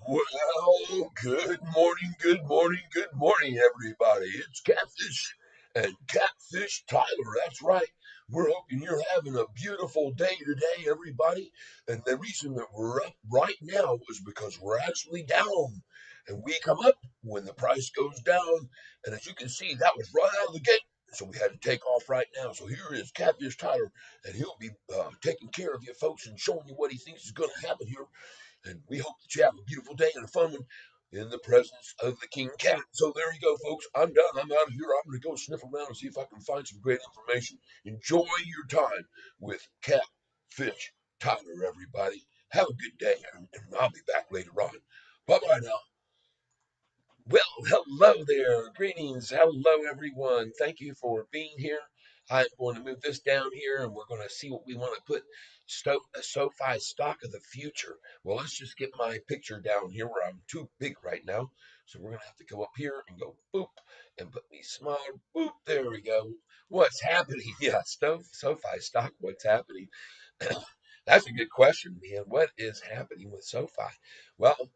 Well, good morning, everybody. It's Catfish and Catfish Tyler. That's right. We're hoping you're having a beautiful day today, everybody. And the reason that we're up right now is because we're actually down. And we come up when the price goes down. And as you can see, that was right out of the gate. So we had to take off right now. So here is Catfish Tyler, and he'll be taking care of you folks and showing you what he thinks is going to happen here, and we hope that you have a beautiful day and a fun one in the presence of the King Cat. So there you go, folks. I'm done. I'm out of here. I'm going to go sniff around and see if I can find some great information. Enjoy your time with Catfish Tyler, everybody. Have a good day, and I'll be back later on. Bye bye now. Well, hello there. Greetings. Hello, everyone. Thank you for being here. I'm going to move this down here and we're going to see what we want to put a SoFi stock of the future. Well, let's just get my picture down here where I'm too big right now. So we're going to have to go up here and go boop and put me smaller. Boop. There we go. What's happening? Yeah, SoFi stock. What's happening? That's a good question, man. What is happening with SoFi? Well,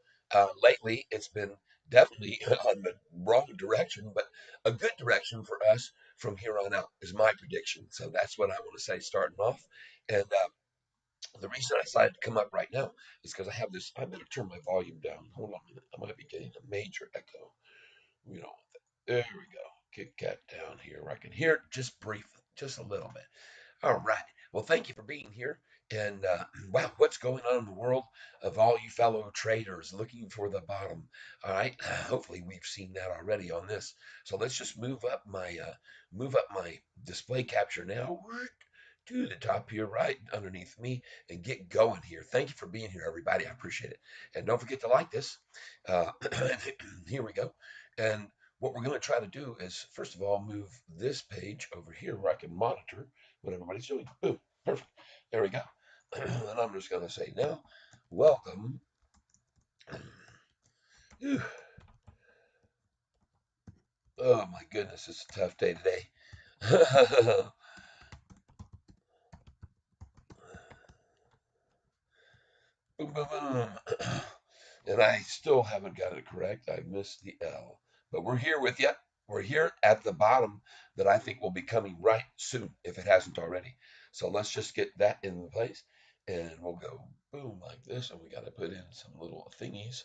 lately it's been definitely on the wrong direction, but a good direction for us from here on out is my prediction. So that's what I want to say starting off. And the reason I decided to come up right now is because I have this. I better turn my volume down. Hold on a minute. I might be getting a major echo. You know, there we go. Kick that down here where I can hear it just briefly, just a little bit. All right. Well, thank you for being here. And wow, what's going on in the world of all you fellow traders looking for the bottom? All right. Hopefully, we've seen that already on this. So let's just move up my display capture now to the top here, right underneath me, and get going here. Thank you for being here, everybody. I appreciate it. And don't forget to like this. Uh, here we go. And what we're going to try to do is, first of all, move this page over here where I can monitor what everybody's doing. Boom, perfect. There we go. And I'm just going to say now, welcome. Whew. Oh my goodness, it's a tough day today. Boom, boom, boom. And I still haven't got it correct. I missed the L. But we're here with you. We're here at the bottom that I think will be coming right soon, if it hasn't already. So let's just get that in place. And we'll go boom like this. And we got to put in some little thingies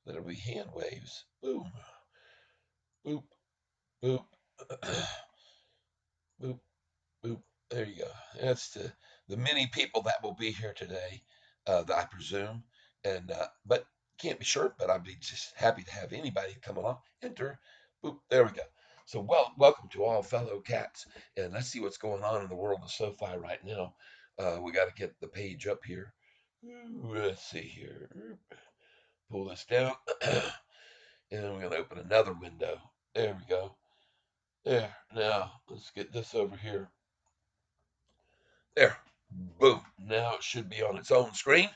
that'll be hand waves. Boom, boop, boop, boop, boop. There you go. That's the many people that will be here today, I presume. And but can't be sure. But I'd be just happy to have anybody come along. Enter. Boop. There we go. So welcome to all fellow cats. And let's see what's going on in the world of SoFi right now. We got to get the page up here. Let's see here. Pull this down. And we're going to open another window. There we go. There. Now let's get this over here. There. Boom. Now it should be on its own screen.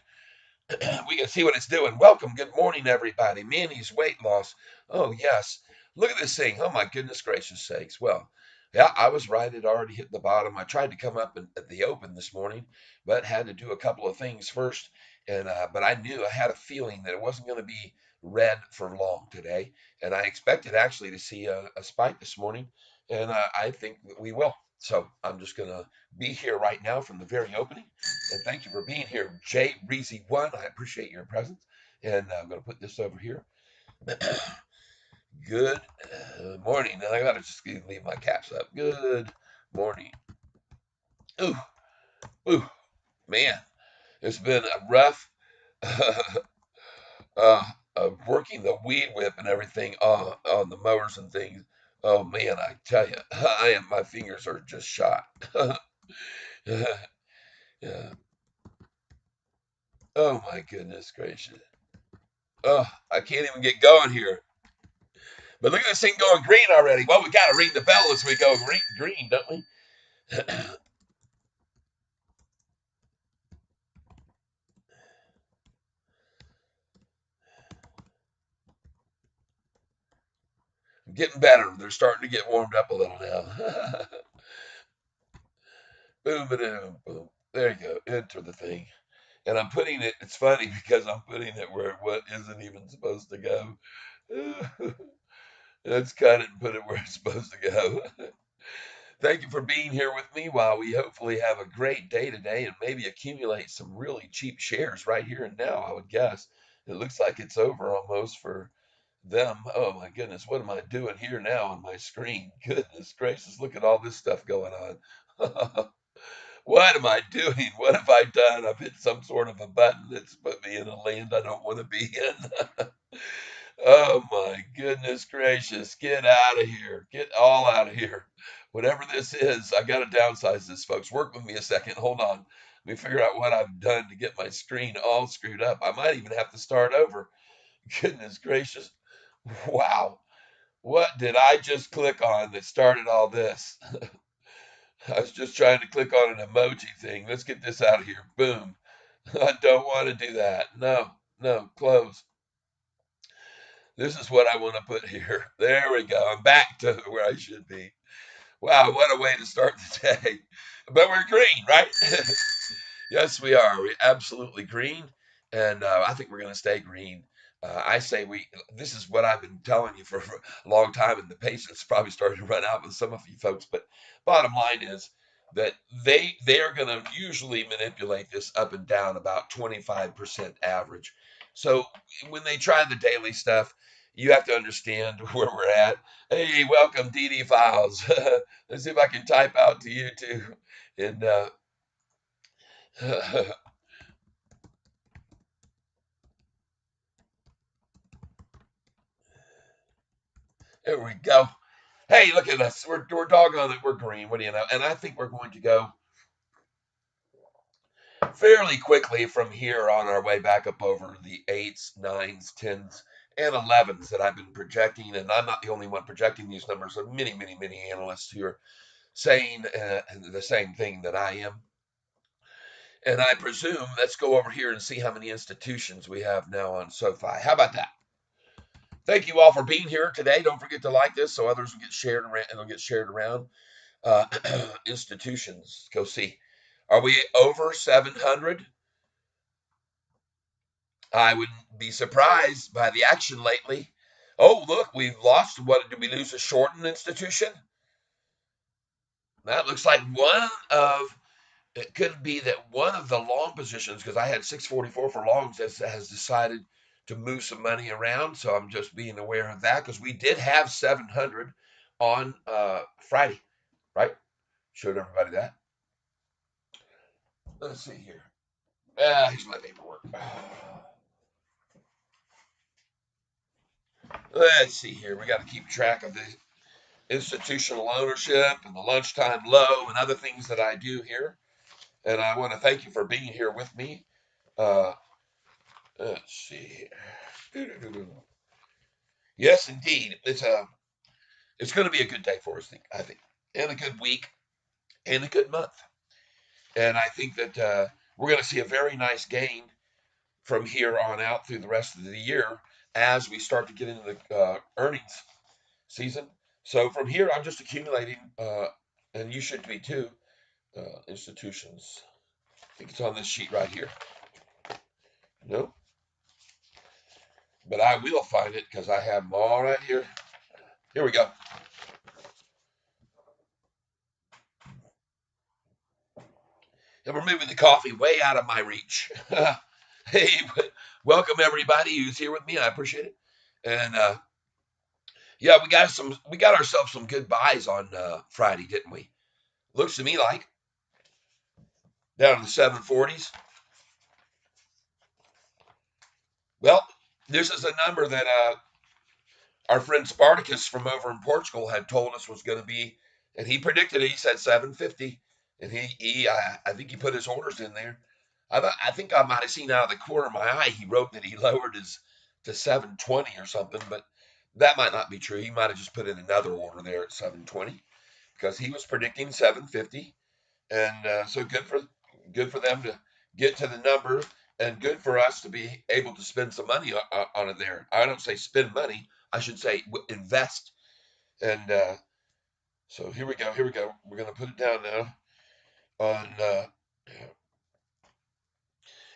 We can see what it's doing. Welcome. Good morning, everybody. Manny's weight loss. Oh, yes. Look at this thing. Oh, my goodness gracious sakes. Well, yeah, I was right. It already hit the bottom. I tried to come up at the open this morning, but had to do a couple of things first. And but I knew I had a feeling that it wasn't going to be red for long today. And I expected actually to see a spike this morning. And I think that we will. So I'm just going to be here right now from the very opening. And thank you for being here, Jay Reezy One. I appreciate your presence. And I'm going to put this over here. Good morning. And I got to just leave my caps up. Good morning. Ooh, ooh, man. It's been a rough uh, working the weed whip and everything on the mowers and things. Oh, man, I tell you, my fingers are just shot. Yeah. Oh, my goodness gracious. Oh, I can't even get going here. But look at this thing going green already. Well, we got to ring the bell as we go green, don't we? Getting better. They're starting to get warmed up a little now. Boom, boom, boom. There you go. Enter the thing. And I'm putting it, it's funny because I'm putting it where what isn't even supposed to go. Let's cut it and put it where it's supposed to go. Thank you for being here with me while we hopefully have a great day today and maybe accumulate some really cheap shares right here and now, I would guess. It looks like it's over almost for them. Oh my goodness, what am I doing here now on my screen? Goodness gracious, look at all this stuff going on. What am I doing? What have I done? I've hit some sort of a button that's put me in a land I don't want to be in. Oh my goodness gracious. Get out of here. Get all out of here. Whatever this is, I got to downsize this, folks. Work with me a second. Hold on. Let me figure out what I've done to get my screen all screwed up. I might even have to start over. Goodness gracious. Wow. What did I just click on that started all this? I was just trying to click on an emoji thing. Let's get this out of here. Boom. I don't want to do that. No, no, close. This is what I want to put here. There we go. I'm back to where I should be. Wow, what a way to start the day. But we're green, right? Yes, we are. We're absolutely green. And I think we're going to stay green. I say this is what I've been telling you for a long time, and the patience probably started to run out with some of you folks. But bottom line is that they are going to usually manipulate this up and down about 25% average. So when they try the daily stuff, you have to understand where we're at. Hey, welcome, DD Files. Let's see if I can type out to you too. And there we go. Hey, look at us. We're doggone it. We're green. What do you know? And I think we're going to go fairly quickly from here on our way back up over the eights, nines, tens, and 11s that I've been projecting. And I'm not the only one projecting these numbers. There are many, many, many analysts who are saying the same thing that I am. And I presume let's go over here and see how many institutions we have now on SOFI. How about that? Thank you all for being here today. Don't forget to like this so others will get shared around and it'll get shared around. Uh, institutions. Go see. Are we over 700? I wouldn't be surprised by the action lately. Oh, look, we've lost. What did we lose? A shortened institution? That looks like it could be that one of the long positions, because I had 644 for longs, has decided to move some money around. So I'm just being aware of that because we did have 700 on Friday, right? Showed everybody that. Let's see here. Here's my paperwork. Let's see here. We got to keep track of the institutional ownership and the lunchtime low and other things that I do here. And I want to thank you for being here with me. Uh, let's see here. Yes, indeed. It's going to be a good day for us, I think, and a good week and a good month. And I think that we're going to see a very nice gain from here on out through the rest of the year as we start to get into the earnings season. So from here, I'm just accumulating, and you should be too, institutions. I think it's on this sheet right here. No, but I will find it because I have them all right here. Here we go. And we're moving the coffee way out of my reach. Hey, welcome everybody who's here with me. I appreciate it. And yeah, we got ourselves some good buys on Friday, didn't we? Looks to me like down in the 740s. Well, this is a number that our friend Spartacus from over in Portugal had told us was going to be, and he predicted it. He said 750, and I think he put his orders in there. I think I might have seen out of the corner of my eye he wrote that he lowered his to 720 or something, but that might not be true. He might have just put in another order there at 720 because he was predicting 750, and so good for them to get to the number, and good for us to be able to spend some money on it there. I don't say spend money. I should say invest. And so here we go. Here we go. We're going to put it down now on.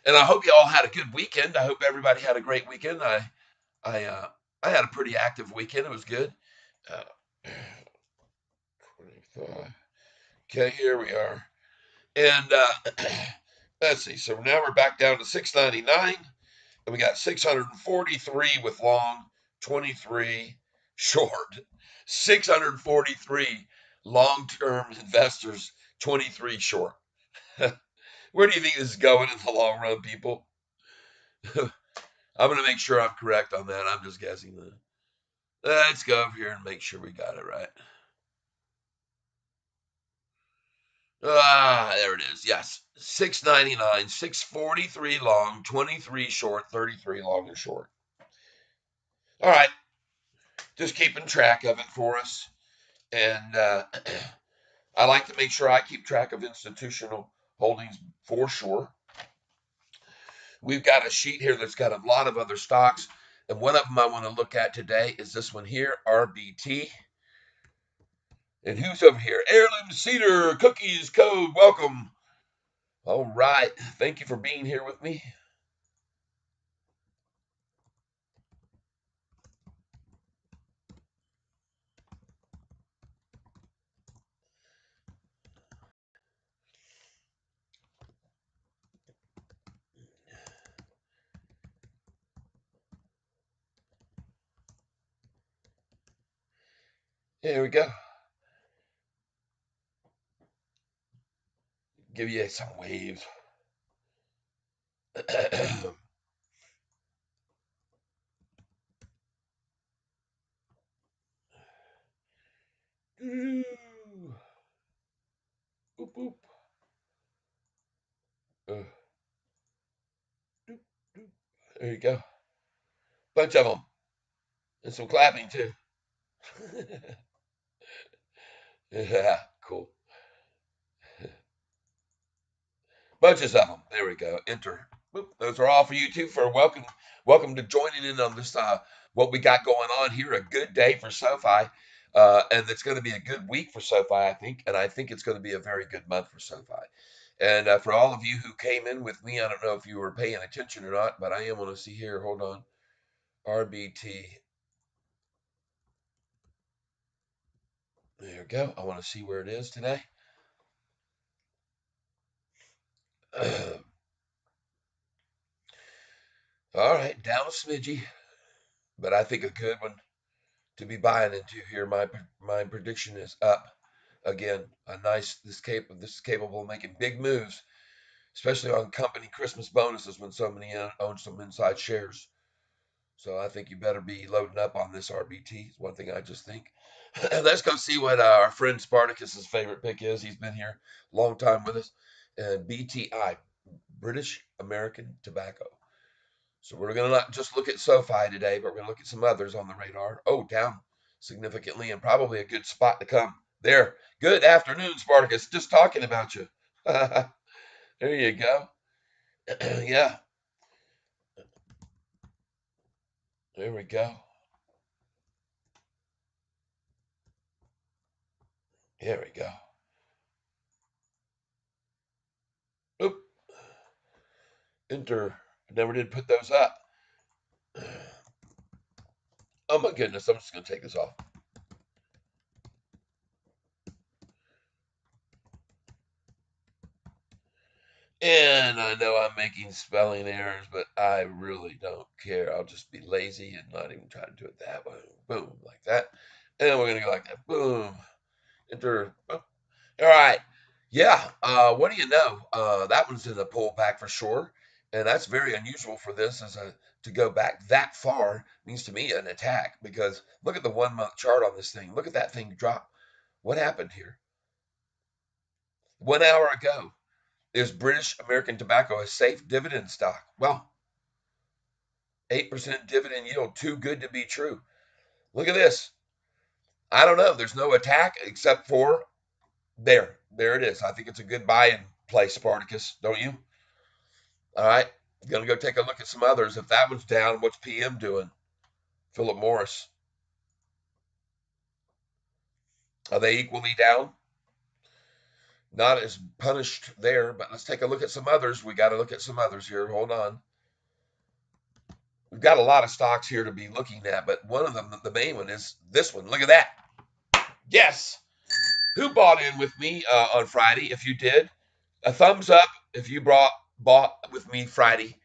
And I hope you all had a good weekend. I hope everybody had a great weekend. I uh, I had a pretty active weekend. It was good. Uh, 25. Okay, here we are. And let's see. So now we're back down to 699, and we got 643 with long, 23 short. 643 long-term investors, 23 short. Where do you think this is going in the long run, people? I'm going to make sure I'm correct on that. I'm just guessing that. Let's go over here and make sure we got it right. There it is. Yes. 699, 643 long, 23 short, 33 long and short. All right. Just keeping track of it for us. And I like to make sure I keep track of institutional holdings for sure. We've got a sheet here that's got a lot of other stocks. And one of them I want to look at today is this one here, RBT. And who's over here? Heirloom Cedar Cookies Code. Welcome. All right. Thank you for being here with me. Here we go. Give you some waves. Boop, boop. Doop, doop. There you go. Bunch of them. And some clapping too. Yeah, cool. Bunches of them. There we go. Enter. Boop. Those are all for you too. For welcome to joining in on this. What we got going on here. A good day for SoFi, and it's going to be a good week for SoFi, I think, and I think it's going to be a very good month for SoFi. And for all of you who came in with me, I don't know if you were paying attention or not, but I am going to see here. Hold on. RBT. There we go. I want to see where it is today. All right, down a smidgy, but I think a good one to be buying into here. My prediction is up again. A nice this is capable of making big moves, especially on company Christmas bonuses when somebody owns some inside shares. So I think you better be loading up on this RBT. Is one thing I just think. Let's go see what our friend Spartacus's favorite pick is. He's been here a long time with us. And BTI, British American Tobacco. So we're going to not just look at SoFi today, but we're going to look at some others on the radar. Oh, down significantly and probably a good spot to come. There. Good afternoon, Spartacus. Just talking about you. There you go. Yeah. There we go. There we go. Oop. Enter. Never did put those up. Oh my goodness. I'm just going to take this off. And I know I'm making spelling errors, but I really don't care. I'll just be lazy and not even try to do it that way. Boom, like that. And then we're going to go like that. Boom. Enter. Boom. All right. Yeah. What do you know? That one's in a pullback for sure. And that's very unusual for this to go back that far means to me an attack because look at the 1 month chart on this thing. Look at that thing drop. What happened here? 1 hour ago, is British American Tobacco a safe dividend stock? Well, 8% dividend yield, too good to be true. Look at this. I don't know. There's no attack except for there. There it is. I think it's a good buy in place, Spartacus, don't you? All right. Gonna go take a look at some others. If that one's down, what's PM doing? Philip Morris. Are they equally down? Not as punished there, but let's take a look at some others. We got to look at some others here. Hold on. We've got a lot of stocks here to be looking at, but one of them, the main one, is this one. Look at that. Yes. Who bought in with me on Friday? If you did, a thumbs up if you bought with me Friday.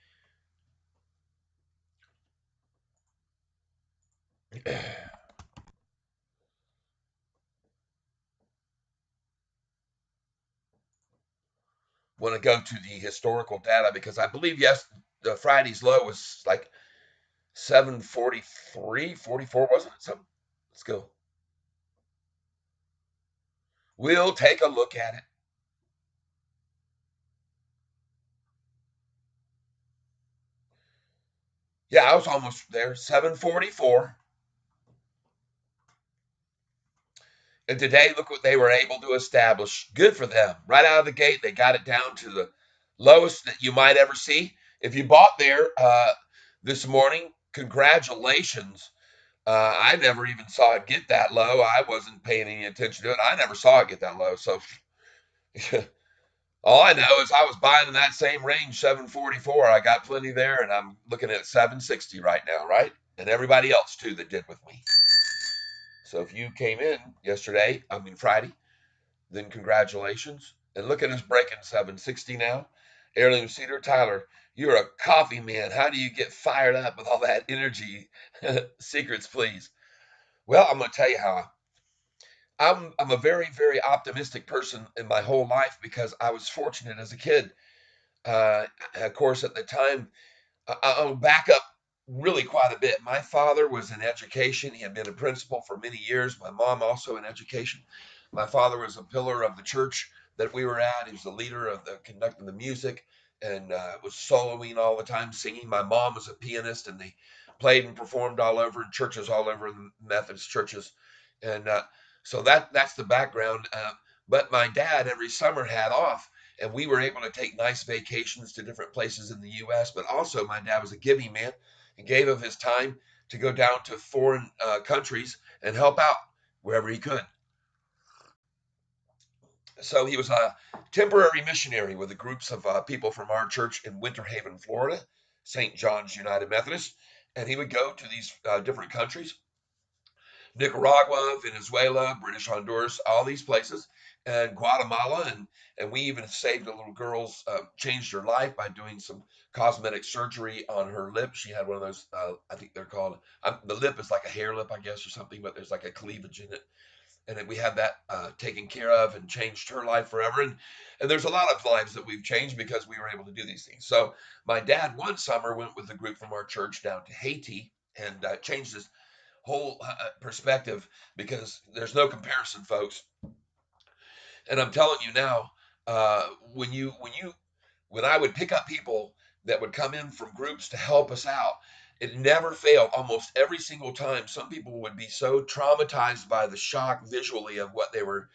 Want to go to the historical data because I believe yes, the Friday's low was like 743, 44, wasn't it? Something. Let's go. We'll take a look at it. Yeah, I was almost there. 744. And today, look what they were able to establish. Good for them. Right out of the gate, they got it down to the lowest that you might ever see. If you bought there this morning, congratulations. I never even saw it get that low. I wasn't paying any attention to it. I never saw it get that low. So all I know is I was buying in that same range, 744. I got plenty there, and I'm looking at 760 right now, right? And everybody else too that did with me. So if you came in yesterday, I mean Friday, then congratulations. And look at us breaking 760 now. Heirloom Cedar, Tyler, you're a coffee man. How do you get fired up with all that energy? Secrets, please. Well, I'm going to tell you how. I'm a very, very optimistic person in my whole life because I was fortunate as a kid. Of course, at the time, I'll back up really quite a bit. My father was in education. He had been a principal for many years. My mom also in education. My father was a pillar of the church that we were at. He was the leader of the conducting the music and was soloing all the time, singing. My mom was a pianist, and they played and performed all over in churches all over the Methodist churches, and so that's the background. But my dad every summer had off, and we were able to take nice vacations to different places in the U.S. But also, my dad was a giving man and gave of his time to go down to foreign countries and help out wherever he could. So he was a temporary missionary with a groups of people from our church in Winter Haven, Florida, St. John's United Methodist, and he would go to these different countries Nicaragua, Venezuela, British Honduras, all these places, and Guatemala, and we even saved a little girl's changed her life by doing some cosmetic surgery on her lip. She had one of those, I think they're called. The lip is like a hair lip, I guess, or something, but there's like a cleavage in it, and then we had that taken care of and changed her life forever. And there's a lot of lives that we've changed because we were able to do these things. So my dad one summer went with a group from our church down to Haiti and changed his whole perspective because there's no comparison, folks. And I'm telling you now, when I would pick up people that would come in from groups to help us out, it never failed. Almost every single time, some people would be so traumatized by the shock visually of what they were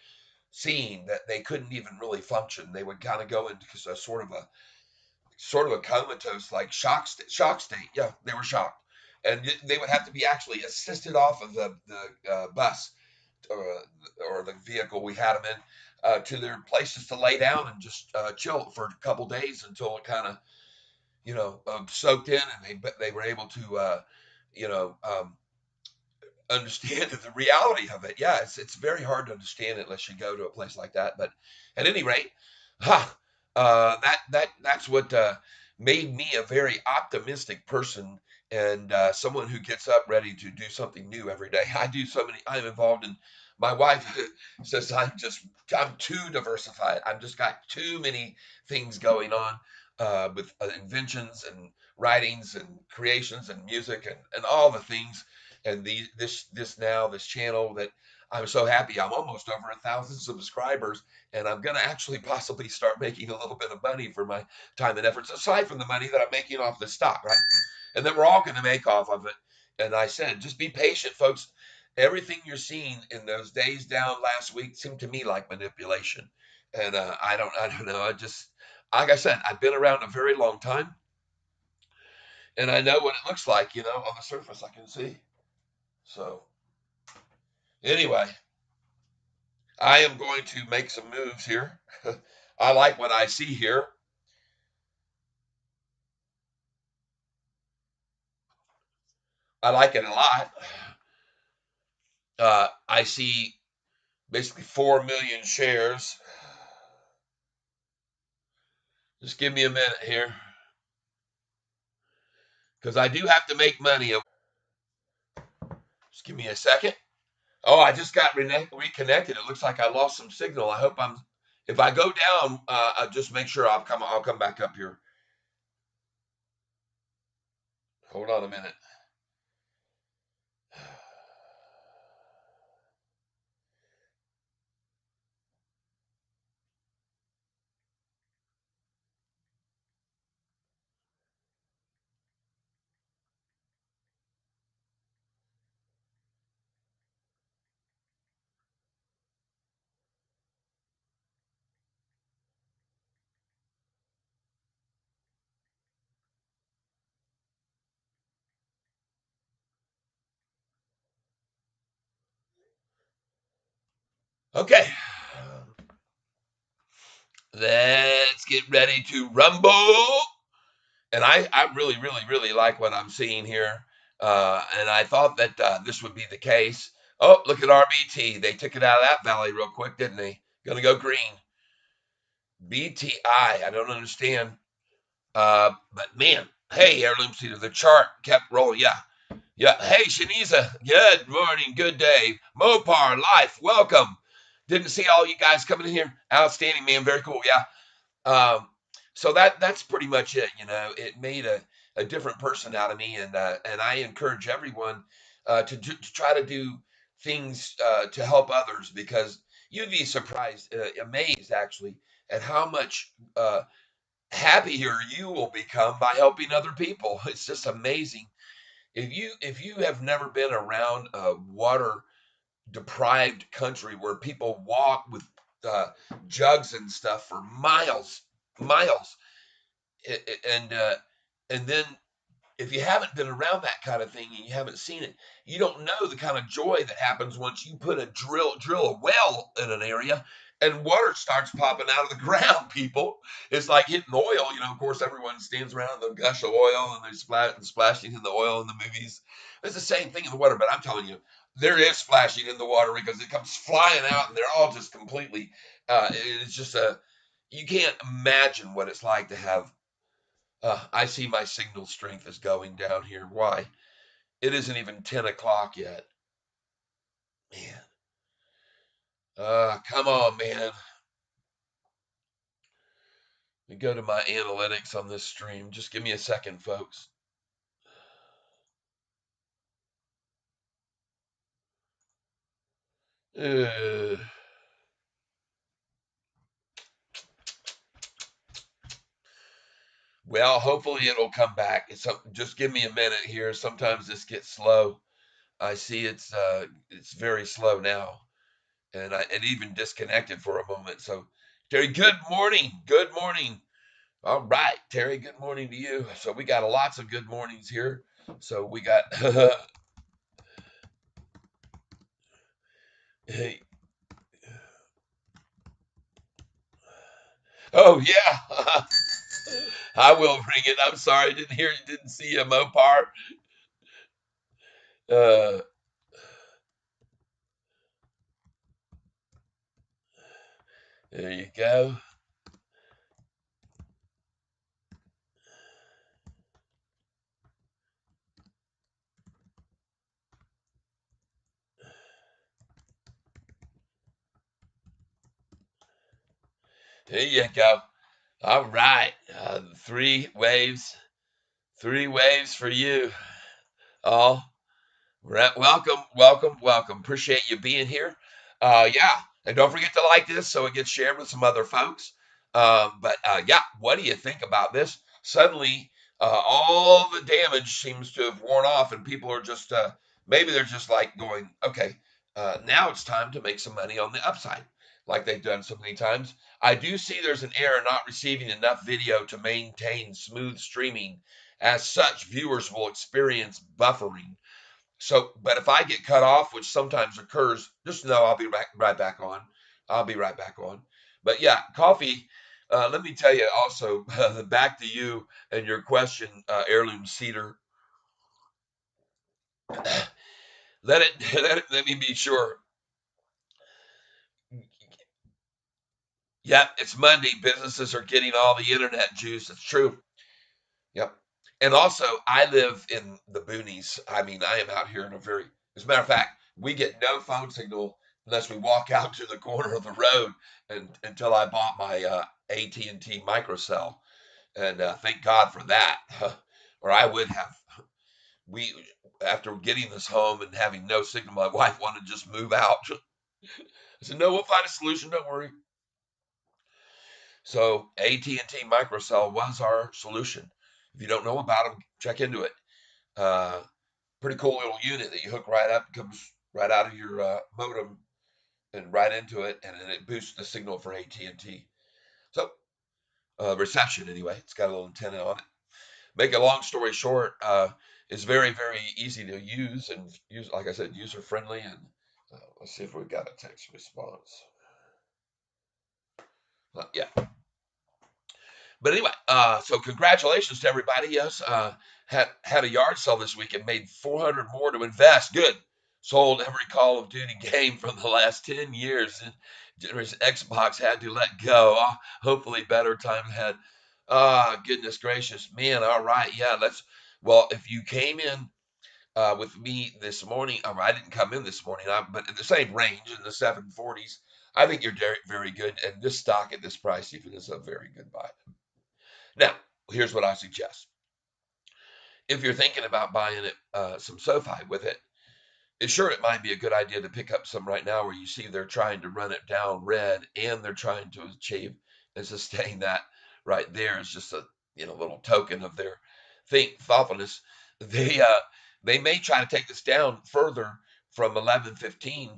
seeing that they couldn't even really function. They would kind of go into a sort of a comatose like shock state. Yeah, they were shocked, and they would have to be actually assisted off of the bus or the vehicle we had them in to their places to lay down and just chill for a couple days until it kind of soaked in and they were able to you know understand the reality of it. Yeah, it's very hard to understand it unless you go to a place like that. But at any rate, ha, that's what made me a very optimistic person and someone who gets up ready to do something new every day. I do so many. I'm involved in. My wife says I'm too diversified. I've just got too many things going on with inventions and writings and creations and music and all the things and this channel that I'm so happy. I'm almost over 1,000 subscribers, and I'm gonna actually possibly start making a little bit of money for my time and efforts, aside from the money that I'm making off the stock, right? And then we're all gonna make off of it. And I said, just be patient, folks. Everything you're seeing in those days down last week seemed to me like manipulation, and I don't know. I just, like I said, I've been around a very long time, and I know what it looks like. On the surface, I can see. So anyway, I am going to make some moves here. I like what I see here. I like it a lot. I see basically 4 million shares. Just give me a minute here because I do have to make money. Just give me a second. Oh, I just got reconnected. It looks like I lost some signal. I hope I'm. If I go down, I'll just make sure I'll come. I'll come back up here. Hold on a minute. Okay, let's get ready to rumble. And I really, really, really like what I'm seeing here. And I thought that this would be the case. Oh, look at RBT. They took it out of that valley real quick, didn't they? Gonna go green. BTI. I don't understand. But man, hey, Heirloom Cedar, the chart kept rolling. Yeah. Yeah. Hey, Shaniza. Good morning. Good day. Mopar, life. Welcome. Didn't see all you guys coming in here. Outstanding, man. Very cool. Yeah. Um, so that's pretty much it. It made a different person out of me, and I encourage everyone to try to do things to help others because you'd be surprised, amazed actually, at how much happier you will become by helping other people. It's just amazing. If you have never been around a water deprived country where people walk with uh, jugs and stuff for miles, and then if you haven't been around that kind of thing and you haven't seen it, you don't know the kind of joy that happens once you put a drill a well in an area and water starts popping out of the ground, people. It's like hitting oil. Of course, everyone stands around the gush of oil and they're splashing in the oil in the movies. It's the same thing in the water, but I'm telling you, there is splashing in the water because it comes flying out and they're all just completely, it's just you can't imagine what it's like to have I see my signal strength is going down here. Why? It isn't even 10 o'clock yet. Man. Come on, man. Let me go to my analytics on this stream. Just give me a second, folks. Uh, well, hopefully it'll come back. Just give me a minute here. Sometimes this gets slow. I see it's very slow now, and it even disconnected for a moment. So, Terry, good morning. Good morning. All right, Terry, good morning to you. So we got lots of good mornings here. So we got hey, oh yeah. I will bring it. I'm sorry, I didn't see you, Mopar. Uh there you go. There you go. All right. Three waves for you. All welcome, welcome, welcome. Appreciate you being here. Yeah, and don't forget to like this so it gets shared with some other folks. But yeah, what do you think about this? Suddenly, all the damage seems to have worn off, and people are just maybe they're just like going, okay, now it's time to make some money on the upside, like they've done so many times. I do see there's an error not receiving enough video to maintain smooth streaming. As such, viewers will experience buffering. So, but if I get cut off, which sometimes occurs, just know I'll be right back on. I'll be right back on. But yeah, coffee. Let me tell you also, back to you and your question, heirloom cedar. Let me be sure. Yeah, it's Monday. Businesses are getting all the internet juice. It's true. Yep. And also, I live in the boonies. I mean, I am out here in a very, as a matter of fact, we get no phone signal unless we walk out to the corner of the road and until I bought my AT&T microcell. And thank God for that. Or I would have, we, after getting this home and having no signal, my wife wanted to just move out. I said, no, we'll find a solution. Don't worry. So AT&T microcell was our solution. If you don't know about them, check into it. Uh, Pretty cool little unit that you hook right up, comes right out of your modem and right into it, and then it boosts the signal for AT&T. So reception anyway. It's got a little antenna on it. Make a long story short, it's very very easy to use and use. Like I said, user friendly. And let's see if we've got a text response. Yeah. But anyway, so congratulations to everybody. Yes, had a yard sale this week and made 400 more to invest. Good. Sold every Call of Duty game from the last 10 years. And generous Xbox had to let go. Hopefully, better time ahead. Goodness gracious, man. All right, yeah. Well, if you came in with me this morning, I didn't come in this morning, but in the same range in the 740s. I think you're very, very good. And this stock at this price even is a very good buy. Now, here's what I suggest. If you're thinking about buying it, some SOFI with it, it might be a good idea to pick up some right now where you see they're trying to run it down red and they're trying to achieve and sustain that right there. It's just a little token of their thoughtfulness. They uh, they may try to take this down further from 11:15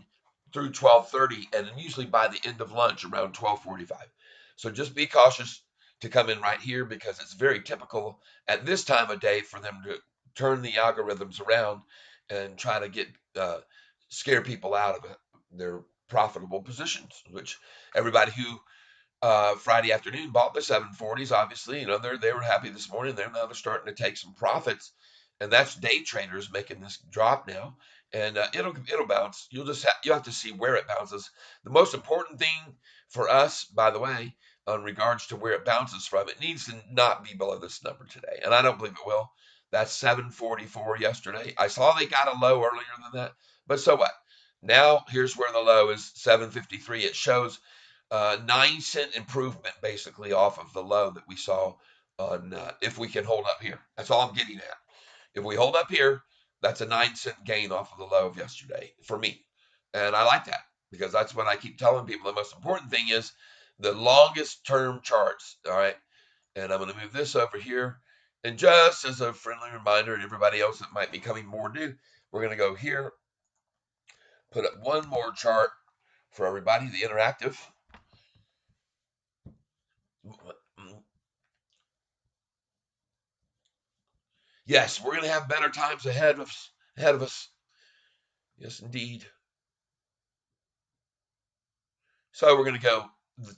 through 12:30, and then usually by the end of lunch around 12:45. So just be cautious to come in right here because it's very typical at this time of day for them to turn the algorithms around and try to get scare people out of it, their profitable positions. Which everybody who Friday afternoon bought the 740s, obviously, they were happy this morning. They're starting to take some profits, and that's day traders making this drop now. And it'll bounce. You'll have to see where it bounces. The most important thing for us, by the way, on regards to where it bounces from, it needs to not be below this number today, and I don't believe it will. That's 744 yesterday. I saw they got a low earlier than that, but so what? Now here's where the low is, 753. It shows 9-cent improvement basically off of the low that we saw on, if we can hold up here. That's all I'm getting at. If we hold up here, that's a 9-cent gain off of the low of yesterday for me. And I like that because that's what I keep telling people. The most important thing is the longest term charts. All right. And I'm going to move this over here. And just as a friendly reminder to everybody else that might be coming more new, we're going to go here, put up one more chart for everybody, the interactive. Yes, we're going to have better times ahead of us. Ahead of us. Yes, indeed. So we're going to go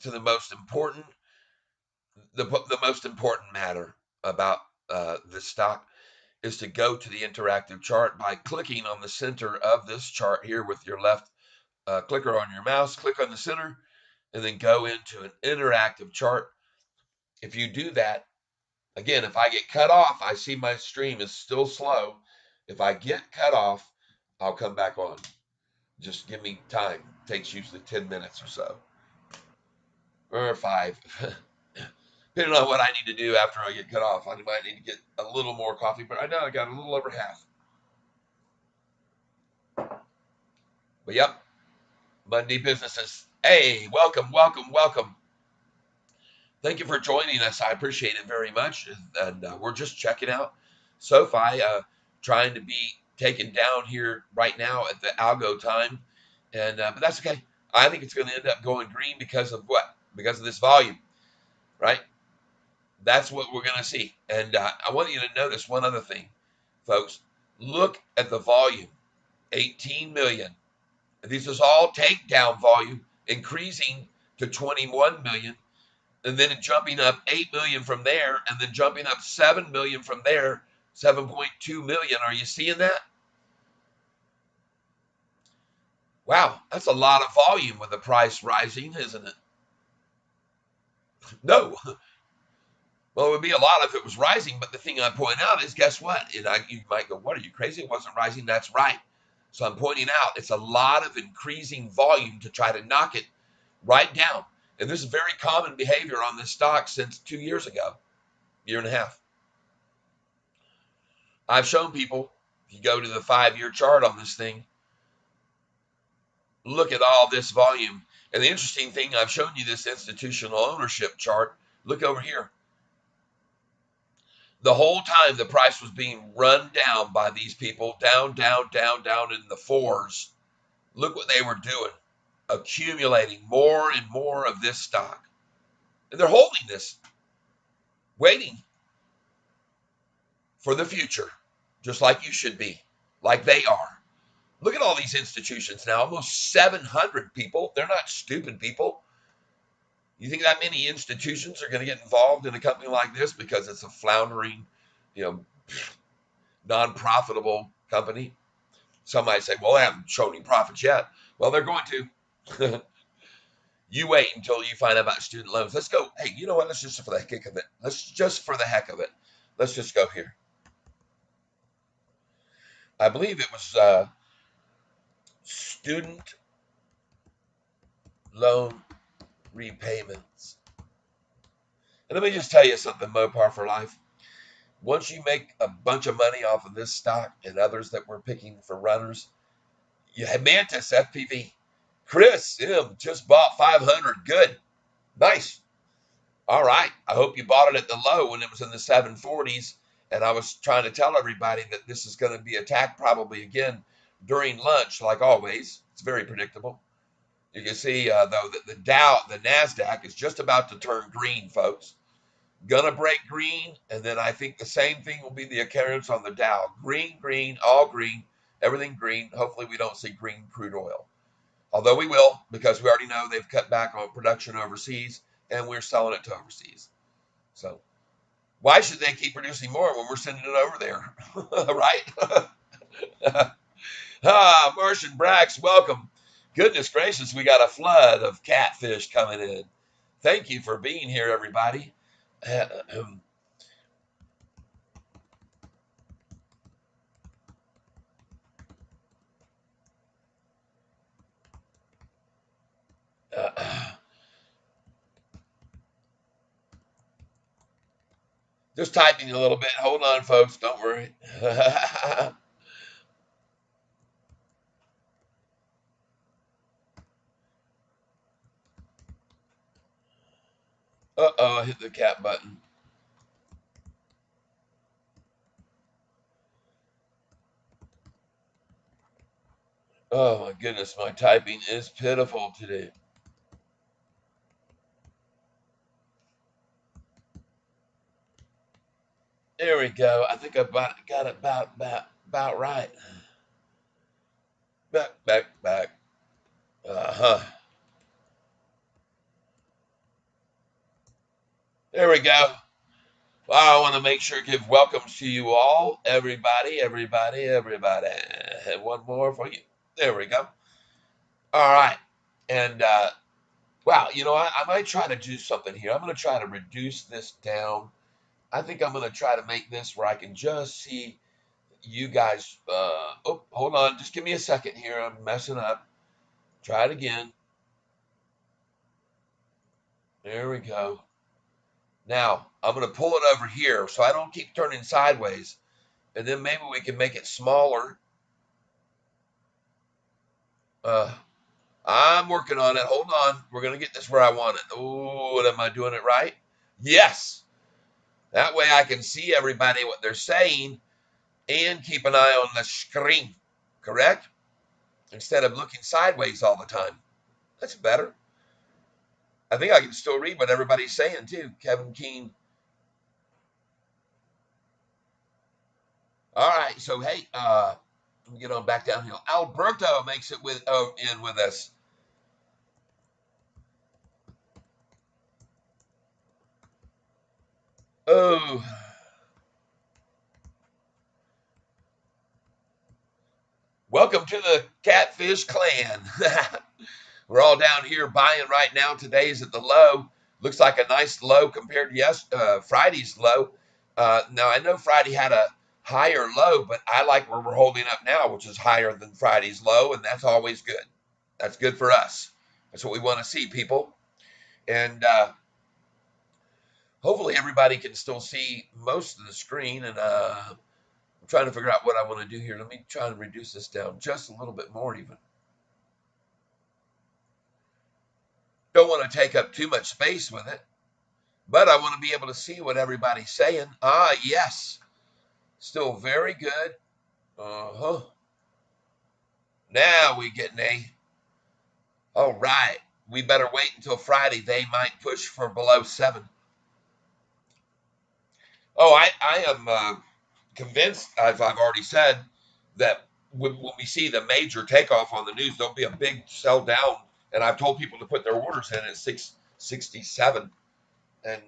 to the most important matter about this stock is to go to the interactive chart by clicking on the center of this chart here with your left clicker on your mouse. Click on the center and then go into an interactive chart. If you do that, again, if I get cut off, I see my stream is still slow. If I get cut off, I'll come back on. Just give me time. It takes usually 10 minutes or so, or 5. Depending on what I need to do after I get cut off. I might need to get a little more coffee, but I know I got a little over half. But yep, Monday businesses. Hey, welcome, welcome, welcome. Thank you for joining us. I appreciate it very much. And we're just checking out SoFi, trying to be taken down here right now at the algo time. And but that's okay. I think it's going to end up going green because of what? Because of this volume, right? That's what we're going to see. And I want you to notice one other thing, folks. Look at the volume, 18 million. This is all takedown volume, increasing to 21 million, and then jumping up 8 million from there, and then jumping up 7 million from there, 7.2 million. Are you seeing that? Wow, that's a lot of volume with the price rising, isn't it? No. Well, it would be a lot if it was rising, but the thing I point out is, guess what? You might go, what, are you crazy? It wasn't rising. That's right. So I'm pointing out it's a lot of increasing volume to try to knock it right down. And this is very common behavior on this stock since 2 years ago, year and a half. I've shown people, if you go to the 5-year chart on this thing, look at all this volume. And the interesting thing, I've shown you this institutional ownership chart. Look over here. The whole time the price was being run down by these people, down, down, down, down in the fours. Look what they were doing, accumulating more and more of this stock. And they're holding this, waiting for the future, just like you should be, like they are. Look at all these institutions now, almost 700 people. They're not stupid people. You think that many institutions are going to get involved in a company like this because it's a floundering, you know, non-profitable company? Some might say, well, they haven't shown any profits yet. Well, they're going to. You wait until you find out about student loans. Let's go. Hey, you know what? Let's just for the heck of it. Let's just go here. I believe it was student loan repayments. And let me just tell you something, Mopar for life. Once you make a bunch of money off of this stock and others that we're picking for runners, you have Mantis FPV. Chris M just bought 500. Good. Nice. All right. I hope you bought it at the low when it was in the 740s. And I was trying to tell everybody that this is going to be attacked probably again during lunch, like always. It's very predictable. You can see, though, that the NASDAQ is just about to turn green, folks. Gonna break green, and then I think the same thing will be the occurrence on the Dow. Green, green, all green, everything green. Hopefully we don't see green crude oil. Although we will, because we already know they've cut back on production overseas, and we're selling it to overseas. So why should they keep producing more when we're sending it over there? Right? Martian Brax, welcome. Goodness gracious, we got a flood of catfish coming in. Thank you for being here, everybody. Just typing a little bit. Hold on, folks. Don't worry. Uh-oh, I hit the cap button. Oh my goodness, my typing is pitiful today. There we go. I think I got it about right. Back. Uh-huh. There we go. Well, I want to make sure give welcomes to you all, everybody. And one more for you. There we go. All right. And wow, I might try to do something here. I'm going to try to reduce this down. I think I'm going to try to make this where I can just see you guys. Oh, hold on. Just give me a second here. I'm messing up. Try it again. There we go. Now, I'm going to pull it over here so I don't keep turning sideways. And then maybe we can make it smaller. I'm working on it. Hold on. We're going to get this where I want it. Oh, am I doing it right? Yes. That way I can see everybody what they're saying and keep an eye on the screen. Correct? Instead of looking sideways all the time. That's better. I think I can still read what everybody's saying too. Kevin Keene. All right. So, hey, let me get on back downhill. Alberto makes it in with us. Oh, welcome to the Catfish Clan. We're all down here buying right now. Today's at the low. Looks like a nice low compared to Friday's low. Now I know Friday had a higher low, but I like where we're holding up now, which is higher than Friday's low, and that's always good. That's good for us. That's what we want to see, people. And hopefully everybody can still see most of the screen. And I'm trying to figure out what I want to do here. Let me try and reduce this down just a little bit more, even. Don't want to take up too much space with it, but I want to be able to see what everybody's saying. Ah, yes. Still very good. Uh-huh. Now we get an A. All right. We better wait until Friday. They might push for below 7. Oh, I am convinced, as I've already said, that when we see the major takeoff on the news, there'll be a big sell down. And I've told people to put their orders in at 667. And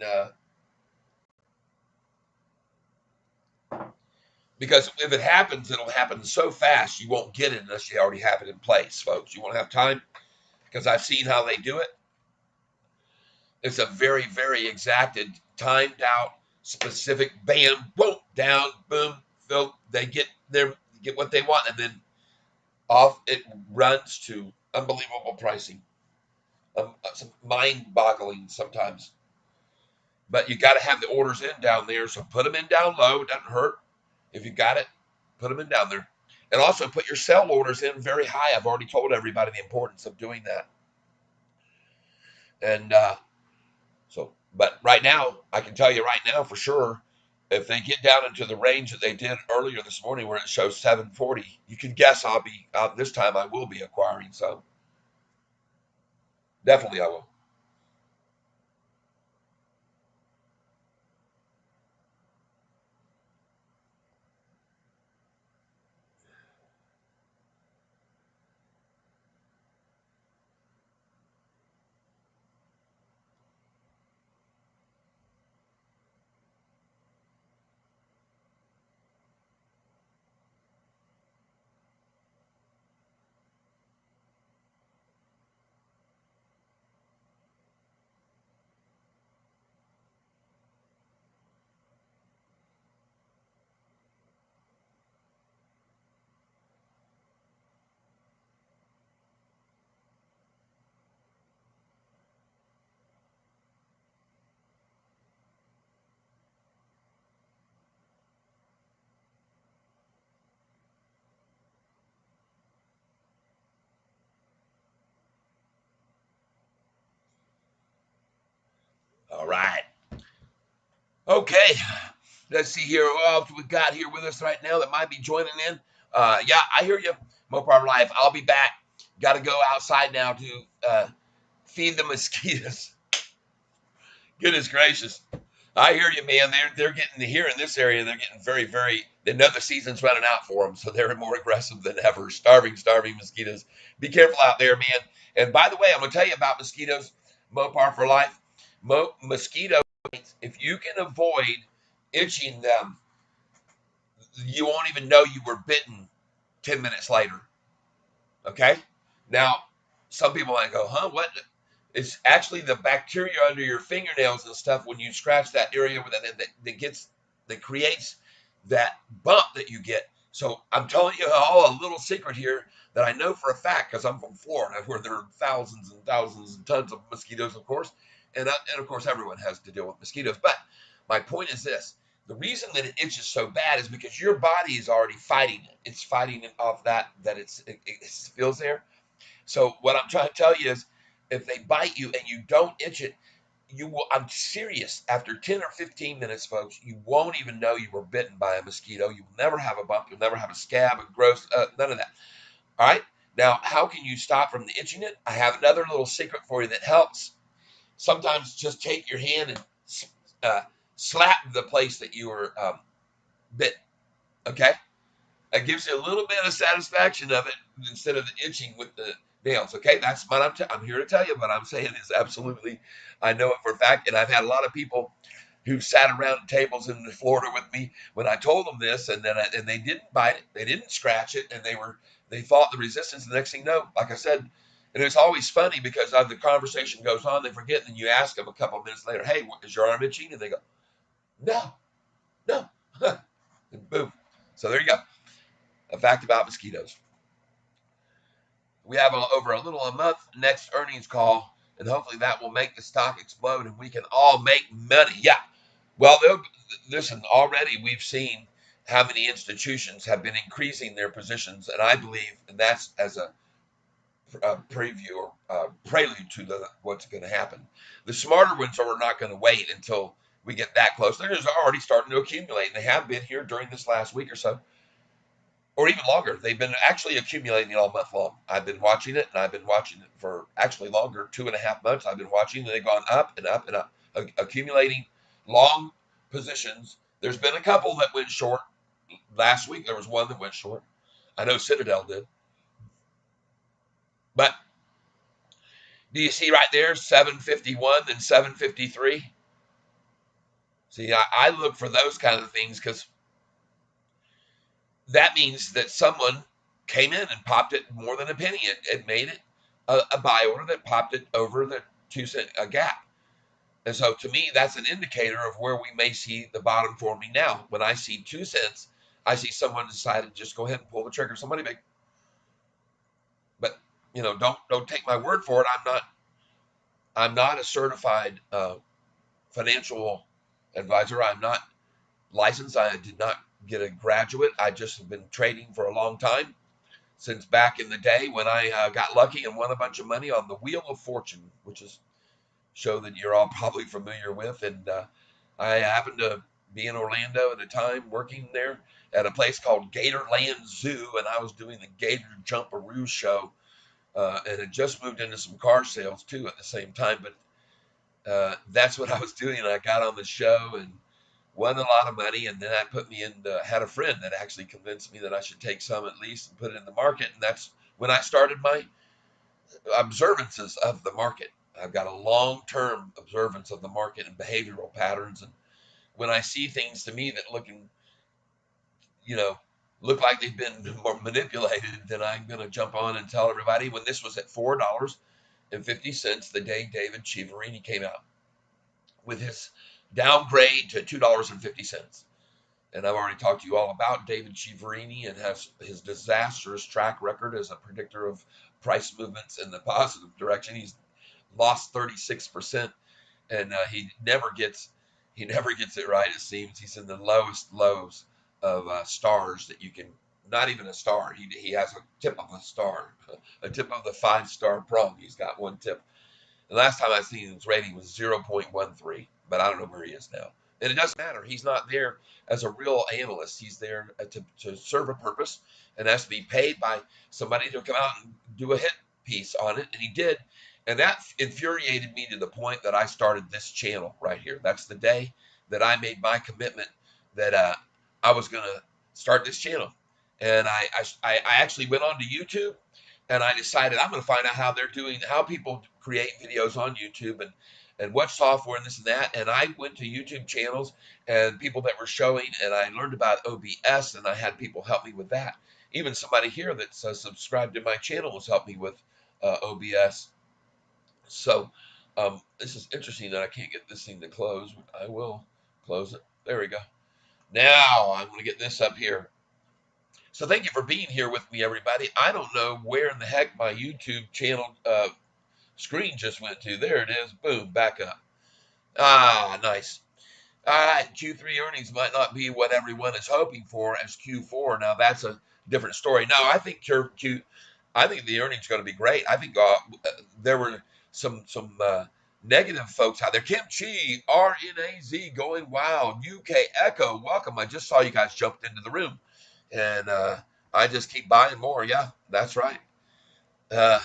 because if it happens, it'll happen so fast you won't get it unless you already have it in place, folks. You won't have time because I've seen how they do it. It's a very, very exacted, timed out, specific bam, boom, down, boom, fill. They get what they want, and then off it runs to unbelievable pricing. Mind-boggling sometimes. But you got to have the orders in down there, so put them in down low. It doesn't hurt. If you got it, put them in down there. And also put your sell orders in very high. I've already told everybody the importance of doing that. And but right now, I can tell you right now for sure, if they get down into the range that they did earlier this morning where it shows 740, you can guess this time I will be acquiring some. Definitely I will. All right. Okay. Let's see here. Who else we got here with us right now that might be joining in? Yeah, I hear you. Mopar Live. I'll be back. Got to go outside now to feed the mosquitoes. Goodness gracious. I hear you, man. They're getting here in this area. They're getting very, very. They know the season's running out for them, so they're more aggressive than ever. Starving mosquitoes. Be careful out there, man. And by the way, I'm gonna tell you about mosquitoes. Mopar for life. Mosquito. If you can avoid itching them, you won't even know you were bitten 10 minutes later. Okay. Now, some people might go, "Huh? What?" It's actually the bacteria under your fingernails and stuff when you scratch that area that creates that bump that you get. So I'm telling you all a little secret here that I know for a fact because I'm from Florida, where there are thousands and thousands and tons of mosquitoes, of course, and of course everyone has to deal with mosquitoes. But my point is this: the reason that it itches so bad is because your body is already fighting it. It's fighting it off it feels there. So what I'm trying to tell you is, if they bite you and you don't itch it, you will. I'm serious. After 10 or 15 minutes, folks, you won't even know you were bitten by a mosquito. You will never have a bump. You'll never have a scab, a gross, none of that. All right. Now, how can you stop from the itching it? I have another little secret for you that helps. Sometimes just take your hand and uh, slap the place that you were bit. Okay. That gives you a little bit of satisfaction of it instead of the itching with the nails. Okay, that's what I'm here to tell you. What I'm saying is absolutely, I know it for a fact, and I've had a lot of people. who sat around tables in Florida with me when I told them this, and and they didn't bite it, they didn't scratch it, and they fought the resistance. The next thing you know, like I said, and it's always funny because as the conversation goes on, they forget, and then you ask them a couple of minutes later, "Hey, is your arm itching?" And they go, "No, no," and boom. So there you go. A fact about mosquitoes. We have over a little a month next earnings call, and hopefully that will make the stock explode, and we can all make money. Yeah. Well, listen. Already we've seen how many institutions have been increasing their positions, and I believe, and that's as a preview or prelude to what's going to happen. The smarter ones are not going to wait until we get that close. They're just already starting to accumulate, and they have been here during this last week or so, or even longer. They've been actually accumulating all month long. I've been watching it, and I've been watching it for actually longer, 2.5 months. I've been watching, and they've gone up and up and up, accumulating long positions. There's been a couple that went short. Last week, there was one that went short. I know Citadel did. But do you see right there, 751 and 753? See, I look for those kind of things because that means that someone came in and popped it more than a penny. It made it a buy order that popped it over the 2 cent a gap. And so to me, that's an indicator of where we may see the bottom forming now. When I see 2 cents, I see someone decided just go ahead and pull the trigger. Somebody big. But don't take my word for it. I'm not a certified financial advisor. I'm not licensed. I did not get a graduate. I just have been trading for a long time, since back in the day when I got lucky and won a bunch of money on the Wheel of Fortune, which is a show that you're all probably familiar with. And I happened to be in Orlando at the time, working there at a place called Gatorland Zoo, and I was doing the Gator Jumperoo show, and had just moved into some car sales too at the same time. But that's what I was doing. And I got on the show and won a lot of money, and then that put me in. Had a friend that actually convinced me that I should take some at least and put it in the market, and that's when I started my observances of the market. I've got a long-term observance of the market and behavioral patterns, and when I see things to me that you know, look like they've been more manipulated, then I'm going to jump on and tell everybody. When this was at $4.50, the day David Chiaverini came out with his downgrade to $2.50. And I've already talked to you all about David Chiaverini and has his disastrous track record as a predictor of price movements in the positive direction. He's lost 36%, and he never gets it right. It seems he's in the lowest lows of stars that you can. Not even a star. He has a tip of a star, a tip of the 5-star prong. He's got one tip. The last time I seen his rating was 0.13, but I don't know where he is now. And it doesn't matter. He's not there as a real analyst. He's there to serve a purpose and has to be paid by somebody to come out and do a hit piece on it. And he did. And that infuriated me to the point that I started this channel right here. That's the day that I made my commitment that I was going to start this channel. And I actually went on to YouTube, and I decided I'm going to find out how people create videos on YouTube, and what software and this and that. And I went to YouTube channels and people that were showing, and I learned about OBS, and I had people help me with that. Even somebody here that's subscribed to my channel has helped me with OBS. So this is interesting that I can't get this thing to close. I will close it. There we go. Now I'm going to get this up here. So thank you for being here with me, everybody. I don't know where in the heck my YouTube channel screen just went to. There it is. Boom, back up. Ah, nice. All right, Q3 earnings might not be what everyone is hoping for as Q4. Now that's a different story. No, I think the earnings are going to be great. I think there were some negative folks out there. Kim Chi, RNAZ going wild. UK Echo, welcome. I just saw you guys jumped into the room, and I just keep buying more. Yeah, that's right. Uh,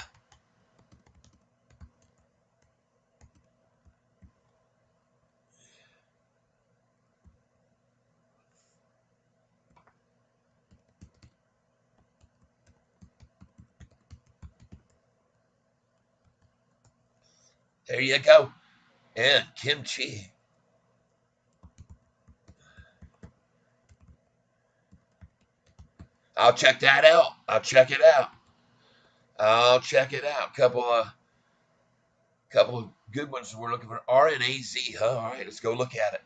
there you go. And Kim Chi. I'll check that out. I'll check it out. I'll check it out. Couple of good ones we're looking for. RNAZ, huh? All right, let's go look at it.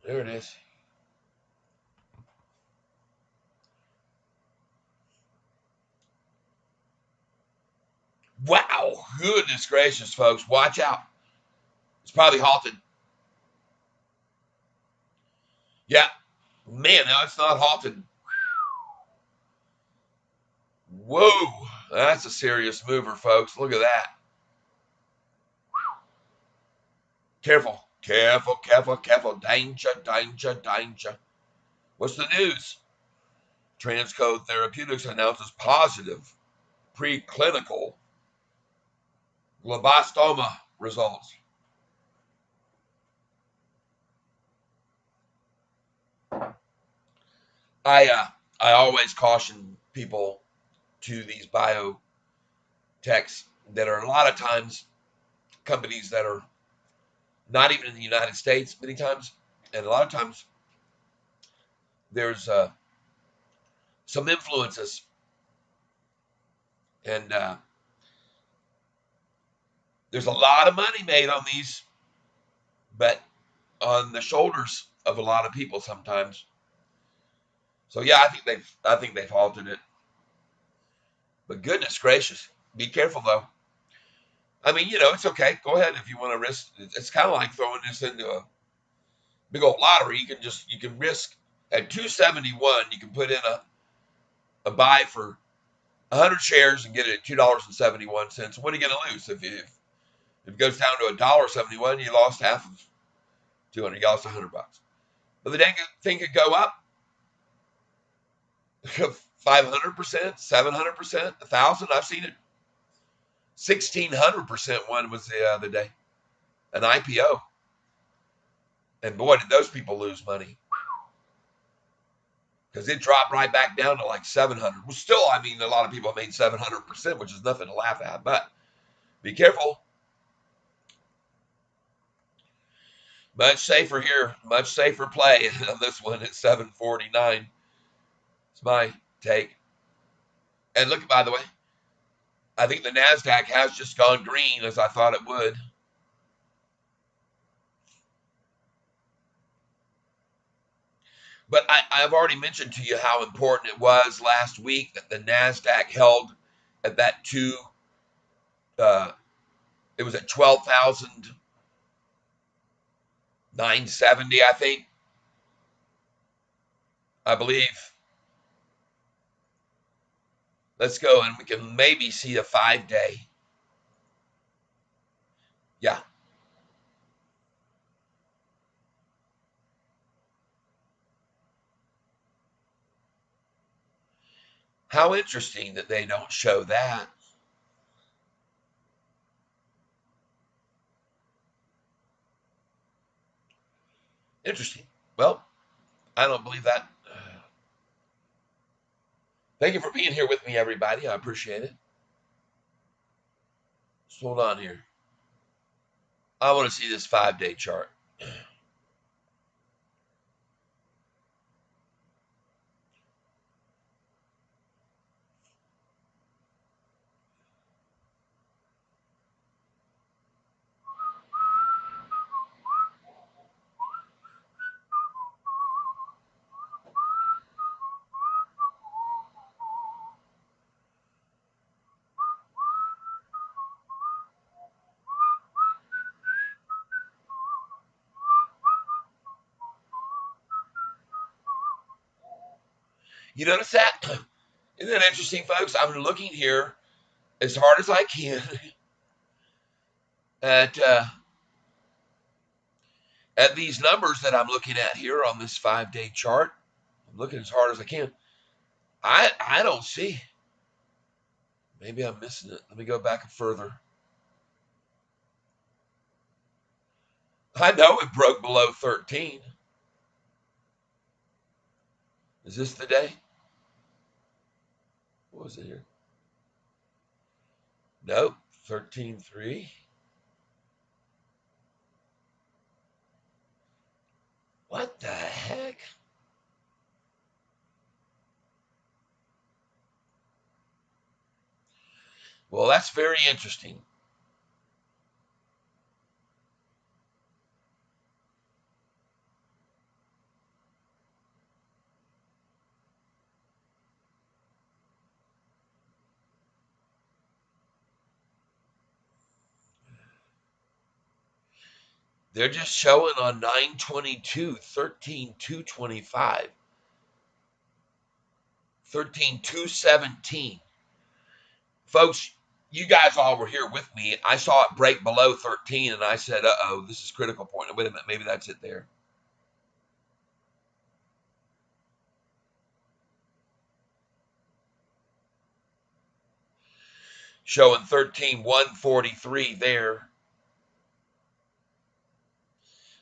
There it is. Wow, goodness gracious, folks. Watch out. It's probably halted. Yeah, man, no, it's not halted. Whoa, that's a serious mover, folks. Look at that. Careful, careful, careful, careful. Danger, danger, danger. What's the news? Transcode Therapeutics announces positive preclinical glioblastoma results. I always caution people to these biotechs that are a lot of times companies that are not even in the United States many times, and a lot of times there's some influences, and there's a lot of money made on these, but on the shoulders of a lot of people sometimes. So yeah, I think they've halted it. But goodness gracious, be careful though. I mean, it's okay. Go ahead if you want to risk. It's kind of like throwing this into a big old lottery. You can risk at 271. You can put in a buy for 100 shares and get it at $2.71. What are you going to lose if it goes down to $1.71? You lost half of 200. You lost $100. But the dang thing could go up 500%, 700%, 1,000. I've seen it. 1,600% one was the other day, an IPO. And boy, did those people lose money because it dropped right back down to like 700. Well, still, I mean, a lot of people made 700%, which is nothing to laugh at. But be careful. Much safer here. Much safer play on this one at 749. It's my take. And look, by the way, I think the NASDAQ has just gone green as I thought it would. But I've already mentioned to you how important it was last week that the NASDAQ held at that uh, it was at 12,970, I think, I believe. Let's go and we can maybe see a 5-day. Yeah. How interesting that they don't show that. Interesting. Well, I don't believe that. Thank you for being here with me, everybody. I appreciate it. Just hold on here. I want to see this 5-day chart. You notice that? Isn't that interesting, folks? I'm looking here as hard as I can at uh, at these numbers that I'm looking at here on this 5-day chart. I'm looking as hard as I can. I don't see. Maybe I'm missing it. Let me go back further. I know it broke below 13. Is this the day? What was it here? Nope. 13.3. What? What the heck? Well, that's very interesting. They're just showing on 922, 13,225, 13,217. Folks, you guys all were here with me. I saw it break below 13 and I said, uh-oh, this is critical point. Wait a minute, maybe that's it there. Showing 13,143 there.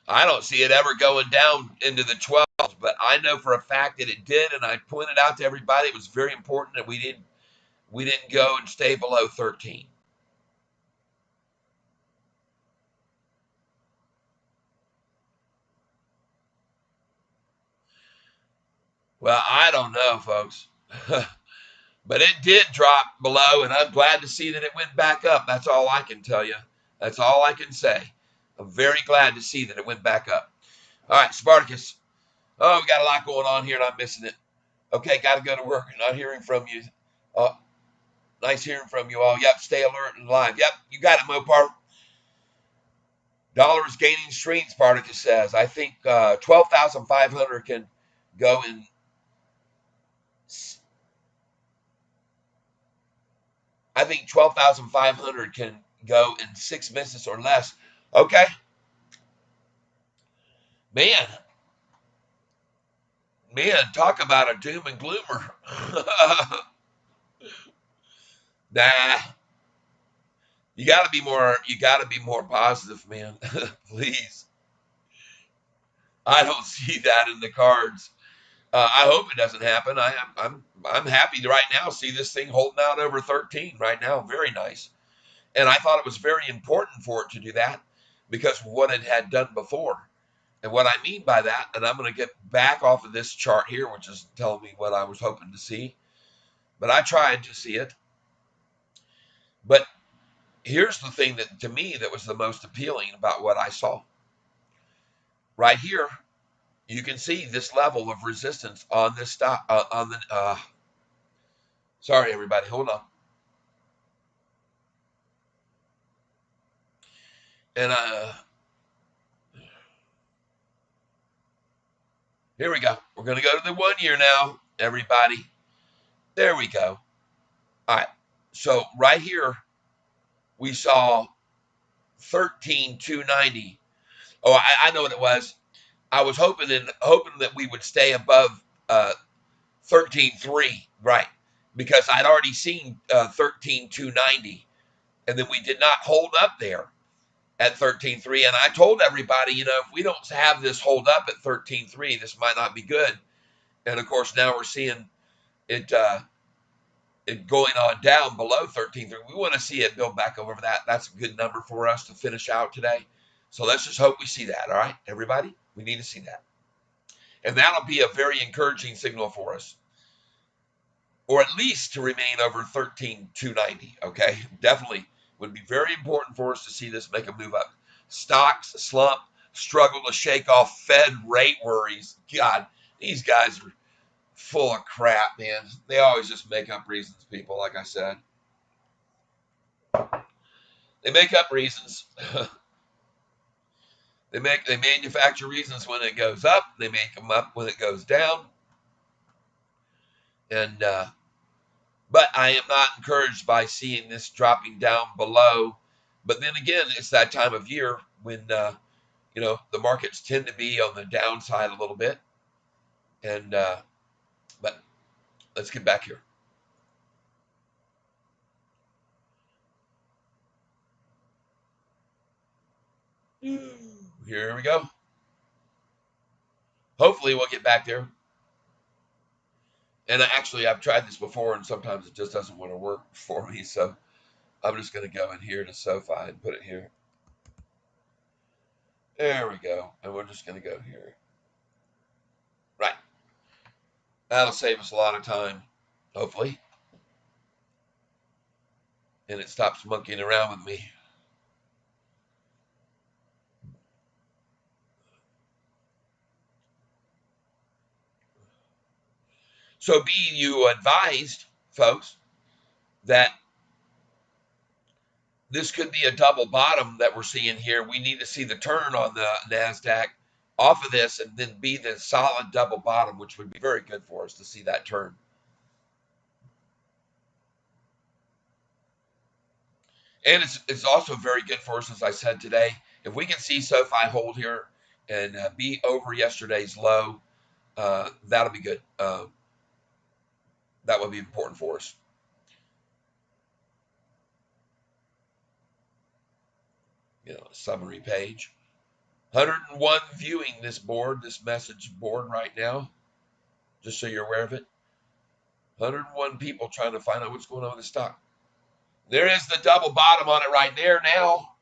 I don't see it ever going down into the 12s, but I know for a fact that it did, and I pointed out to everybody it was very important that we didn't go and stay below 13. Well, I don't know, folks. But it did drop below, and I'm glad to see that it went back up. That's all I can tell you. That's all I can say. I'm very glad to see that it went back up. All right, Spartacus. Oh, we got a lot going on here, and I'm missing it. Okay, got to go to work. Not hearing from you. Oh, nice hearing from you all. Yep, stay alert and live. Yep, you got it, Mopar. Dollar is gaining strength, Spartacus says. I think 12,500 can go in. I think 12,500 can go in 6 minutes or less. Okay, man, talk about a doom and gloomer. Nah, you got to be more. You got to be more positive, man. Please. I don't see that in the cards. I hope it doesn't happen. I'm happy to right now see this thing holding out over 13 right now. Very nice. And I thought it was very important for it to do that because of what it had done before. And what I mean by that, and I'm going to get back off of this chart here, which is telling me what I was hoping to see, but I tried to see it. But here's the thing that to me that was the most appealing about what I saw. Right here, you can see this level of resistance on this stop on the sorry everybody, hold on. And here we go. We're going to go to the 1 year now, everybody. There we go. All right. So right here, we saw 13,290. Oh, I know what it was. I was hoping that we would stay above 13,300, right? Because I'd already seen 13,290, and then we did not hold up there at 13,300. And I told everybody, if we don't have this hold up at 13,300, this might not be good. And of course, now we're seeing it going on down below 13,300. We want to see it build back over that. That's a good number for us to finish out today. So let's just hope we see that. All right, everybody, we need to see that. And that'll be a very encouraging signal for us, or at least to remain over 13,290. Okay, definitely would be very important for us to see this make a move up. Stocks slump, struggle to shake off Fed rate worries. God, these guys are full of crap, man. They always just make up reasons, people, like I said. They make up reasons. They manufacture reasons when it goes up. They make them up when it goes down. And but I am not encouraged by seeing this dropping down below. But then again, it's that time of year when the markets tend to be on the downside a little bit. And but let's get back here. Here we go. Hopefully we'll get back there. And actually, I've tried this before, and sometimes it just doesn't want to work for me. So I'm just going to go in here to Sofi and put it here. There we go. And we're just going to go here. That'll save us a lot of time, hopefully. And it stops monkeying around with me. So be you advised, folks, that this could be a double bottom that we're seeing here. We need to see the turn on the NASDAQ off of this and then be the solid double bottom, which would be very good for us to see that turn. And it's also very good for us, as I said today. If we can see SoFi hold here and be over yesterday's low, that'll be good. That would be important for us. Summary page. 101 viewing this board, this message board right now, just so you're aware of it. 101 people trying to find out what's going on with the stock. There is the double bottom on it right there now.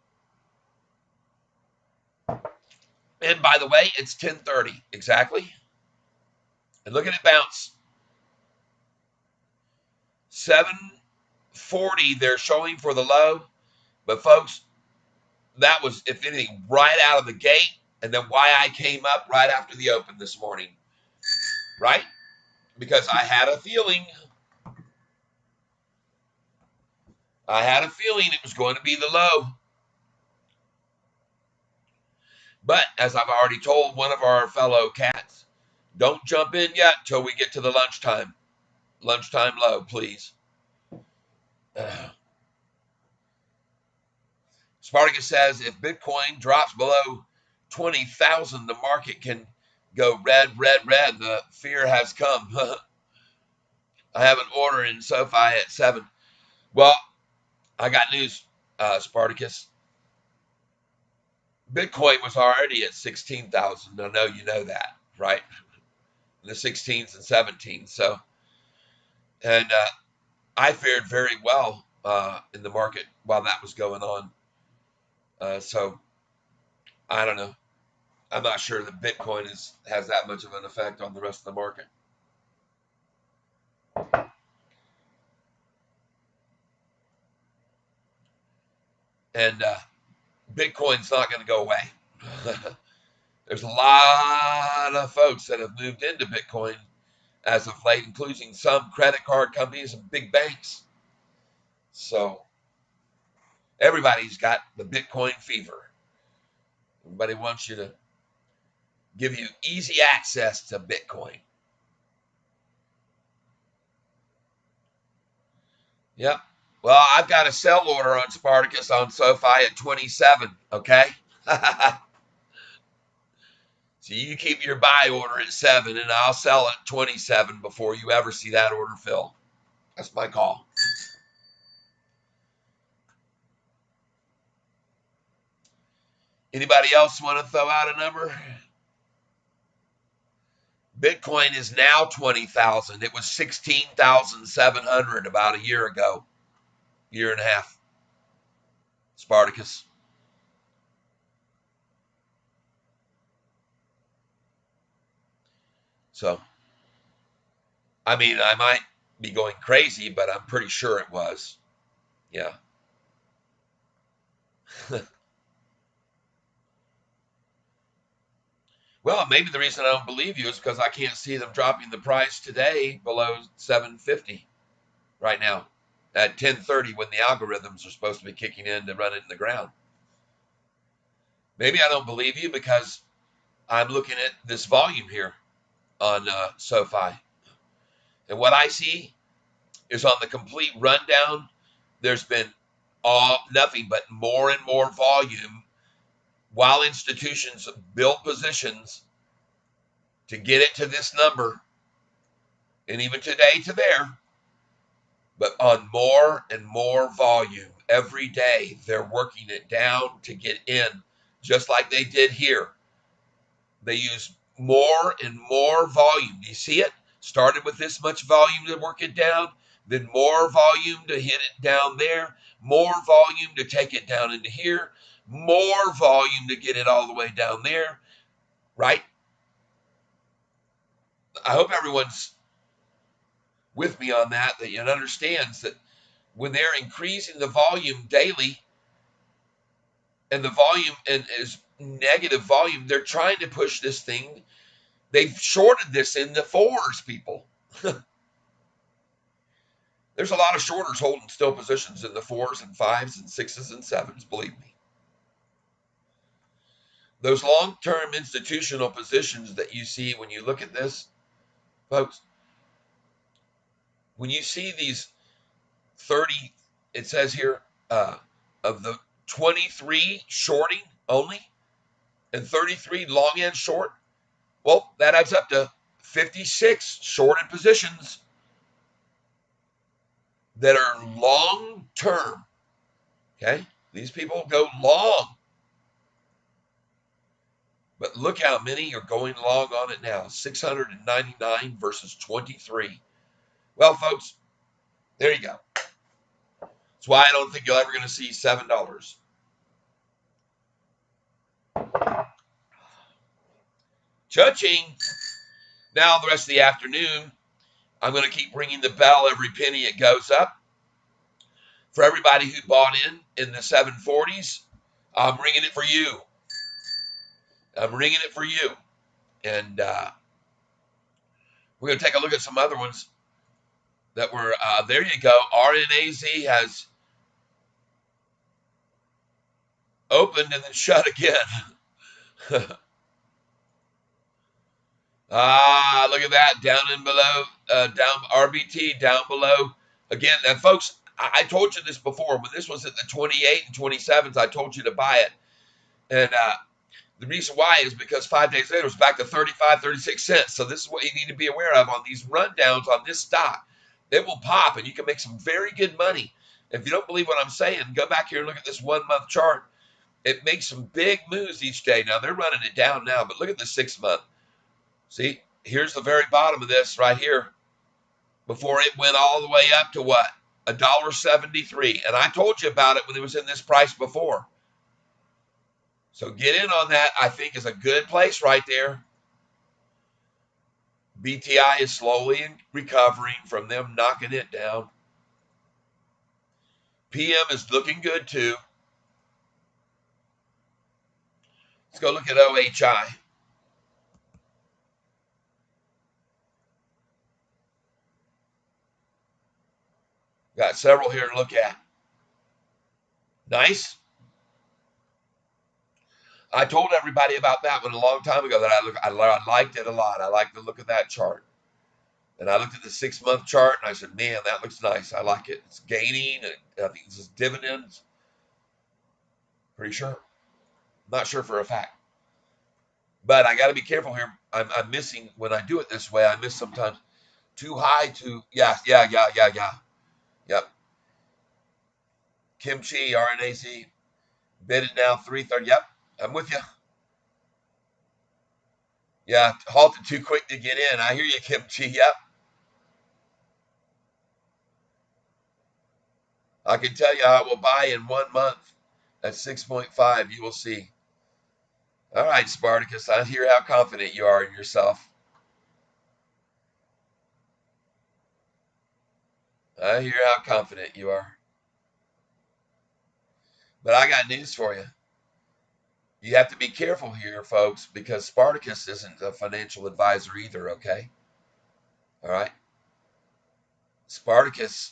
And by the way, it's 10:30 exactly. And look at it bounce. 740 they're showing for the low. But folks, that was, if anything, right out of the gate. And then why I came up right after the open this morning. Right? Because I had a feeling it was going to be the low. But as I've already told one of our fellow cats, don't jump in yet till we get to the lunchtime low, please. Spartacus says if Bitcoin drops below 20,000, the market can go red, red, red. The fear has come. I have an order in SoFi at 7. Well, I got news, Spartacus. Bitcoin was already at 16,000. I know you know that, right? The 16s and 17s. So, and I fared very well in the market while that was going on. So, I don't know. I'm not sure that Bitcoin has that much of an effect on the rest of the market. And Bitcoin's not going to go away. There's a lot of folks that have moved into Bitcoin as of late, including some credit card companies and big banks. So everybody's got the Bitcoin fever. Everybody wants you to give you easy access to Bitcoin. Yep. Well, I've got a sell order on Spartacus on SoFi at 27, okay? So you keep your buy order at 7, and I'll sell at 27 before you ever see that order fill. That's my call. Anybody else want to throw out a number? Bitcoin is now 20,000. It was 16,700 about a year ago, year and a half. Spartacus. So, I mean, I might be going crazy, but I'm pretty sure it was. Yeah. Well, maybe the reason I don't believe you is because I can't see them dropping the price today below 750 right now at 10:30 when the algorithms are supposed to be kicking in to run it in the ground. Maybe I don't believe you because I'm looking at this volume here on SoFi. And what I see is on the complete rundown, there's been nothing but more and more volume while institutions build positions to get it to this number, and even today to there, but on more and more volume every day. They're working it down to get in, just like they did here. They use more and more volume. Do you see it? Started with this much volume to work it down, then more volume to hit it down there, more volume to take it down into here, more volume to get it all the way down there, right? I hope everyone's with me on that it understands that when they're increasing the volume daily and the volume and is negative volume, they're trying to push this thing. They've shorted this in the fours, people. There's a lot of shorters holding still positions in the fours and fives and sixes and sevens, believe me. Those long-term institutional positions that you see when you look at this, folks, when you see these 30, it says here, of the 23 shorting only and 33 long end short, well, that adds up to 56 shorted positions that are long term. Okay? These people go long. But look how many are going long on it now. 699 versus 23. Well, folks, there you go. That's why I don't think you're ever going to see $7. Cha-ching. Now, the rest of the afternoon, I'm going to keep ringing the bell every penny it goes up. For everybody who bought in the 740s, I'm ringing it for you. I'm ringing it for you. And we're going to take a look at some other ones that were, there you go. RNAZ has opened and then shut again. Look at that. Down and below, down RBT, down below. Again, and folks, I told you this before. When this was at the 28 and 27s, I told you to buy it. And the reason why is because 5 days later, it's back to 35, 36 cents. So this is what you need to be aware of on these rundowns on this stock. It will pop, and you can make some very good money. If you don't believe what I'm saying, go back here and look at this 1 month chart. It makes some big moves each day. Now, they're running it down now, but look at the 6 month. See, here's the very bottom of this right here before it went all the way up to what? $1.73. And I told you about it when it was in this price before. So get in on that. I think is a good place right there. BTI is slowly recovering from them knocking it down. PM is looking good too. Let's go look at OHI. Got several here to look at. Nice. I told everybody about that one a long time ago that I liked it a lot. I like the look of that chart. And I looked at the 6 month chart and I said, man, that looks nice. I like it. It's gaining. And I think this is dividends. Pretty sure. Not sure for a fact. But I got to be careful here. I'm missing, when I do it this way, I miss sometimes too high, too, yeah. Yep. Kimchi, RNAZ, bidded now 330. Yep, I'm with you. Yeah, halted too quick to get in. I hear you, Kimchi. Yep. I can tell you I will buy in 1 month at 6.5. You will see. All right, Spartacus, I hear how confident you are in yourself. I hear how confident you are. But I got news for you. You have to be careful here, folks, because Spartacus isn't a financial advisor either, okay? All right? Spartacus,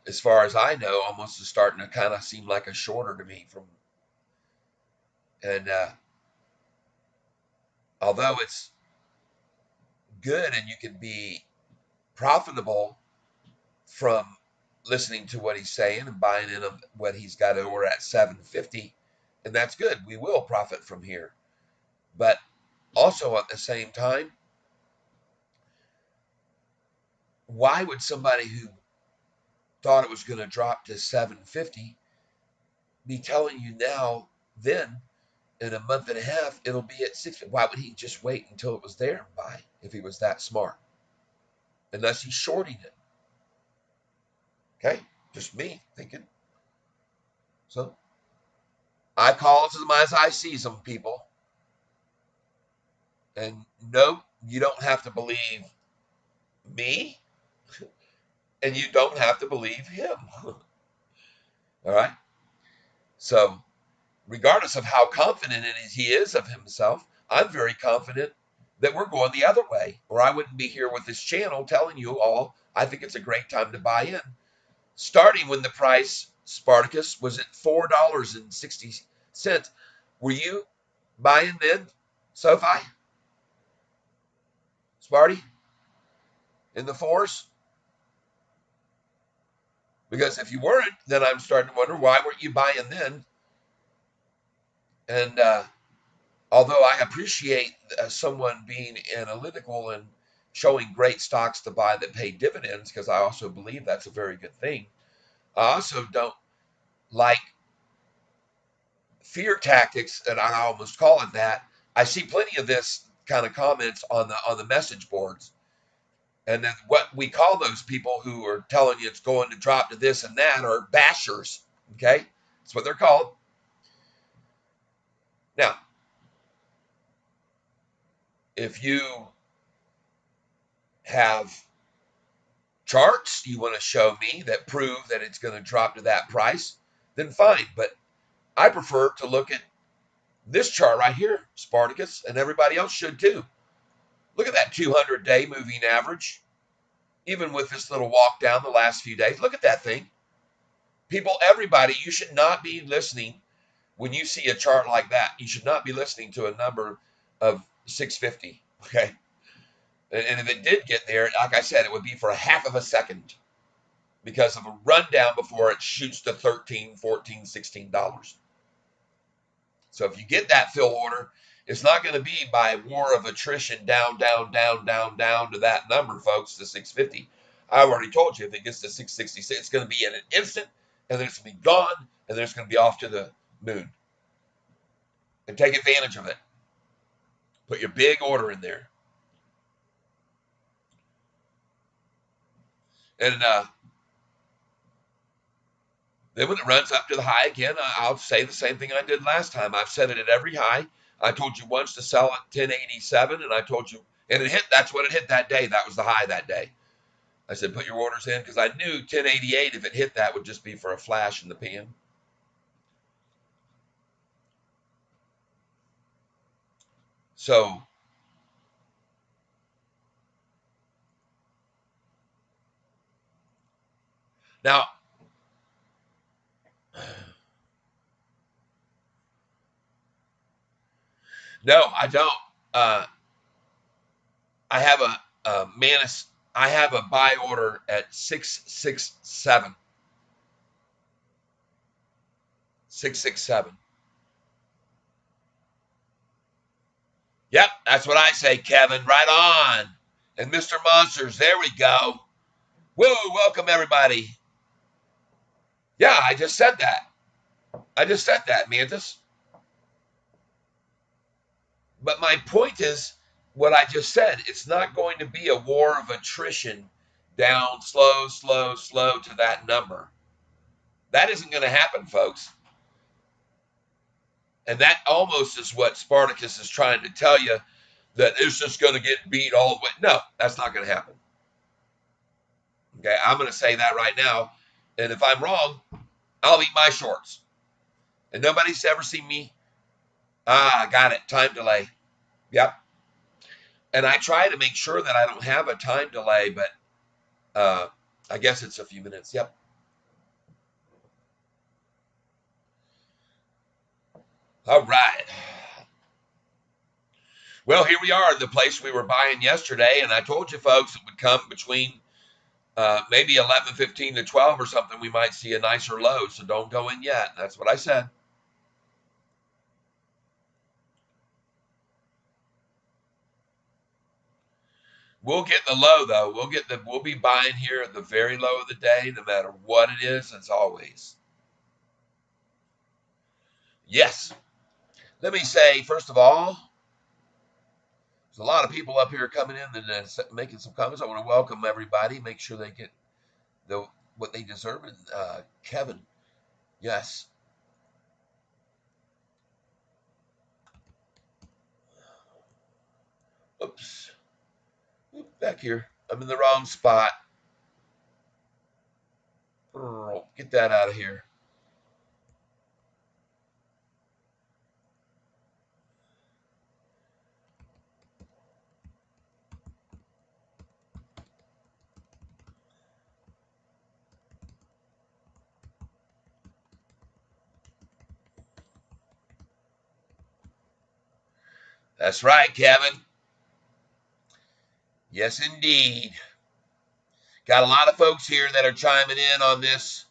as far as I know, almost is starting to kind of seem like a shorter to me and although it's good and you can be profitable from listening to what he's saying and buying in of what he's got over at 750, and that's good. We will profit from here. But also at the same time, why would somebody who thought it was going to drop to 750 be telling you now, then in a month and a half it'll be at 6? Why would he just wait until it was there and buy if he was that smart? Unless he's shorting it. Okay, just me thinking. So I call them as I see them, people. And no, you don't have to believe me. and you don't have to believe him. All right. So, regardless of how confident he is of himself, I'm very confident that we're going the other way, or I wouldn't be here with this channel telling you all I think it's a great time to buy in. Starting when the price, Spartacus, was at $4.60. Were you buying then, Sofi? Sparty? In the fours? Because if you weren't, then I'm starting to wonder why weren't you buying then? And although I appreciate someone being analytical and showing great stocks to buy that pay dividends, because I also believe that's a very good thing, I also don't like fear tactics, and I almost call it that. I see plenty of this kind of comments on the message boards, and then what we call those people who are telling you it's going to drop to this and that are bashers. Okay, that's what they're called. Now, if you have charts you want to show me that prove that it's going to drop to that price, then fine. But I prefer to look at this chart right here, Spartacus, and everybody else should too. Look at that 200-day moving average. Even with this little walk down the last few days, look at that thing. People, everybody, you should not be listening when you see a chart like that. You should not be listening to a number of 650, okay? And if it did get there, like I said, it would be for a half of a second because of a rundown before it shoots to $13, $14, $16. So if you get that fill order, it's not going to be by war of attrition down, down, down, down, down to that number, folks, to 650. I already told you if it gets to 666, it's going to be in an instant, and then it's going to be gone, and then it's going to be off to the moon. And take advantage of it. Put your big order in there. And then when it runs up to the high again, I'll say the same thing I did last time. I've said it at every high. I told you once to sell at 1087, and I told you, and it hit. That's what it hit that day. That was the high that day. I said, put your orders in because I knew 1088, if it hit that, would just be for a flash in the pan. So now, no, I don't. Uh, I have a Manus. I have a buy order at 667. 667. Yep, that's what I say, Kevin. Right on. And Mr. Monsters, there we go. Woo, welcome everybody. Yeah, I just said that. I just said that, Mantis. But my point is what I just said. It's not going to be a war of attrition down slow, slow, slow to that number. That isn't going to happen, folks. And that almost is what Spartacus is trying to tell you, that it's just going to get beat all the way. No, that's not going to happen. Okay, I'm going to say that right now. And if I'm wrong, I'll eat my shorts. And nobody's ever seen me. I got it. Time delay. Yep. And I try to make sure that I don't have a time delay, but I guess it's a few minutes. Yep. All right. Well, here we are, the place we were buying yesterday, and I told you folks it would come between maybe 11:15 to 12 or something. We might see a nicer low, so don't go in yet. That's what I said. We'll get the low though. We'll be buying here at the very low of the day, no matter what it is, as always. Yes. Let me say, first of all, there's a lot of people up here coming in and making some comments. I want to welcome everybody. Make sure they get what they deserve. And Kevin, yes. Oops. Back here. I'm in the wrong spot. Get that out of here. That's right, Kevin. Yes, indeed. Got a lot of folks here that are chiming in on this.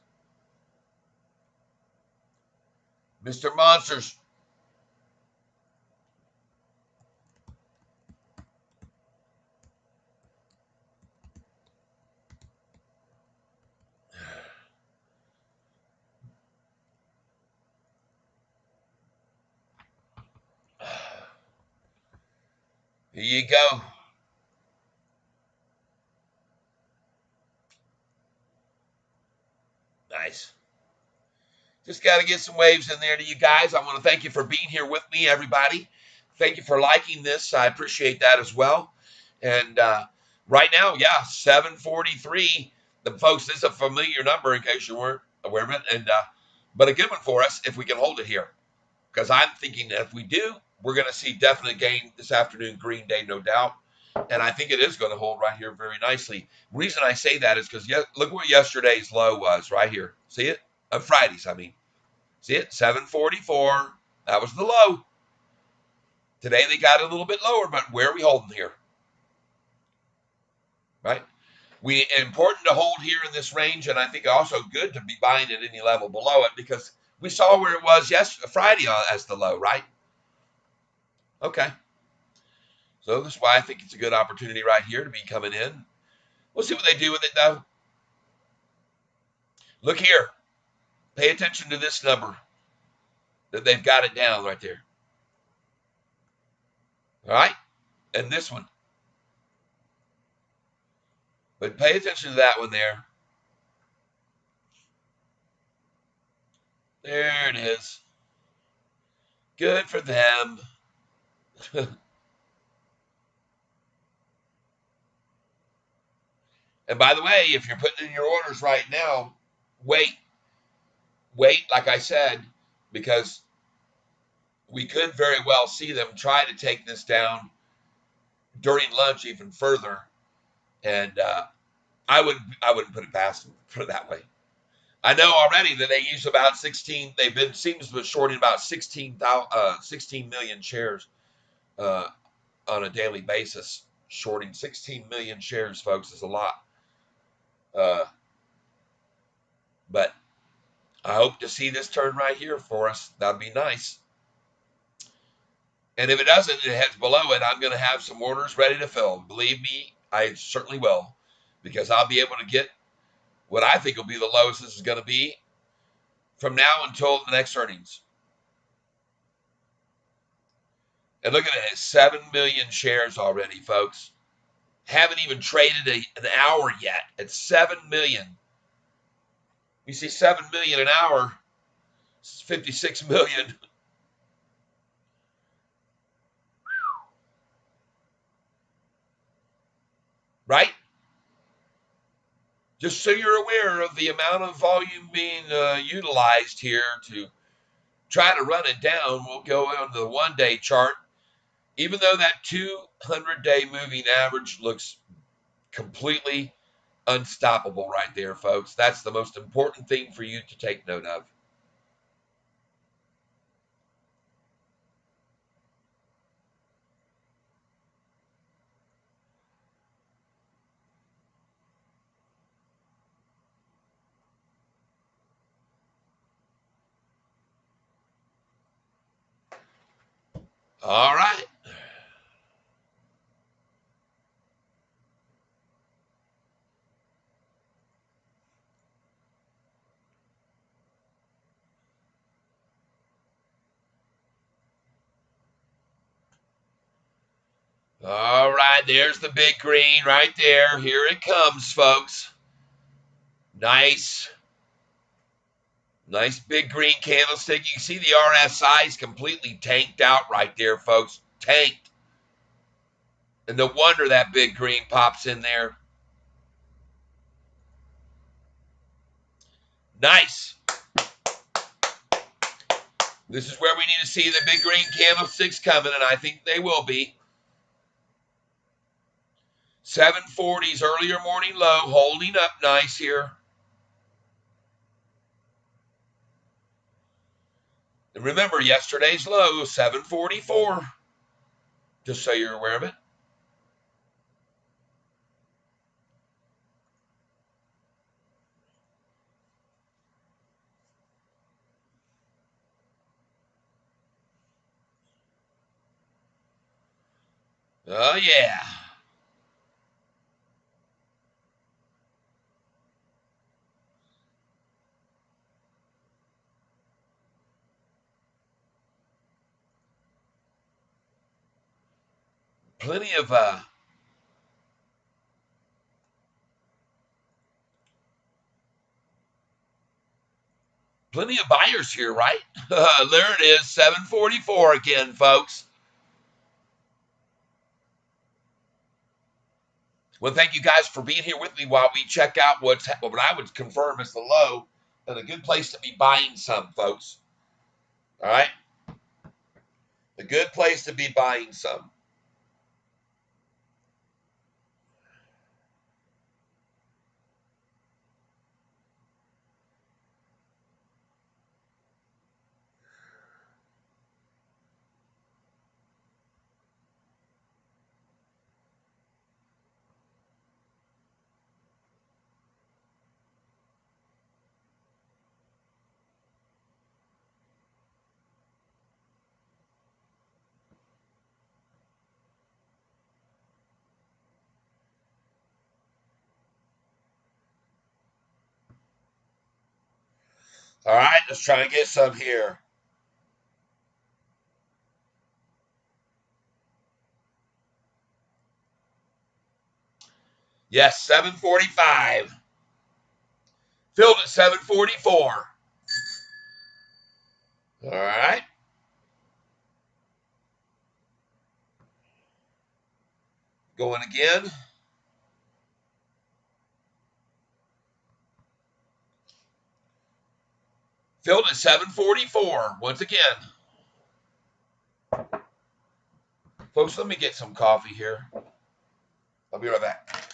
Mr. Monsters. Here you go. Nice. Just got to get some waves in there to you guys. I want to thank you for being here with me, everybody. Thank you for liking this. I appreciate that as well. And right now, yeah, 743. The folks, this is a familiar number in case you weren't aware of it. And but a good one for us if we can hold it here. Because I'm thinking that if we do, we're going to see definite gain this afternoon, Green Day, no doubt. And I think it is going to hold right here very nicely. The reason I say that is because look what yesterday's low was right here. See it? Friday's, I mean. See it? 744. That was the low. Today they got it a little bit lower, but where are we holding here? Right? Important to hold here in this range, and I think also good to be buying at any level below it because we saw where it was Friday as the low, right? Okay. So that's why I think it's a good opportunity right here to be coming in. We'll see what they do with it, though. Look here. Pay attention to this number that they've got it down right there. All right? And this one. But pay attention to that one there. There it is. Good for them. And by the way, if you're putting in your orders right now, wait, like I said, because we could very well see them try to take this down during lunch even further. And I wouldn't put it past them, put it that way. I know already that they use about 16. They've been seems to be shorting about 16 million shares on a daily basis. Shorting 16 million shares, folks, is a lot. Uh, but I hope to see this turn right here for us. That'd be nice. And if it doesn't, it heads below it, I'm going to have some orders ready to fill. Believe me, I certainly will, because I'll be able to get what I think will be the lowest this is going to be from now until the next earnings. And look at it, 7 million shares already, folks. Haven't even traded an hour yet at 7 million. You see 7 million an hour, 56 million. Right? Just so you're aware of the amount of volume being utilized here to try to run it down. We'll go on the 1-day chart. Even though that 200-day moving average looks completely unstoppable right there, folks. That's the most important thing for you to take note of. All right. All right, there's the big green right there. Here it comes, folks. Nice. Nice big green candlestick. You can see the RSI is completely tanked out right there, folks. Tanked. And no wonder that big green pops in there. Nice. This is where we need to see the big green candlesticks coming, and I think they will be. 740s earlier morning low, holding up nice here. And remember, yesterday's low, 744. Just so you're aware of it. Oh, yeah. Plenty of buyers here, right? There it is, 744 again, folks. Well, thank you guys for being here with me while we check out what I would confirm is the low and a good place to be buying some, folks. All right? A good place to be buying some. All right, let's try and get some here. Yes, 745. Filled at 744. All right. Going again. Filled at 744. Once again. Folks, let me get some coffee here. I'll be right back.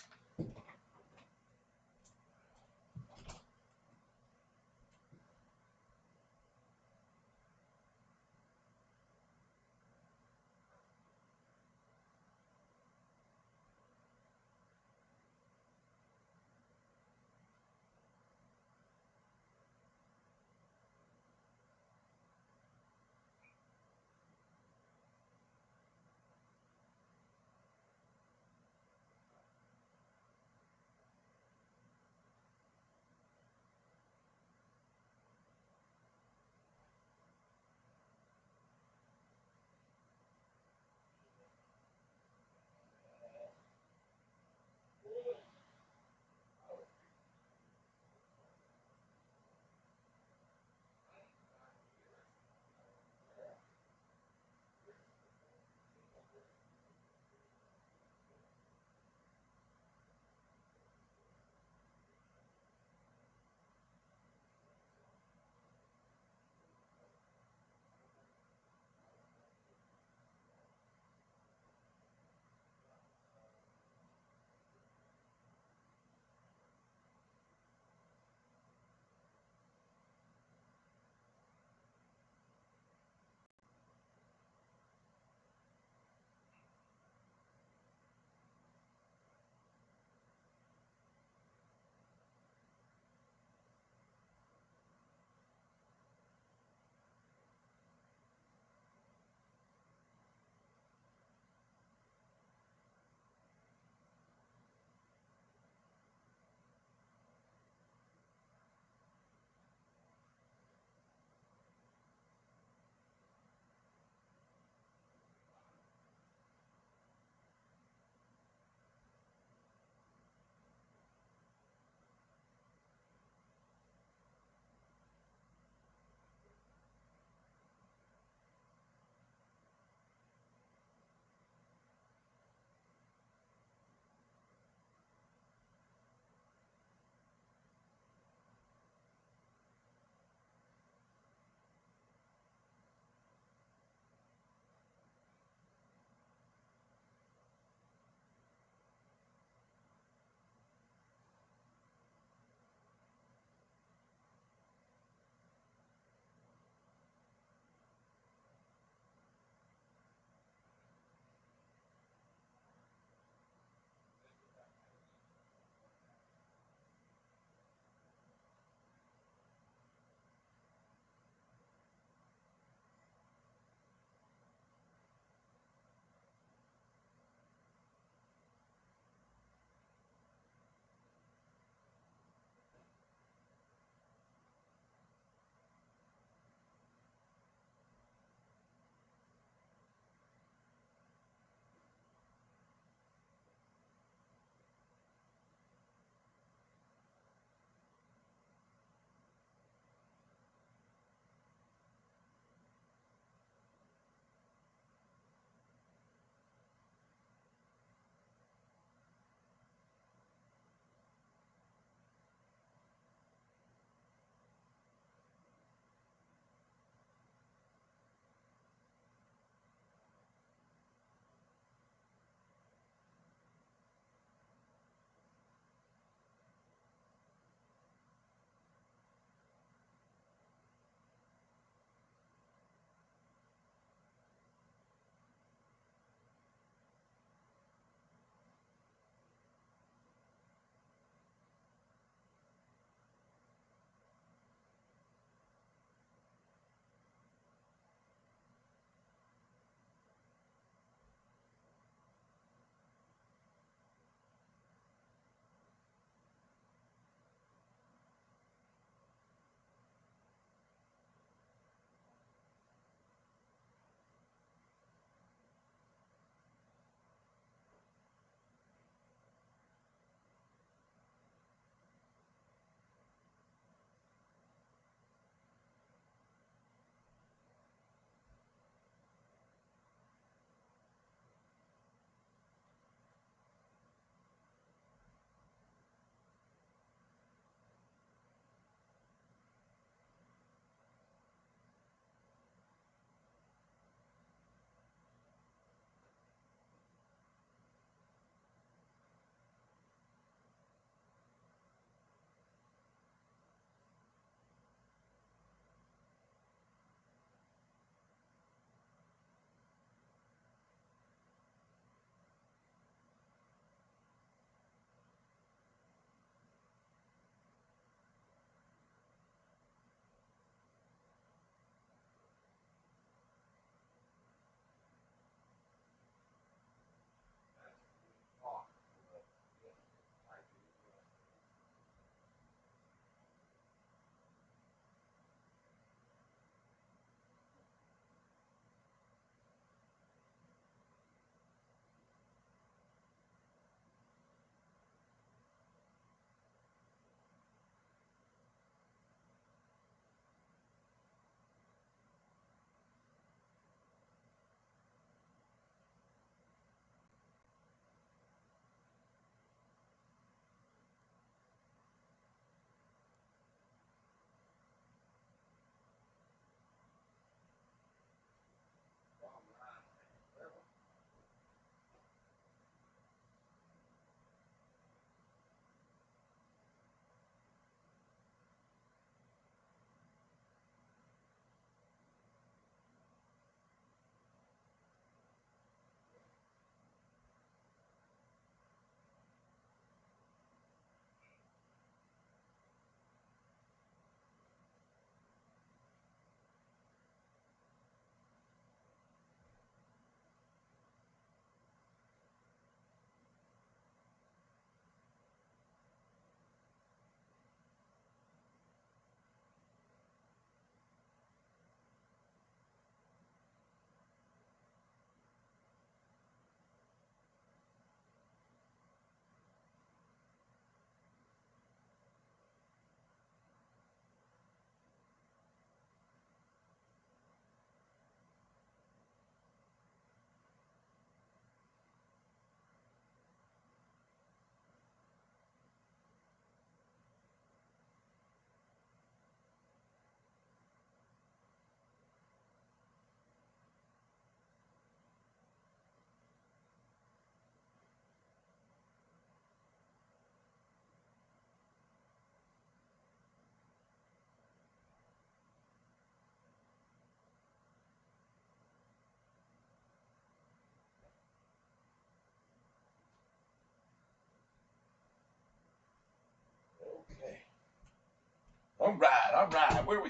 All right, where we?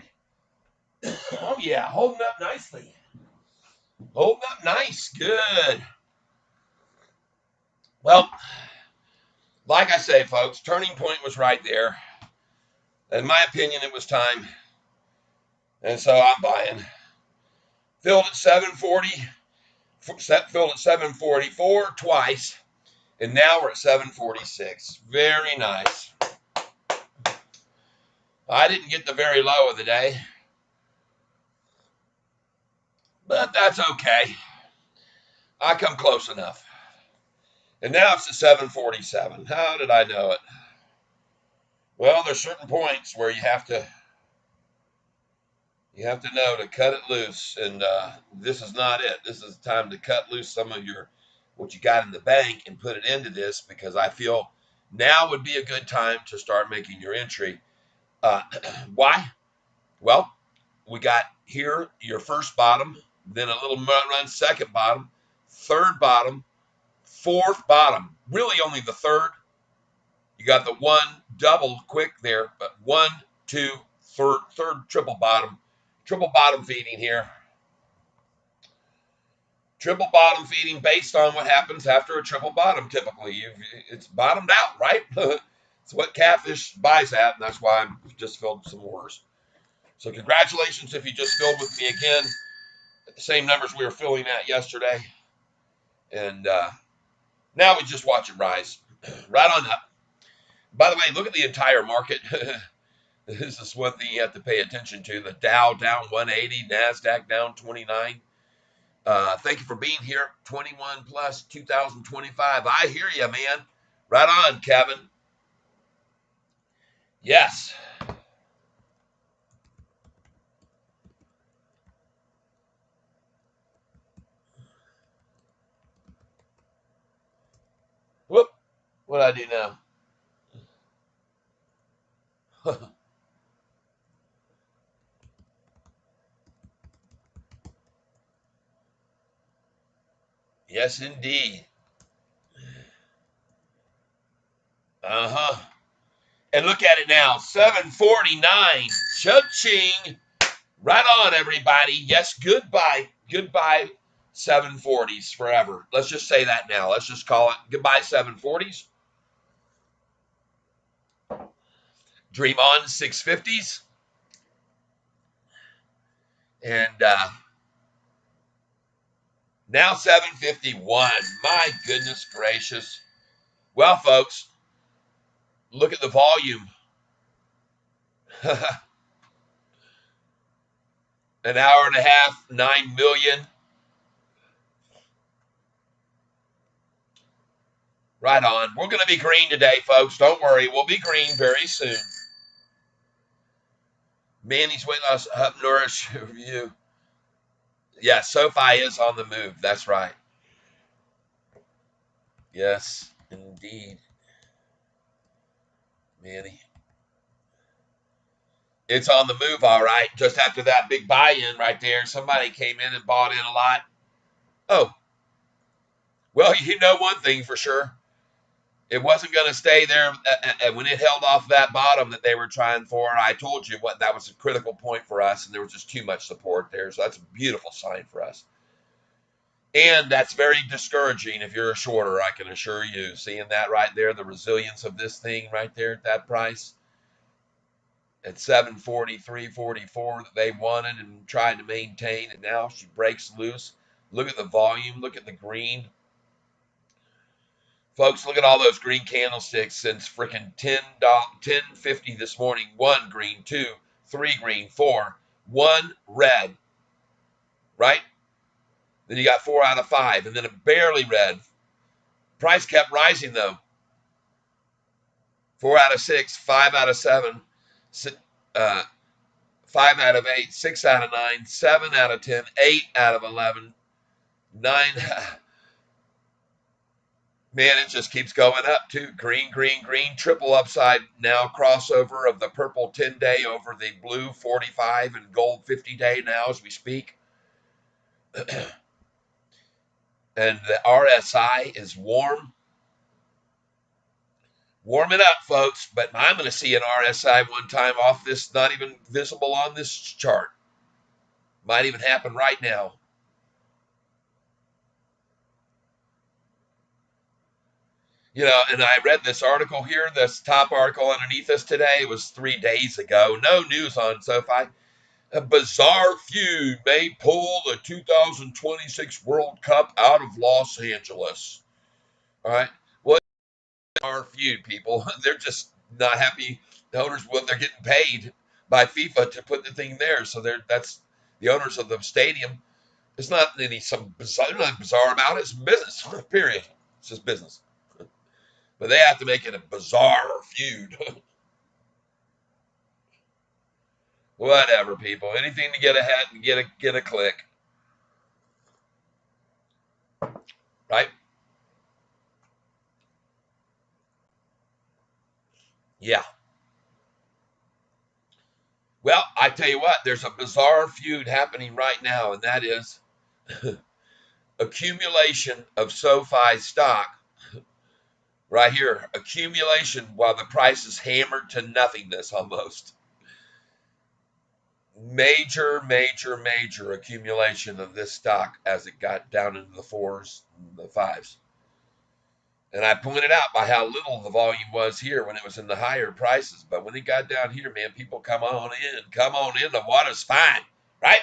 Oh yeah, holding up nicely. Holding up nice, good. Well, like I say, folks, turning point was right there. In my opinion, it was time, and so I'm buying. Filled at 740, filled at 744 twice, and now we're at 746. Very nice. I didn't get the very low of the day, but that's okay. I come close enough. And now it's at 747. How did I know it? Well, there's certain points where you have to know to cut it loose, and this is not it. This is time to cut loose some of what you got in the bank and put it into this, because I feel now would be a good time to start making your entry. Uh, why? Well, we got here your first bottom, then a little run, second bottom, third bottom, fourth bottom. Really only the third. You got the one double quick there, but one, two, third triple bottom feeding here. Triple bottom feeding based on what happens after a triple bottom. Typically, it's bottomed out, right? It's what catfish buys at, and that's why I've just filled some orders. So congratulations if you just filled with me again at the same numbers we were filling at yesterday. And now we just watch it rise right on up. By the way, look at the entire market. This is one thing you have to pay attention to. The Dow down 180, NASDAQ down 29. Thank you for being here. 21 plus 2025. I hear you, man. Right on, Kevin. Yes. Whoop. What do I do now? Yes, indeed. Uh-huh. And look at it now. 749. Cha-ching. Right on, everybody. Yes, goodbye. Goodbye, 740s forever. Let's just say that now. Let's just call it goodbye, 740s. Dream on, 650s. And now 751. My goodness gracious. Well, folks, look at the volume. An hour and a half, 9 million. Right on. We're going to be green today, folks. Don't worry. We'll be green very soon. Manny's weight loss up nourish review. Yeah, Sofi is on the move. That's right. Yes, indeed. Manny. It's on the move, all right. Just after that big buy-in right there, somebody came in and bought in a lot. Oh, well, you know one thing for sure. It wasn't going to stay there. And when it held off that bottom that they were trying for, I told you what that was a critical point for us, and there was just too much support there. So that's a beautiful sign for us. And that's very discouraging if you're a shorter, I can assure you. Seeing that right there, the resilience of this thing right there at that price, at 743, 44 that they wanted and tried to maintain, and now she breaks loose. Look at the volume. Look at the green. Folks, look at all those green candlesticks since freaking 10.50 this morning. 1 green, 2, 3 green, 4, 1 red, right? Then you got 4 out of 5, and then a barely red. Price kept rising, though. 4 out of 6, 5 out of 7, 5 out of 8, 6 out of 9, 7 out of 10, 8 out of 11, 9. Man, it just keeps going up too. Green, green, green, triple upside now. Crossover of the purple 10-day over the blue 45 and gold 50-day now as we speak. And the RSI is warm. Warming up, folks, but I'm going to see an RSI one time off this, not even visible on this chart. Might even happen right now. You know, and I read this article here, this top article underneath us today. It was 3 days ago. No news on SoFi. A bizarre feud may pull the 2026 World Cup out of Los Angeles. All right. Well, bizarre feud, people. They're just not happy. The owners, well, they're getting paid by FIFA to put the thing there. So that's the owners of the stadium. It's not some bizarre, nothing bizarre about it. It's business, period. It's just business. But they have to make it a bizarre feud. Whatever, people. Anything to get ahead and get a click, right? Yeah. Well, I tell you what, there's a bizarre feud happening right now, and that is accumulation of SoFi stock right here. Accumulation while the price is hammered to nothingness almost. Major accumulation of this stock as it got down into the fours and the fives. And I pointed out by how little the volume was here when it was in the higher prices. But when it got down here, man, people come on in. Come on in. The water's fine. Right?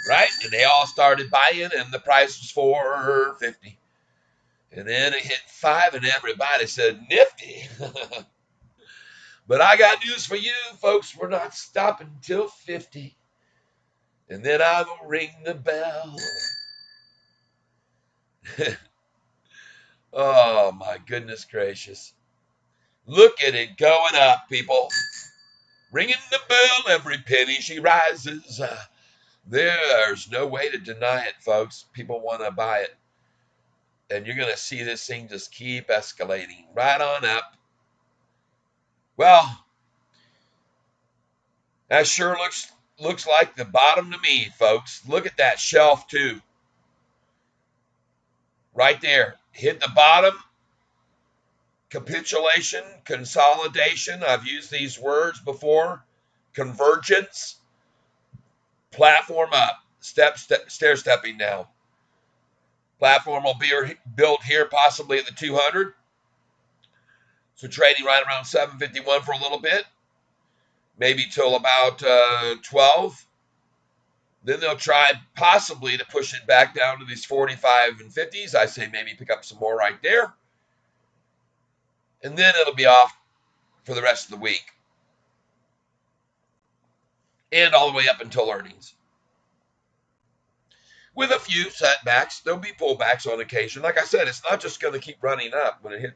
Right? And they all started buying, and the price was $4.50. And then it hit 5, and everybody said, nifty. But I got news for you, folks. We're not stopping until 50. And then I will ring the bell. Oh, my goodness gracious. Look at it going up, people. Ringing the bell every penny she rises. There's no way to deny it, folks. People want to buy it. And you're going to see this thing just keep escalating right on up. Well, that sure looks like the bottom to me, folks. Look at that shelf, too. Right there. Hit the bottom. Capitulation, consolidation. I've used these words before. Convergence. Platform up. Stair stepping now. Platform will be built here possibly at the 200. So trading right around 751 for a little bit. Maybe till about 12. Then they'll try possibly to push it back down to these 45 and 50s. I say maybe pick up some more right there. And then it'll be off for the rest of the week. And all the way up until earnings. With a few setbacks, there'll be pullbacks on occasion. Like I said, it's not just going to keep running up when it hit.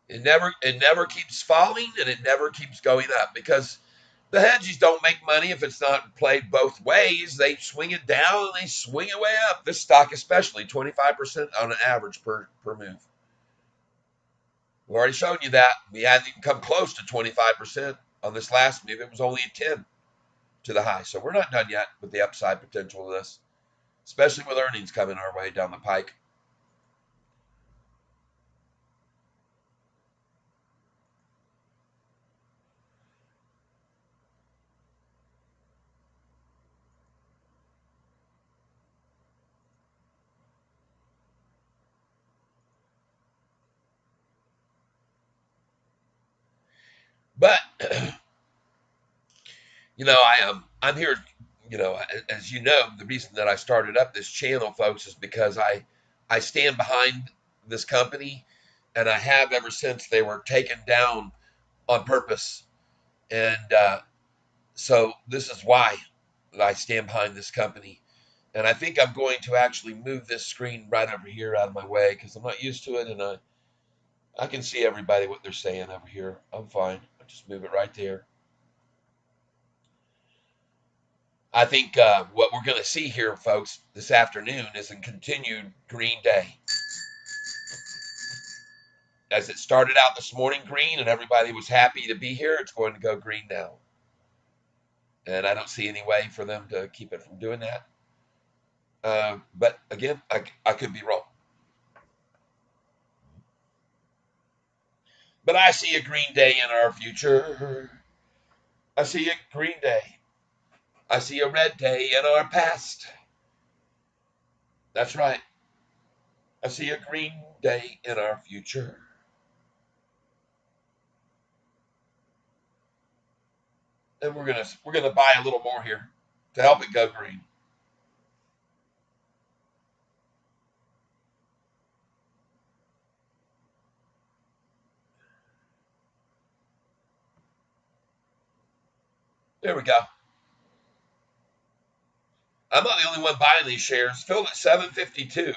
It never keeps falling, and it never keeps going up, because the hedges don't make money if it's not played both ways. They swing it down and they swing it way up. This stock especially, 25% on an average per move. We've already shown you that. We hadn't even come close to 25% on this last move. It was only a 10 to the high. So we're not done yet with the upside potential of this, especially with earnings coming our way down the pike. But I'm here. As you know, the reason that I started up this channel, folks, is because I stand behind this company, and I have ever since they were taken down on purpose. And so this is why I stand behind this company. And I think I'm going to actually move this screen right over here out of my way, because I'm not used to it, and I can see everybody what they're saying over here. I'm fine. I'll just move it right there. I think what we're going to see here, folks, this afternoon is a continued green day. As it started out this morning green and everybody was happy to be here, it's going to go green now. And I don't see any way for them to keep it from doing that. But again, I could be wrong. But I see a green day in our future. I see a green day. I see a red day in our past. That's right. I see a green day in our future. And we're gonna buy a little more here to help it go green. There we go. I'm not the only one buying these shares. Filled at 752.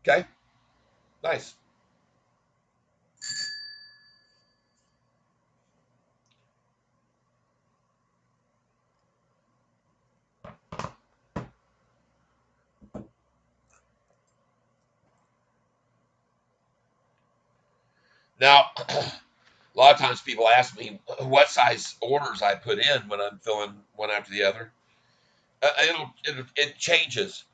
Okay, nice. Now, a lot of times people ask me what size orders I put in when I'm filling one after the other. It changes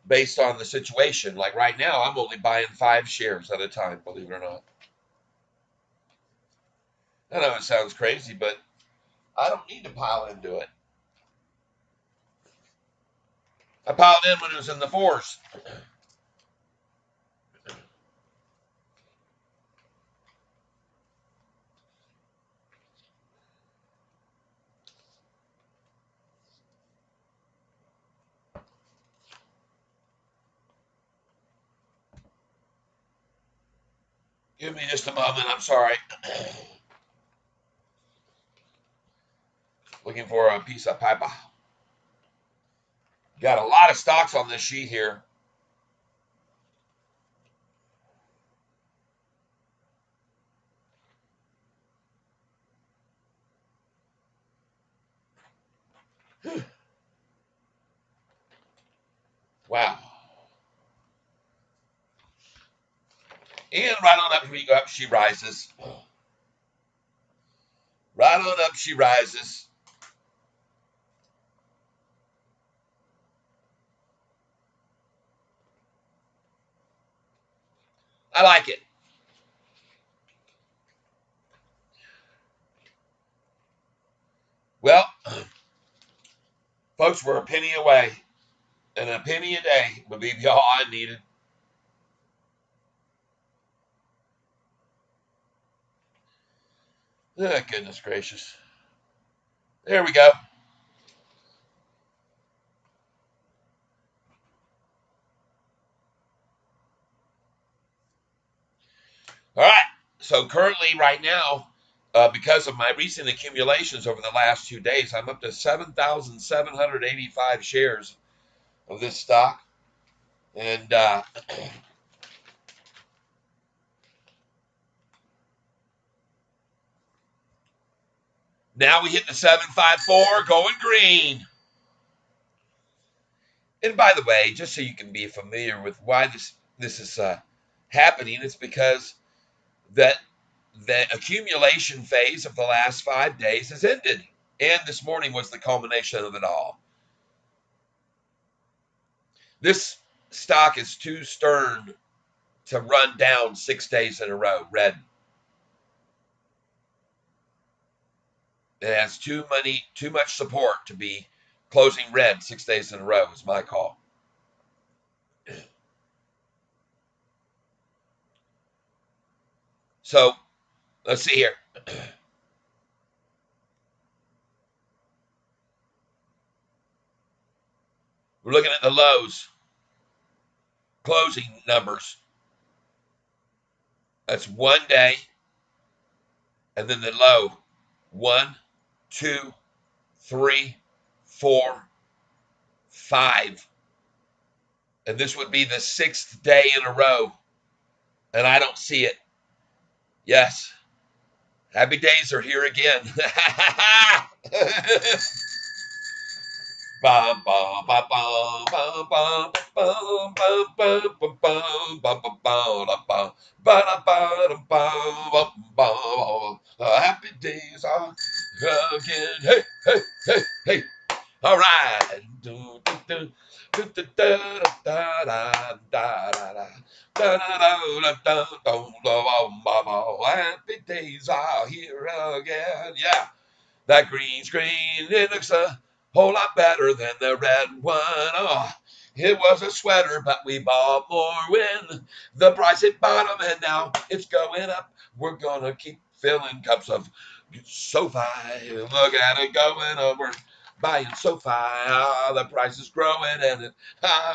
based on the situation. Like right now, I'm only buying 5 shares at a time. Believe it or not. I know it sounds crazy, but I don't need to pile into it. I piled in when it was in the fours. Give me just a moment. I'm sorry. Looking for a piece of paper. Got a lot of stocks on this sheet here. Wow. And right on up she rises. Right on up she rises. I like it. Well, folks, we're a penny away. And a penny a day would be all I needed. Oh, goodness gracious. There we go. All right. So currently, right now, because of my recent accumulations over the last 2 days, I'm up to 7,785 shares of this stock. And now we hit the 754 going green. And by the way, just so you can be familiar with why this is happening, it's because that the accumulation phase of the last 5 days has ended. And this morning was the culmination of it all. This stock is too stern to run down 6 days in a row, red. It has too much support to be closing red 6 days in a row, is my call. So let's see here. We're looking at the lows, closing numbers. That's 1 day, and then the low. 1, 2, 3, 4, 5. And this would be the 6th day in a row. And I don't see it. Yes. Happy days are here again. Happy days are again. Hey, hey, hey, hey. All right. Happy days are here again. Yeah. That green screen, it looks a whole lot better than the red one. Oh, it was a sweater, but we bought more when the price hit bottom, and now it's going up. We're gonna keep filling cups of SOFI. Look at it going up. We're buying SOFI. Ah, the price is growing, and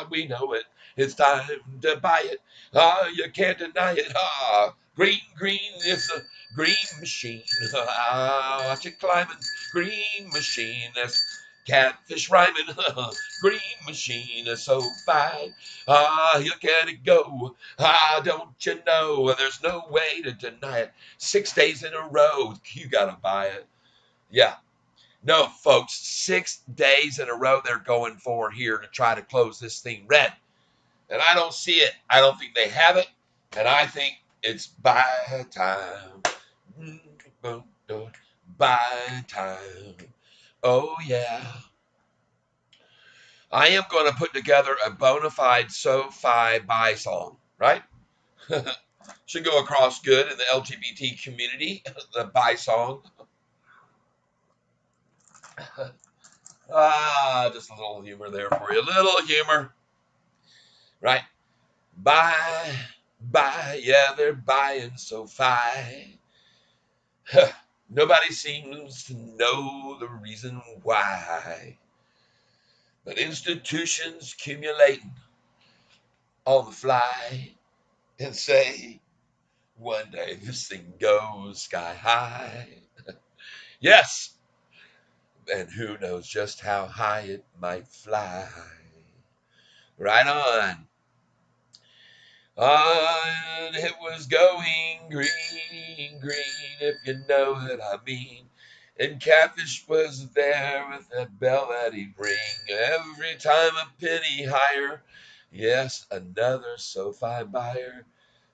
we know it. It's time to buy it. Ah, you can't deny it. Ah, green, green, it's a green machine. Ah, watch it climbing. Green machine. That's catfish rhyming. Green machine is so fine. Ah, look at it go. Ah, don't you know? There's no way to deny it. 6 days in a row, you gotta buy it. Yeah. No, folks, 6 days in a row they're going for here to try to close this thing red. And I don't see it. I don't think they have it. And I think it's buy time. Buy time. Oh, yeah. I am going to put together a bona fide SoFi buy song, right? Should go across good in the LGBT community, the buy song. Just a little humor there for you. A little humor, right? Buy, buy, yeah, they're buying SoFi. Nobody seems to know the reason why. But institutions accumulating on the fly and say, one day this thing goes sky high. Yes, and who knows just how high it might fly. Right on. On it was going green, green, if you know what I mean. And Catfish was there with that bell that he'd ring every time a penny higher. Yes, another SoFi buyer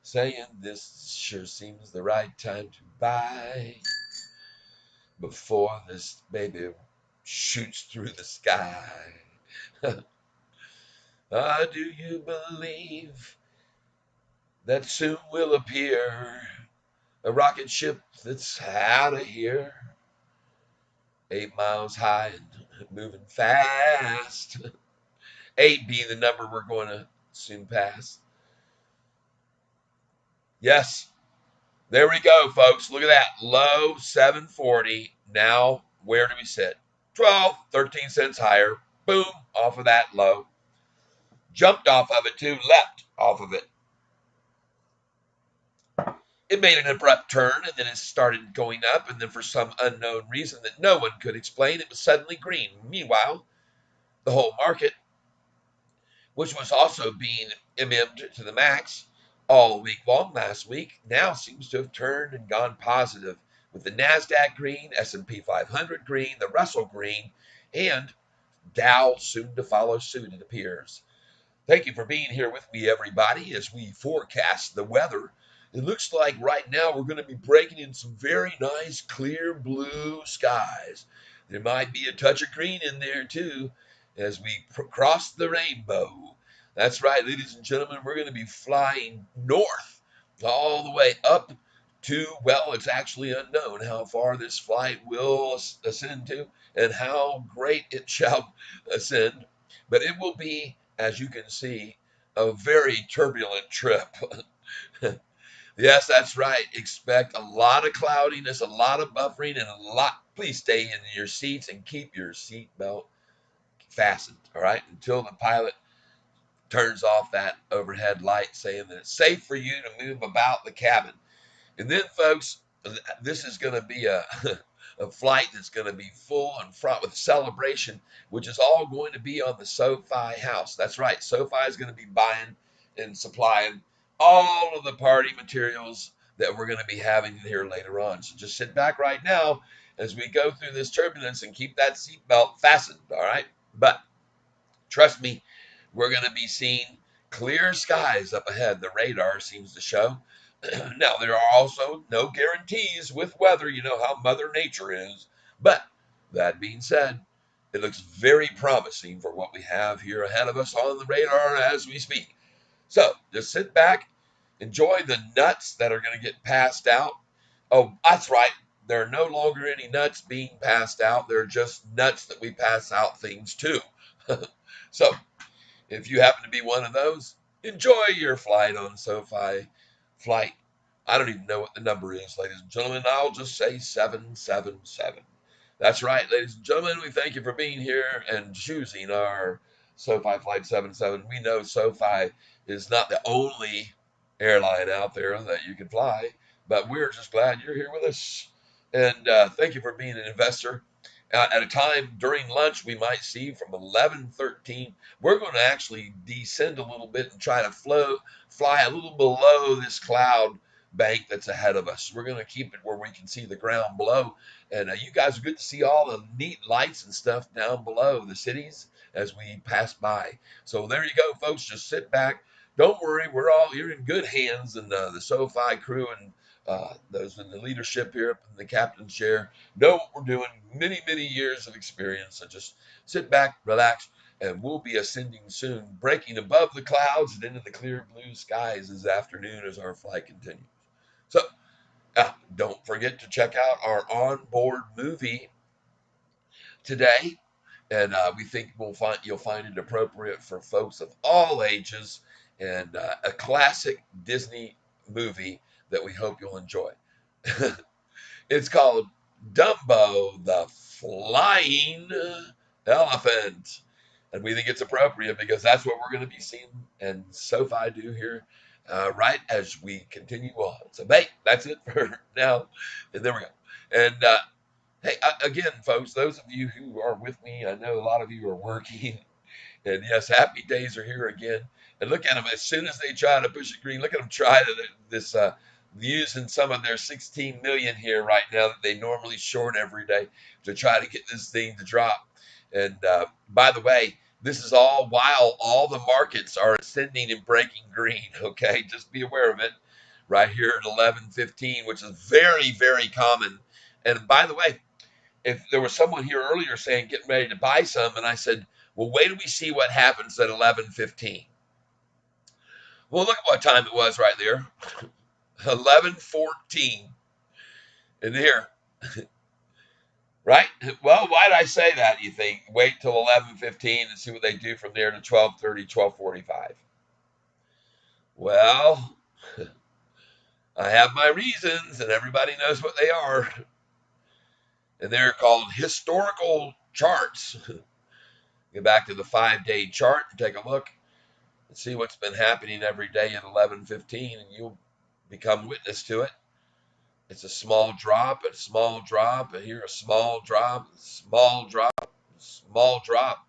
saying this sure seems the right time to buy before this baby shoots through the sky. Do you believe that soon will appear a rocket ship that's out of here, 8 miles high and moving fast? Eight being the number we're going to soon pass. Yes, there we go, folks. Look at that. Low 740. Now, where do we sit? 12, 13 cents higher. Boom, off of that low. Jumped off of it too, leapt off of it. It made an abrupt turn and then it started going up, and then for some unknown reason that no one could explain, it was suddenly green. Meanwhile, the whole market, which was also being MM'd to the max all week long last week, now seems to have turned and gone positive, with the NASDAQ green, S&P 500 green, the Russell green, and Dow soon to follow suit, it appears. Thank you for being here with me, everybody, as we forecast the weather. It looks like right now we're going to be breaking in some very nice, clear blue skies. There might be a touch of green in there, too, as we cross the rainbow. That's right, ladies and gentlemen, we're going to be flying north all the way up to, well, it's actually unknown how far this flight will ascend to and how great it shall ascend, but it will be, as you can see, a very turbulent trip. Yes, that's right. Expect a lot of cloudiness, a lot of buffering, and a lot. Please stay in your seats and keep your seatbelt fastened, all right, until the pilot turns off that overhead light saying that it's safe for you to move about the cabin. And then, folks, this is going to be a flight that's going to be full and fraught with celebration, which is all going to be on the SoFi house. That's right. SoFi is going to be buying and supplying all of the party materials that we're going to be having here later on. So just sit back right now as we go through this turbulence and keep that seatbelt fastened, all right? But trust me, we're going to be seeing clear skies up ahead. The radar seems to show. Now, there are also no guarantees with weather. You know how Mother Nature is. But that being said, It looks very promising for what we have here ahead of us on the radar as we speak. So just sit back, enjoy the nuts that are going to get passed out. Oh, that's right. There are no longer any nuts being passed out. They're just nuts that we pass out things to. So if you happen to be one of those, enjoy your flight on SoFi flight. I don't even know what the number is, ladies and gentlemen. I'll just say 777. That's right, ladies and gentlemen. We thank you for being here and choosing our SoFi Flight 77. We know SoFi is not the only airline out there that you can fly, but we're just glad you're here with us. And thank you for being an investor. At a time during lunch, we might see from 11:13. We're going to actually descend a little bit and try to fly a little below this cloud bank that's ahead of us. We're going to keep it where we can see the ground below. And you guys are good to see all the neat lights and stuff down below the cities as we pass by. So there you go, folks. Just sit back. Don't worry. You're in good hands. And the SoFi crew and those in the leadership here up in the captain's chair know what we're doing. Many, many years of experience. So just sit back, relax, and we'll be ascending soon, breaking above the clouds and into the clear blue skies this afternoon as our flight continues. So don't forget to check out our onboard movie today, and we think you'll find it appropriate for folks of all ages, and a classic Disney movie that we hope you'll enjoy. It's called Dumbo the Flying Elephant. And we think it's appropriate because that's what we're going to be seeing and SoFi do here right as we continue on. So, hey, that's it for now. And there we go. And hey, again, folks, those of you who are with me, I know a lot of you are working. And yes, happy days are here again. And look at them as soon as they try to push it green. Look at them try to this using some of their 16 million here right now that they normally short every day to try to get this thing to drop. And by the way, this is all while all the markets are ascending and breaking green. Okay, just be aware of it. Right here at 11:15, which is very, very common. And by the way, if there was someone here earlier saying getting ready to buy some, and I said, well, wait till we see what happens at 11:15. Well, look at what time it was right there. 11:14 in here, right? Well, why did I say that? You think wait till 11:15 and see what they do from there to 12:30, 12:45. Well, I have my reasons, and everybody knows what they are, and they're called historical charts. Get back to the 5-day chart and take a look and see what's been happening every day at 11:15, and you'll become witness to it. It's a small drop, a small drop, and here a small drop, small drop, small drop.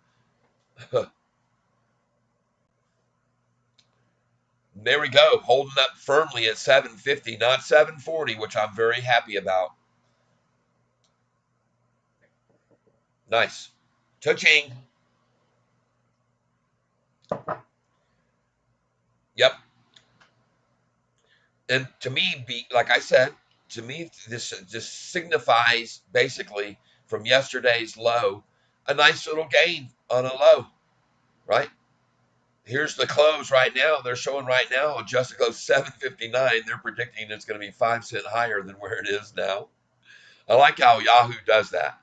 There we go, holding up firmly at 750, not 740, which I'm very happy about. Nice. Cha-ching. Yep. And to me, like I said, to me, this just signifies basically from yesterday's low a nice little gain on a low, right? Here's the close right now. They're showing right now adjusted close 759. They're predicting it's going to be 5 cents higher than where it is now. I like how Yahoo does that.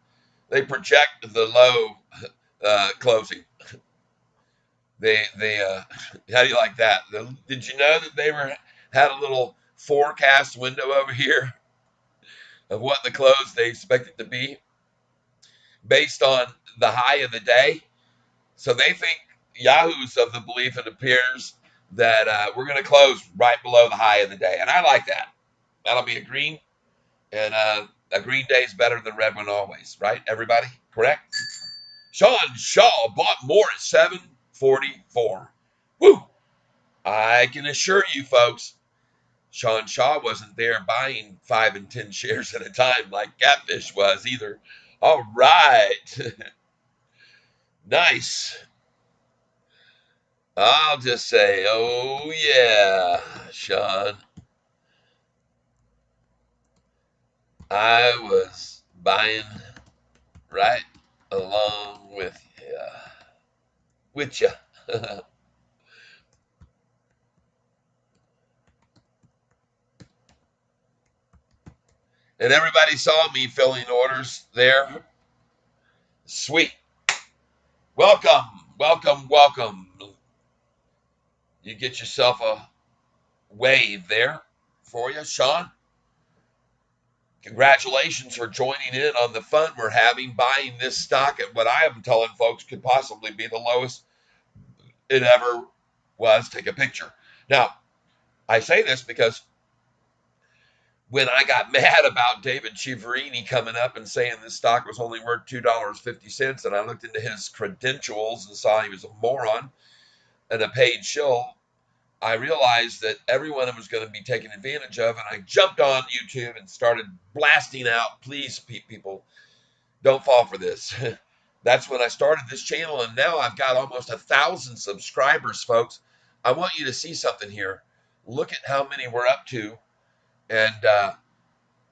They project the low closing. They how do you like that? Did you know that they had a little forecast window over here of what the close they expect it to be based on the high of the day? So they think Yahoo's of the belief it appears that we're going to close right below the high of the day, and I like that. That'll be a green, and a green day is better than red one always, right? Everybody, correct? Sean Shaw bought more at 744. Woo! I can assure you, folks, Sean Shaw wasn't there buying 5 and 10 shares at a time like Catfish was either. All right. Nice. I'll just say, oh yeah, Sean. I was buying, right? along with you. With you. And everybody saw me filling orders there. Sweet. Welcome, welcome, welcome. You get yourself a wave there for you, Sean. Congratulations for joining in on the fun we're having buying this stock at what I am telling folks could possibly be the lowest it ever was. Take a picture. Now, I say this because when I got mad about David Chiaverini coming up and saying this stock was only worth $2.50, and I looked into his credentials and saw he was a moron and a paid shill, I realized that everyone was going to be taken advantage of, and I jumped on YouTube and started blasting out, please, people, don't fall for this. That's when I started this channel, and now I've got almost 1,000 subscribers, folks. I want you to see something here. Look at how many we're up to, and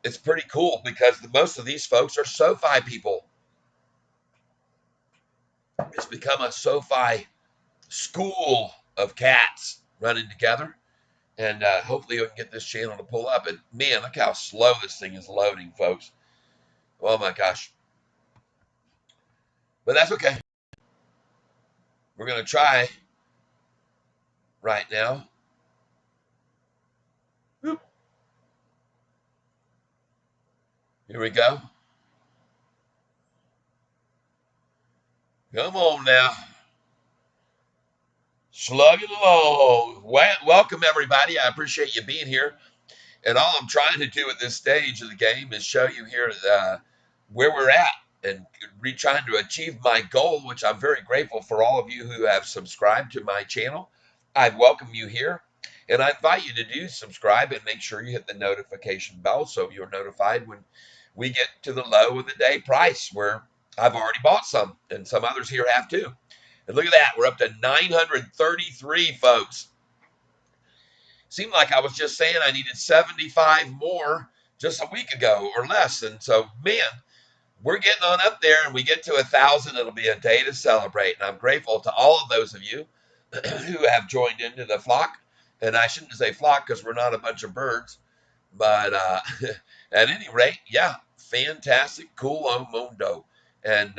it's pretty cool because most of these folks are SoFi people. It's become a SoFi school of cats running together. And hopefully we can get this channel to pull up. And man, look how slow this thing is loading, folks. Oh my gosh. But that's okay. We're going to try right now. Boop. Here we go. Come on now. Slugging along. Welcome, everybody. I appreciate you being here. And all I'm trying to do at this stage of the game is show you here where we're at and trying to achieve my goal, which I'm very grateful for all of you who have subscribed to my channel. I welcome you here, and I invite you to do subscribe and make sure you hit the notification bell so you're notified when we get to the low of the day price, where I've already bought some, and some others here have too. And look at that, we're up to 933, folks. Seemed like I was just saying I needed 75 more just a week ago or less. And so, man, we're getting on up there, and we get to 1,000. It'll be a day to celebrate. And I'm grateful to all of those of you who have joined into the flock. And I shouldn't say flock because we're not a bunch of birds. But at any rate, yeah, fantastic, cool mundo. And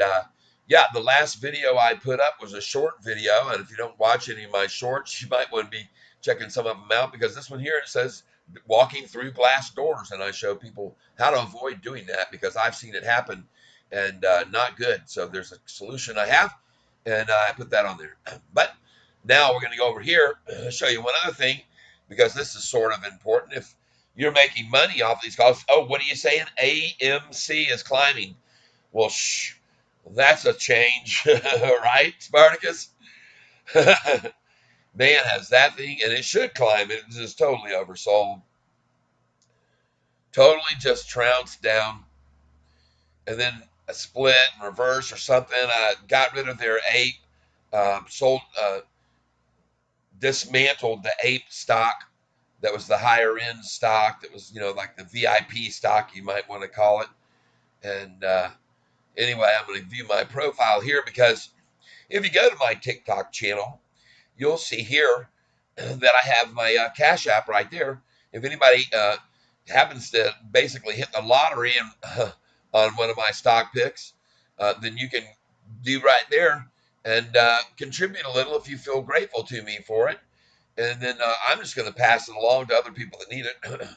yeah, the last video I put up was a short video. And if you don't watch any of my shorts, you might want to be checking some of them out, because this one here, it says walking through glass doors. And I show people how to avoid doing that because I've seen it happen and not good. So there's a solution I have, and I put that on there. But now we're going to go over here, show you one other thing, because this is sort of important. If you're making money off these calls, oh, what are you saying? AMC is climbing. Well, that's a change, right, Spartacus? Man, has that thing, and it should climb. It's just totally oversold. Totally just trounced down. And then a split and reverse or something. Got rid of their ape, dismantled the ape stock. That was the higher end stock. That was, like the VIP stock, you might want to call it. And anyway, I'm going to view my profile here, because if you go to my TikTok channel, you'll see here that I have my Cash App right there. If anybody happens to basically hit the lottery on one of my stock picks, then you can do right there and contribute a little if you feel grateful to me for it. And then I'm just going to pass it along to other people that need it.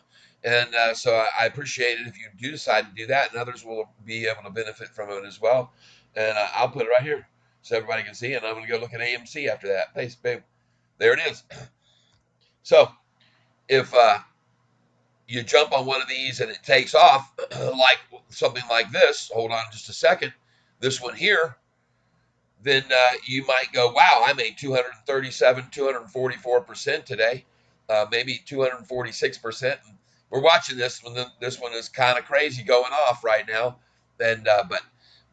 And so I appreciate it if you do decide to do that, and others will be able to benefit from it as well. And I'll put it right here so everybody can see. And I'm going to go look at AMC after that. Thanks, babe. There it is. So if you jump on one of these and it takes off, like something like this, hold on just a second, this one here, then you might go, wow, I made 237, 244% today, maybe 246%. We're watching this one. This one is kind of crazy going off right now. And but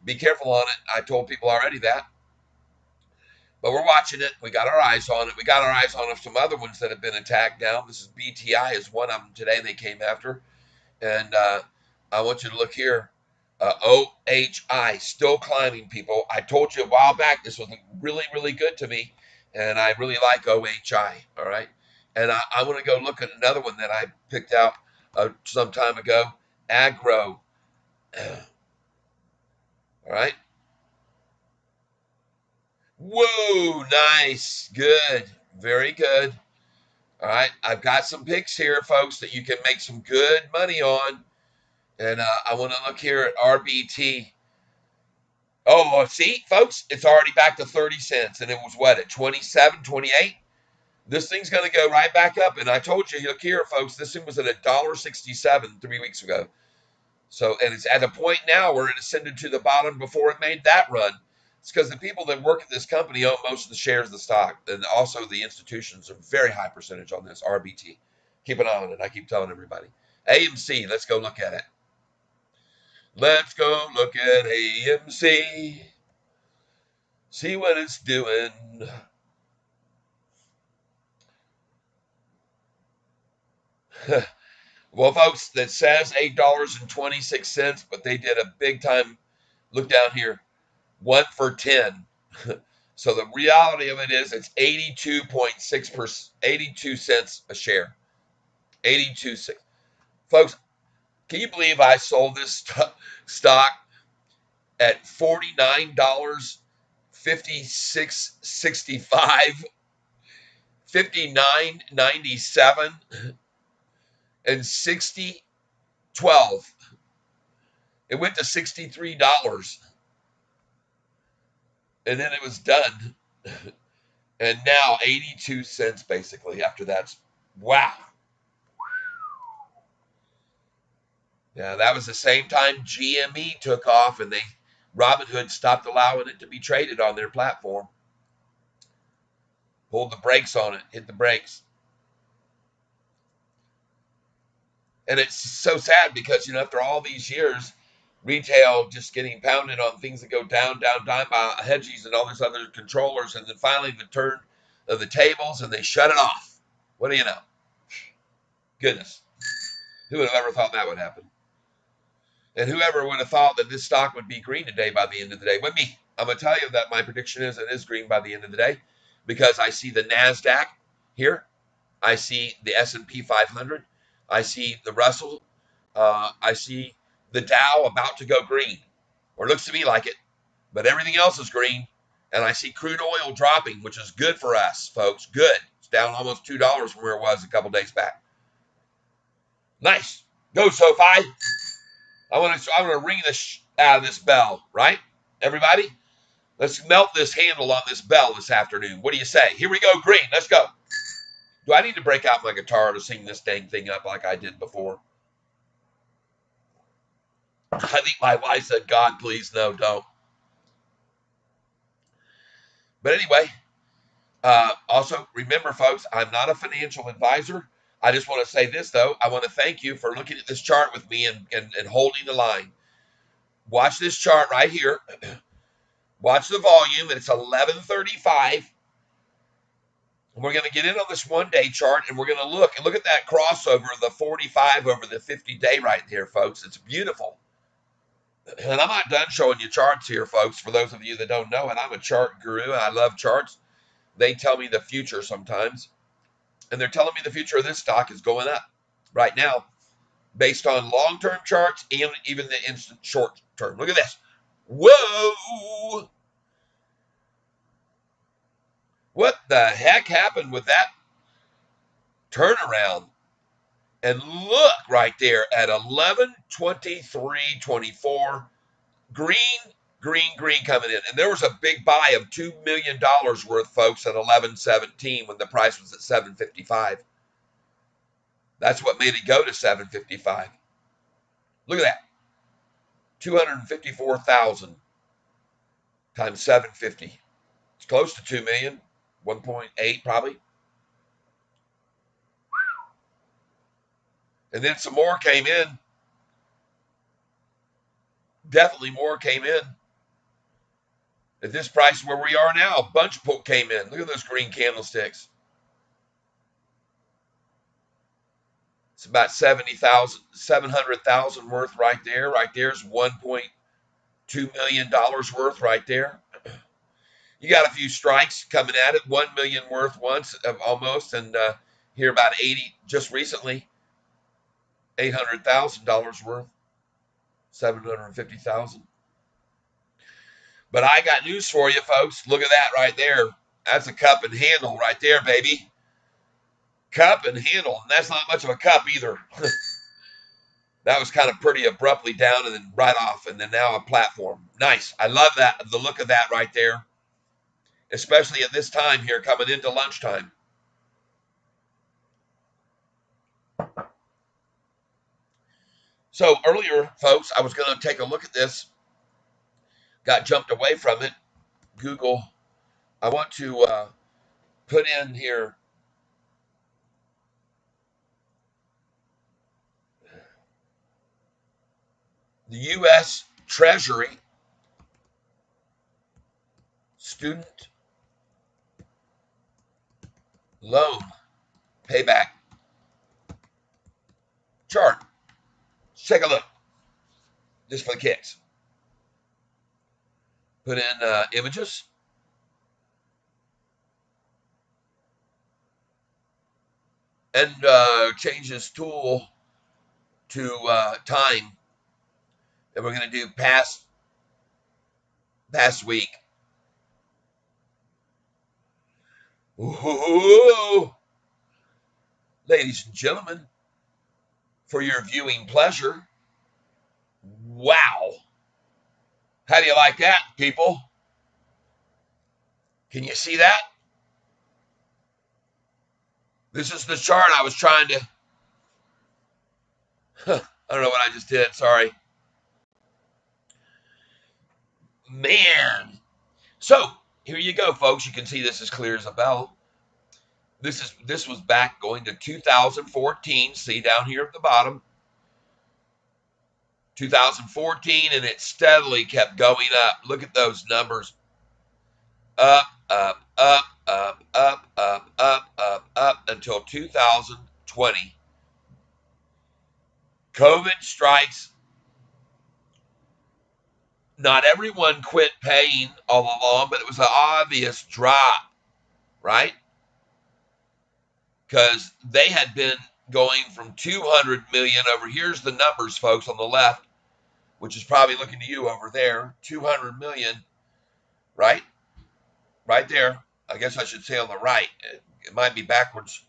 be careful on it. I told people already that. But we're watching it. We got our eyes on it. We got our eyes on some other ones that have been attacked down. This is BTI is one of them today they came after. And I want you to look here. OHI, still climbing, people. I told you a while back this was really, really good to me, and I really like OHI. All right, and I want to go look at another one that I picked out some time ago, Agro. All right. Whoa, nice, good, very good. All right, I've got some picks here, folks, that you can make some good money on, and I want to look here at RBT. Oh, see, folks, it's already back to 30 cents, and it was what, at 27, 28? This thing's going to go right back up, and I told you, look here, folks, this thing was at $1.67 3 weeks ago. So, and it's at a point now where it ascended to the bottom before it made that run. It's because the people that work at this company own most of the shares of the stock, and also the institutions are very high percentage on this RBT. Keep an eye on it. I keep telling everybody. AMC, let's go look at it. Let's go look at AMC. See what it's doing. Well, folks, that says $8.26, but they did a big time. Look down here, 1 for 10. So the reality of it is it's 82.6%, 82 cents a share. 82 cents. Folks, can you believe I sold this stock at $49, 56.65, 59.97, and 60.12? It went to $63, and then it was done. And now 82 cents basically after that. Wow. Yeah, that was the same time GME took off and Robinhood stopped allowing it to be traded on their platform. Pulled the brakes on it, hit the brakes. And it's so sad because, after all these years, retail just getting pounded on things that go down, down, down by hedgies and all these other controllers. And then finally the turn of the tables and they shut it off. What do you know? Goodness. Who would have ever thought that would happen? And whoever would have thought that this stock would be green today by the end of the day? With me, I'm going to tell you that my prediction is it is green by the end of the day because I see the NASDAQ here. I see the S&P 500. I see the Russell. I see the Dow about to go green, or looks to me like it. But everything else is green. And I see crude oil dropping, which is good for us, folks. Good. It's down almost $2 from where it was a couple days back. Nice. Go, Sofi. I want to ring this out of this bell, right? Everybody, let's melt this handle on this bell this afternoon. What do you say? Here we go, green. Let's go. Do I need to break out my guitar to sing this dang thing up like I did before? I think my wife said, God, please, no, don't. But anyway, also remember, folks, I'm not a financial advisor. I just want to say this, though. I want to thank you for looking at this chart with me and holding the line. Watch this chart right here. Watch the volume, and it's 11:35. We're going to get in on this one-day chart, and we're going to look at that crossover of the 45 over the 50-day right there, folks. It's beautiful. And I'm not done showing you charts here, folks. For those of you that don't know it, I'm a chart guru, and I love charts. They tell me the future sometimes, and they're telling me the future of this stock is going up right now based on long-term charts and even the instant short term. Look at this. Whoa! What the heck happened with that turnaround? And look right there at 11:23:24, green, green, green coming in. And there was a big buy of $2 million worth, folks, at 11:17 when the price was at 7.55. That's what made it go to 7.55. Look at that. 254,000 times 750. It's close to 2 million, 1.8 probably. And then some more came in. Definitely more came in. At this price where we are now, a bunch came in. Look at those green candlesticks. It's about 70,000, 700,000 worth right there. Right there's $1.2 million worth right there. You got a few strikes coming at it. 1 million worth once almost, and here about 80 just recently. $800,000 worth, 750,000. But I got news for you, folks. Look at that right there. That's a cup and handle right there, baby. Cup and handle. And that's not much of a cup either. That was kind of pretty abruptly down and then right off, and then now a platform. Nice. I love that, the look of that right there, especially at this time here coming into lunchtime. So earlier, folks, I was going to take a look at this, got jumped away from it. Google, I want to put in here the U.S. Treasury student loan payback chart. Let's take a look, just for the kicks. Put in images. And change this tool to time. And we're going to do past week. Ooh. Ladies and gentlemen, for your viewing pleasure. Wow. How do you like that, people? Can you see that? This is the chart I was trying to... I don't know what I just did. Sorry. Man. So, here you go, folks. You can see this as clear as a bell. This was back going to 2014. See down here at the bottom. 2014, and it steadily kept going up. Look at those numbers. Up, up, up, up, up, up, up, up, up until 2020. COVID strikes. Not everyone quit paying all along, but it was an obvious drop, right? Because they had been going from 200 million over. Here's the numbers, folks, on the left, which is probably looking to you over there. 200 million, right? Right there. I guess I should say on the right. It might be backwards.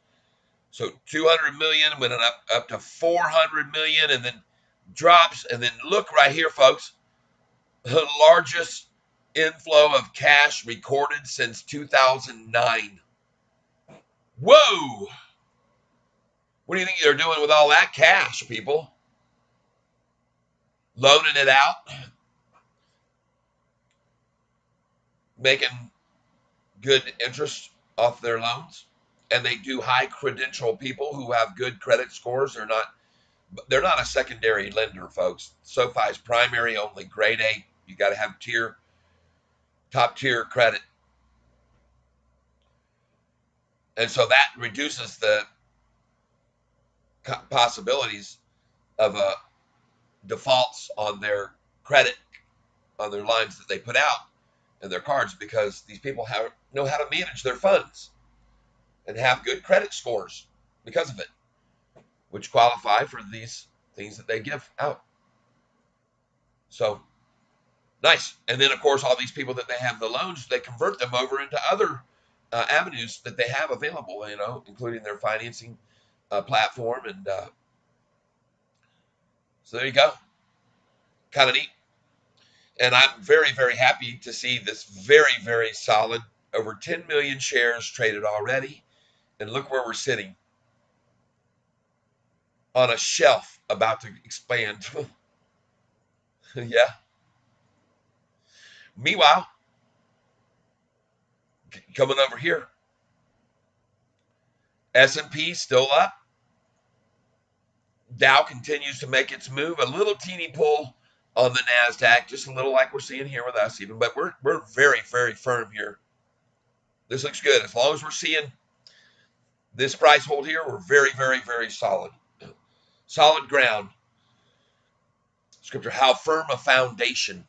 So 200 million went up to 400 million, and then drops. And then look right here, folks. The largest inflow of cash recorded since 2009. Whoa! What do you think they're doing with all that cash, people? Loaning it out, making good interest off their loans. And they do high credential people who have good credit scores. They're not a secondary lender, folks. SOFI's primary only, grade A. You got to have top tier credit. And so that reduces the possibilities of defaults on their credit, on their lines that they put out and their cards, because these people know how to manage their funds and have good credit scores because of it, which qualify for these things that they give out. So nice. And then, of course, all these people that they have the loans, they convert them over into other avenues that they have available, including their financing platform. And so there you go. Kind of neat. And I'm very, very happy to see this very, very solid, over 10 million shares traded already. And look where we're sitting. On a shelf about to expand. Yeah. Meanwhile, coming over here, S&P still up. Dow continues to make its move. A little teeny pull on the NASDAQ, just a little like we're seeing here with us even, but we're very, very firm here. This looks good. As long as we're seeing this price hold here, we're very, very, very solid. Solid ground. Scripture, how firm a foundation.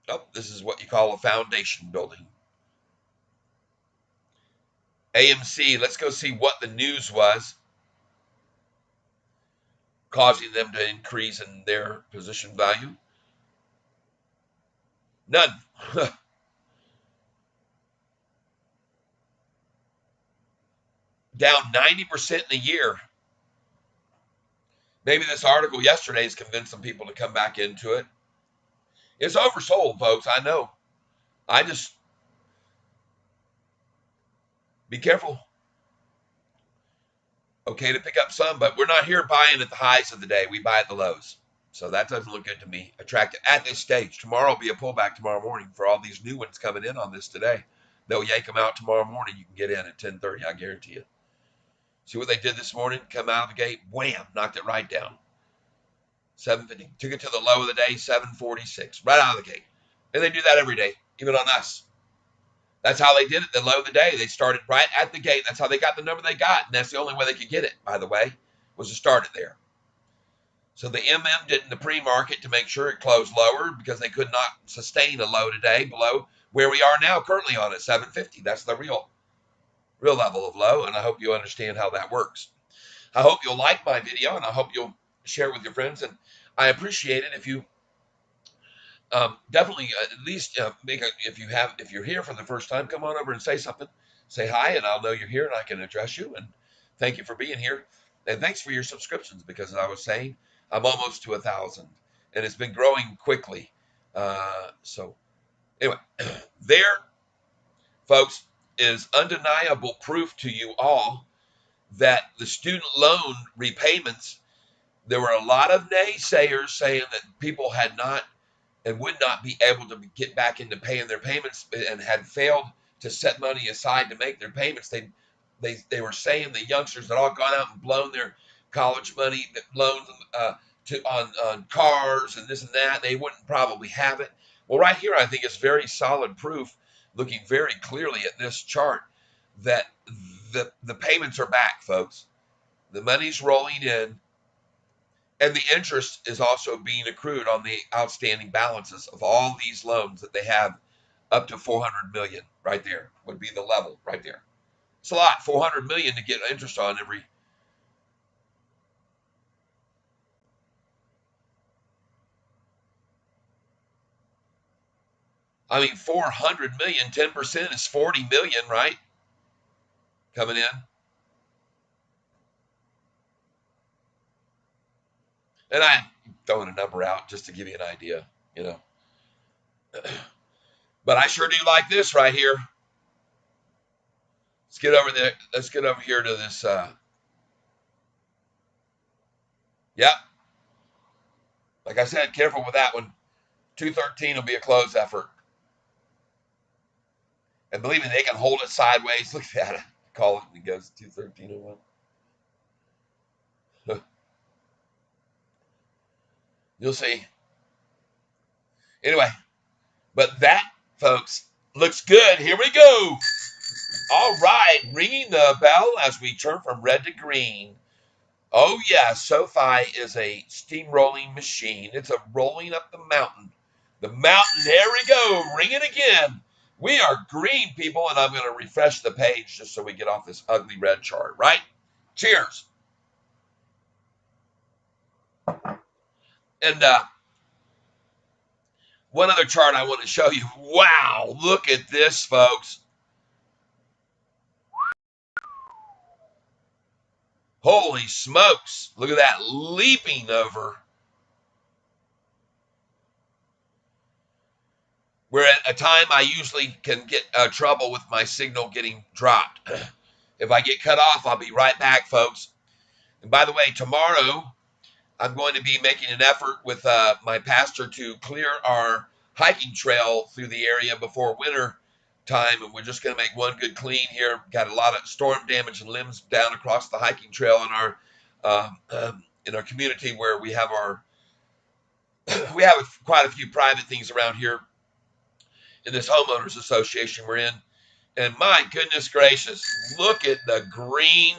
Oh, this is what you call a foundation building. AMC, let's go see what the news was causing them to increase in their position value. None. Down 90% in a year. Maybe this article yesterday has convinced some people to come back into it. It's oversold, folks. I know. I just be careful. Okay to pick up some, but we're not here buying at the highs of the day. We buy at the lows. So that doesn't look good to me. Attractive at this stage. Tomorrow will be a pullback tomorrow morning for all these new ones coming in on this today. They'll yank them out tomorrow morning. You can get in at 10:30, I guarantee you. See what they did this morning? Come out of the gate, wham, knocked it right down. 750. Took it to the low of the day, 746, right out of the gate. And they do that every day, even on us. That's how they did it. The low of the day, they started right at the gate. That's how they got the number they got. And that's the only way they could get it, by the way, was to start it there. So the MM did in the pre-market to make sure it closed lower because they could not sustain a low today below where we are now currently on at 750. That's the real level of low, and I hope you understand how that works. I hope you'll like my video, and I hope you'll share with your friends. And I appreciate it if you definitely at least if you're here for the first time, come on over and say something, say hi, and I'll know you're here and I can address you. And thank you for being here, and thanks for your subscriptions because as I was saying, I'm almost to 1,000, and it's been growing quickly. So anyway, there, folks, is undeniable proof to you all that the student loan repayments. There were a lot of naysayers saying that people had not and would not be able to get back into paying their payments and had failed to set money aside to make their payments. They were saying the youngsters had all gone out and blown their college money loans on cars and this and that. They wouldn't probably have it. Well, right here, I think it's very solid proof, looking very clearly at this chart, that the payments are back, folks. The money's rolling in. And the interest is also being accrued on the outstanding balances of all these loans that they have, up to 400 million right there would be the level right there. It's a lot, 400 million to get interest on every. I mean, 400 million, 10% is 40 million, right? Coming in. And I'm throwing a number out just to give you an idea, you know. But I sure do like this right here. Let's get over there. Let's get over here to this. Yep. Like I said, careful with that one. 213 will be a close effort. And believe me, they can hold it sideways. Look at that. Call it and it goes 213.01. You'll see. Anyway, but that, folks, looks good. Here we go. All right, ringing the bell as we turn from red to green. Oh, yeah, SOFI is a steamrolling machine. It's a rolling up the mountain. The mountain, there we go. Ring it again. We are green, people, and I'm going to refresh the page just so we get off this ugly red chart, right? Cheers. And one other chart I want to show you. Wow, look at this, folks. Holy smokes. Look at that leaping over. Where at a time I usually can get trouble with my signal getting dropped. If I get cut off, I'll be right back, folks. And by the way, tomorrow I'm going to be making an effort with my pastor to clear our hiking trail through the area before winter time, and we're just going to make one good clean here. Got a lot of storm damage and limbs down across the hiking trail in our community where we have quite a few private things around here in this homeowners association we're in. And my goodness gracious, look at the green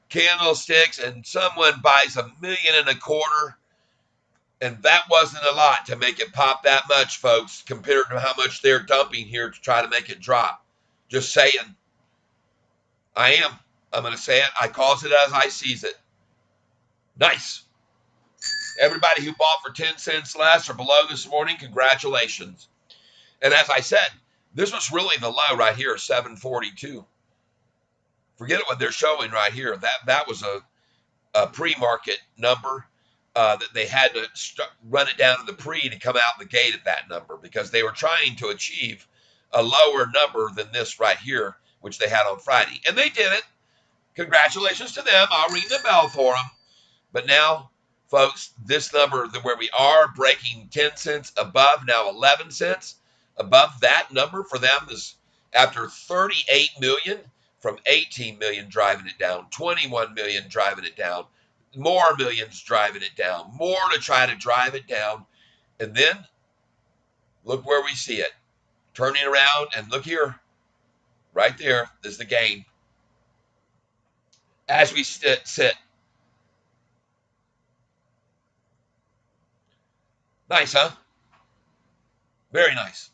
candlesticks, and someone buys 1.25 million, and that wasn't a lot to make it pop that much, folks, compared to how much they're dumping here to try to make it drop. Just saying. I am. I'm going to say it. I calls it as I sees it. Nice. Everybody who bought for 10 cents less or below this morning, congratulations. And as I said, this was really the low right here, 742. Forget what they're showing right here. That was a pre-market number that they had to run it down to the pre to come out the gate at that number because they were trying to achieve a lower number than this right here, which they had on Friday. And they did it. Congratulations to them. I'll ring the bell for them. But now, folks, this number where we are breaking 10 cents above, now 11 cents above that number for them is after 38 million from 18 million driving it down, 21 million driving it down, more millions driving it down, more to try to drive it down. And then look where we see it turning around, and look here, right there is the gain as we sit. Nice, huh? Very nice.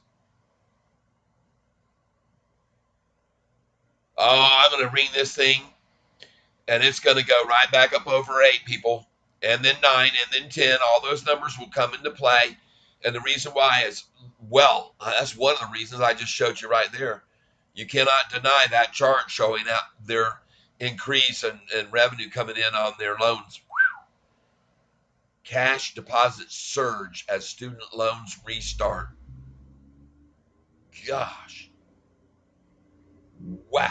Oh, I'm going to ring this thing, and it's going to go right back up over 8, people, and then 9, and then 10. All those numbers will come into play. And the reason why is, well, that's one of the reasons I just showed you right there. You cannot deny that chart showing out their increase and revenue coming in on their loans. Cash deposits surge as student loans restart. Gosh. Wow.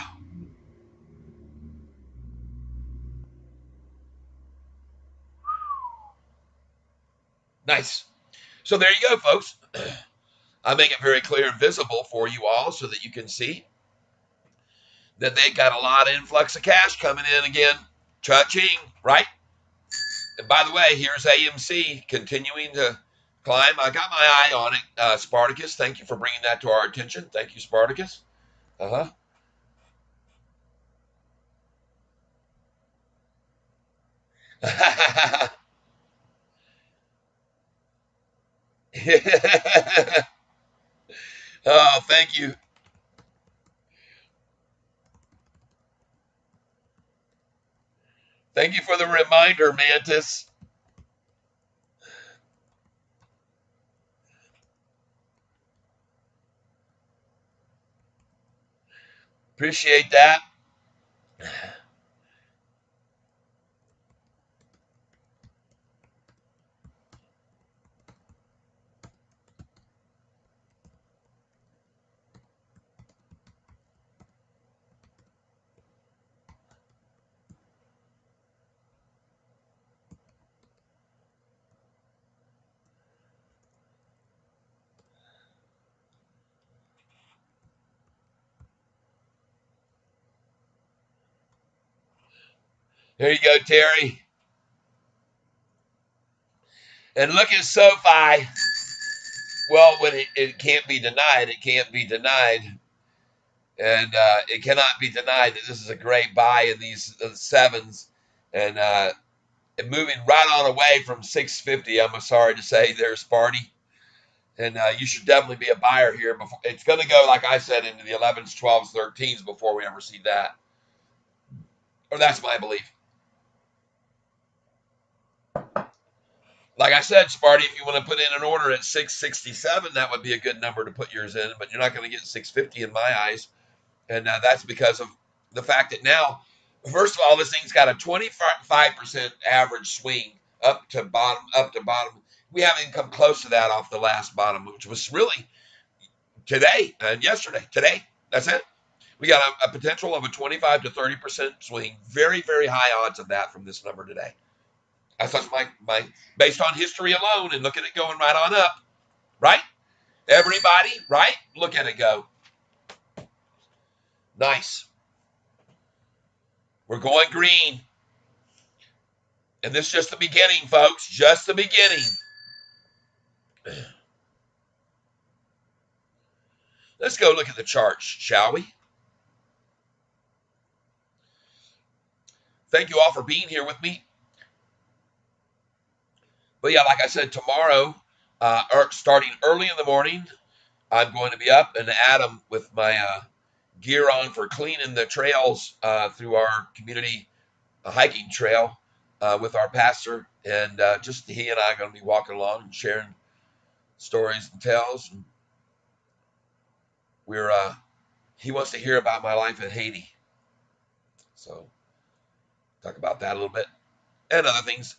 Nice. So there you go, folks. I make it very clear and visible for you all so that you can see that they got a lot of influx of cash coming in again. Cha-ching, right? And by the way, here's AMC continuing to climb. I got my eye on it. Spartacus, thank you for bringing that to our attention. Thank you, Spartacus. Uh-huh. Oh, thank you. Thank you for the reminder, Mantis. Appreciate that. There you go, Terry. And look at SoFi. Well, when it can't be denied, it can't be denied. And it cannot be denied that this is a great buy in these sevens. And moving right on away from 650, I'm sorry to say, there's Sparty. And you should definitely be a buyer here. Before it's going to go, like I said, into the 11s, 12s, 13s before we ever see that. Or that's my belief. Like I said, Sparty, if you want to put in an order at 667, that would be a good number to put yours in. But you're not going to get 650 in my eyes. And that's because of the fact that now, first of all, this thing's got a 25% average swing up to bottom, up to bottom. We haven't come close to that off the last bottom, which was really today and yesterday. Today, that's it. We got a potential of a 25 to 30% swing. Very, very high odds of that from this number today. That's my based on history alone and look at it going right on up. Right? Everybody, right? Look at it go. Nice. We're going green. And this is just the beginning, folks. Just the beginning. Let's go look at the charts, shall we? thank you all for being here with me. But yeah, like I said, tomorrow, starting early in the morning, I'm going to be up and Adam with my gear on for cleaning the trails through our community hiking trail with our pastor. And just he and I are going to be walking along and sharing stories and tales. And we're he wants to hear about my life in Haiti. So talk about that a little bit and other things.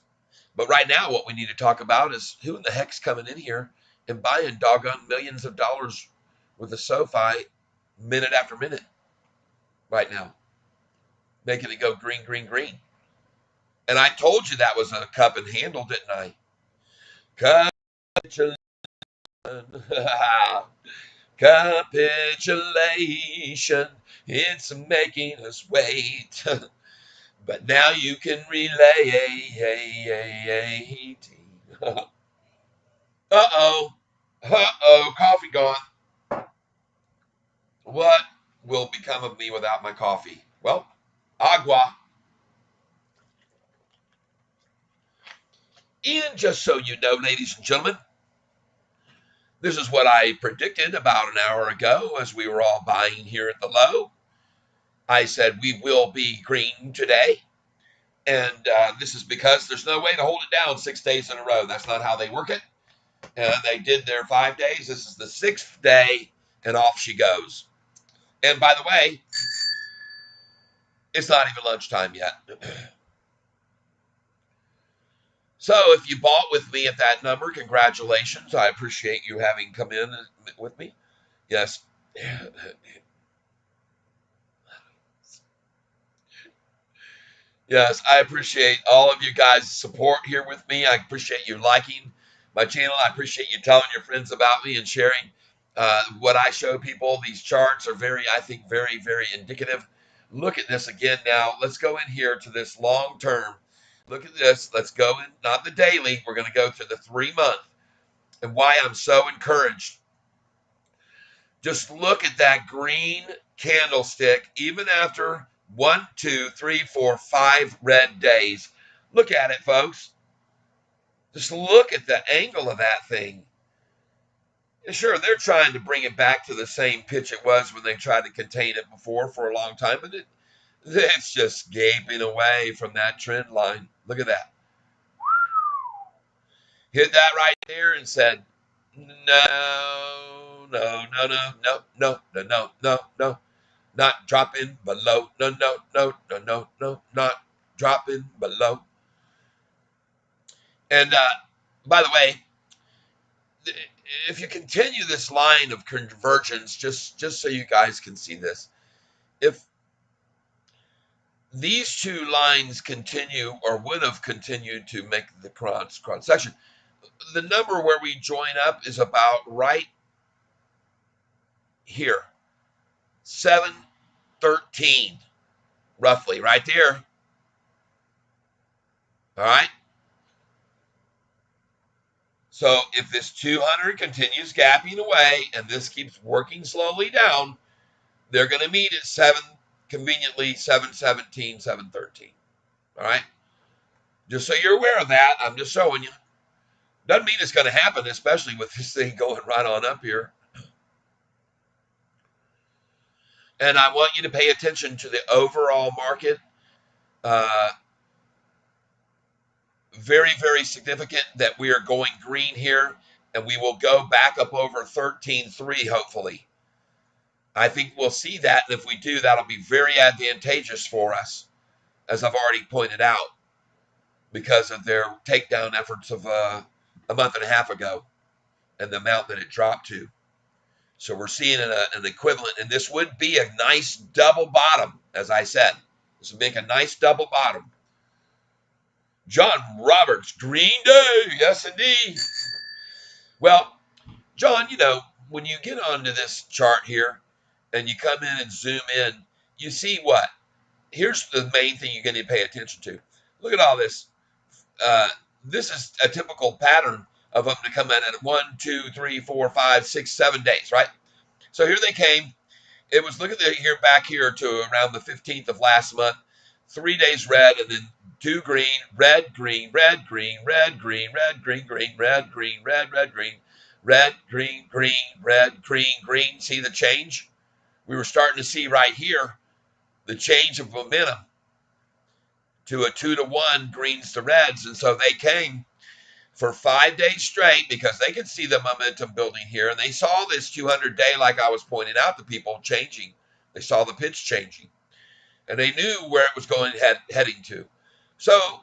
But right now, what we need to talk about is who in the heck's coming in here and buying doggone millions of dollars with a SOFI minute after minute right now, making it go green, green, green. And I told you that was a cup and handle, didn't I? Capitulation. Capitulation. It's making us wait. But now you can relate. Uh-oh. Uh-oh. Coffee gone. What will become of me without my coffee? Well, agua. And just so you know, ladies and gentlemen, this is what I predicted about an hour ago as we were all buying here at the low. I said we will be green today. And this is because there's no way to hold it down 6 days in a row. That's not how they work it. They did their 5 days. This is the 6th day, and off she goes. And by the way, it's not even lunchtime yet. So if you bought with me at that number, congratulations. I appreciate you having come in with me. Yes. Yes, I appreciate all of you guys' support here with me. I appreciate you liking my channel. I appreciate you telling your friends about me and sharing what I show people. These charts are very, I think, very, very indicative. Look at this again now. Let's go in here to this long term. Look at this. Let's go in, not the daily. We're going to go to the 3 month. And why I'm so encouraged. Just look at that green candlestick, even after 1, 2, 3, 4, 5 red days. Look at it, folks. Just look at the angle of that thing. And sure, they're trying to bring it back to the same pitch it was when they tried to contain it before for a long time, but it's just gaping away from that trend line. Look at that. Hit that right there and said, no, no, no, no, no, no, no, no, no, no. Not dropping below. No, no, no, no, no, no, not dropping below. And by the way, if you continue this line of convergence, just so you guys can see this, if these two lines continue or would have continued to make the cross section, the number where we join up is about right here, 713, roughly, right there. All right. So if this 200 continues gapping away and this keeps working slowly down, they're going to meet at conveniently 717, 713. All right. Just so you're aware of that, I'm just showing you. Doesn't mean it's going to happen, especially with this thing going right on up here. And I want you to pay attention to the overall market. Very, very significant that we are going green here, and we will go back up over 13.3, hopefully. I think we'll see that, and if we do, that'll be very advantageous for us, as I've already pointed out, because of their takedown efforts of a month and a half ago and the amount that it dropped to. So we're seeing an equivalent, and this would be a nice double bottom, as I said. This would make a nice double bottom. John Roberts, Green Day, yes indeed. Well, John, when you get onto this chart here and you come in and zoom in, you see what? Here's the main thing you're going to pay attention to. Look at all this. This is a typical pattern of them to come in at 1, 2, 3, 4, 5, 6, 7 days, right? So here they came. It was, look at here back here to around the 15th of last month, 3 days red, and then 2 green, red, green, red, green, red, green, red, green, green, red, green, red, red, green, red, green, green, red, green, green. See the change? We were starting to see right here the change of momentum to a 2-to-1 greens to reds. And so they came for 5 days straight because they could see the momentum building here. And they saw this 200-day, like I was pointing out to people, changing. They saw the pitch changing. And they knew where it was heading to. So,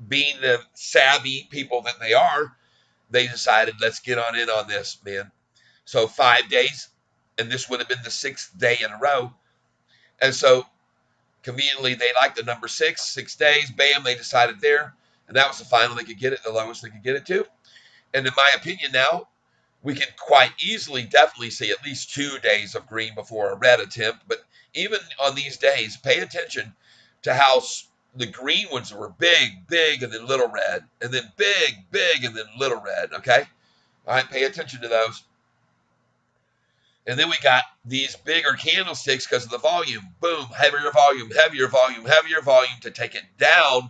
being the savvy people that they are, they decided, let's get on in on this, man. So 5 days, and this would have been the 6th day in a row. And so conveniently, they liked the number 6 days. Bam, they decided there. And that was the final they could get it, the lowest they could get it to. And in my opinion now, we can quite easily, definitely see at least 2 days of green before a red attempt. But even on these days, pay attention to how the green ones were big, big, and then little red, and then big, big, and then little red, okay? All right, pay attention to those. And then we got these bigger candlesticks because of the volume. Boom, heavier volume, heavier volume, heavier volume to take it down.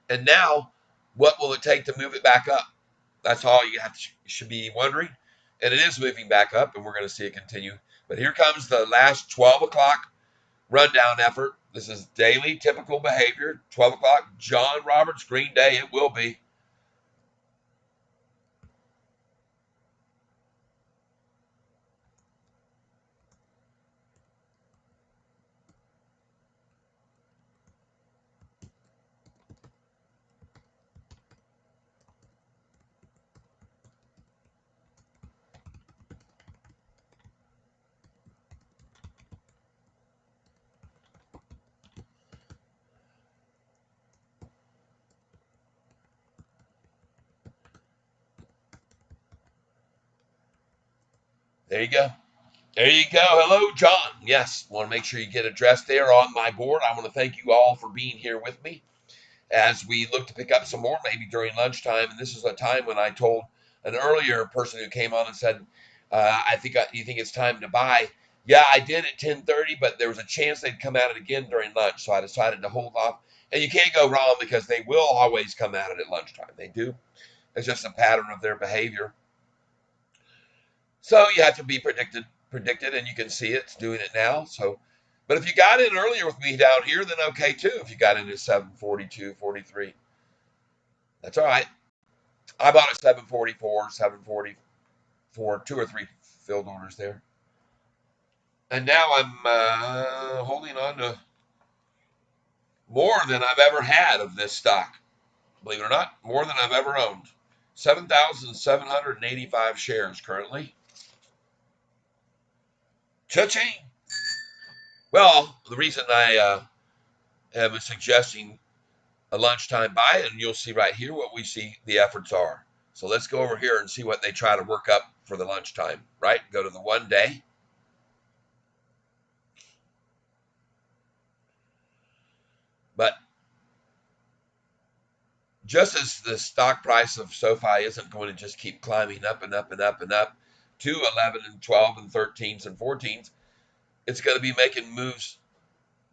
And now, what will it take to move it back up? That's all you should be wondering. And it is moving back up, and we're going to see it continue. But here comes the last 12 o'clock rundown effort. This is daily typical behavior. 12 o'clock, John Roberts, Green Day, it will be. There you go. There you go. Hello, John. Yes, want to make sure you get addressed there on my board. I want to thank you all for being here with me as we look to pick up some more maybe during lunchtime. And this is a time when I told an earlier person who came on and said, you think it's time to buy. Yeah, I did at 10:30, but there was a chance they'd come at it again during lunch. So I decided to hold off. And you can't go wrong because they will always come at it at lunchtime. They do. It's just a pattern of their behavior. So you have to be predicted, and you can see it's doing it now. So, but if you got in earlier with me down here, then okay too. If you got in at 7:42, 43, that's all right. I bought at 7:44, 7:44, 2 or 3 filled orders there, and now I'm holding on to more than I've ever had of this stock. Believe it or not, more than I've ever owned. 7,785 shares currently. Cha-ching! Well, the reason I am suggesting a lunchtime buy, and you'll see right here what we see the efforts are. So let's go over here and see what they try to work up for the lunchtime, right? Go to the 1 day. But just as the stock price of SoFi isn't going to just keep climbing up and up and up and up to 11 and 12 and 13s and 14s, it's going to be making moves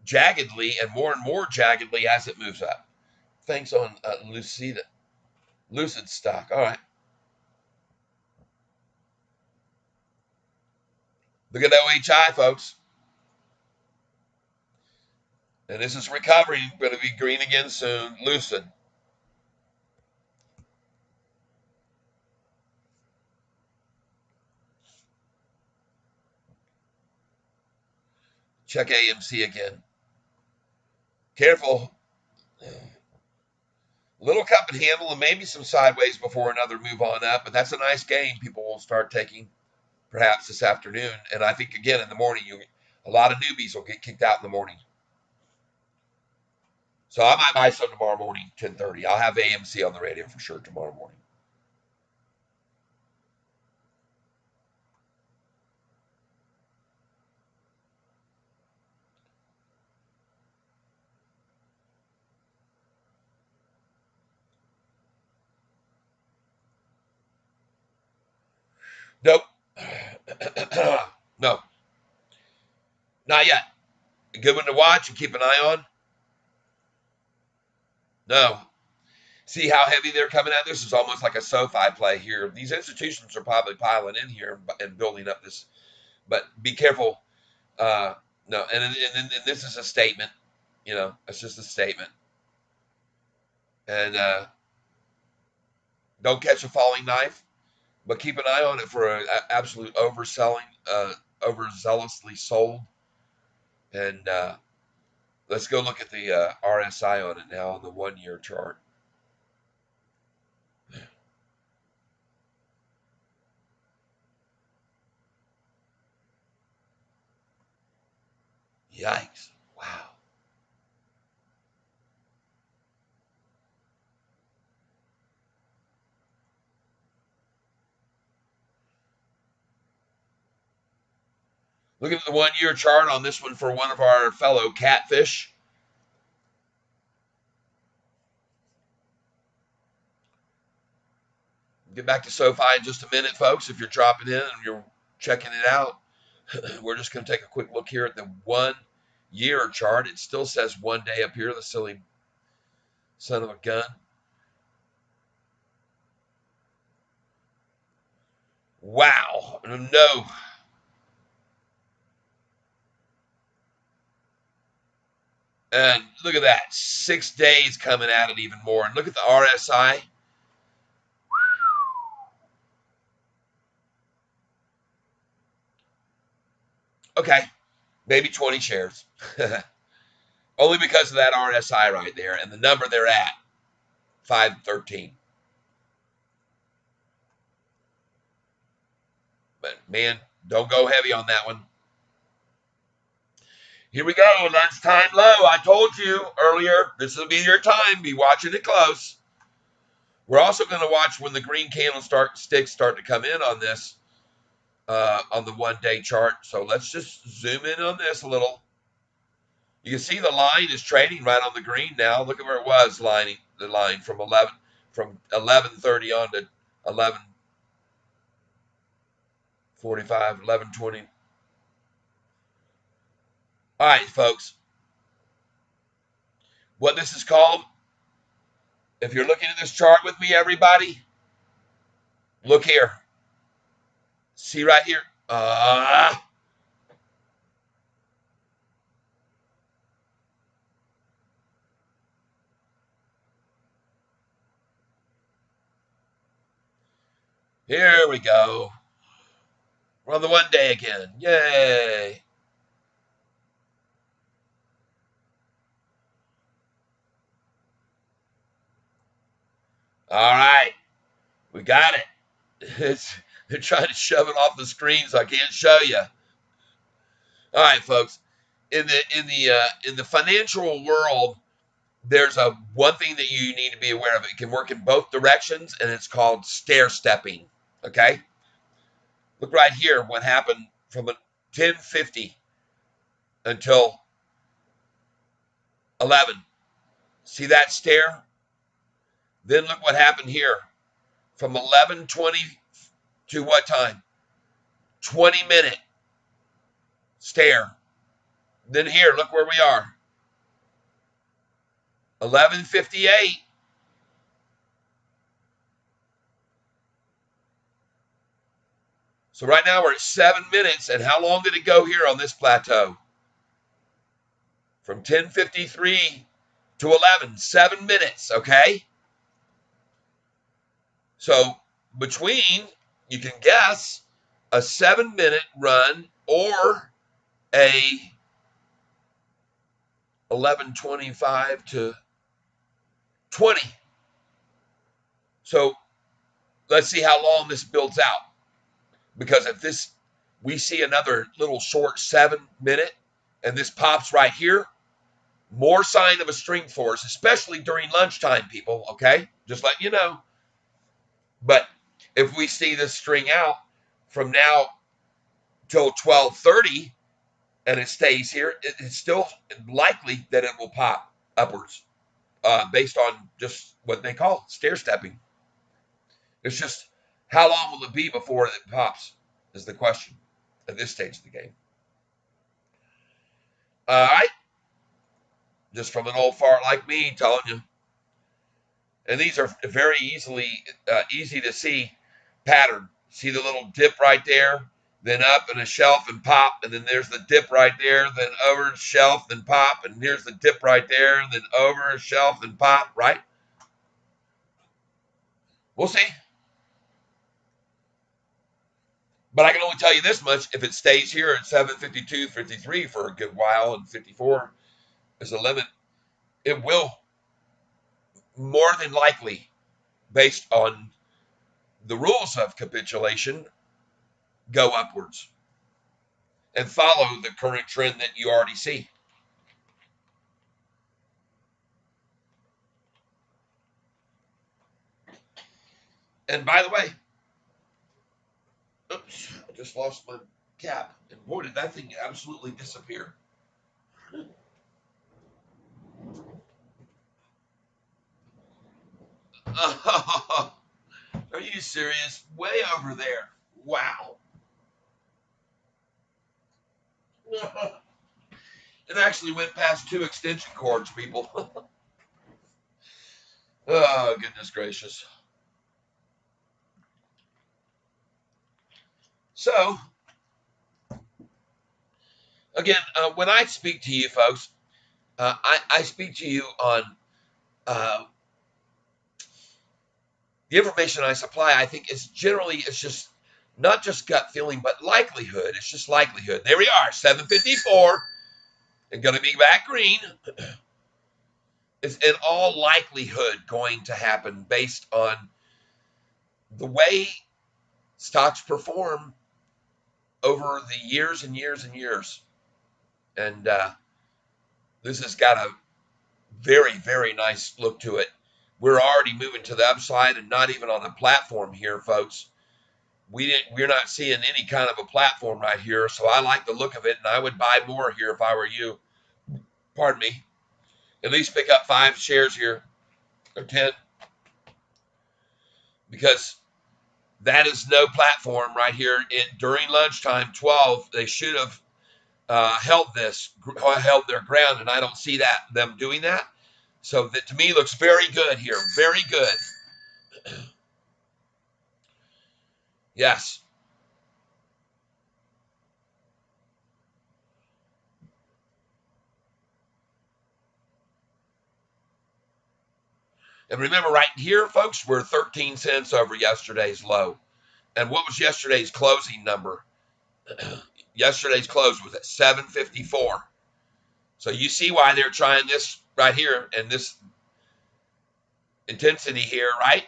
jaggedly and more jaggedly as it moves up. Thanks on Lucid stock. All right. Look at OHI, folks. And this is recovering. Going to be green again soon. Lucid. Check AMC again. Careful. Little cup and handle and maybe some sideways before another move on up. But that's a nice game people will start taking perhaps this afternoon. And I think, again, in the morning, a lot of newbies will get kicked out in the morning. So I might buy some tomorrow morning, 10:30. I'll have AMC on the radio for sure tomorrow morning. Nope. No, not yet. A good one to watch and keep an eye on. No. See how heavy they're coming out? This is almost like a SOFI play here. These institutions are probably piling in here and building up this. But be careful. Uh, no, and this is a statement. You know, it's just a statement. And don't catch a falling knife, but keep an eye on it for an absolute overselling, overzealously sold. And let's go look at the RSI on it now on the 1 year chart. Yikes. Wow. Look at the 1 year chart on this one for one of our fellow catfish. Get back to SoFi in just a minute, folks. If you're dropping in and you're checking it out, we're just going to take a quick look here at the 1 year chart. It still says 1 day up here, the silly son of a gun. Wow. No. And look at that. 6 days coming at it even more. And look at the RSI. Okay. Maybe 20 shares. Only because of that RSI right there and the number they're at, 513. But man, don't go heavy on that one. Here we go. Lunchtime low. I told you earlier, this will be your time. Be watching it close. We're also going to watch when the green sticks start to come in on this, on the 1 day chart. So let's just zoom in on this a little. You can see the line is trading right on the green now. Look at where it was lining the line from 11:30 on to 11:45, 11:20. All right, folks. What this is called, if you're looking at this chart with me, everybody, look here. See right here. Here we go. We're on the 1 day again. Yay. All right. We got it. They're trying to shove it off the screen so I can't show you. All right, folks. In the financial world, there's a one thing that you need to be aware of. It can work in both directions, and it's called stair stepping. Okay. Look right here. What happened from 10:50 until 11. See that stair? Then look what happened here from 11:20 to what time? 20-minute stair. Then here, look where we are. 11:58. So right now we're at 7 minutes. And how long did it go here on this plateau? From 10:53 to 11, 7 minutes, okay? So between, you can guess, a 7-minute run or a 11:25 to 20. So let's see how long this builds out. Because if this, we see another little short 7-minute and this pops right here, more sign of a string force, especially during lunchtime, people, okay? Just letting you know. But if we see this string out from now till 12:30 and it stays here, it's still likely that it will pop upwards based on just what they call stair stepping. It's just how long will it be before it pops is the question at this stage of the game. All right. Just from an old fart like me telling you. And these are very easy to see pattern. See the little dip right there, then up and a shelf and pop, and then there's the dip right there, then over shelf, then pop, and here's the dip right there, and then over shelf and pop, right? We'll see. But I can only tell you this much: if it stays here at 752, 53 for a good while, and 54 is the limit, it will more than likely, based on the rules of capitulation, go upwards and follow the current trend that you already see. And by the way, oops, I just lost my cap. And boy, did that thing absolutely disappear. Oh, are you serious? Way over there. Wow. It actually went past 2 extension cords, people. Oh, goodness gracious. So, again, when I speak to you folks, I speak to you on uh, the information I supply. I think it's just not just gut feeling, but likelihood. It's just likelihood. There we are, 754. It's going to be back green. It's in all likelihood going to happen based on the way stocks perform over the years and years and years. And this has got a very, very nice look to it. We're already moving to the upside and not even on a platform here, folks. We're not seeing any kind of a platform right here, so I like the look of it, and I would buy more here if I were you. Pardon me. At least pick up 5 shares here, or 10, because that is no platform right here. During lunchtime, 12, they should have held their ground, and I don't see them doing that. So that to me looks very good here, very good. Yes. And remember, right here, folks, we're 13 cents over yesterday's low. And what was yesterday's closing number? Yesterday's close was at 754. So you see why they're trying this right here and this intensity here, right?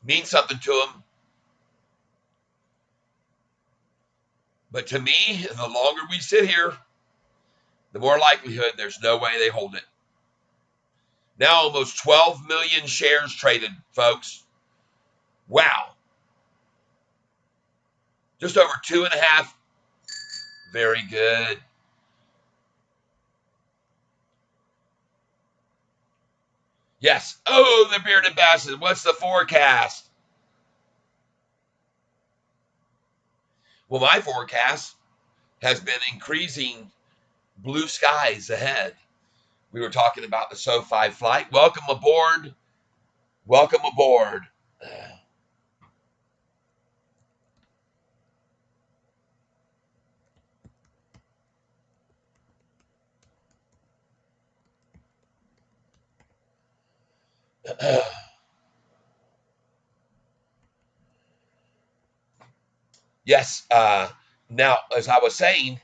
Means something to them. But to me, the longer we sit here, the more likelihood there's no way they hold it. Now almost 12 million shares traded, folks. Wow. Just over 2.5. Very good. Yes. Oh, the bearded bastard. What's the forecast? Well, my forecast has been increasing blue skies ahead. We were talking about the SOFI flight. Welcome aboard. Welcome aboard. Yes. Now, as I was saying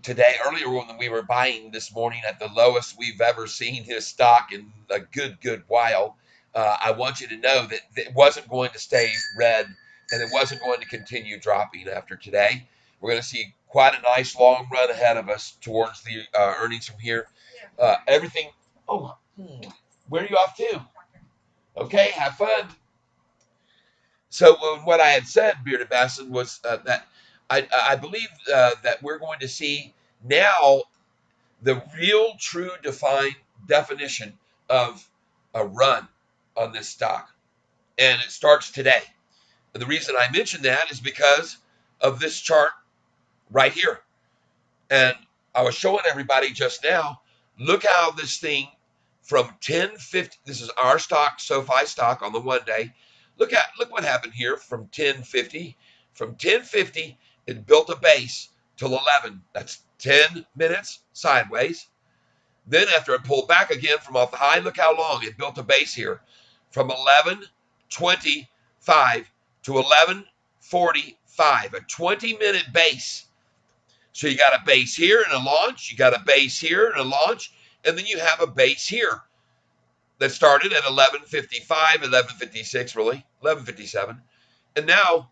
today, earlier when we were buying this morning at the lowest we've ever seen his stock in a good while, I want you to know that it wasn't going to stay red and it wasn't going to continue dropping after today. We're going to see quite a nice long run ahead of us towards the earnings from here. Everything. Oh, where are you off to? Okay, have fun. So what I had said, Bearded Bastard, was that I believe that we're going to see now the real, true, defined definition of a run on this stock, and it starts today. And the reason I mention that is because of this chart right here. And I was showing everybody just now. Look how this thing from 1050. This is our stock, SoFi stock on the 1 day. Look what happened here from 1050. From 1050, it built a base till 11. That's 10 minutes sideways. Then after it pulled back again from off the high, look how long it built a base here. From 11:25 to 11:45, a 20-minute base. So you got a base here and a launch, you got a base here and a launch, and then you have a base here that started at 11:55, 11:56 really, 11:57. And now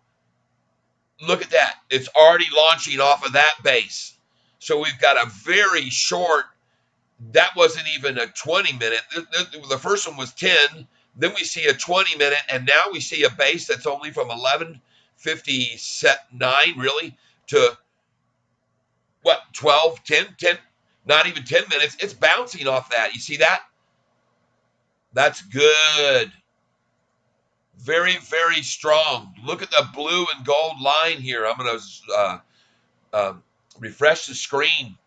look at that. It's already launching off of that base. So we've got a very short, that wasn't even a 20-minute. The first one was 10. Then we see a 20-minute, and now we see a base that's only from 11:59 really to what, 12, 10, 10, not even 10 minutes. It's bouncing off that. You see that? That's good. Very, very strong. Look at the blue and gold line here. I'm going to refresh the screen.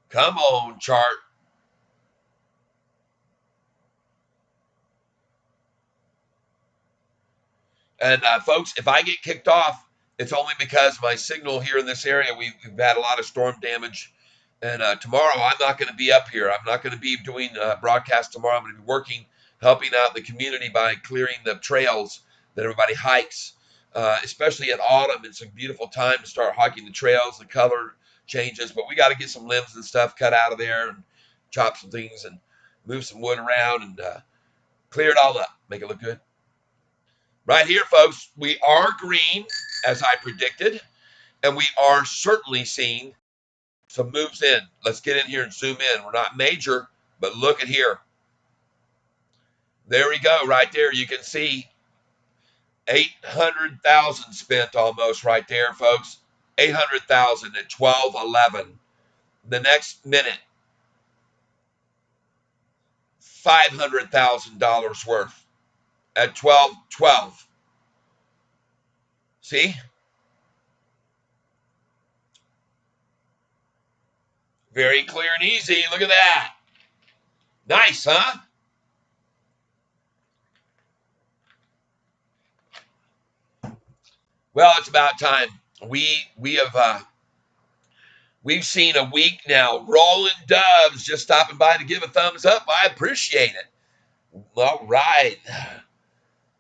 Come on, chart. And folks, if I get kicked off, it's only because my signal here in this area, we've had a lot of storm damage. And tomorrow, I'm not going to be up here. I'm not going to be doing broadcast tomorrow. I'm going to be working, helping out the community by clearing the trails that everybody hikes, especially in autumn. It's a beautiful time to start hiking the trails. The color changes, but we got to get some limbs and stuff cut out of there and chop some things and move some wood around and clear it all up, make it look good. Right here, folks, we are green, as I predicted, and we are certainly seeing some moves in. Let's get in here and zoom in. We're not major, but look at here. There we go, right there. You can see 800,000 spent almost right there, folks. 800,000 at 12:11. The next minute, $500,000 worth at 12:12. See? Very clear and easy. Look at that. Nice, huh? Well, it's about time. We've seen a week now. Rolling Doves just stopping by to give a thumbs up. I appreciate it. All right.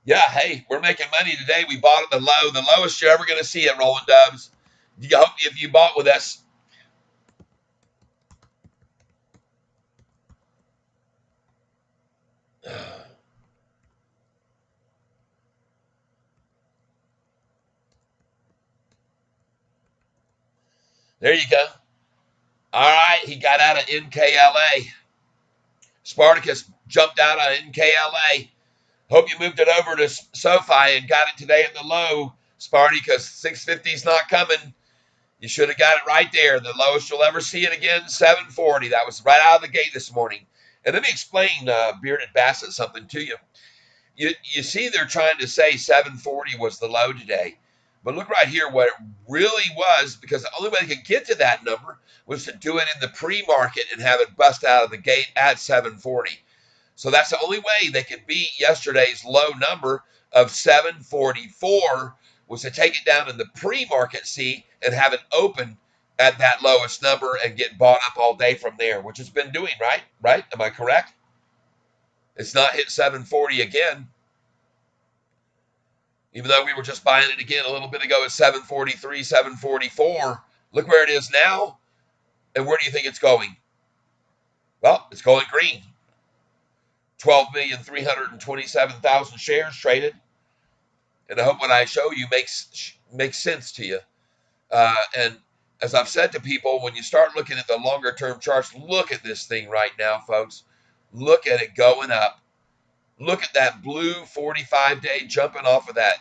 Yeah, hey, we're making money today. We bought at the low, the lowest you're ever going to see at Rolling Doves. You hope if you bought with us. There you go. All right, he got out of NKLA. Spartacus jumped out of NKLA. Hope you moved it over to SoFi and got it today at the low, Sparty, because 650 is not coming. You should have got it right there. The lowest you'll ever see it again, 740. That was right out of the gate this morning. And let me explain, Bearded Bassett, something to you. You see they're trying to say 740 was the low today. But look right here what it really was, because the only way they could get to that number was to do it in the pre-market and have it bust out of the gate at 740. So that's the only way they could beat yesterday's low number of 744 was to take it down in the pre-market C and have it open at that lowest number and get bought up all day from there, which it's been doing, right? Right? Am I correct? It's not hit 740 again, even though we were just buying it again a little bit ago at 743, 744. Look where it is now. And where do you think it's going? Well, it's going green. 12,327,000 shares traded. And I hope what I show you makes sense to you. And as I've said to people, when you start looking at the longer term charts, look at this thing right now, folks. Look at it going up. Look at that blue 45-day jumping off of that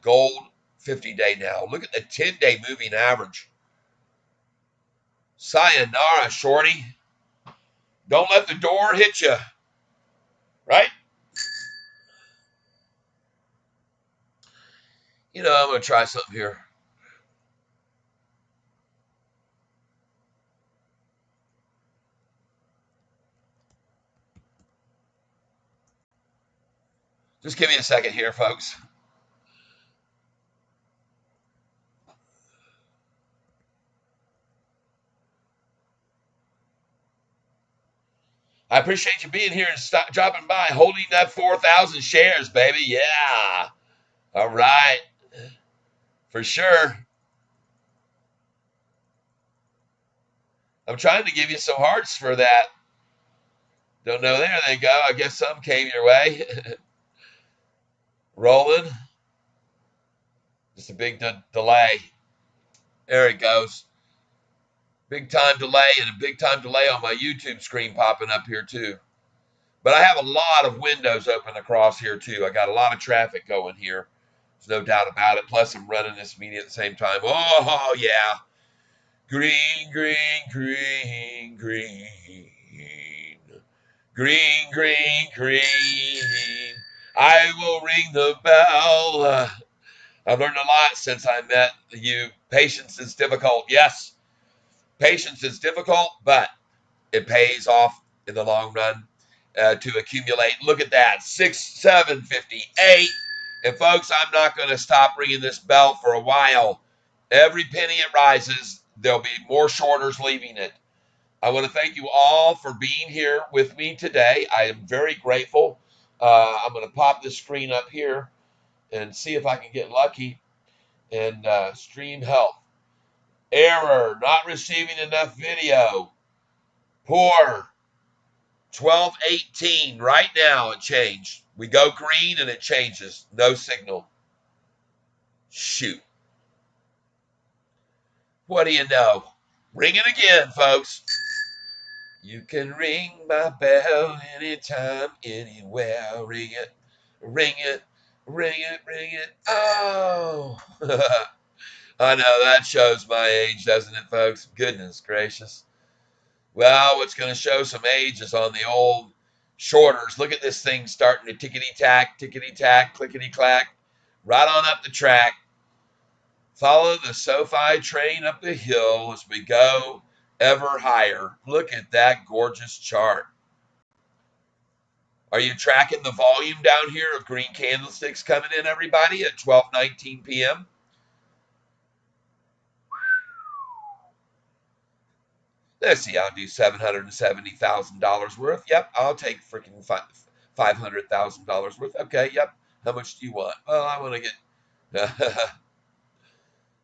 gold 50-day now. Look at the 10-day moving average. Sayonara, shorty. Don't let the door hit you. Right? You know, I'm going to try something here. Just give me a second here, folks. I appreciate you being here and dropping by, holding that 4,000 shares, baby. Yeah. All right. For sure. I'm trying to give you some hearts for that. Don't know. There they go. I guess some came your way. Rolling. Just a big delay. There it goes. Big time delay and a big time delay on my YouTube screen popping up here too. But I have a lot of windows open across here too. I got a lot of traffic going here. There's no doubt about it. Plus, I'm running this media at the same time. Oh, yeah. Green, green, green, green. Green, green, green. I will ring the bell. I've learned a lot since I met you. Patience is difficult. Yes, patience is difficult, but it pays off in the long run to accumulate. Look at that, 758. And folks, I'm not going to stop ringing this bell for a while. Every penny it rises, there'll be more shorters leaving it. I want to thank you all for being here with me today. I am very grateful. I'm going to pop this screen up here and see if I can get lucky and stream help. Error, not receiving enough video. Poor. 12:18 right now it changed. We go green and it changes. No signal. Shoot. What do you know? Ring it again, folks. You can ring my bell anytime, anywhere. Ring it, ring it, ring it, ring it. Oh. I know that shows my age, doesn't it, folks? Goodness gracious. Well, what's going to show some age is on the old shorters. Look at this thing starting to tickety-tack, clickety-clack, right on up the track. Follow the SOFI train up the hill as we go ever higher. Look at that gorgeous chart. Are you tracking the volume down here of green candlesticks coming in, everybody, at 12:19 p.m.? Let's see, I'll do $770,000 worth. Yep, I'll take freaking $500,000 worth. Okay, yep. How much do you want? Well, I want to get.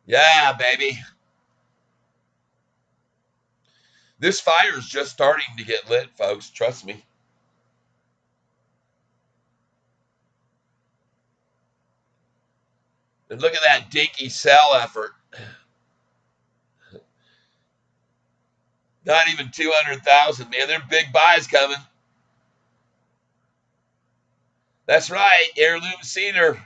Yeah, baby. This fire is just starting to get lit, folks. Trust me. And look at that dinky sell effort. Not even 200,000, man. They're big buys coming. That's right, heirloom cedar.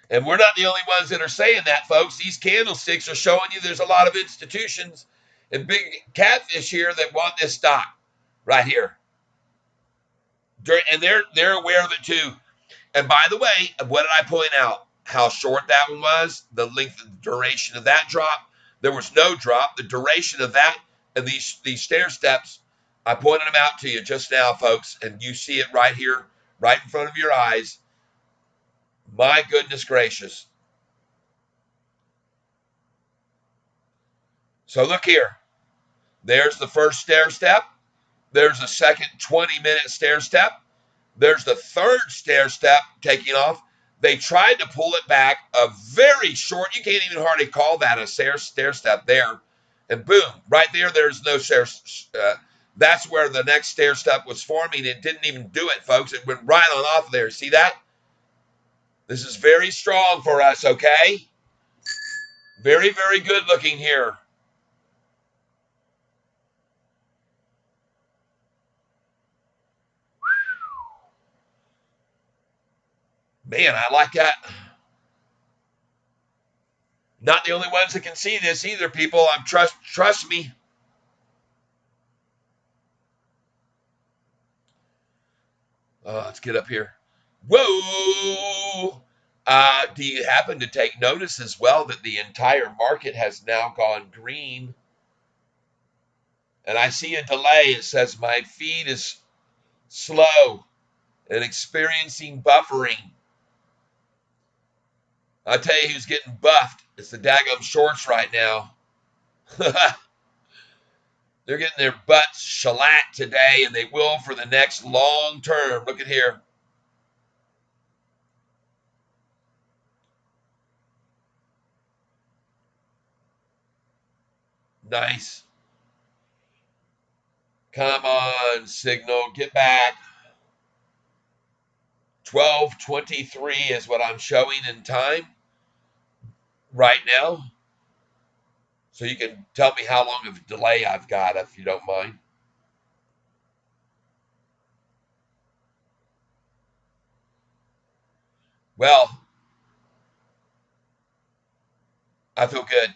And we're not the only ones that are saying that, folks. These candlesticks are showing you there's a lot of institutions and big catfish here that want this stock right here. And they're aware of it too. And by the way, what did I point out? How short that one was, the length of the duration of that drop. There was no drop. The duration of that and these stair steps, I pointed them out to you just now, folks, and you see it right here, right in front of your eyes. My goodness gracious. So look here. There's the first stair step. There's the second 20-minute stair step. There's the third stair step taking off. They tried to pull it back a very short, you can't even hardly call that a stair step there. And boom, right there, there's no stair. That's where the next stair step was forming. It didn't even do it, folks. It went right on off there. See that? This is very strong for us, okay? Very, very good looking here. Man, I like that. Not the only ones that can see this either, people. Trust me. Let's get up here. Whoa! Do you happen to take notice as well that the entire market has now gone green? And I see a delay. It says my feed is slow and experiencing buffering. I'll tell you who's getting buffed. It's the daggum shorts right now. They're getting their butts shellacked today, and they will for the next long term. Look at here. Nice. Come on, signal. Get back. 12:23 is what I'm showing in time right now. So you can tell me how long of a delay I've got, if you don't mind. Well, I feel good.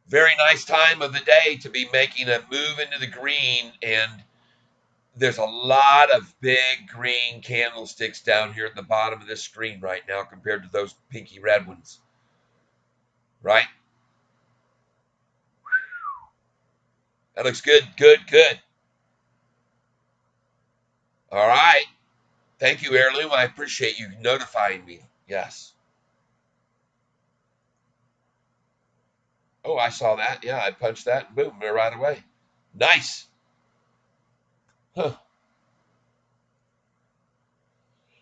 Very nice time of the day to be making a move into the green, and there's a lot of big green candlesticks down here at the bottom of this screen right now compared to those pinky red ones, right? That looks good, good, good. All right. Thank you, Heirloom. I appreciate you notifying me. Yes. Oh, I saw that. Yeah, I punched that. Boom, right away. Nice. Huh.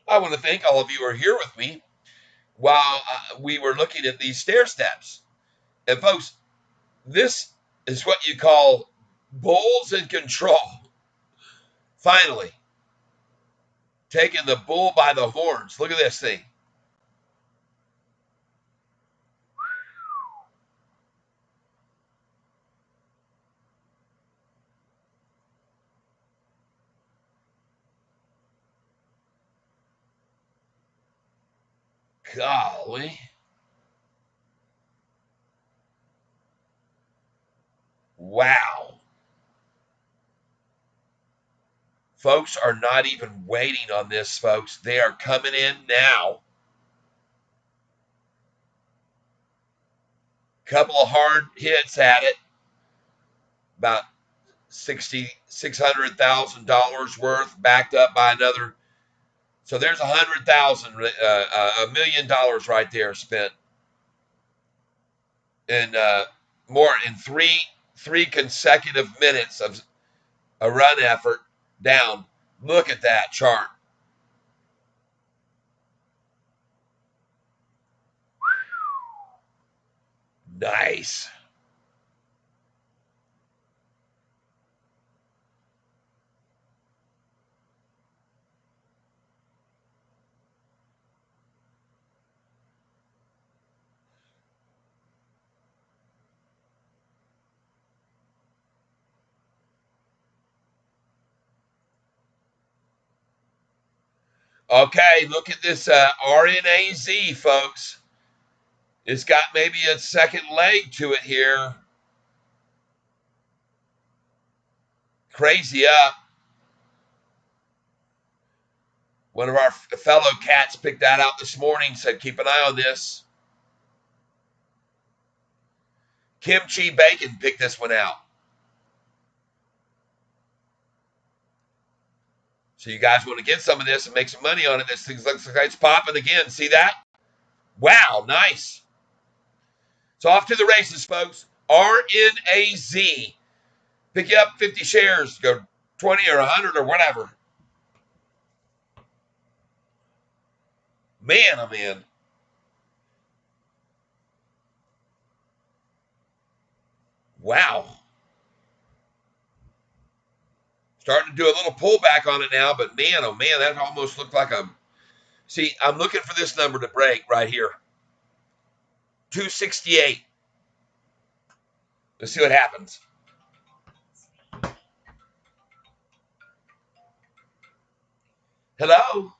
I want to thank all of you who are here with me while we were looking at these stair steps. And folks, this is what you call bulls in control. Finally, taking the bull by the horns. Look at this thing. Golly. Wow. Folks are not even waiting on this, folks. They are coming in now. Couple of hard hits at it. About $600,000 worth, backed up by another. So there's 100,000, $1 million right there spent in more in three consecutive minutes of a run effort down. Look at that chart. Nice. Okay, look at this RNAZ, folks. It's got maybe a second leg to it here. Crazy up. One of our fellow cats picked that out this morning, said keep an eye on this. Kimchi Bacon picked this one out. So you guys want to get some of this and make some money on it. This thing looks like it's popping again. See that? Wow, nice. So off to the races, folks. RNAZ. Pick you up 50 shares. Go 20 or 100 or whatever. Man, oh man. Wow. Starting to do a little pullback on it now, but man, oh man, that almost looked like a. See, I'm looking for this number to break right here. 268. Let's see what happens. Hello?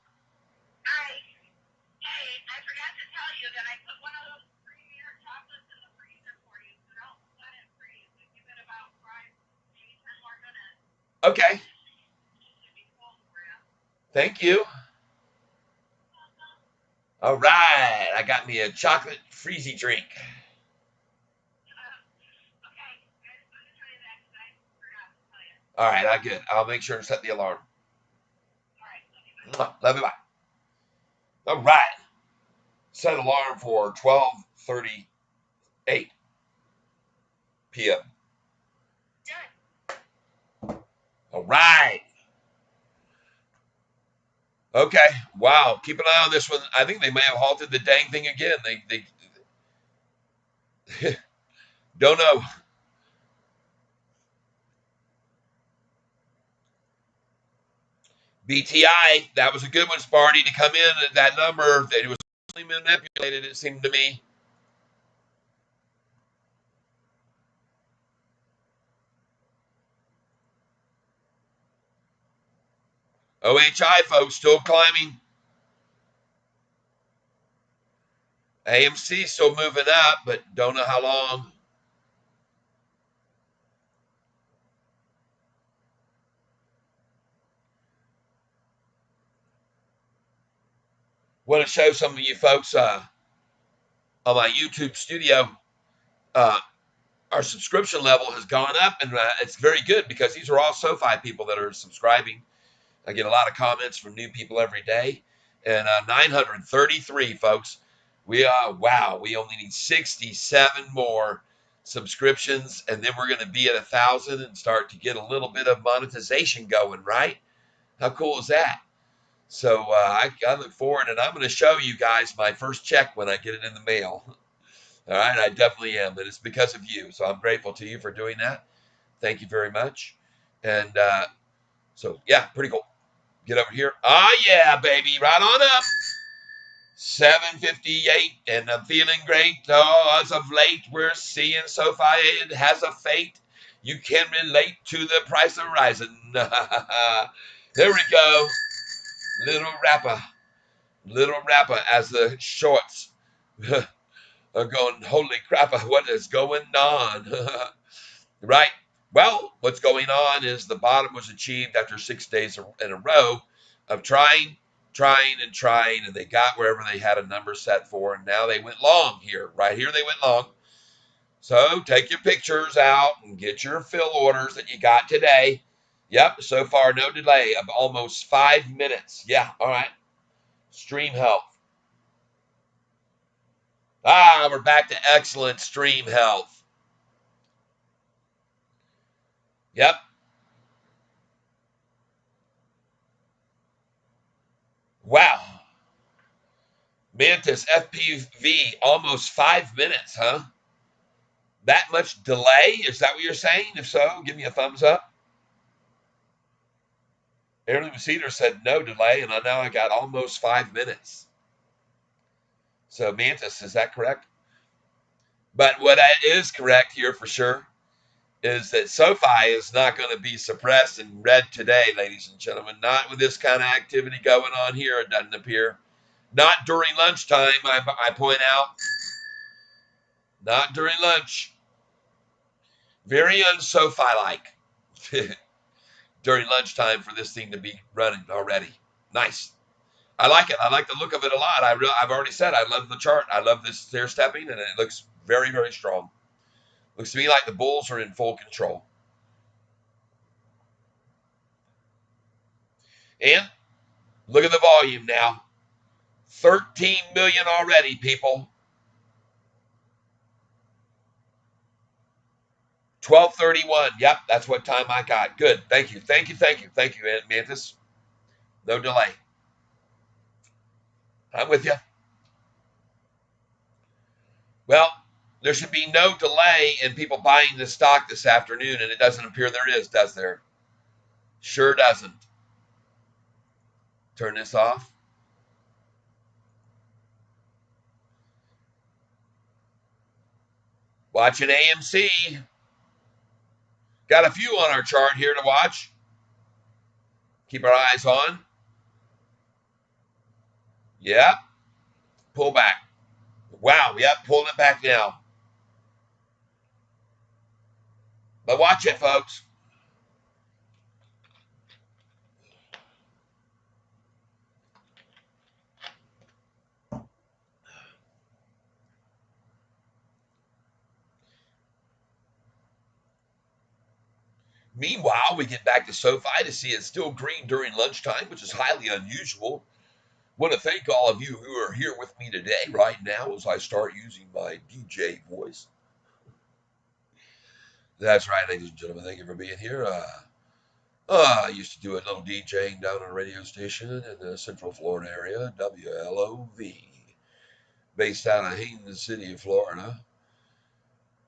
Okay. Thank you. All right. I got me a chocolate freezy drink. All right. I good. I'll make sure to set the alarm. Love you. Bye. All right. Set alarm for 12:38 p.m. All right. Okay. Wow. Keep an eye on this one. I think they may have halted the dang thing again. They don't know. BTI, that was a good one, Sparty, to come in at that number. It was manipulated, it seemed to me. OHI, folks, still climbing. AMC still moving up, but don't know how long. Want to show some of you folks on my YouTube studio. Uh, our subscription level has gone up, and it's very good because these are all SoFi people that are subscribing. I get a lot of comments from new people every day. And 933, folks. Wow, we only need 67 more subscriptions, and then we're going to be at 1,000 and start to get a little bit of monetization going, right? How cool is that? So I look forward, and I'm going to show you guys my first check when I get it in the mail. All right, I definitely am, and it's because of you. So I'm grateful to you for doing that. Thank you very much. And so, yeah, pretty cool. Get over here. Ah, yeah, baby. Right on up. 7:58, and I'm feeling great. Oh, as of late, we're seeing SoFi it has a fate. You can relate to the price of rising. There we go. Little rapper. Little rapper as the shorts are going, holy crap, what is going on? Right? Well, what's going on is the bottom was achieved after 6 days in a row of trying, and they got wherever they had a number set for, and now they went long here. Right here, they went long. So take your pictures out and get your fill orders that you got today. Yep, so far, no delay of almost 5 minutes. Yeah, all right. Stream health. Ah, we're back to excellent stream health. Yep. Wow. Mantis FPV, almost 5 minutes, huh? That much delay? Is that what you're saying? If so, give me a thumbs up. Heirloom Cedar said no delay, and now I got almost 5 minutes. So, Mantis, is that correct? But what is correct here for sure is that SoFi is not going to be suppressed and red today, ladies and gentlemen. Not with this kind of activity going on here, it doesn't appear. Not during lunchtime, I point out. Not during lunch. Very un-SoFi like during lunchtime for this thing to be running already. Nice. I like it. I like the look of it a lot. I've already said I love the chart. I love this stair stepping, and it looks very, very strong. Looks to me like the bulls are in full control. And look at the volume now. 13 million already, people. 12:31. Yep, that's what time I got. Good. Thank you. Thank you. Thank you. Thank you, Mantis. No delay. I'm with you. Well, there should be no delay in people buying this stock this afternoon, and it doesn't appear there is, does there? Sure doesn't. Turn this off. Watching AMC. Got a few on our chart here to watch. Keep our eyes on. Yep. Pull back. Wow. Yep. Pulling it back now. But watch it, folks. Meanwhile, we get back to SoFi to see it's still green during lunchtime, which is highly unusual. Want to thank all of you who are here with me today, right now, as I start using my DJ voice. That's right, ladies and gentlemen. Thank you for being here. I used to do a little DJing down on a radio station in the Central Florida area, WLOV, based out of Haines City, Florida.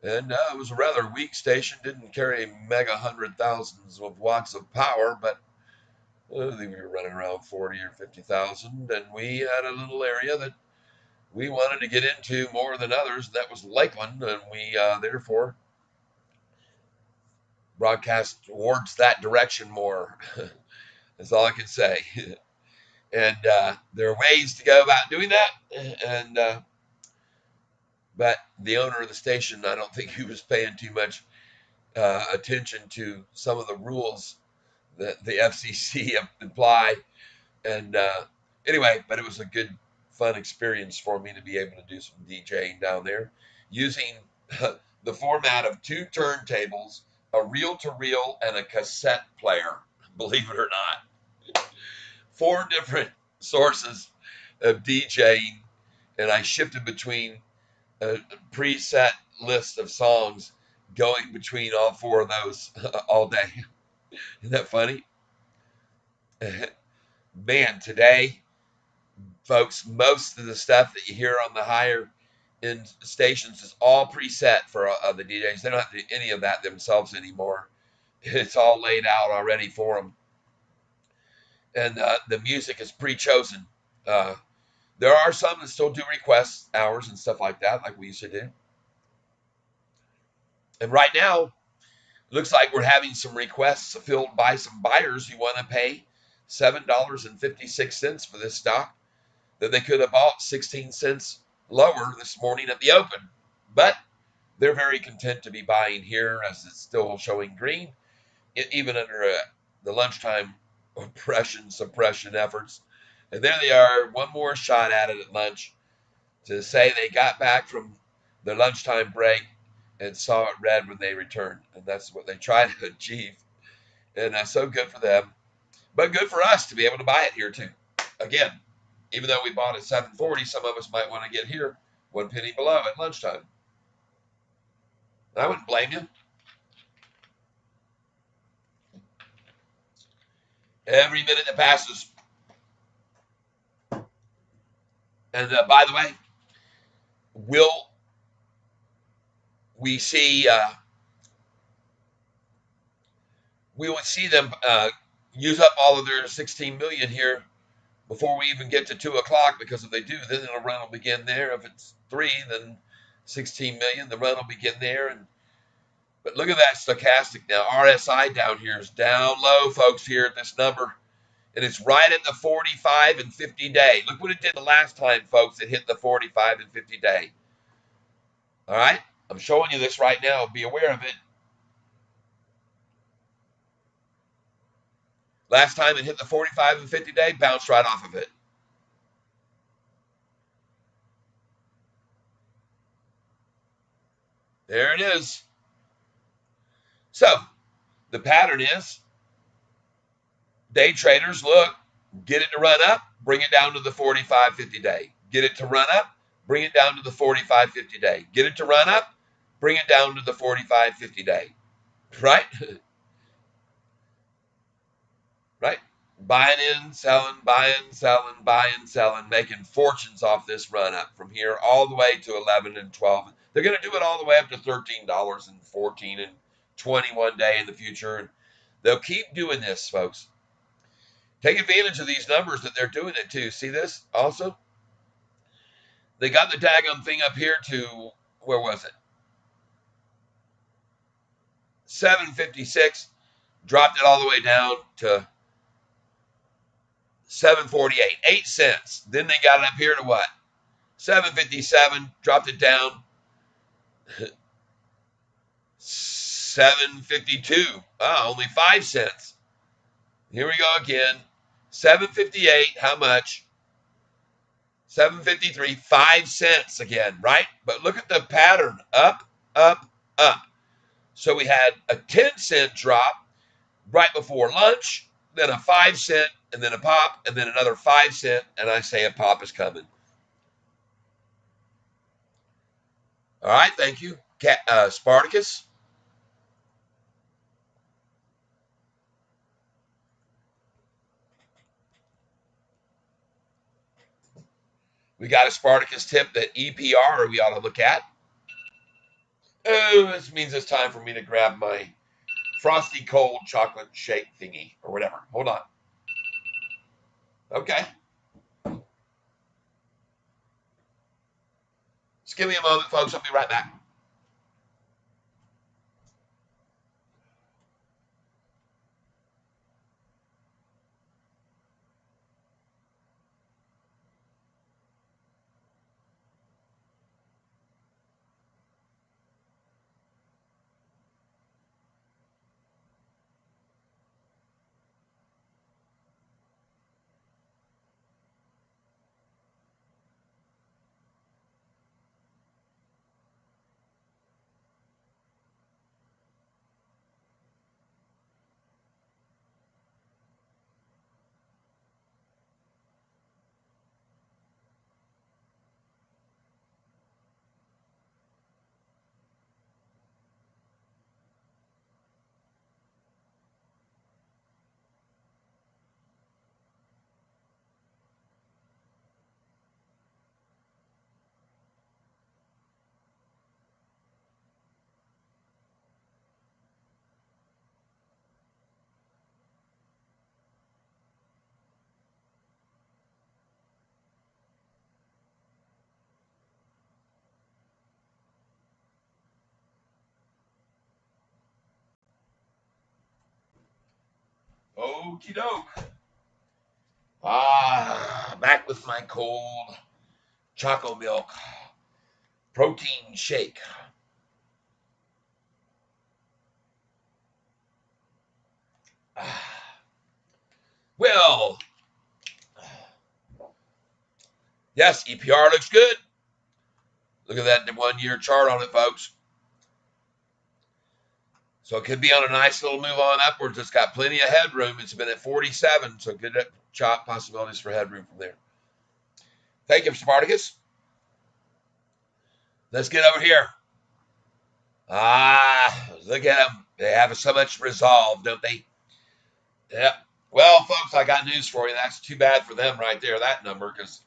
And it was a rather weak station, didn't carry mega hundred thousands of watts of power, but I think we were running around 40 or 50,000. And we had a little area that we wanted to get into more than others. That was Lakeland, and we therefore broadcast towards that direction more. That's all I can say. And there are ways to go about doing that. And but the owner of the station, I don't think he was paying too much attention to some of the rules that the FCC apply. And anyway, but it was a good, fun experience for me to be able to do some DJing down there using the format of two turntables, a reel-to-reel, and a cassette player. Believe it or not, four different sources of DJing, and I shifted between a preset list of songs going between all four of those all day. Isn't that funny? Man, today, folks, most of the stuff that you hear on the higher end stations is all preset for the DJs. They don't have to do any of that themselves anymore. It's all laid out already for them. And the music is pre-chosen. Uh, there are some that still do request hours and stuff like that, like we used to do. And right now, looks like we're having some requests filled by some buyers who want to pay $7.56 for this stock that they could have bought 16 cents lower this morning at the open. But they're very content to be buying here as it's still showing green, even under the lunchtime suppression efforts. And there they are, one more shot at it at lunch to say they got back from their lunchtime break and saw it red when they returned. And that's what they try to achieve. And that's so good for them. But good for us to be able to buy it here too. Again, even though we bought at 740, some of us might want to get here 1 penny below at lunchtime. I wouldn't blame you. Every minute that passes. And by the way, will we see we would see them use up all of their 16 million here before we even get to 2 o'clock, because if they do, then the run will begin there. If it's 3, then 16 million, the run will begin there. But look at that stochastic now. RSI down here is down low, folks, here at this number. And it's right at the 45 and 50 day. Look what it did the last time, folks. It hit the 45 and 50 day. All right? I'm showing you this right now. Be aware of it. Last time it hit the 45 and 50 day, bounced right off of it. There it is. So, the pattern is day traders look, get it to run up, bring it down to the 45, 50 day. Get it to run up, bring it down to the 45, 50 day. Get it to run up, bring it down to the 45, 50 day. Right? Right? Buying in, selling, buying, selling, buying, selling, making fortunes off this run up from here all the way to 11 and 12. They're going to do it all the way up to $13 and 14 and 21 day in the future. And they'll keep doing this, folks. Take advantage of these numbers that they're doing it to. See this also? They got the daggum thing up here to, where was it? 756, dropped it all the way down to 748, 8 cents. Then they got it up here to what? 757, dropped it down. 752, only 5 cents. Here we go again. 758, how much? 753, 5 cents again, right? But look at the pattern, up, up, up. So we had a 10-cent drop, right before lunch, then a 5 cent, and then a pop, and then another 5 cent, and I say a pop is coming. All right, thank you. Spartacus. We got a Spartacus tip that EPR we ought to look at. Oh, this means it's time for me to grab my frosty cold chocolate shake thingy or whatever. Hold on. Okay. Just give me a moment, folks. I'll be right back. Okie doke. Back with my cold choco milk protein shake. Well, yes, EPR looks good. Look at that 1 year chart on it, folks. So it could be on a nice little move on upwards. It's got plenty of headroom. It's been at 47, so good chop possibilities for headroom from there. Thank you, Spartacus. Let's get over here. Look at them. They have so much resolve, don't they? Yeah. Well, folks, I got news for you. That's too bad for them right there, that number, because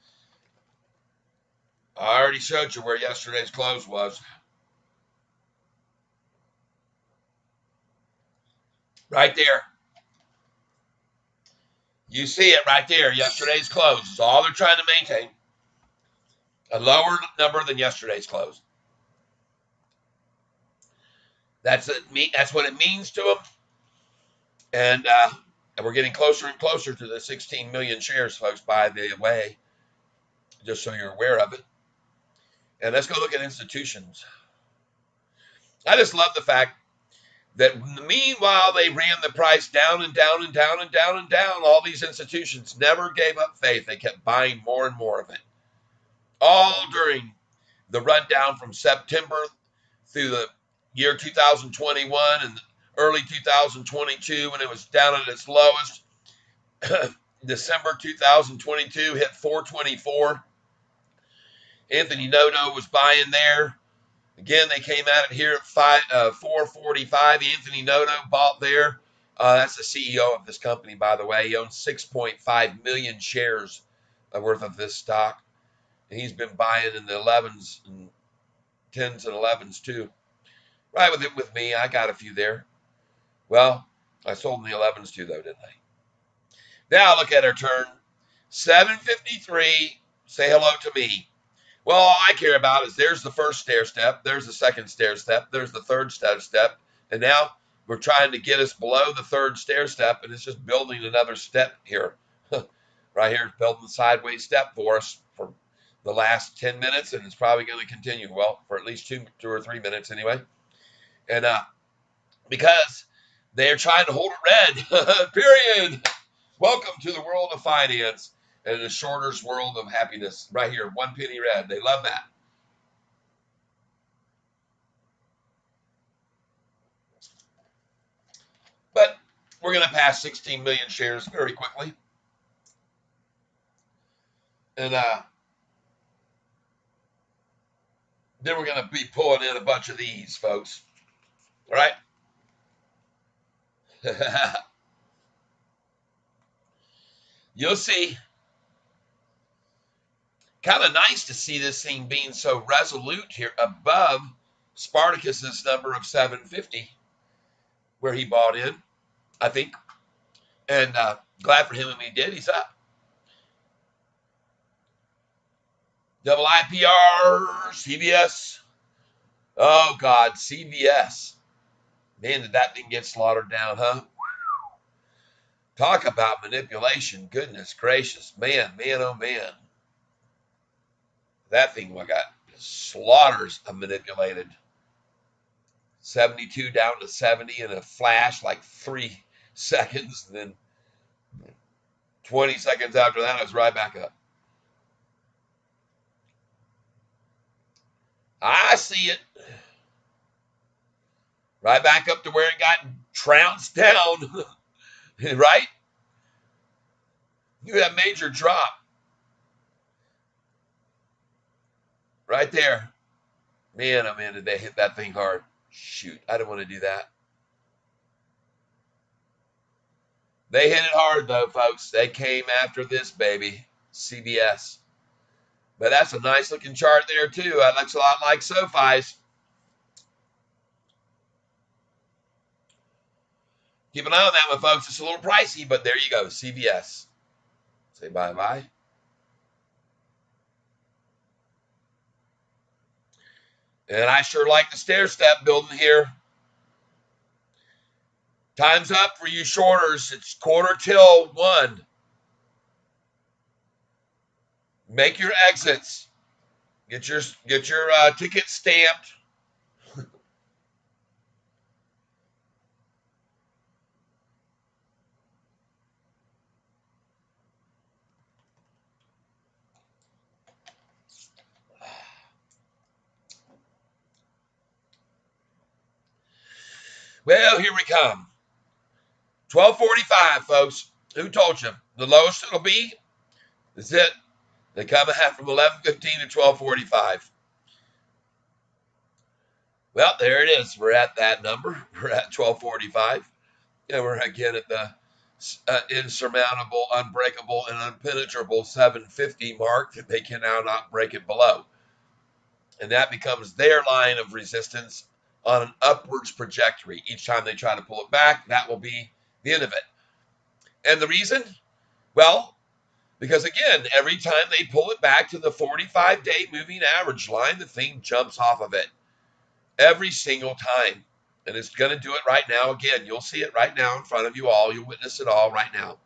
I already showed you where yesterday's close was. Right there. You see it right there. Yesterday's close. It's all they're trying to maintain. A lower number than yesterday's close. That's what it means to them. And we're getting closer and closer to the 16 million shares, folks, by the way, just so you're aware of it. And let's go look at institutions. I just love the fact that meanwhile they ran the price down and down and down and down and down. All these institutions never gave up faith. They kept buying more and more of it. All during the rundown from September through the year 2021 and early 2022 when it was down at its lowest. December 2022 hit 424. Anthony Noto was buying there. Again, they came at it here at 445. Anthony Noto bought there. That's the CEO of this company, by the way. He owns 6.5 million shares worth of this stock. And he's been buying in the 11s and 10s and 11s too. Right with me. I got a few there. Well, I sold in the 11s too, though, didn't I? Now look at our turn. 753. Say hello to me. Well, all I care about is there's the first stair step, there's the second stair step, there's the third stair step, and now we're trying to get us below the third stair step, and it's just building another step here. Right here, it's building the sideways step for us for the last 10 minutes, and it's probably going to continue, well, for at least two or 3 minutes anyway. And because they're trying to hold it red, period. Welcome to the world of finance and the shorter's world of happiness. Right here, 1 penny red. They love that. But We're going to pass 16 million shares very quickly. And then we're going to be pulling in a bunch of these, folks. All right? You'll see. Kind of nice to see this thing being so resolute here above Spartacus's number of 750, where he bought in, I think. And glad for him when he did. He's up. Double IPR, CVS. Oh, God, CVS. Man, did that thing get slaughtered down, huh? Talk about manipulation. Goodness gracious. Man, oh, man. That thing got slaughters of manipulated. 72 down to 70 in a flash, like 3 seconds. And then 20 seconds after that, it was right back up. I see it. Right back up to where it got trounced down. Right? You had a major drop. Right there. Man, oh man, did they hit that thing hard. Shoot, I don't want to do that. They hit it hard, though, folks. They came after this, baby. CBS. But that's a nice-looking chart there, too. That looks a lot like SOFI's. Keep an eye on that one, folks. It's a little pricey, but there you go. CBS. Say bye-bye. And I sure like the stair-step building here. Time's up for you shorters. It's 1:45. Make your exits. Get your ticket stamped. Well, here we come. 12:45, folks. Who told you? The lowest it'll be? That's it. They come out from 11:15 to 12:45. Well, there it is. We're at that number. We're at 12:45. And we're again at the insurmountable, unbreakable, and unpenetrable 750 mark that they can now not break it below. And that becomes their line of resistance on an upwards trajectory. Each time they try to pull it back, that will be the end of it. And the reason? Well, because again, every time they pull it back to the 45-day moving average line, the thing jumps off of it. Every single time. And it's going to do it right now. Again, you'll see it right now in front of you all. You'll witness it all right now.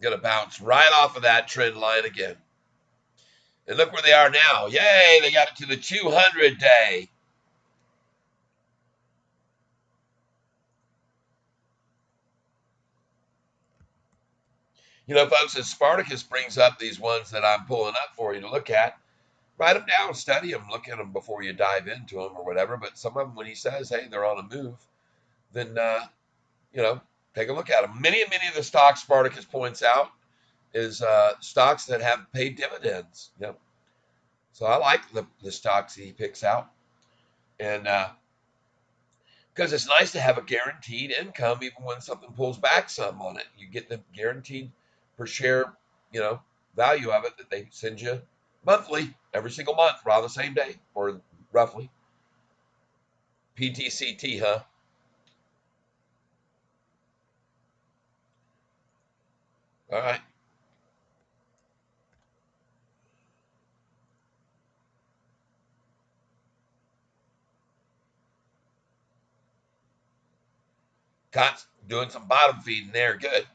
Going to bounce right off of that trend line again. And look where they are now. Yay, they got it to the 200-day. You know, folks, as Spartacus brings up these ones that I'm pulling up for you to look at, write them down, study them, look at them before you dive into them or whatever. But some of them, when he says, hey, they're on a move, then, take a look at them. Many of the stocks Spartacus points out is stocks that have paid dividends. Yep. So I like the stocks he picks out. And because it's nice to have a guaranteed income even when something pulls back some on it. You get the guaranteed per share, value of it that they send you monthly, every single month, around the same day, or roughly. PTCT, huh? All right. Cot's doing some bottom feeding there. Good.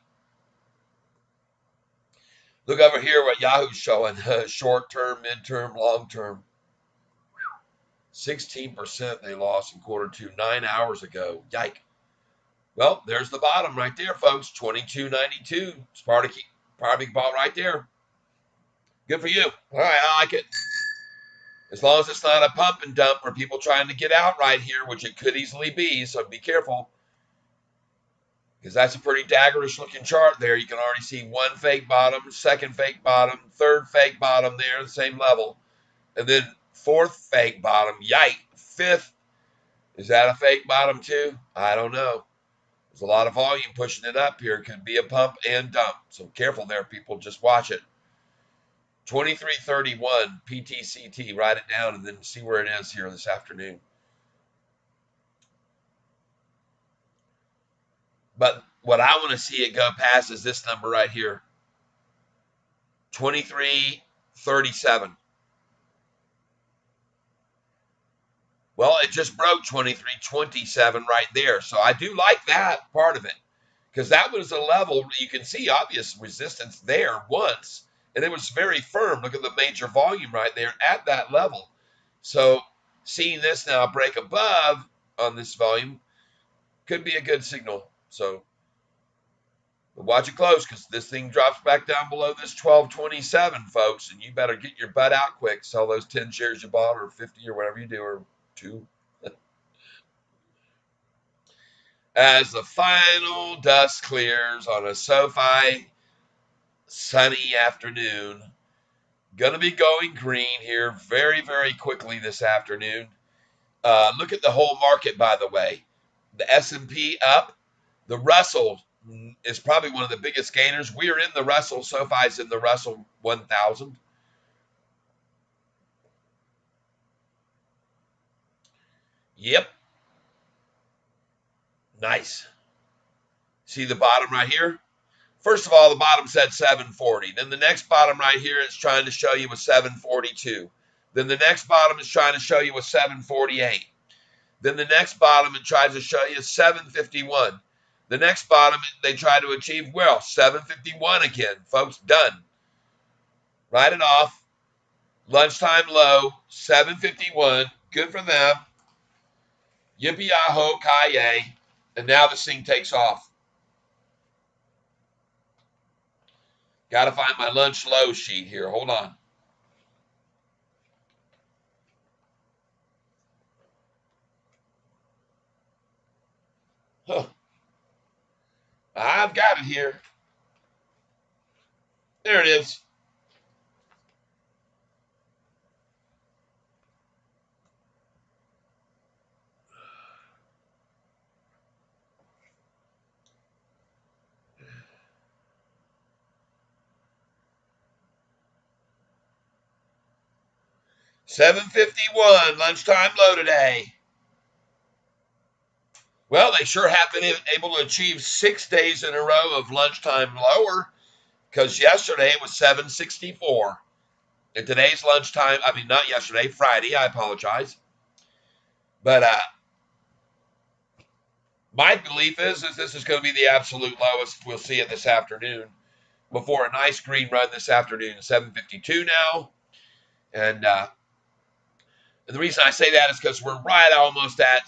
Look over here what Yahoo's showing. Short term, midterm, long term. 16% they lost in Q2 9 hours ago. Yike. Well, there's the bottom right there, folks. 22.92. Spartacus probably bought right there. Good for you. All right, I like it. As long as it's not a pump and dump for people trying to get out right here, which it could easily be, so be careful. Because that's a pretty daggerish looking chart there. You can already see one fake bottom, second fake bottom, third fake bottom there, the same level. And then fourth fake bottom, yike. Fifth, is that a fake bottom too? I don't know. There's a lot of volume pushing it up here. It could be a pump and dump. So careful there, people. Just watch it. 2331 PTCT. Write it down and then see where it is here this afternoon. But what I want to see it go past is this number right here. 2337. Well, it just broke 2327 right there. So I do like that part of it. Because that was a level you can see obvious resistance there once, and it was very firm. Look at the major volume right there at that level. So seeing this now break above on this volume could be a good signal. So watch it close, because this thing drops back down below this 1227, folks, and you better get your butt out quick. Sell those 10 shares you bought, or 50, or whatever you do, or 2. As the final dust clears on a SoFi sunny afternoon. Going to be going green here very, very quickly this afternoon. Look at the whole market, by the way. The S&P up. The Russell is probably one of the biggest gainers. We are in the Russell. SoFi's in the Russell 1000. Yep. Nice. See the bottom right here? First of all, the bottom said 740. Then the next bottom right here is trying to show you a 742. Then the next bottom is trying to show you a 748. Then the next bottom it tries to show you 751. The next bottom they try to achieve, well, 751 again. Folks, done. Write it off. Lunchtime low, 751. Good for them. Yippee-yah-ho, Kaye. And now this thing takes off. Got to find my lunch low sheet here. Hold on. Huh. I've got it here. There it is. $7.51, lunchtime low today. Well, they sure have been able to achieve 6 days in a row of lunchtime lower, because yesterday it was $7.64. And today's lunchtime, I mean, not yesterday, Friday, I apologize. But my belief is this is going to be the absolute lowest. We'll see it this afternoon before a nice green run this afternoon, 7:52 now. And the reason I say that is because we're right almost at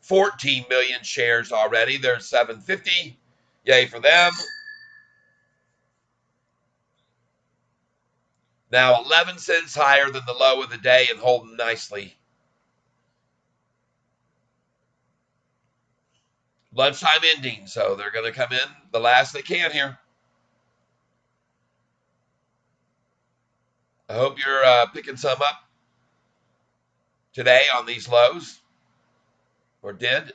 14 million shares already. There's 750. Yay for them. Now 11 cents higher than the low of the day and holding nicely. Lunchtime ending, so they're going to come in the last they can here. I hope you're picking some up today on these lows, or did.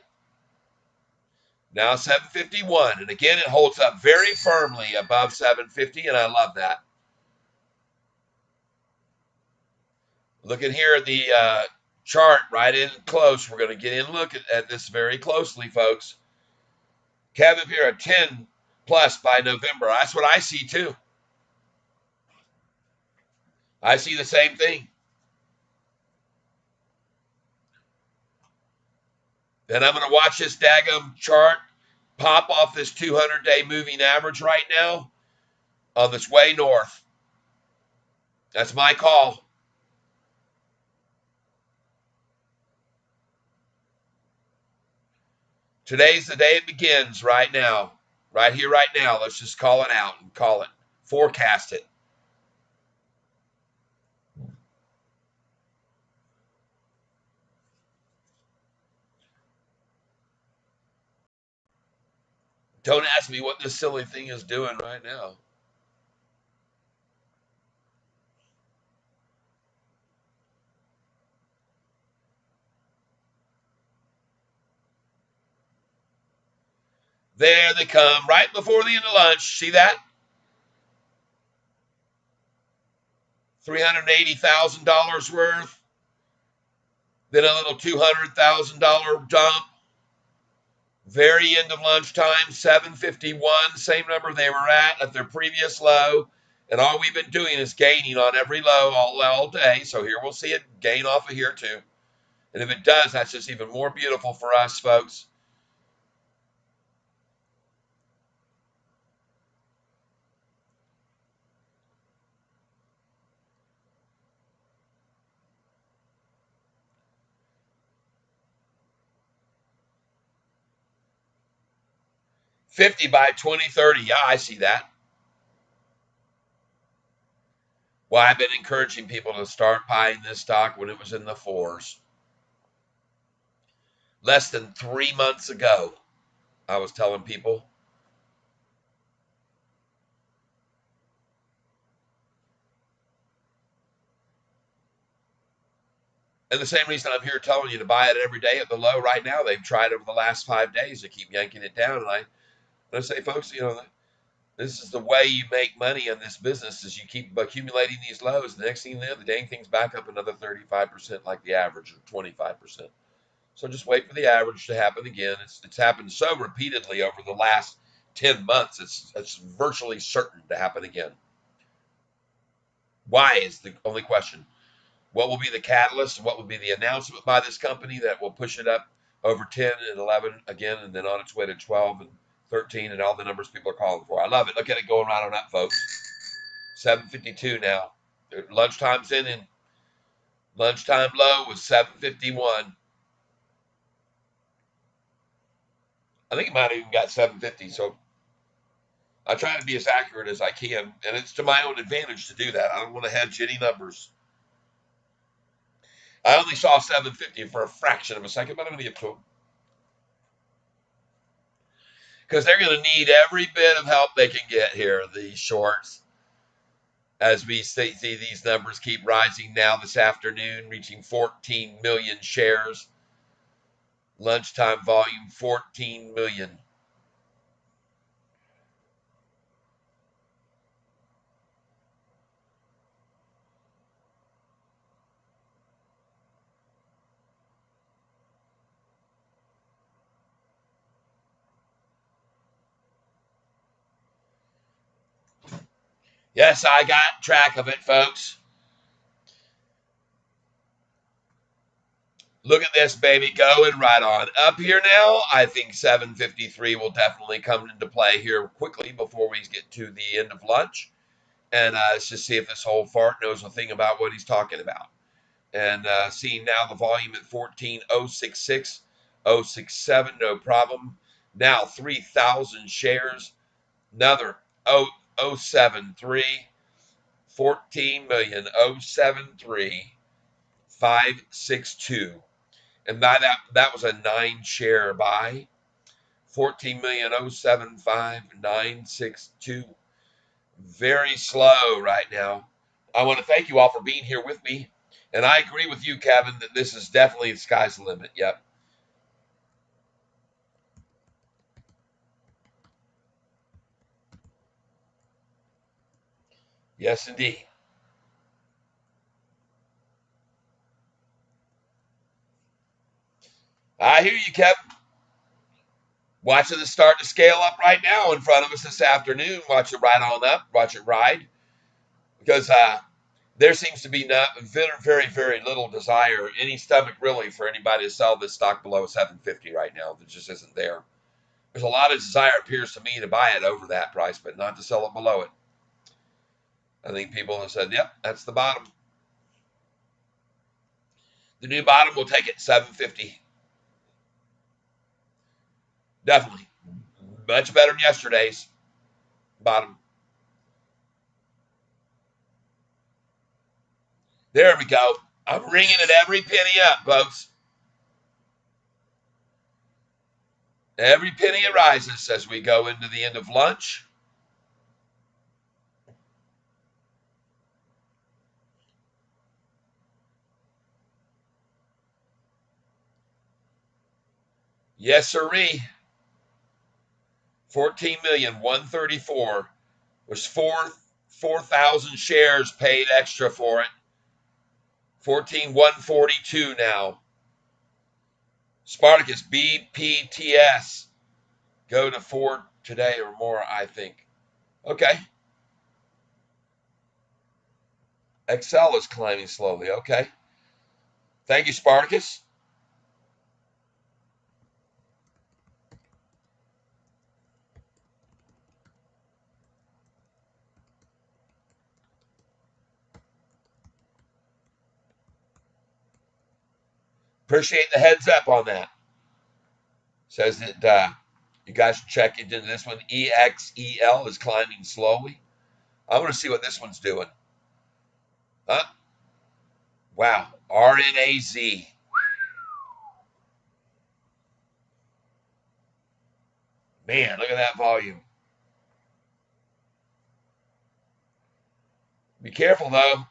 Now 751, and again it holds up very firmly above 750, and I love that. Looking here at the chart right in close, we're going to get in and look at this very closely, folks. Kevin here at 10 plus by November. That's what I see too. I see the same thing. Then I'm going to watch this daggum chart pop off this 200-day moving average right now on this way north. That's my call. Today's the day it begins right now. Right here, right now. Let's just call it out and call it. Forecast it. Don't ask me what this silly thing is doing right now. There they come, right before the end of lunch. See that? $380,000 worth. Then a little $200,000 dump. Very end of lunchtime, 751, same number they were at their previous low. And all we've been doing is gaining on every low all day. So here we'll see it gain off of here too. And if it does, that's just even more beautiful for us, folks. $50 by 2030. Yeah, I see that. Well, I've been encouraging people to start buying this stock when it was in the fours. Less than 3 months ago, I was telling people. And the same reason I'm here telling you to buy it every day at the low right now. They've tried over the last 5 days to keep yanking it down. And I say, folks, this is the way you make money in this business is you keep accumulating these lows. The next thing you know, the dang thing's back up another 35% like the average, or 25%. So just wait for the average to happen again. It's happened so repeatedly over the last 10 months. It's virtually certain to happen again. Why is the only question. What will be the catalyst? And what will be the announcement by this company that will push it up over 10 and 11 again, and then on its way to 12 and 13 and all the numbers people are calling for? I love it. Look at it going right on up, folks. 752 now. Lunchtime's in, and lunchtime low was 751. I think it might have even got 750. So I try to be as accurate as I can, and it's to my own advantage to do that. I don't want to hedge any numbers. I only saw 750 for a fraction of a second, but I'm going to get to them because they're going to need every bit of help they can get here, these shorts, as we see these numbers keep rising now this afternoon, reaching 14 million shares. Lunchtime volume, 14 million. Yes, I got track of it, folks. Look at this, baby, going right on up here now. I think 753 will definitely come into play here quickly before we get to the end of lunch. And let's just see if this whole fart knows a thing about what he's talking about. And seeing now the volume at 14,066, 067, no problem. Now 3,000 shares, another 073, 14 million, 073, 562. And that was a 9 share buy. 14,075,962. Very slow right now. I want to thank you all for being here with me. And I agree with you, Kevin, that this is definitely the sky's the limit. Yep. Yes, indeed. I hear you, Kevin. Watching it start to scale up right now in front of us this afternoon. Watch it ride on up. Watch it ride. Because there seems to be very, very, very little desire, any stomach really, for anybody to sell this stock below 750 right now. There just isn't there. There's a lot of desire, appears to me, to buy it over that price, but not to sell it below it. I think people have said, yep, that's the bottom. The new bottom will take it 750. Definitely. Much better than yesterday's bottom. There we go. I'm ringing it every penny up, folks. Every penny it rises as we go into the end of lunch. Yes, sirree. 14,134,000 was 4,000 shares paid extra for it. 14,142 now. Spartacus BPTS. Go to 4 today or more, I think. Okay. Excel is climbing slowly. Okay. Thank you, Spartacus. Appreciate the heads up on that. Says that you guys should check into this one. EXEL is climbing slowly. I want to see what this one's doing. Huh? Wow. RNAZ. Man, look at that volume. Be careful, though.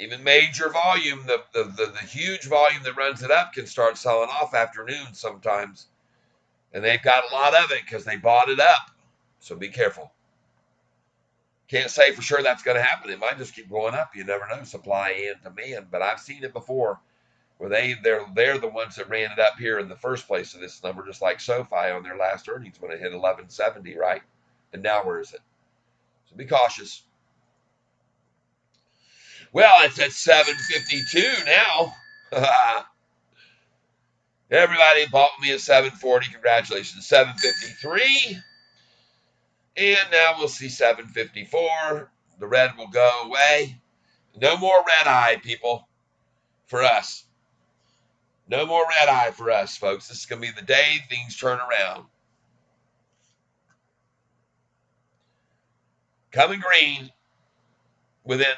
Even major volume, the huge volume that runs it up can start selling off afternoon sometimes. And they've got a lot of it because they bought it up. So be careful. Can't say for sure that's going to happen. It might just keep going up. You never know. Supply and demand. But I've seen it before where they're the ones that ran it up here in the first place to this number, just like SoFi on their last earnings when it hit 1170, right? And now where is it? So be cautious. Well, it's at 752 now. Everybody bought me at 740. Congratulations. 753. And now we'll see 754. The red will go away. No more red eye, people, for us. No more red eye for us, folks. This is going to be the day things turn around. Coming green within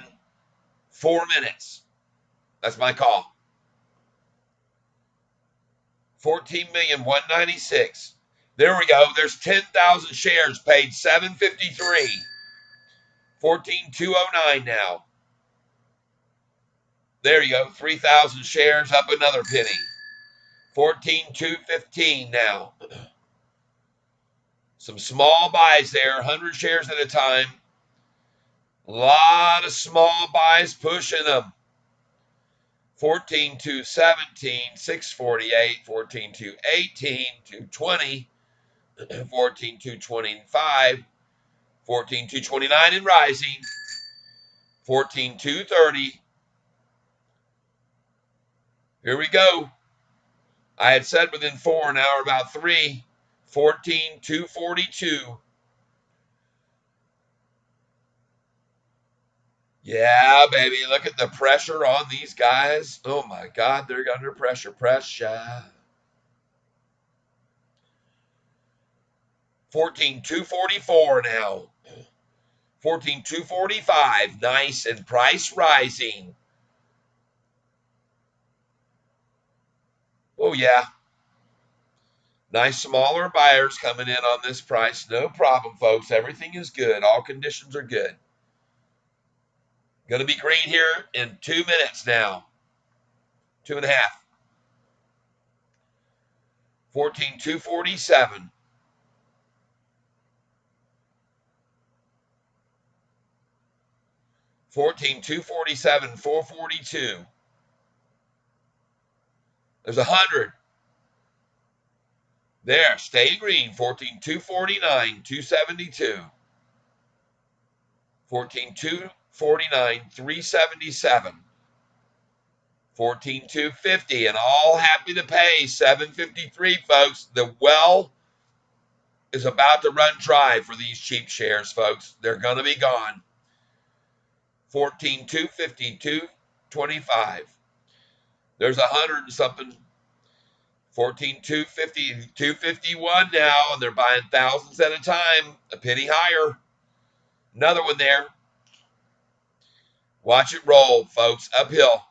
4 minutes. That's my call. 14,196,000. There we go. There's 10,000 shares paid 753. 14,209 now. There you go. 3,000 shares up another penny. 14,215 now. Some small buys there, 100 shares at a time. A lot of small buys pushing them. 14,217, 648, 14,218, 220, 14,225, 14,229 and rising, 14,230. Here we go. I had said within 4, now we're about 3. 14,242. Yeah, baby, look at the pressure on these guys. Oh my God, they're under pressure. Pressure. 14,244 now. 14,245. Nice, and price rising. Oh yeah. Nice smaller buyers coming in on this price. No problem, folks. Everything is good. All conditions are good. Going to be green here in 2 minutes now. 2.5. 14,247. 14,247, 442. There's 100. There, stay green. 14,249, 272. 14,249, 377. 14,250, and all happy to pay 753, folks. The well is about to run dry for these cheap shares, folks. They're going to be gone. 14,250, 225. There's 100 and something. 14,250, 251 now, and they're buying thousands at a time, a penny higher. Another one there. Watch it roll, folks, uphill.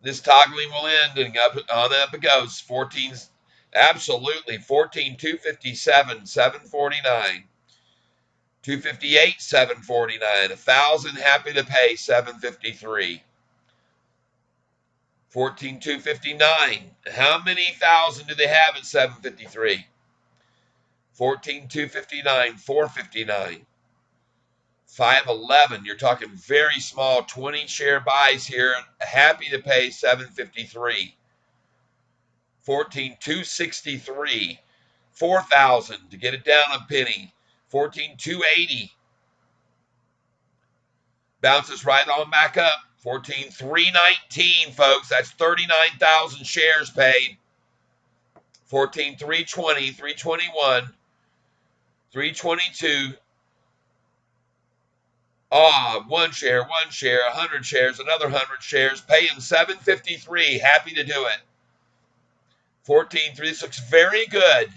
This toggling will end, and up it goes. 14, absolutely. 14, 257, 749. 258, 749. 1,000 happy to pay, 753. 14, 259. How many thousand do they have at 753? 14, 259, 459. 511. You're talking very small 20 share buys here. Happy to pay, 753. 14, 263. 4,000 to get it down a penny. 14, 280. Bounces right on back up. 14, 319, folks. That's 39,000 shares paid. 14, 320, 321, 322. One share, 100 shares, another 100 shares, paying 753. Happy to do it. 14, 3. This looks very good.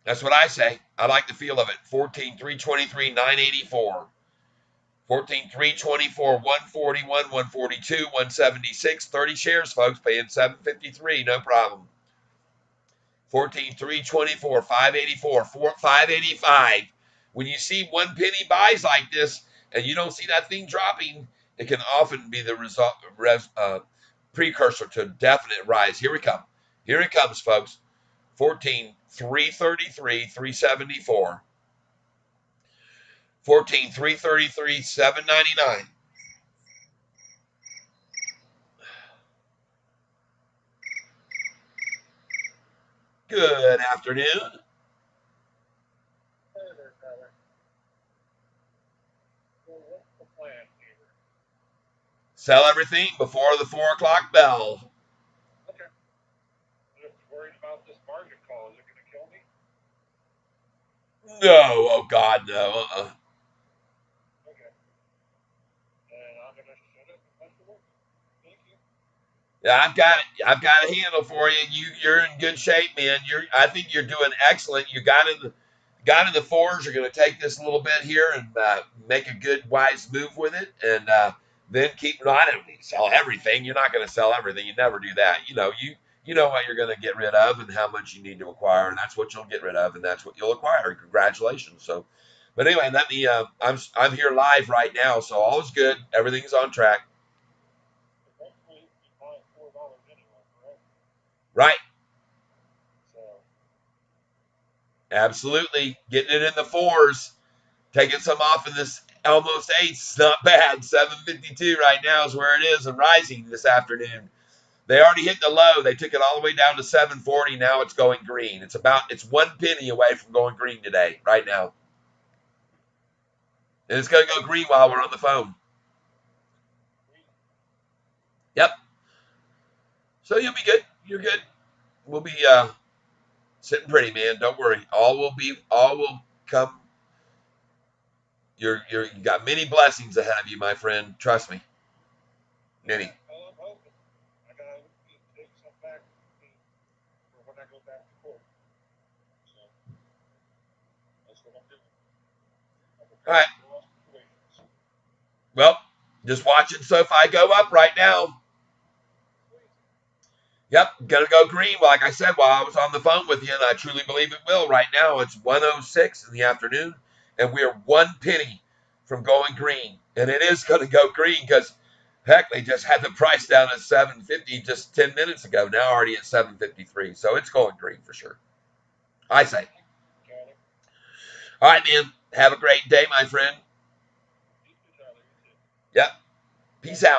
That's what I say. I like the feel of it. 14, 323, 984. 14, 324, 141, 142, 176. 30 shares, folks, paying 753. No problem. 14, 324, 584, 585. When you see 1 penny buys like this and you don't see that thing dropping, it can often be the precursor to a definite rise. Here we come. Here it comes, folks. 14, 333, 374. 14, 333, 799. Good afternoon. Sell everything before the 4 o'clock bell. Okay. I'm just worried about this margin call. Is it going to kill me? No, oh God, no. Okay. And I'm going to shut it and let it work. Thank you. Yeah, I've got a handle for you. You're in good shape, man. I think you're doing excellent. You got in the fours. You're going to take this a little bit here and make a good, wise move with it, and then keep. No, I don't need to sell everything. You're not going to sell everything. You never do that. You know what you're going to get rid of and how much you need to acquire, and that's what you'll get rid of, and that's what you'll acquire. Congratulations. So, but anyway, let me. I'm here live right now, so all is good. Everything's on track. Eventually, you buy $4 anyway, correct? Right. So, Absolutely. Getting it in the fours. Taking some off in this almost eights. Not bad. 752 right now is where it is and rising this afternoon. They already hit the low. They took it all the way down to 740. Now it's going green. It's 1 penny away from going green today, right now. And it's going to go green while we're on the phone. Yep. So you'll be good. You're good. We'll be sitting pretty, man. Don't worry. All will come. You got many blessings ahead of you, my friend. Trust me. Many. well, I'm hoping. I got to take some back for when I go back to court. So, that's what I'm doing. I'm All preparing right. for all situations. Well, just watching SoFi go up right now. Yep, gonna go green. Like I said, while I was on the phone with you, and I truly believe it will. Right now, it's 1:06 in the afternoon, and we are 1 penny from going green. And it is going to go green because, heck, they just had the price down at 750 just 10 minutes ago. Now already at 753, so it's going green for sure. I say. Charlie. All right, man. Have a great day, my friend. You too, Charlie. You too. Yep. Peace out.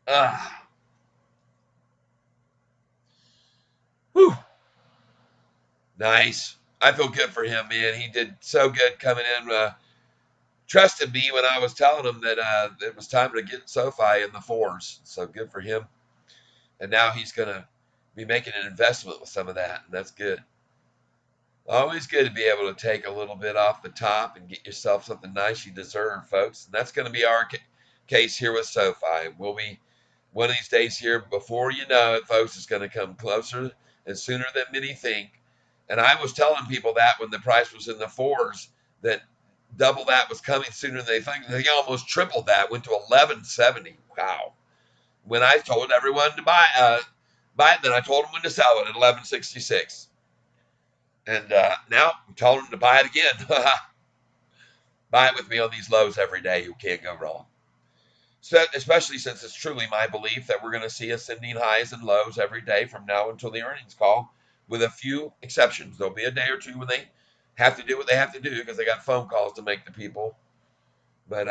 Ah. Whew. Nice. I feel good for him, man. He did so good coming in. Trusted me when I was telling him that it was time to get SoFi in the fours. So good for him. And now he's going to be making an investment with some of that, and that's good. Always good to be able to take a little bit off the top and get yourself something nice you deserve, folks. And that's going to be our case here with SoFi. We'll be one of these days here, before you know it, folks, it's going to come closer and sooner than many think. And I was telling people that when the price was in the fours, that double that was coming sooner than they think. They almost tripled that, went to 1170. Wow. When I told everyone to buy it, then I told them when to sell it at 1166. And now I'm telling them to buy it again. Buy it with me on these lows every day. You can't go wrong. So, especially since it's truly my belief that we're going to see ascending highs and lows every day from now until the earnings call, with a few exceptions. There'll be a day or two when they have to do what they have to do because they got phone calls to make to people. But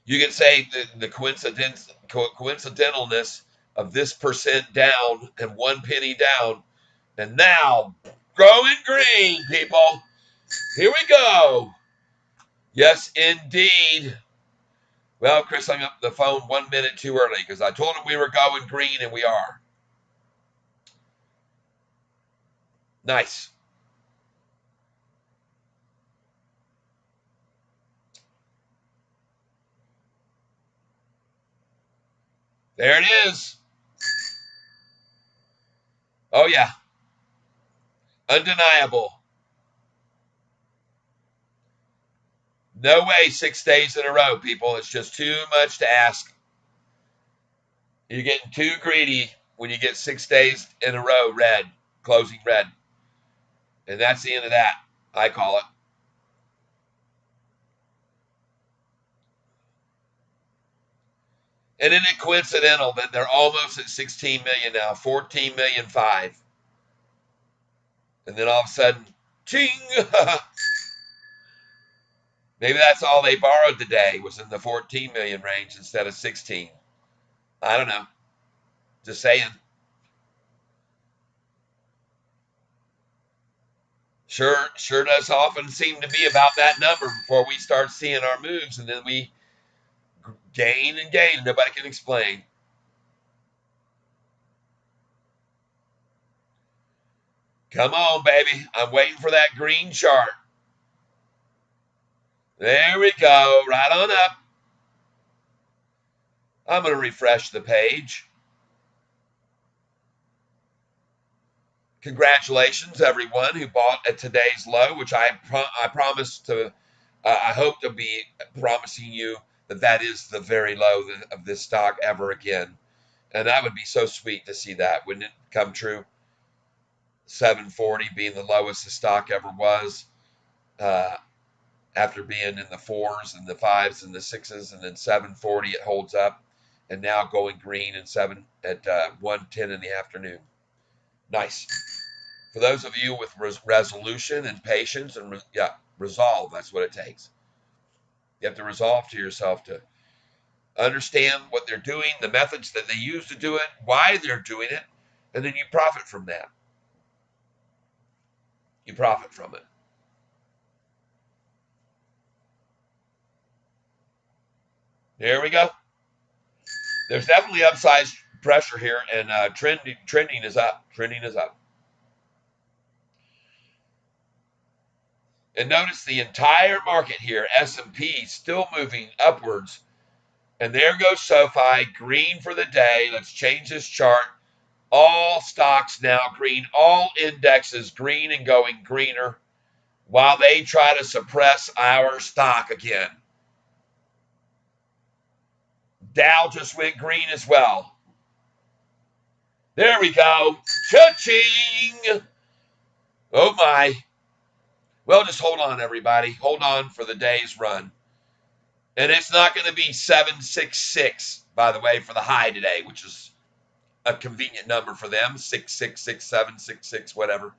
you can say the coincidentalness of this percent down and 1 penny down, and now growing green, people. Here we go. Yes, indeed. Well, Chris hung up the phone 1 minute too early because I told him we were going green, and we are. Nice. There it is. Oh, yeah. Undeniable. No way 6 days in a row, people. It's just too much to ask. You're getting too greedy when you get 6 days in a row red, closing red. And that's the end of that, I call it. And isn't it coincidental that they're almost at 16 million now, 14 million 5. And then all of a sudden, ching! Maybe that's all they borrowed today was in the 14 million range instead of 16. I don't know. Just saying. Sure does often seem to be about that number before we start seeing our moves, and then we gain and gain, and nobody can explain. Come on, baby. I'm waiting for that green chart. There we go. Right on up. I'm going to refresh the page. Congratulations, everyone who bought at today's low, which I promised to. I hope to be promising you that that is the very low of this stock ever again, and that would be so sweet to see that. Wouldn't it come true? 740 being the lowest the stock ever was, uh, after being in the fours and the fives and the sixes, and then 740 it holds up, and now going green and 7 at 1:10 in the afternoon. Nice. For those of you with resolution and patience and resolve, that's what it takes. You have to resolve to yourself to understand what they're doing, the methods that they use to do it, why they're doing it, and then you profit from that. You profit from it. There we go. There's definitely upside pressure here, and trending is up. Trending is up. And notice the entire market here, S&P, still moving upwards. And there goes SoFi, green for the day. Let's change this chart. All stocks now green, all indexes green and going greener, while they try to suppress our stock again. Dow just went green as well. There we go. Cha-ching! Oh my. Well, just hold on, everybody. Hold on for the day's run. And it's not going to be 766, by the way, for the high today, which is a convenient number for them. 6667, 766, whatever.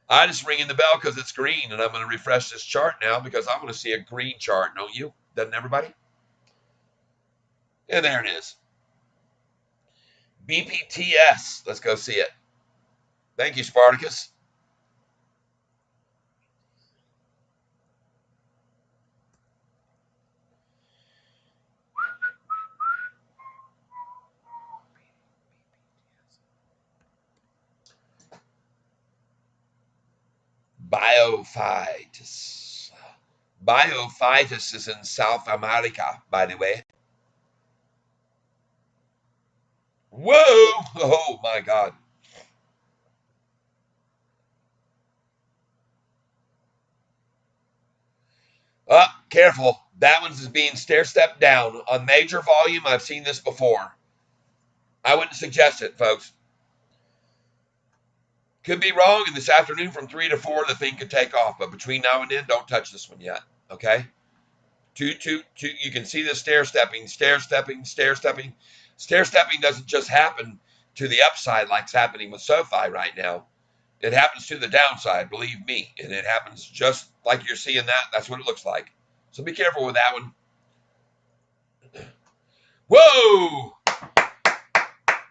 I just ringing the bell because it's green, and I'm going to refresh this chart now because I want to see a green chart, don't you? Doesn't everybody? And there it is. BPTS. Let's go see it. Thank you, Spartacus. Biophytus. Biophytus is in South America, by the way. Whoa! Oh, my God. Careful. That one's being stair-stepped down. On major volume, I've seen this before. I wouldn't suggest it, folks. Could be wrong, and this afternoon from 3 to 4, the thing could take off. But between now and then, don't touch this one yet, okay? Two. You can see the stair-stepping, stair-stepping, stair-stepping. Stair-stepping doesn't just happen to the upside like it's happening with SOFI right now. It happens to the downside, believe me. And it happens just like you're seeing that. That's what it looks like. So be careful with that one. Whoa!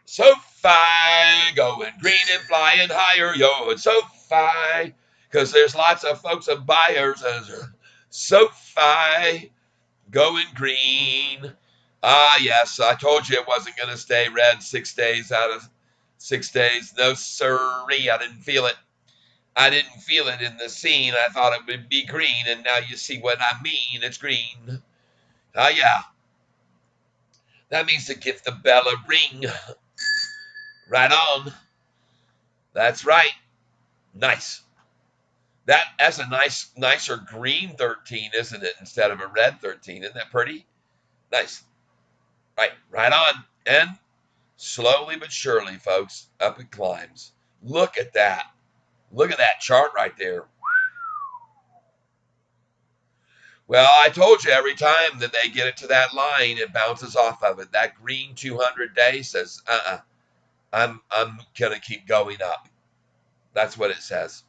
SOFI going green and flying higher, yo. It's SOFI because there's lots of folks and buyers as SOFI going green. Ah, yes, I told you it wasn't going to stay red 6 days out of 6 days. No, sirree, I didn't feel it. I didn't feel it in the scene. I thought it would be green, and now you see what I mean. It's green. Ah, yeah. That means to give the bell a ring. Right on. That's right. Nice. That's a nicer green 13, isn't it, instead of a red 13? Isn't that pretty? Nice. Right on. And slowly but surely, folks, up it climbs. Look at that. Look at that chart right there. Well, I told you every time that they get it to that line, it bounces off of it. That green 200-day says, I'm going to keep going up. That's what it says.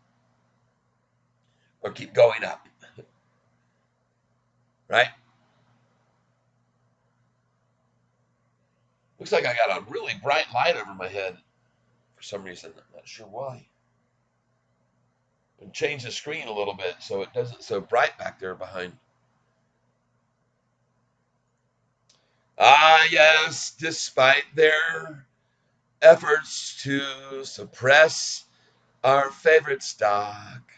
Or keep going up. Right? Looks like I got a really bright light over my head for some reason. I'm not sure why. And change the screen a little bit so it doesn't so bright back there behind. Ah, yes, despite their efforts to suppress our favorite stock,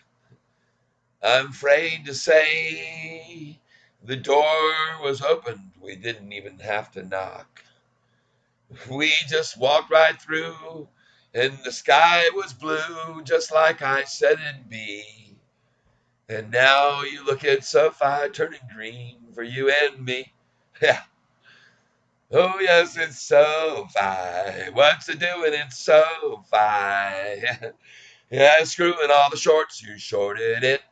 I'm afraid to say the door was opened. We didn't even have to knock. We just walked right through, and the sky was blue, just like I said it'd be. And now you look at SOFI turning green for you and me. Yeah. Oh, yes, it's SOFI. What's it doing? It's SOFI. Yeah, screwing all the shorts. You shorted it.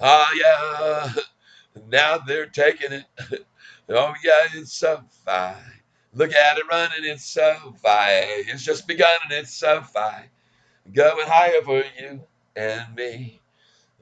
Oh, yeah. Now they're taking it. Oh, yeah, it's SOFI. Look at it running. It's SOFI. It's just begun and it's SOFI. Going higher for you and me.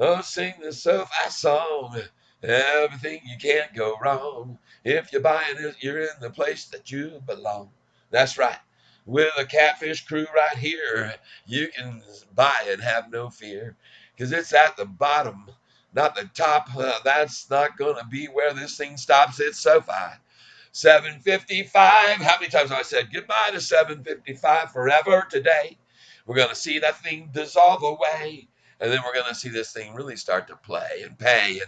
Oh, sing the SOFI song. Everything you can't go wrong. If you're buying it, you're in the place that you belong. That's right. With a catfish crew right here, you can buy it, have no fear. Because it's at the bottom, not the top. That's not going to be where this thing stops. It's SOFI. 755. How many times have I said goodbye to 755 forever today? We're going to see that thing dissolve away. And then we're going to see this thing really start to play and pay.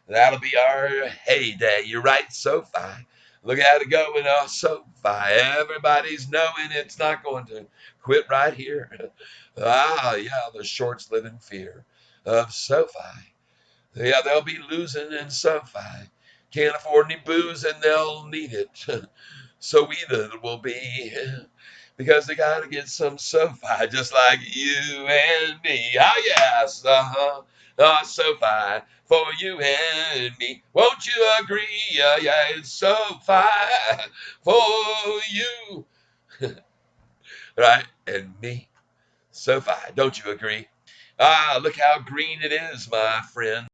And that'll be our heyday. You're right, SOFI. Look at it going, oh, SOFI. Everybody's knowing it's not going to quit right here. Ah, yeah, the shorts live in fear of SOFI. Yeah, they'll be losing in SOFI. Can't afford any booze and they'll need it. So either it will be because they got to get some SOFI just like you and me. Oh, yes. SOFI for you and me. Won't you agree? Yeah, it's SOFI for you. Right? And me. SOFI. Don't you agree? Ah, look how green it is, my friend.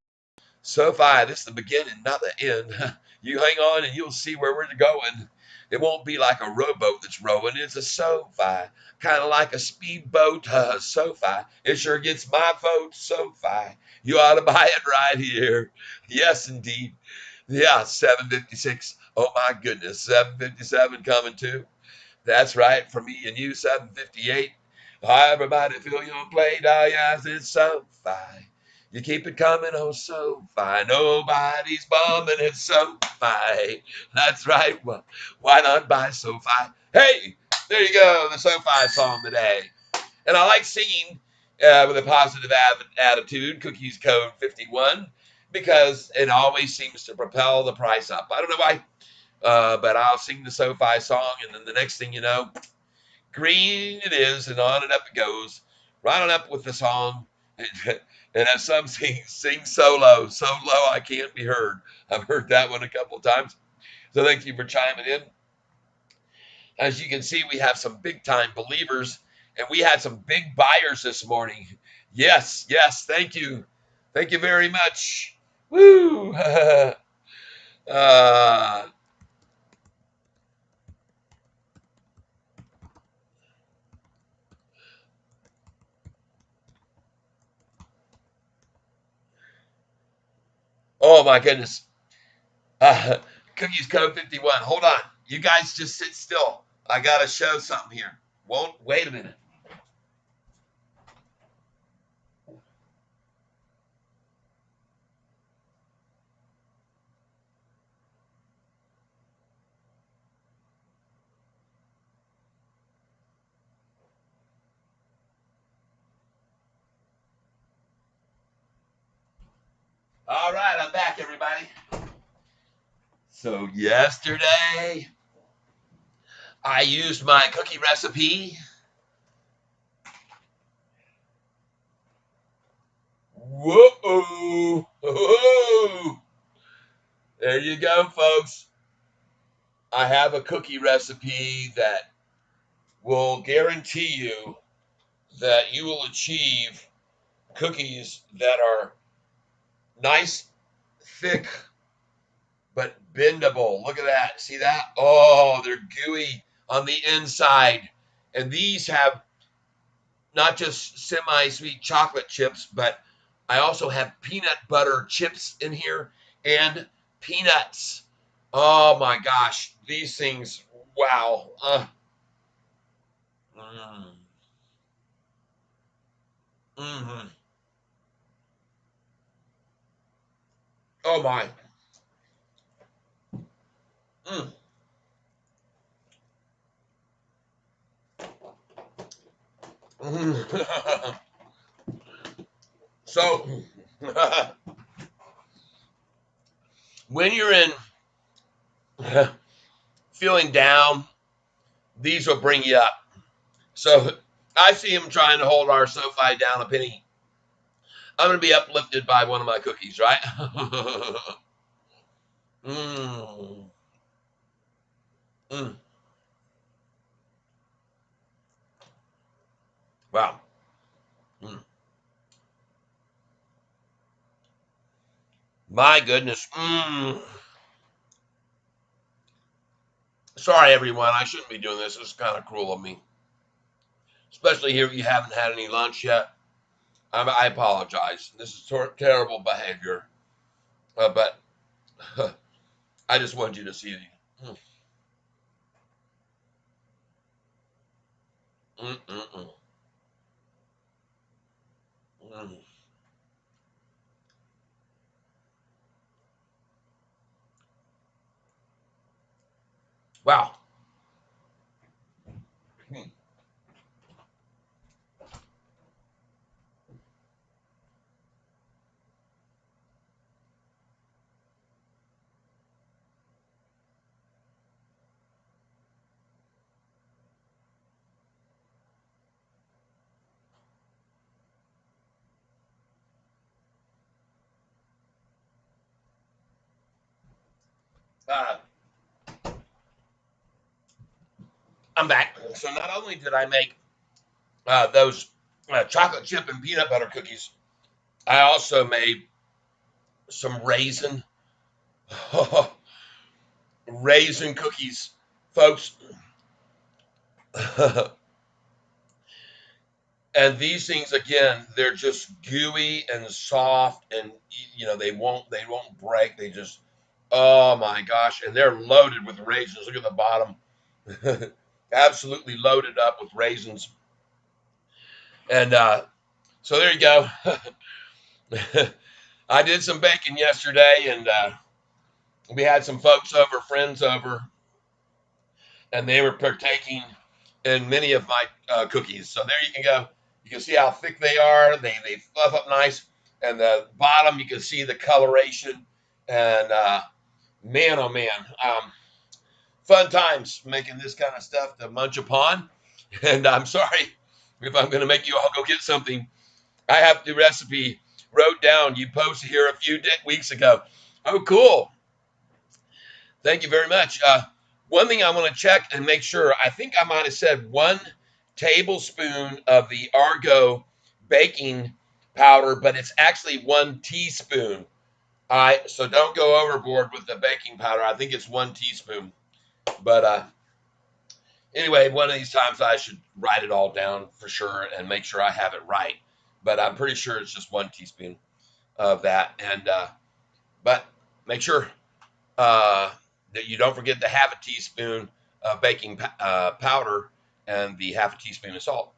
SOFI, this is the beginning, not the end. You hang on and you'll see where we're going. It won't be like a rowboat that's rowing. It's a SOFI, kind of like a speedboat SOFI. It sure gets my vote, SOFI. You ought to buy it right here. Yes, indeed. Yeah, 756. Oh, my goodness. 757 coming too. That's right, for me and you, 758. Everybody fill your plate. Oh, yes, it's SOFI. You keep it coming, oh, SOFI. Nobody's bumming it, SOFI. That's right. Well, why not buy SOFI? Hey, there you go, the SOFI song today. And I like singing with a positive attitude. Cookies Code 51. because it always seems to propel the price up. I don't know why, but I'll sing the SoFi song, and then the next thing you know, green it is, and on and up it goes, right on up with the song. And as some sing so low, I can't be heard. I've heard that one a couple of times. So thank you for chiming in. As you can see, we have some big time believers, and we had some big buyers this morning. Yes, yes, thank you. Thank you very much. Woo! uh, oh my goodness. Uh, Cookies Code 51. Hold on. You guys just sit still. I got to show something here. Won't wait a minute. All right, I'm back, everybody. So, yesterday, I used my cookie recipe. Whoa! Whoa! There you go, folks. I have a cookie recipe that will guarantee you that you will achieve cookies that are nice, thick, but bendable. Look at that. See that? Oh, they're gooey on the inside. And these have not just semi-sweet chocolate chips, but I also have peanut butter chips in here and peanuts. Oh my gosh, these things, wow. Mm, mm, oh my. Mm, mm. So, when you're in feeling down, these will bring you up. So, I see him trying to hold our SoFi down a penny. I'm going to be uplifted by one of my cookies, right? mm, mm. Wow. Mm. My goodness. Sorry, everyone. I shouldn't be doing this. This is kind of cruel of me, especially here if you haven't had any lunch yet. I apologize. This is terrible behavior, but I just wanted you to see. Mm, mm, mm, mm, mm. Wow. Hmm. Uh, I'm back. So not only did I make those chocolate chip and peanut butter cookies, I also made some raisin cookies, folks. And these things again, they're just gooey and soft, and they won't break. They just, oh my gosh, and they're loaded with raisins. Look at the bottom, absolutely loaded up with raisins. And so there you go. I did some baking yesterday, and we had some folks over, friends over, and they were partaking in many of my cookies. So there you can go. You can see how thick they are. They fluff up nice. and the bottom you can see the coloration. And man, oh man, fun times making this kind of stuff to munch upon. And I'm sorry if I'm going to make you all go get something. I have the recipe wrote down. You posted here a few weeks ago. Oh, cool. Thank you very much. One thing I want to check and make sure, I think I might have said 1 tablespoon of the Argo baking powder, but it's actually 1 teaspoon. All right, so don't go overboard with the baking powder. I think it's 1 teaspoon. But anyway, one of these times I should write it all down for sure and make sure I have it right. But I'm pretty sure it's just 1 teaspoon of that. And but make sure that you don't forget the half a teaspoon of baking powder and the half a teaspoon of salt.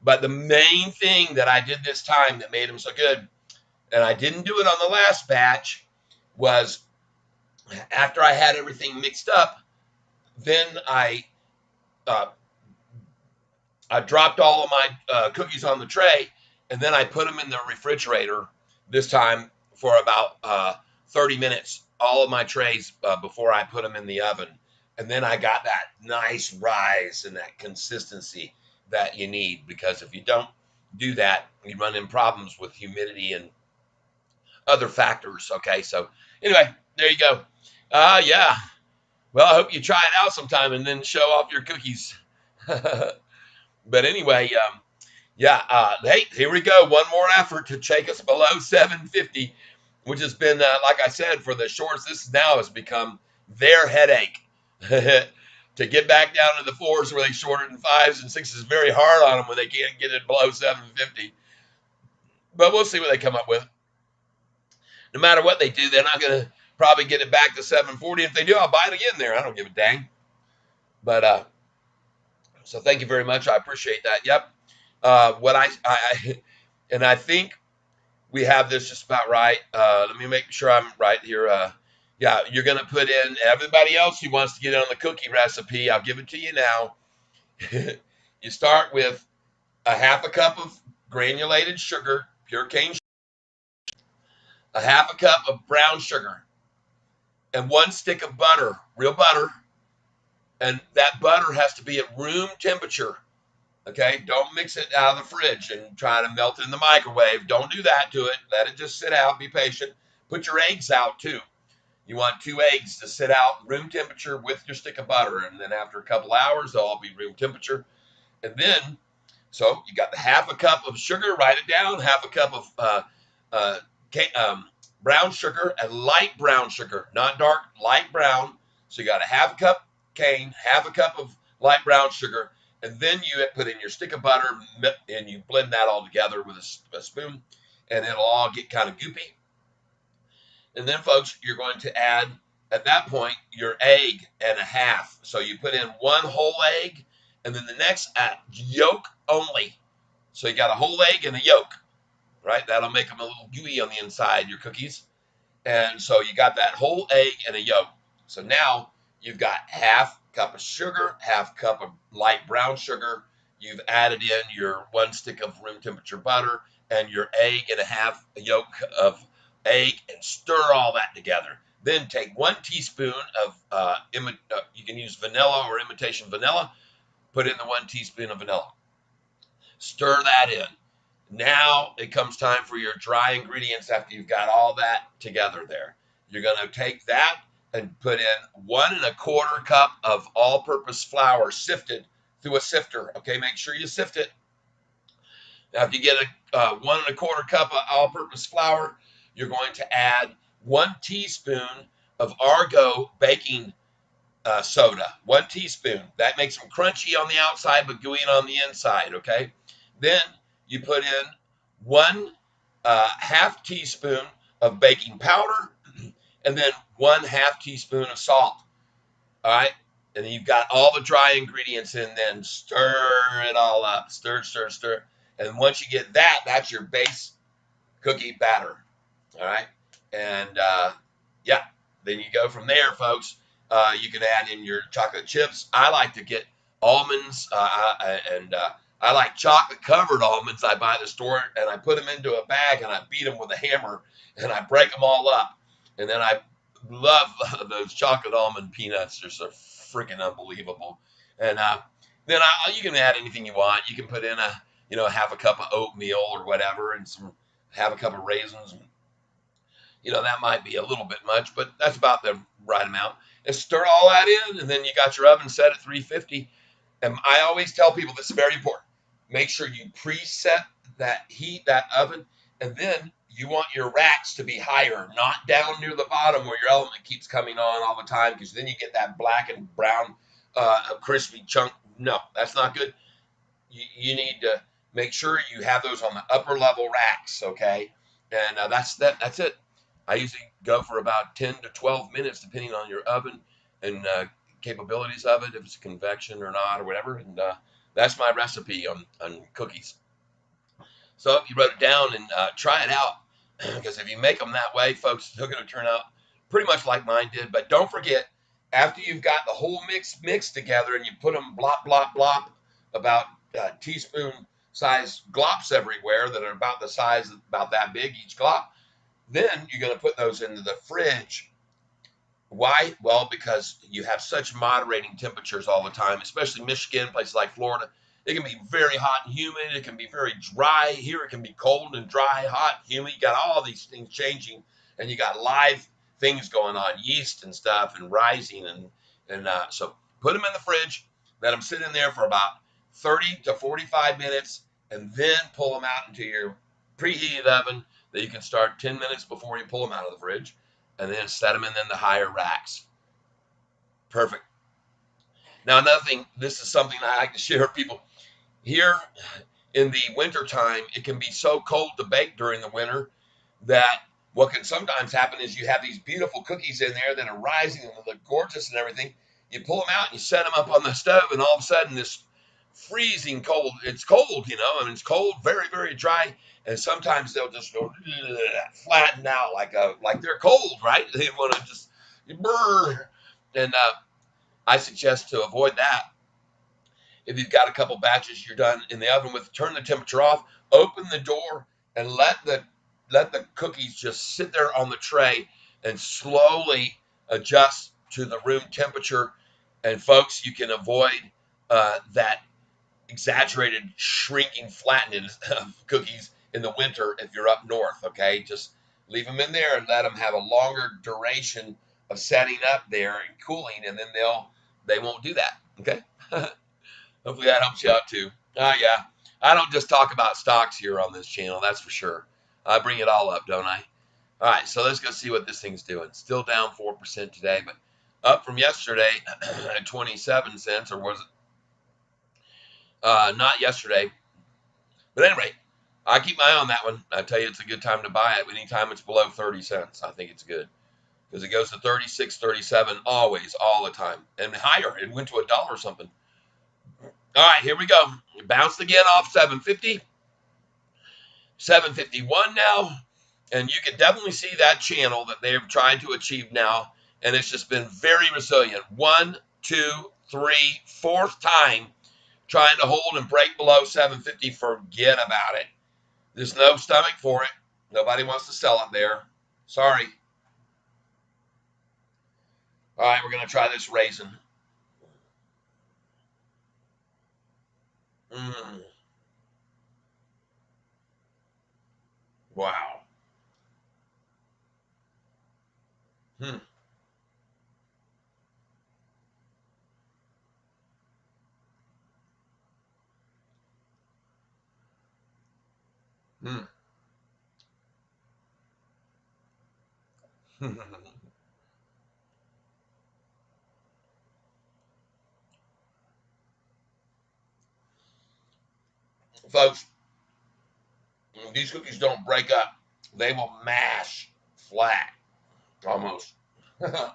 But the main thing that I did this time that made them so good, and I didn't do it on the last batch, was after I had everything mixed up, then uh, I dropped all of my cookies on the tray, and then I put them in the refrigerator this time for about 30 minutes, all of my trays before I put them in the oven. And then I got that nice rise and that consistency that you need, because if you don't do that, you run in problems with humidity and other factors. Okay, so anyway, there you go. Yeah. Well, I hope you try it out sometime and then show off your cookies. But anyway, yeah, hey, here we go. One more effort to take us below 750, which has been, like I said, for the shorts, this now has become their headache. To get back down to the fours where they shorted in fives and sixes is very hard on them when they can't get it below 750. But we'll see what they come up with. No matter what they do, they're not going to probably get it back to 740. If they do, I'll buy it again there. I don't give a dang. But so thank you very much. I appreciate that. Yep. What and I think we have this just about right. Let me make sure I'm right here. Yeah, you're going to put in everybody else who wants to get on the cookie recipe. I'll give it to you now. You start with a half a cup of granulated sugar, pure cane sugar, a half a cup of brown sugar, and 1 stick of butter, real butter. And that butter has to be at room temperature. Okay, don't mix it out of the fridge and try to melt it in the microwave. Don't do that to it. Let it just sit out. Be patient. Put your eggs out too. You want 2 eggs to sit out room temperature with your stick of butter, and then after a couple hours, they'll all be room temperature. And then, so you got the half a cup of sugar. Write it down. Half a cup of brown sugar, and light brown sugar, not dark, light brown. So you got a half a cup cane, half a cup of light brown sugar, and then you put in your stick of butter and you blend that all together with a spoon, and it'll all get kind of goopy. And then, folks, you're going to add, at that point, your egg and a half. So you put in 1 whole egg, and then the next yolk only. So you got a whole egg and a yolk, right? That'll make them a little gooey on the inside, your cookies. And so you got that whole egg and a yolk. So now you've got half cup of sugar, half cup of light brown sugar. You've added in your 1 stick of room temperature butter and your egg and a half yolk of egg, and stir all that together. Then take 1 teaspoon of, you can use vanilla or imitation vanilla. Put in the 1 teaspoon of vanilla. Stir that in. Now it comes time for your dry ingredients after you've got all that together there. You're going to take that and put in 1 1/4 cup of all-purpose flour sifted through a sifter. Okay, make sure you sift it. After you get a 1 1/4 cup of all-purpose flour, you're going to add 1 teaspoon of Argo baking soda. 1 teaspoon. That makes them crunchy on the outside but gooey on the inside. Okay. Then you put in 1/2 teaspoon of baking powder, and then 1/2 teaspoon of salt. All right. And then you've got all the dry ingredients in, then stir it all up. Stir, stir, stir. And once you get that, that's your base cookie batter. All right. And yeah, then you go from there, folks. You can add in your chocolate chips. I like to get almonds and I like chocolate covered almonds I buy at the store, and I put them into a bag and I beat them with a hammer and I break them all up. And then I love those chocolate almond peanuts. They're so freaking unbelievable. And then you can add anything you want. You can put in half a cup of oatmeal or whatever, and half a cup of raisins. That might be a little bit much, but that's about the right amount. And stir all that in, and then you got your oven set at 350. And I always tell people this is very important. Make sure you preset that heat, that oven, and then you want your racks to be higher, not down near the bottom where your element keeps coming on all the time, because then you get that black and brown crispy chunk. No, that's not good. You need to make sure you have those on the upper level racks, okay? And that's it. I usually go for about 10 to 12 minutes, depending on your oven and capabilities of it, if it's a convection or not, or whatever. And that's my recipe on cookies. So if you wrote it down and try it out, because if you make them that way, folks, they're going to turn out pretty much like mine did. But don't forget, after you've got the whole mix mixed together and you put them blop, blop, blop, about teaspoon size glops everywhere that are about the size, about that big each glop, then you're going to put those into the fridge. Why? Well, because you have such moderating temperatures all the time, especially Michigan, places like Florida. It can be very hot and humid. It can be very dry. Here it can be cold and dry, hot, humid. You got all these things changing, and you got live things going on, yeast and stuff, and rising, and so put them in the fridge. Let them sit in there for about 30 to 45 minutes, and then pull them out into your preheated oven that you can start 10 minutes before you pull them out of the fridge, and then set them in the higher racks. Perfect. Now, another thing, this is something I like to share with people. Here in the wintertime, it can be so cold to bake during the winter that what can sometimes happen is you have these beautiful cookies in there that are rising and look gorgeous and everything. You pull them out and you set them up on the stove, and all of a sudden, this freezing cold, it's cold, I mean, it's cold, very, very dry, and sometimes they'll just go flatten out like they're cold, right? They want to just burr. And I suggest to avoid that. If you've got a couple batches you're done in the oven with, turn the temperature off, open the door, and let the cookies just sit there on the tray and slowly adjust to the room temperature. And folks, you can avoid that exaggerated shrinking, flattening of cookies in the winter if you're up north. Okay, just leave them in there and let them have a longer duration of setting up there and cooling, and then they won't do that. Okay. Hopefully that helps you out too. Yeah, I don't just talk about stocks here on this channel, that's for sure. I bring it all up, don't I? All right, so let's go see what this thing's doing. Still down 4% today, but up from yesterday at 27 cents, or was it not yesterday? But anyway, I keep my eye on that one. I tell you, it's a good time to buy it. Anytime it's below 30 cents, I think it's good, because it goes to 36, 37 always, all the time, and higher. It went to $1 something. All right, here we go. It bounced again off 750, 751 now, and you can definitely see that channel that they're trying to achieve now, and it's just been very resilient. One, two, three, fourth time trying to hold and break below 750. Forget about it. There's no stomach for it. Nobody wants to sell it there. Sorry. All right, we're going to try this raisin. Mm, wow. Hmm. Hmm. Folks, these cookies don't break up. They will mash flat, almost. Mm.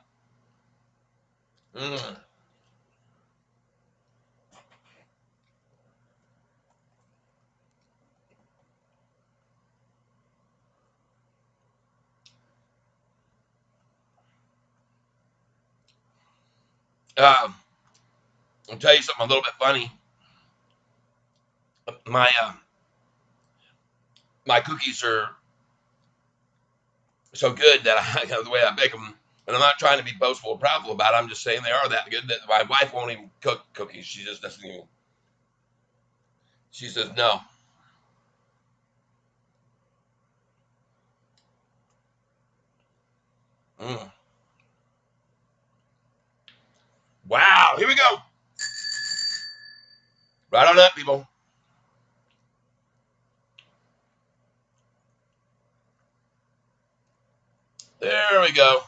I'll tell you something a little bit funny. My cookies are so good that the way I bake them, and I'm not trying to be boastful or proudful about it. I'm just saying they are that good that my wife won't even cook cookies. She just doesn't even. She says no. Mm. Wow, here we go. Right on up, people. There we go.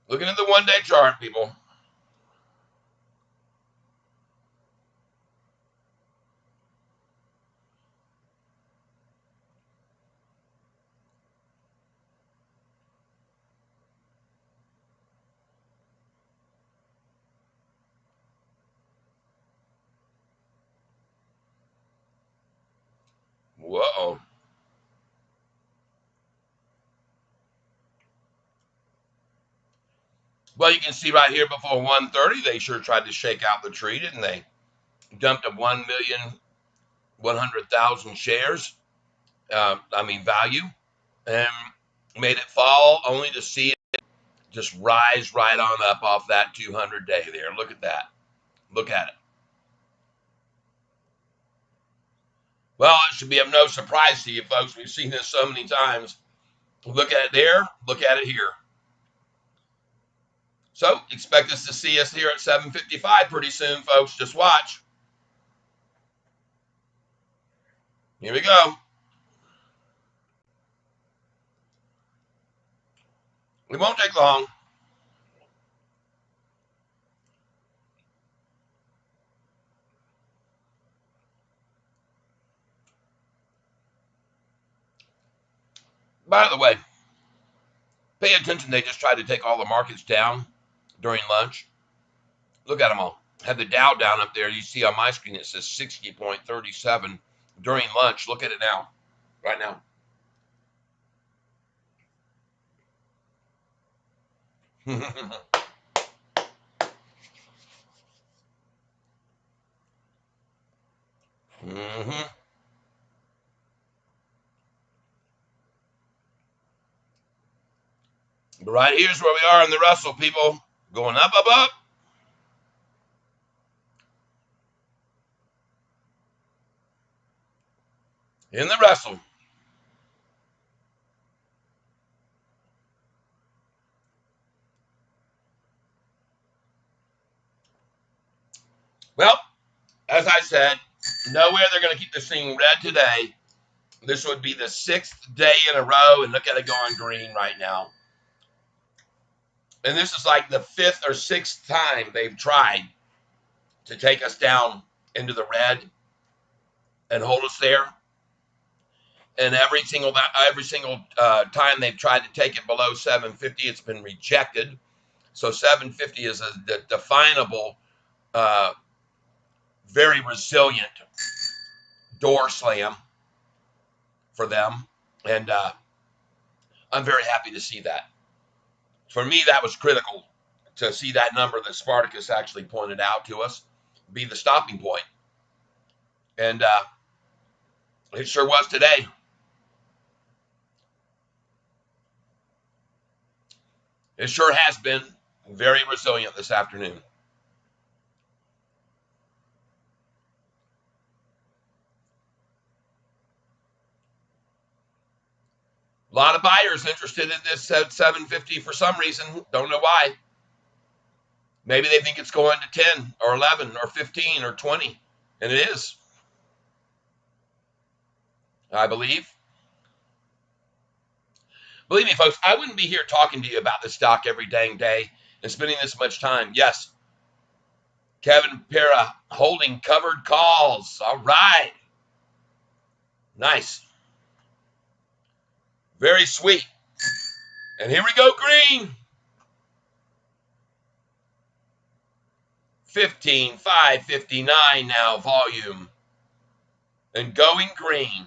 Looking at the 1 day chart, people. Whoa. Well, you can see right here before 1:30, they sure tried to shake out the tree, didn't they? Dumped up 1,100,000 shares. Value, and made it fall only to see it just rise right on up off that 200-day there. Look at that. Look at it. Well, it should be of no surprise to you folks. We've seen this so many times. Look at it there. Look at it here. So expect us to see us here at 7:55 pretty soon, folks. Just watch. Here we go. It won't take long. By the way, pay attention. They just tried to take all the markets down during lunch. Look at them all. Had the Dow down up there. You see on my screen it says 60.37 during lunch. Look at it now, right now. Mm-hmm. But right here's where we are in the Russell, people. Going up, up, up in the Russell. Well, as I said, nowhere they're going to keep this thing red today. This would be the 6th day in a row, and look at it going green right now. And this is like the 5th or 6th time they've tried to take us down into the red and hold us there. And every single time they've tried to take it below 750, it's been rejected. So 750 is a definable, uh, very resilient door slam for them, and I'm very happy to see that. For me, that was critical to see that number that Spartacus actually pointed out to us be the stopping point, and it sure was today. It sure has been very resilient this afternoon. A lot of buyers interested in this at 750 for some reason. Don't know why. Maybe they think it's going to 10 or 11 or 15 or 20. And it is, I believe. Believe me, folks, I wouldn't be here talking to you about this stock every dang day and spending this much time. Yes, Kevin Pera holding covered calls. All right. Nice. Very sweet. And here we go, green. 15,559 now, volume. And going green.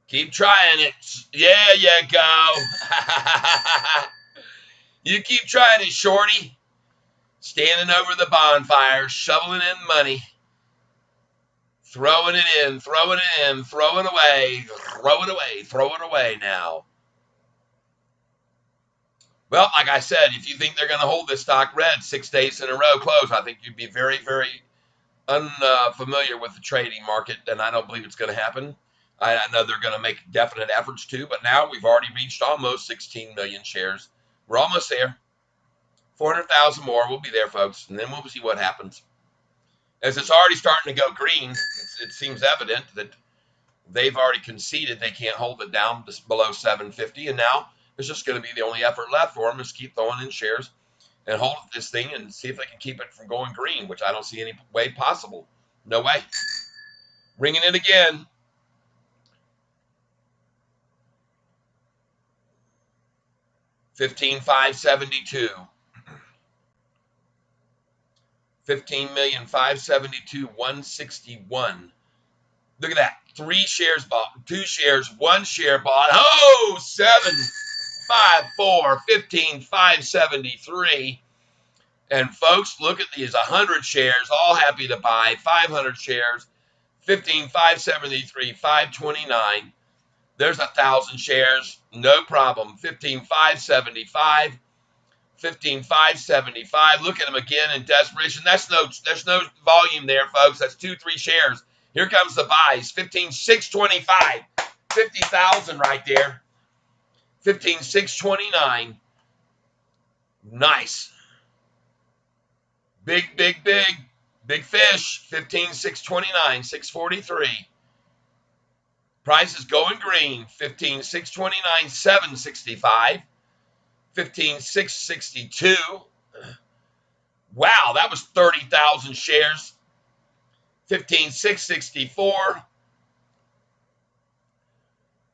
Keep trying it. Yeah, you go. You keep trying it, shorty. standing over the bonfire, shoveling in money, throwing it in, throwing it in, throwing away, throw it away, throw it away now. Well, like I said, if you think they're going to hold this stock red 6 days in a row close, I think you'd be very, very unfamiliar with the trading market, and I don't believe it's going to happen. I know they're going to make definite efforts to, but now we've already reached almost 16 million shares. We're almost there. 400,000 more. We'll be there, folks, and then we'll see what happens. As it's already starting to go green, it seems evident that they've already conceded they can't hold it down below 750, and now it's just going to be the only effort left for them is keep throwing in shares and hold this thing and see if they can keep it from going green, which I don't see any way possible. No way. Ringing it again. $15,572. 15,572,161. Look at that. 3 shares bought, 2 shares, 1 share bought. Oh, 754, 15,573. And folks, look at these 100 shares, all happy to buy. 500 shares, 15,573, 529. There's 1,000 shares, no problem. 15,575, 15,575. Look at them again in desperation. There's no volume there, folks. That's 2-3 shares. Here comes the buys. 15,625, 50,000 right there. 15,629. Nice. Big fish. 15,629, 643. Price is going green. 15,629, 765. 15,662. Wow, that was 30,000 shares. 15,664.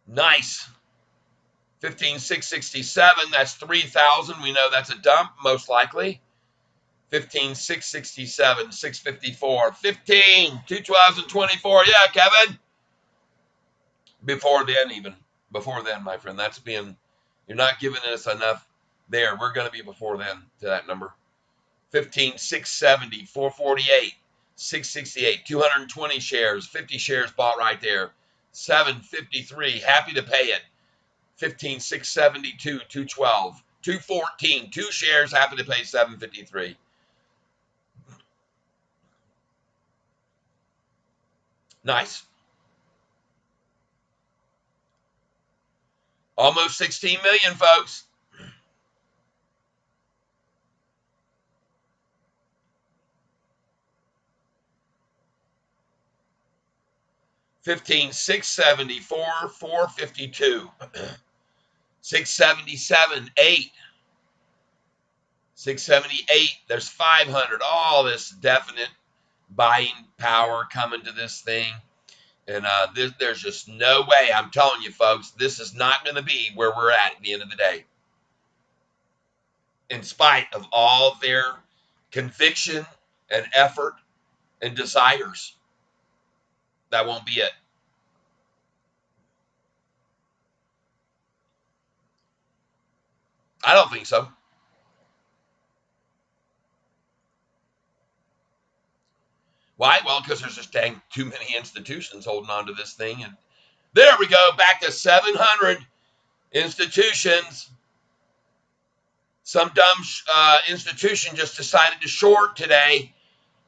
Nice. 15,667. That's 3,000. We know that's a dump, most likely. 15,667. 654. 15. 212s and 24. Yeah, Kevin. Before then, even. Before then, my friend. That's being. You're not giving us enough there. We're going to be before then to that number. 15,670, 448, 668, 220 shares, 50 shares bought right there. 753, happy to pay it. 15,672, 212, 214, 2 shares, happy to pay 753. Nice. Almost 16 million, folks. $15,674, 452. 677, 8. 678, there's 500. All this definite buying power coming to this thing. And there's just no way. I'm telling you, folks, this is not going to be where we're at the end of the day. In spite of all their conviction and effort and desires, that won't be it. I don't think so. Why? Well, because there's just dang too many institutions holding on to this thing. And there we go, back to 700 institutions. Some dumb institution just decided to short today.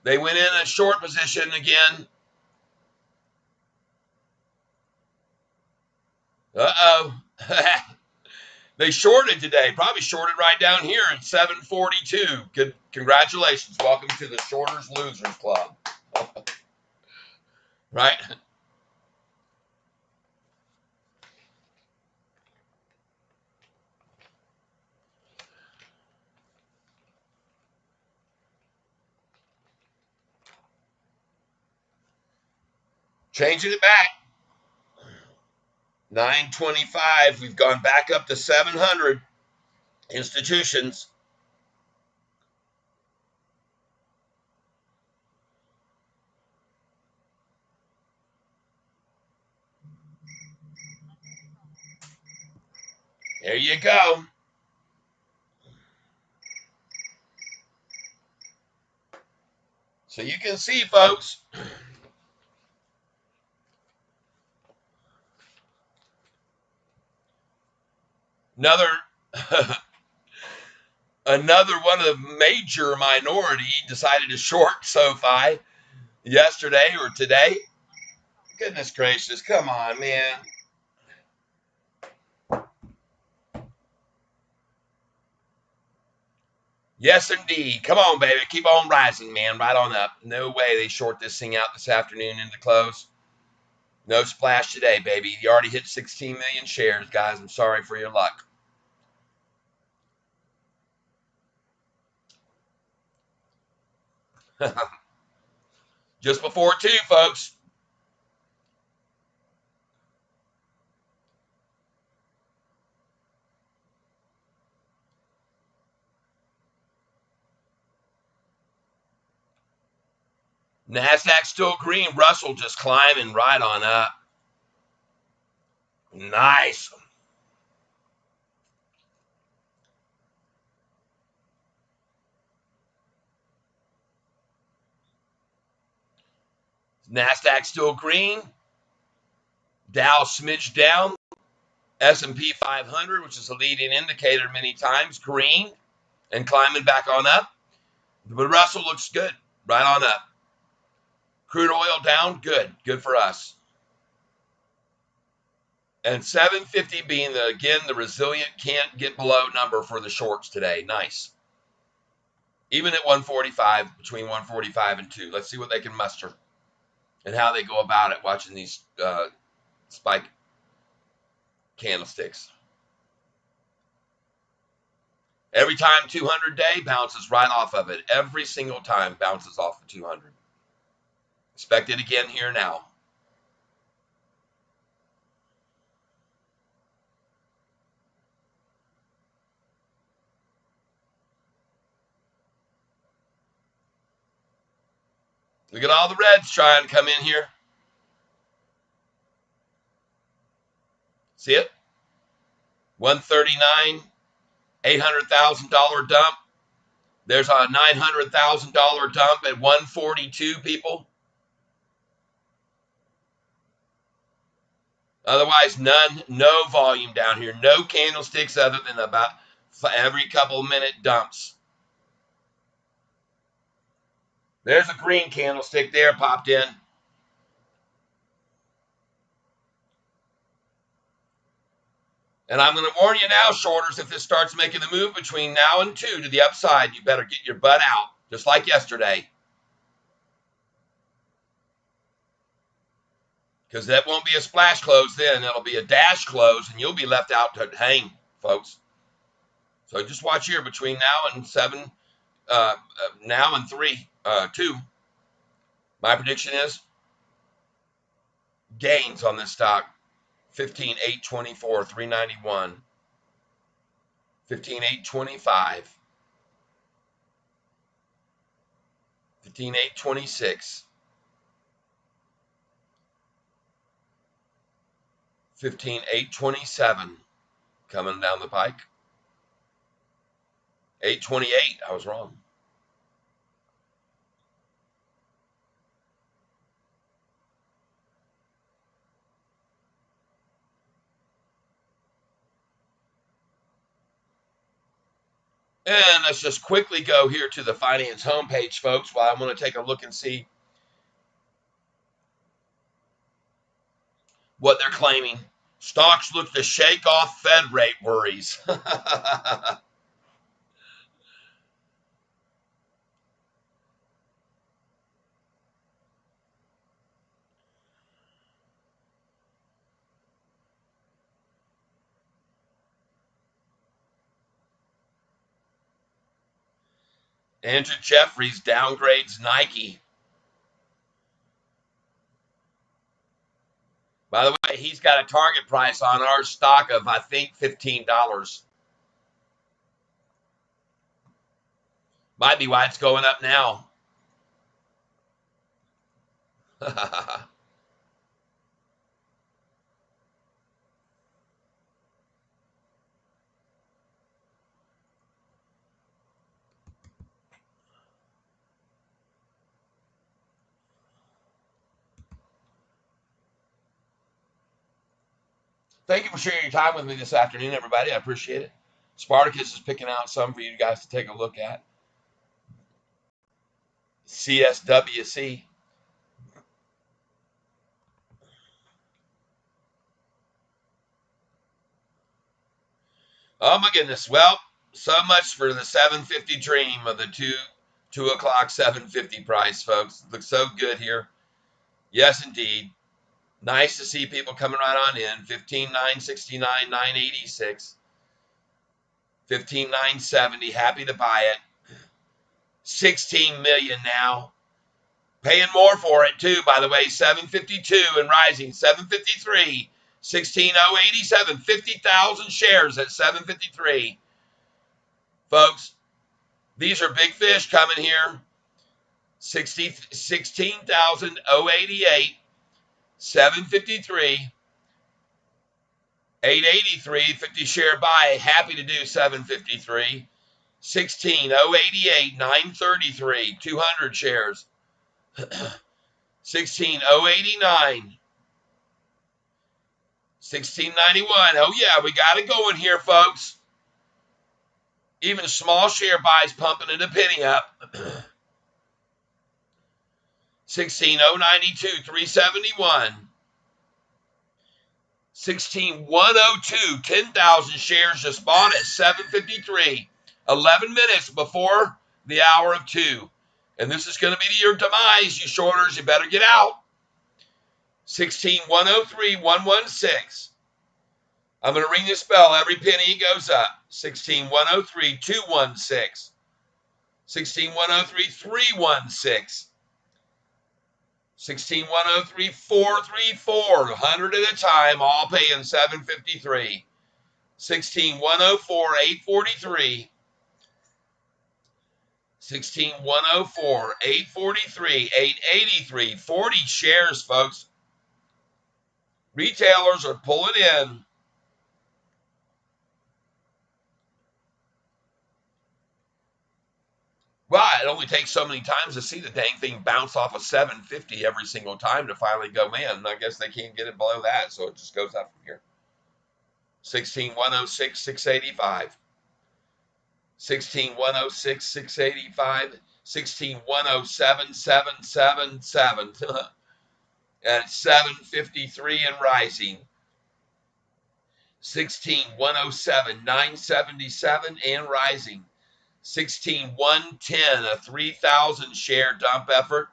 They went in a short position again. Uh-oh. They shorted today. Probably shorted right down here at 742. Good. Congratulations. Welcome to the Shorters Losers Club. Right? Changing it back. 925. We've gone back up to 700 institutions. There you go. So you can see, folks, another another one of the major minority decided to short SoFi yesterday or today. Goodness gracious, come on, man. Yes, indeed. Come on, baby. Keep on rising, man. Right on up. No way they short this thing out this afternoon into close. No splash today, baby. You already hit 16 million shares, guys. I'm sorry for your luck. Just before 2, folks. NASDAQ still green. Russell just climbing right on up. Nice. NASDAQ still green. Dow smidge down. S&P 500, which is a leading indicator many times, green and climbing back on up. But Russell looks good. Right on up. Crude oil down. Good. Good for us. And 750 being, again, the resilient can't get below number for the shorts today. Nice. Even at 145, between 145 and 2. Let's see what they can muster and how they go about it watching these spike candlesticks. Every time 200 day bounces right off of it. Every single time bounces off the 200. Expect it again here now. Look at all the reds trying to come in here. See it? 139, $800,000 dump. There's a $900,000 dump at 142, people. Otherwise, none, no volume down here. No candlesticks other than about every couple minute dumps. There's a green candlestick there popped in. And I'm going to warn you now, shorters, if this starts making the move between now and 2 to the upside, you better get your butt out, just like yesterday. Because that won't be a splash close then. It'll be a dash close, and you'll be left out to hang, folks. So just watch here between now and 7, now and 3, 2. My prediction is gains on this stock. 15,824, 391, 15,825, 15,826, 15,827 coming down the pike. 828, I was wrong. And let's just quickly go here to the finance homepage, folks, while I'm going to take a look and see what they're claiming. Stocks look to shake off Fed rate worries. Andrew Jeffries downgrades Nike. By the way, he's got a target price on our stock of, I think, $15. Might be why it's going up now. Thank you for sharing your time with me this afternoon, everybody. I appreciate it. Spartacus is picking out some for you guys to take a look at. CSWC. Oh my goodness. Well, so much for the 750 dream of the 2 o'clock 750 price, folks. Looks so good here. Yes, indeed. Nice to see people coming right on in. 15,969, 986. 15,970. Happy to buy it. 16 million now. Paying more for it too, by the way. 752 and rising. 753. 16,087. 50,000 shares at 753. Folks, these are big fish coming here. 16,088. 753. 883. 50 share buy. Happy to do 753. 16,088. 933. 200 shares. 16,089. 1691. Oh, yeah, we got it going here, folks. Even small share buys pumping it a penny up. 16,092. 371. 16,102. 10,000 shares just bought at 753. 11 minutes before the hour of 2. And this is going to be your demise, you shorters. You better get out. 16,103. 116. I'm going to ring this bell every penny goes up. 16,103, 216. 16,103, 316. 16,103, 434. 100 at a time, all paying 753. 16,104, 843. 16,104, 843, 883. 40 shares, folks. Retailers are pulling in. Well, it only takes so many times to see the dang thing bounce off of 750 every single time to finally go, man, and I guess they can't get it below that, so it just goes up from here. 16,106, 685. 16,106, 685. 16,107, 777. And 753 and rising. 16,107, 977 and rising. 16,110, a 3,000 share dump effort.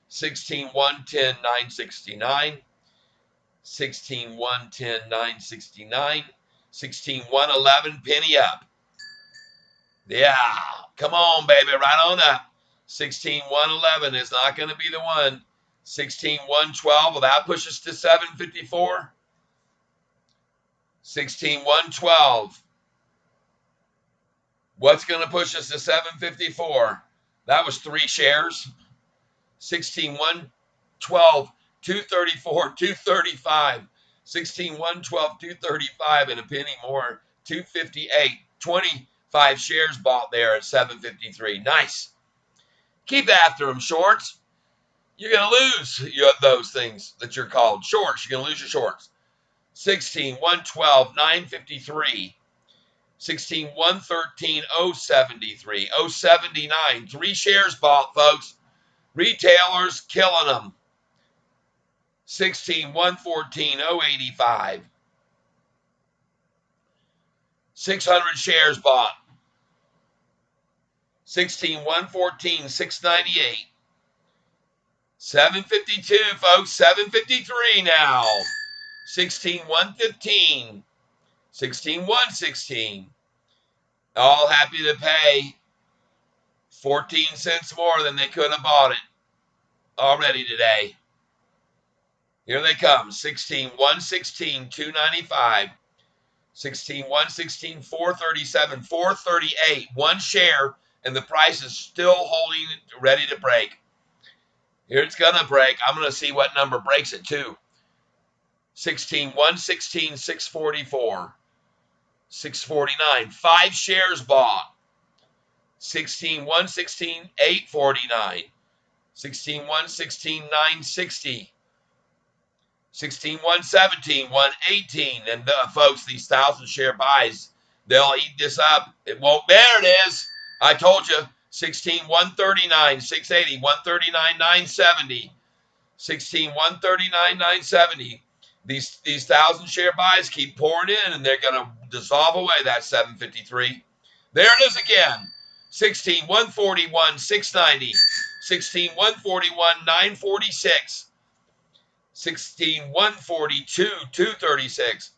16,110, 969. 16,110, 969. 16,111, penny up. Yeah, come on, baby, right on up. 16,111 is not going to be the one. 16,112, will that push us to 754? 16,112. What's going to push us to 754? That was 3 shares. 16,112, 234, 235. 16,112, 235, and a penny more. 258. 25 shares bought there at 753. Nice. Keep after them, shorts. You're going to lose those things that you're called shorts. You're going to lose your shorts. 16,112, 953. 16,113, 073, 079. 3 shares bought, folks. Retailers killing them. 16,114, 085. 600 shares bought. 16,114, 698. 752, folks. 753 now. 16,115. 16,116. All happy to pay 14 cents more than they could have bought it already today. Here they come. 16,116, 295. 16,116, 437, 438. 1 share, and the price is still holding, ready to break. Here it's going to break. I'm going to see what number breaks it too. 16,116, 644. 649. 5 shares bought. 16,116, 849. 16,116, 960. 16,117, 118. And folks, these 1,000 share buys, they'll eat this up. It won't. There it is. I told you. 16,139, 680, 139, 970. 16,139, 970. These 1,000 share buys keep pouring in, and they're going to dissolve away that 753. There it is again. 16,141, 690. 16,141, 946. 16,142, 236.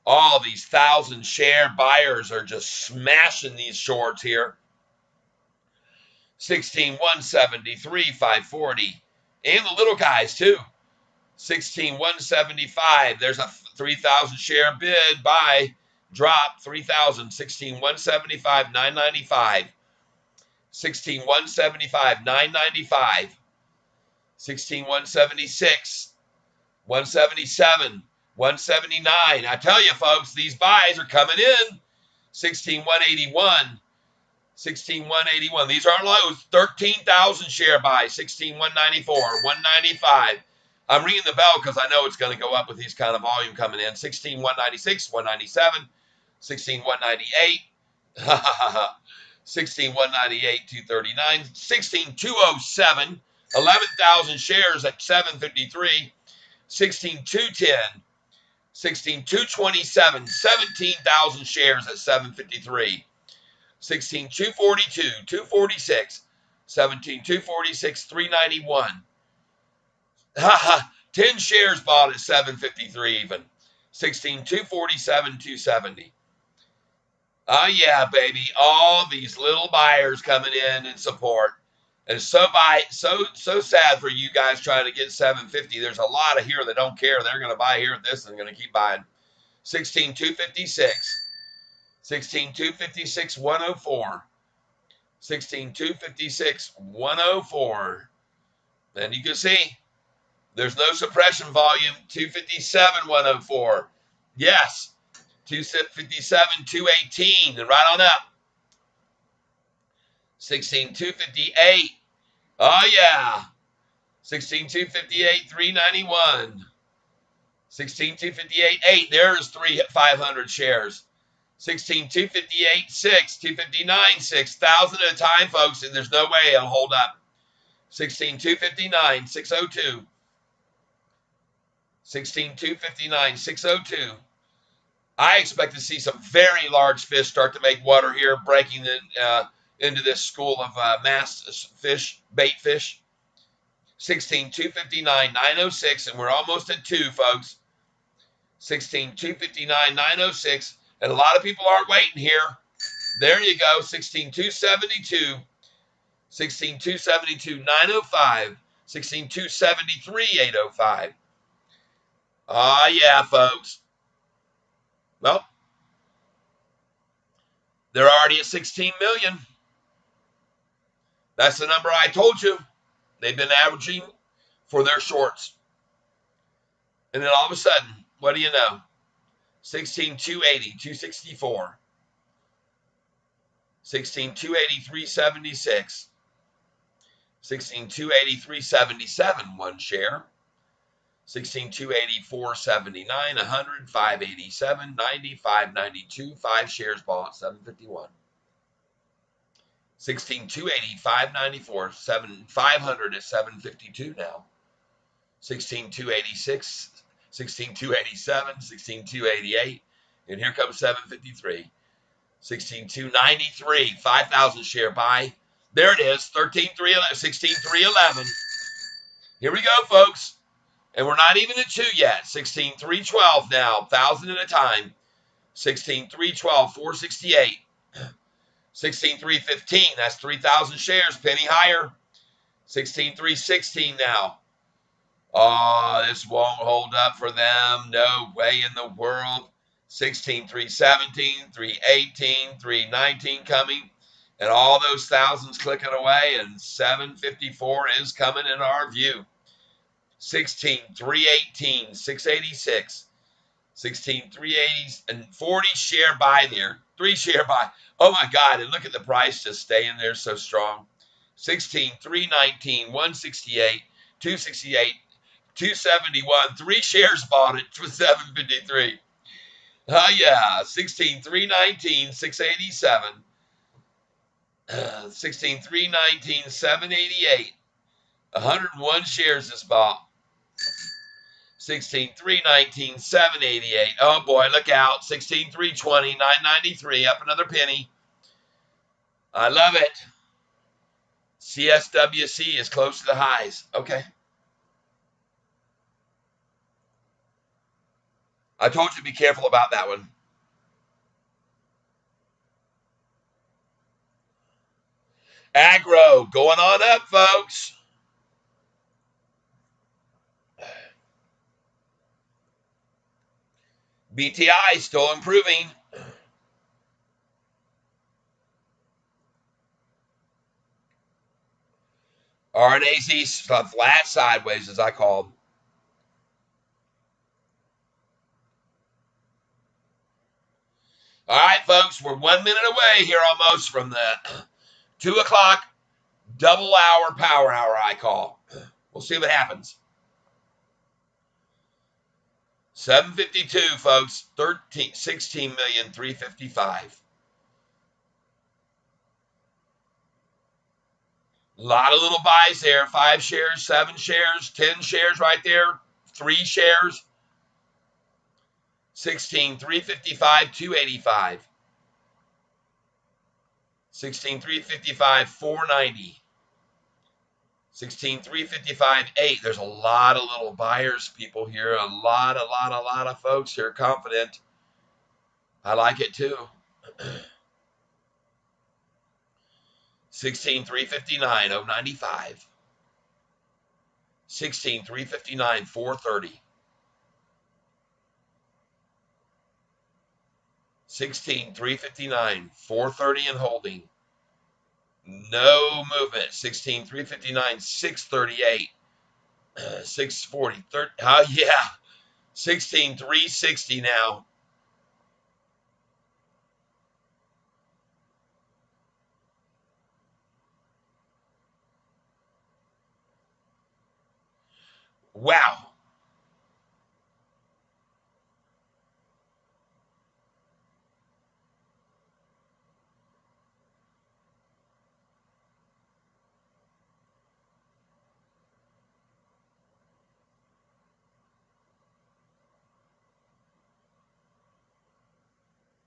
All these 1,000 share buyers are just smashing these shorts here. 16,173, 540. And the little guys too. 16,175. There's a 3,000 share bid, buy, drop, 3,000. 16,175, 995. 16,175, 995. 16,176. 177, 179. I tell you, folks, these buys are coming in. 16,181, 16,181. These aren't lows. 13,000 share buys. 16,194, 195. I'm ringing the bell because I know it's going to go up with these kind of volume coming in. 16,196, 197, 16,198. 16,198, 239. 16,207, 11,000 shares at 753. 16,210, 16,227, 17,000 shares at 753. 16,242, 246, 17,246, 391. 10 shares bought at 753 even. 16,247, 270. Oh yeah, baby. All these little buyers coming in support. And it's so sad for you guys trying to get 750. There's a lot of here that don't care. They're going to buy here at this and going to keep buying. 16,256. 16,256, 104. 16,256, 104. And you can see there's no suppression volume. 257, 104. Yes. 257, 218. And right on up. 16,258. Oh, yeah. 16,258, 391. 16,258, 8. There's 500 shares. 16,258, 6. 259, 6. 1,000 at a time, folks, and there's no way it'll hold up. 16,259, 602. 16,259, 602. I expect to see some very large fish start to make water here, breaking into this school of mass fish, bait fish. 16,259, 906, and we're almost at 2, folks. 16,259, 906, and a lot of people aren't waiting here. There you go, 16,272, 16,272, 905, 16,273, 805. Ah, yeah, folks. Well, they're already at 16 million. That's the number I told you. They've been averaging for their shorts. And then all of a sudden, what do you know? 16,280, 264. 16,280, 376. 16,280, 377, one share. 16,280, 479, 100, 587, 90, 592, 5 shares bought, 751. 16,280, 594, 500 at 752 now. 16,286, 16,287, 16,288, and here comes 753. 16,293, 5,000 share buy. There it is, 16,311. Here we go, folks. And we're not even at 2 yet. 16,312 now, 1,000 at a time. 16,312, 468. 16,315, that's 3,000 shares, penny higher. 16,316 now. Oh, this won't hold up for them. No way in the world. 16,317, 318, 319 coming. And all those thousands clicking away. And 754 is coming in our view. 16,318, 686. 16,380 and 40 share buy there. 3 share buy. Oh my God. And look at the price just staying there so strong. 16,319, 168, 268. 271. 3 shares bought it for 753. Oh yeah, 16 319 687. 16 319 788. 101 shares is bought. 16 319 788. Oh boy, look out. 16 320 993. Up another penny. I love it. CSWC is close to the highs. Okay. I told you to be careful about that one. Agro going on up, folks. BTI still improving. RNAZ flat sideways, as I call them. All right, folks, we're 1 minute away here almost from the 2 o'clock double hour power hour I call. We'll see what happens. 752, folks. 16,355,000. A lot of little buys there. 5 shares, 7 shares, 10 shares right there. 3 shares. 16,355, 285. 16,355, 490. 16,355, 8. There's a lot of little buyers, people here. A lot of folks here confident. I like it too. 16,359, 095. 16,359, 430. 16,359, 430 and holding. No movement. 16,359, 638. 640. Oh, yeah. 16,360 now. Wow.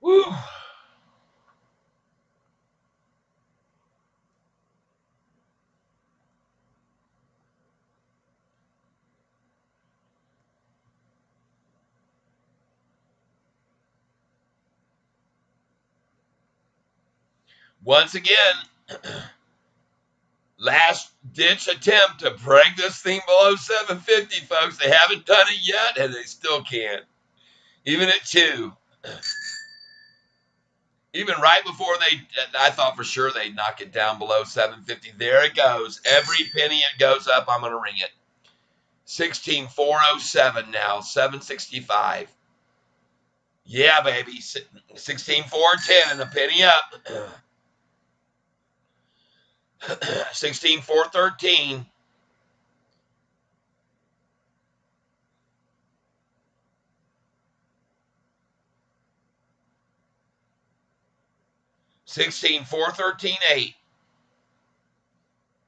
Woo. Once again, last ditch attempt to break this thing below 750, folks. They haven't done it yet, and they still can't. Even at 2. Even right before I thought for sure they'd knock it down below 750. There it goes. Every penny it goes up, I'm going to ring it. 16,407 now, 765. Yeah, baby. 16,410 and a penny up. 16,413. 16,413, 8.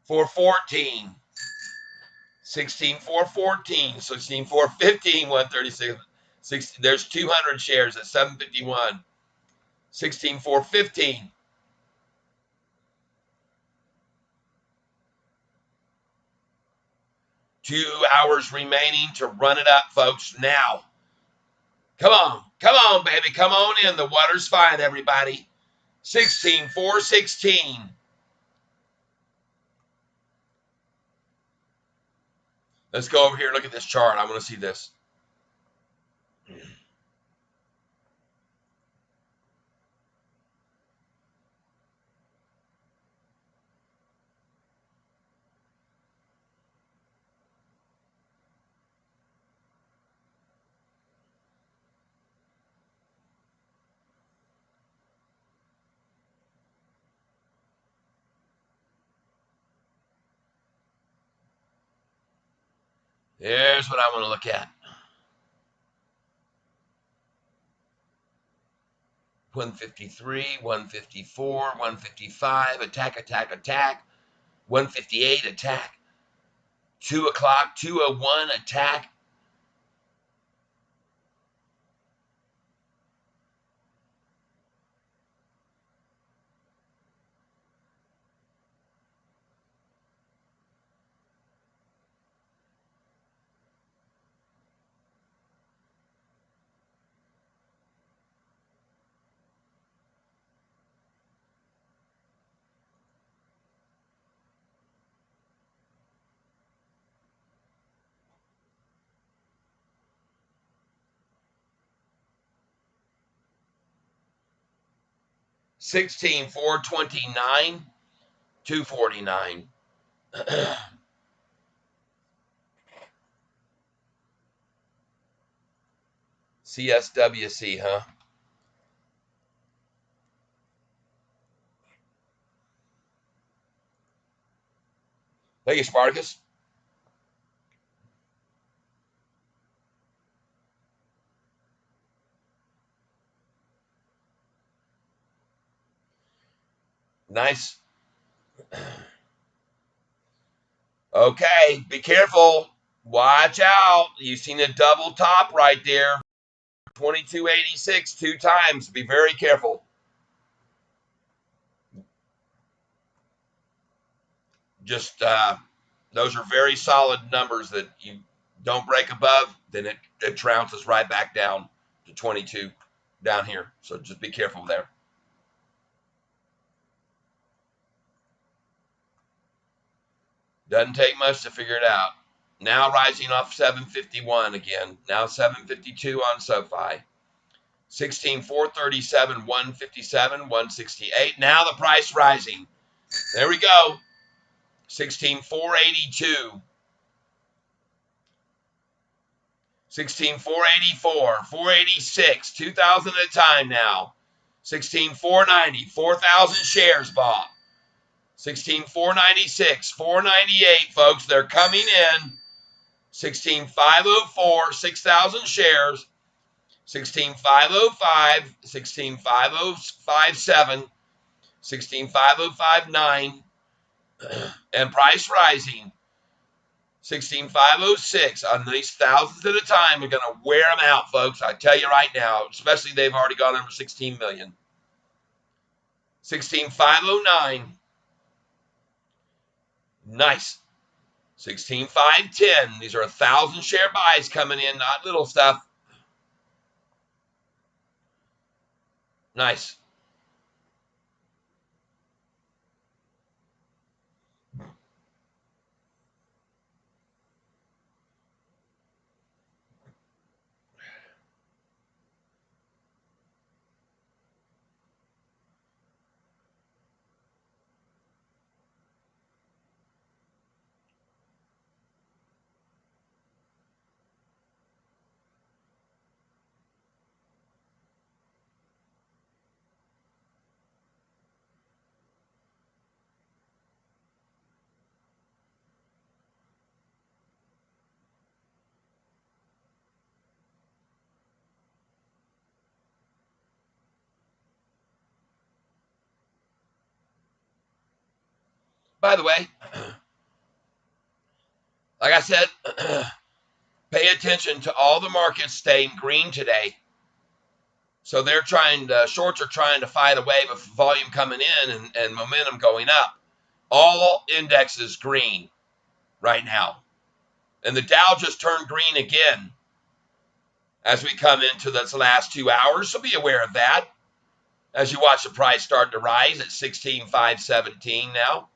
414. 16,414. 16,415, 136. There's 200 shares at 751. 16,415. 2 hours remaining to run it up, folks. Now. Come on. Come on, baby. Come on in. The water's fine, everybody. 16,416. Let's go over here and look at this chart. I want to see this. Here's what I want to look at. 153, 154, 155, attack, attack, attack. 158, attack. 2 o'clock, 201, attack. Sixteen, 429, 249. CSWC, huh? Thank you, Spartacus. Nice. Okay, be careful. Watch out. You've seen a double top right there. 2286 two times. Be very careful. Just those are very solid numbers that you don't break above, then it trounces right back down to 22 down here. So just be careful there. Doesn't take much to figure it out. Now rising off 751 again. Now 752 on SOFI. 16,437, 157, 168. Now the price rising. There we go. 16,482. 16,484, 486, 2,000 at a time now. 16,490, 4,000 shares bought. 16,496, 498, folks, they're coming in. 16,504, 6,000 shares. 16,505, 16,557, 16,559, and price rising. 16,506 on these thousands at a time. We're going to wear them out, folks. I tell you right now, especially they've already gone over 16 million. 16,509. Nice. 16,510. These are 1,000 share buys coming in, not little stuff. Nice. By the way, like I said, pay attention to all the markets staying green today. So they're shorts are trying to fight a wave of volume coming in and momentum going up. All indexes green right now. And the Dow just turned green again as we come into this last 2 hours. So be aware of that as you watch the price start to rise at 16,517 now.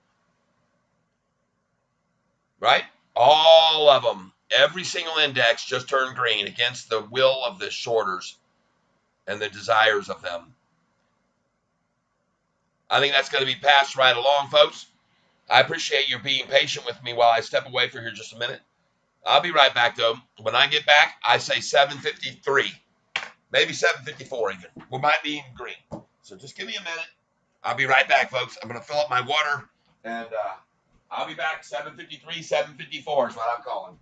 Right? All of them, every single index just turned green against the will of the shorters and the desires of them. I think that's going to be passed right along, folks. I appreciate you being patient with me while I step away for here just a minute. I'll be right back, though. When I get back, I say 753, maybe 754 even. We might be in green. So just give me a minute. I'll be right back, folks. I'm going to fill up my water, and I'll be back 753, 754 is what I'm calling.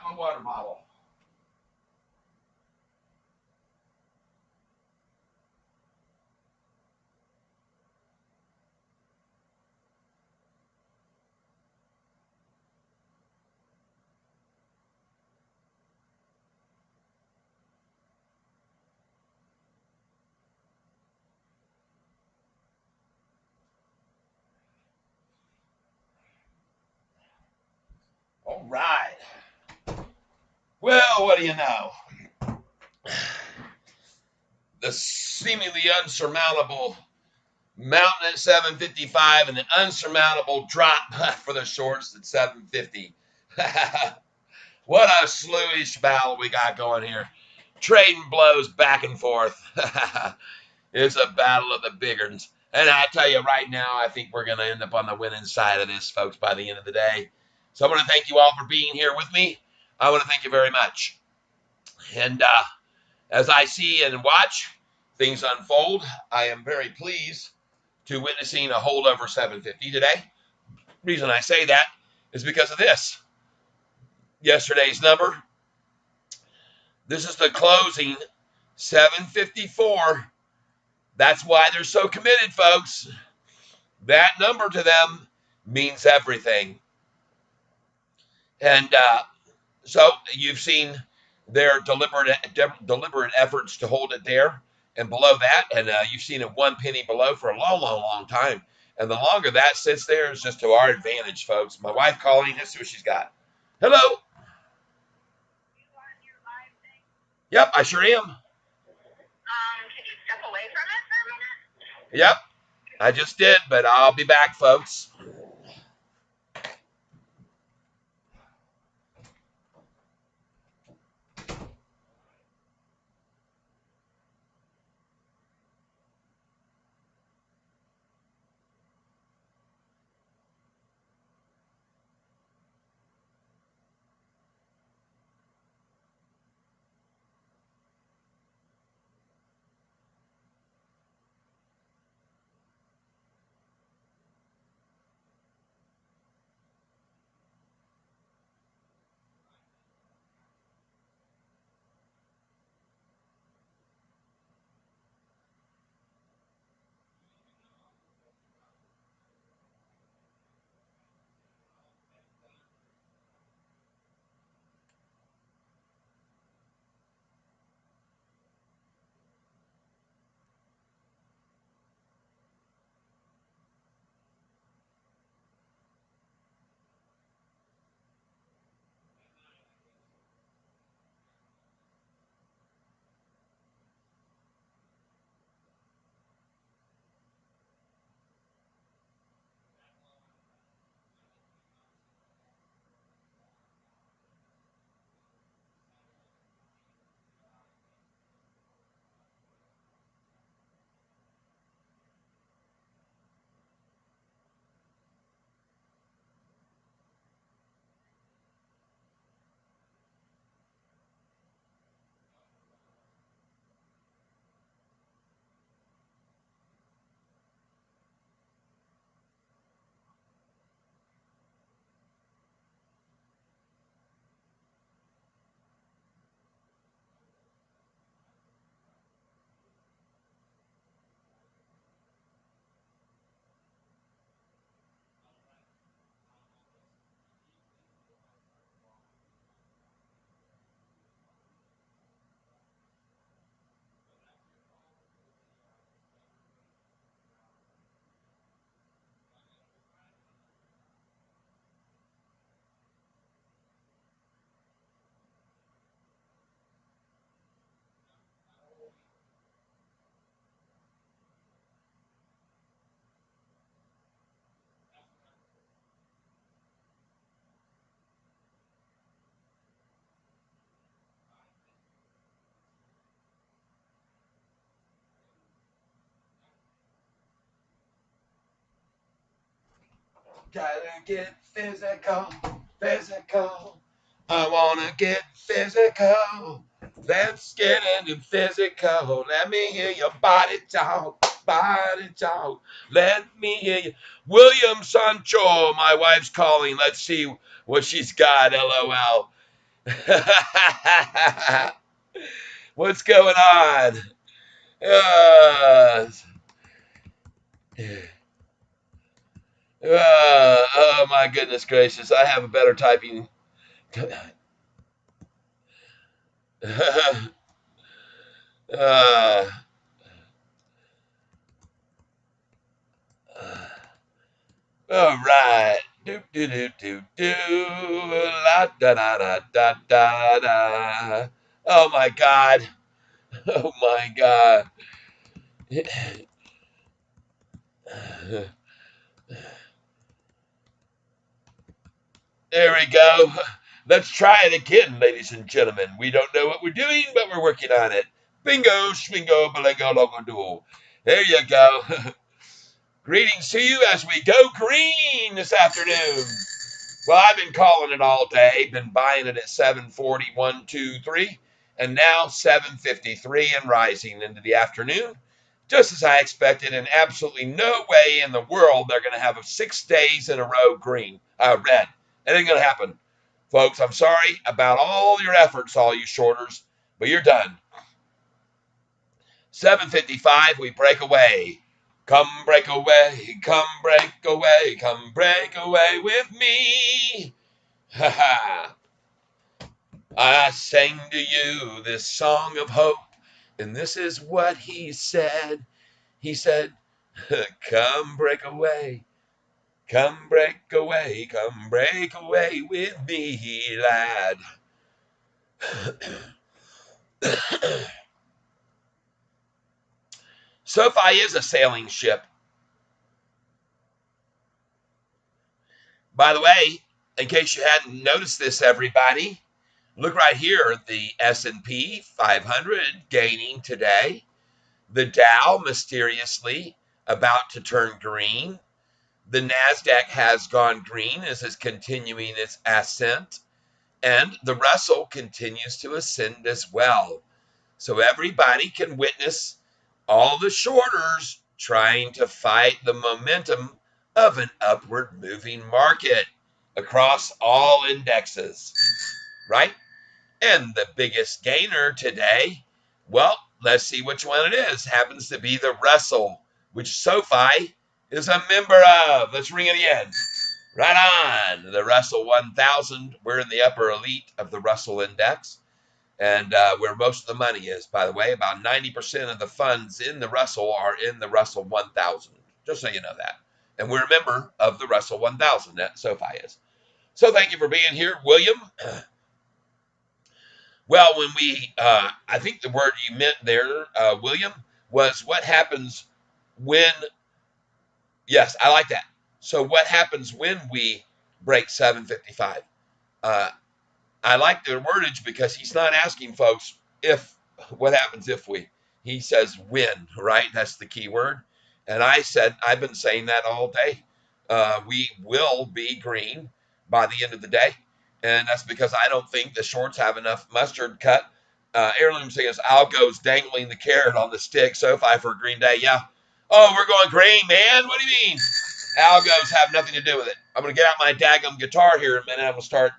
my water bottle. All right. Well, what do you know? The seemingly unsurmountable mountain at 755 and the unsurmountable drop for the shorts at 750. What a slewish battle we got going here. Trading blows back and forth. It's a battle of the big ones. And I tell you right now, I think we're going to end up on the winning side of this, folks, by the end of the day. So I want to thank you all for being here with me. I want to thank you very much. And as I see and watch things unfold, I am very pleased to witnessing a holdover 750 today. Reason I say that is because of this. Yesterday's number. This is the closing 754. That's why they're so committed, folks. That number to them means everything. And so you've seen their deliberate efforts to hold it there and below that. And you've seen it 1 penny below for a long, long, long time. And the longer that sits there is just to our advantage, folks. My wife calling. Let's see what she's got. Hello. Yep, I sure am. Can you step away from it for a minute? Yep, I just did, but I'll be back, folks. Gotta get physical, physical. I wanna get physical. Let's get into physical. Let me hear your body talk, body talk. Let me hear you. William Sancho, my wife's calling. Let's see what she's got. LOL. What's going on? Uh, oh my goodness gracious! I have a better typing. uh, all right. Do do do do do. La da da da da da da. Oh my God. Oh my God. There we go. Let's try it again, ladies and gentlemen. We don't know what we're doing, but we're working on it. Bingo, schwingo, balingo, logo, duo. There you go. Greetings to you as we go green this afternoon. Well, I've been calling it all day, been buying it at 7:40, 1, 2, 3, and now 7:53 and rising into the afternoon, just as I expected, and absolutely no way in the world they're going to have 6 days in a row red. It ain't going to happen. Folks, I'm sorry about all your efforts, all you shorters, but you're done. 7:55, we break away. Come break away, come break away, come break away with me. Ha ha. I sang to you this song of hope, and this is what he said. He said, come break away, come break away, come break away with me, lad. SOFI is a sailing ship. By the way, in case you hadn't noticed this, everybody, look right here at the S&P 500 gaining today. The Dow mysteriously about to turn green. The NASDAQ has gone green as it's continuing its ascent. And the Russell continues to ascend as well. So everybody can witness all the shorters trying to fight the momentum of an upward moving market across all indexes, right? And the biggest gainer today, well, let's see which one it is. Happens to be the Russell, which SOFI is a member of. Let's ring it again. Right on. The Russell 1000. We're in the upper elite of the Russell index. And where most of the money is, by the way, about 90% of the funds in the Russell are in the Russell 1000, just so you know that. And we're a member of the Russell 1000, that SOFI is. So thank you for being here, William. Well, when I think the word you meant there, William, was what happens when, yes, I like that. So what happens when we break 755? Uh, I like the wordage because he's not asking folks if, what happens if we, he says when, right? That's the key word. And I've been saying that all day. We will be green by the end of the day. And that's because I don't think the shorts have enough mustard cut. Heirloom singers, Algo's dangling the carrot on the stick. SOFI for a green day. Yeah. Oh, we're going green, man. What do you mean? Algos have nothing to do with it. I'm going to get out my daggum guitar here in a minute. I'm going to start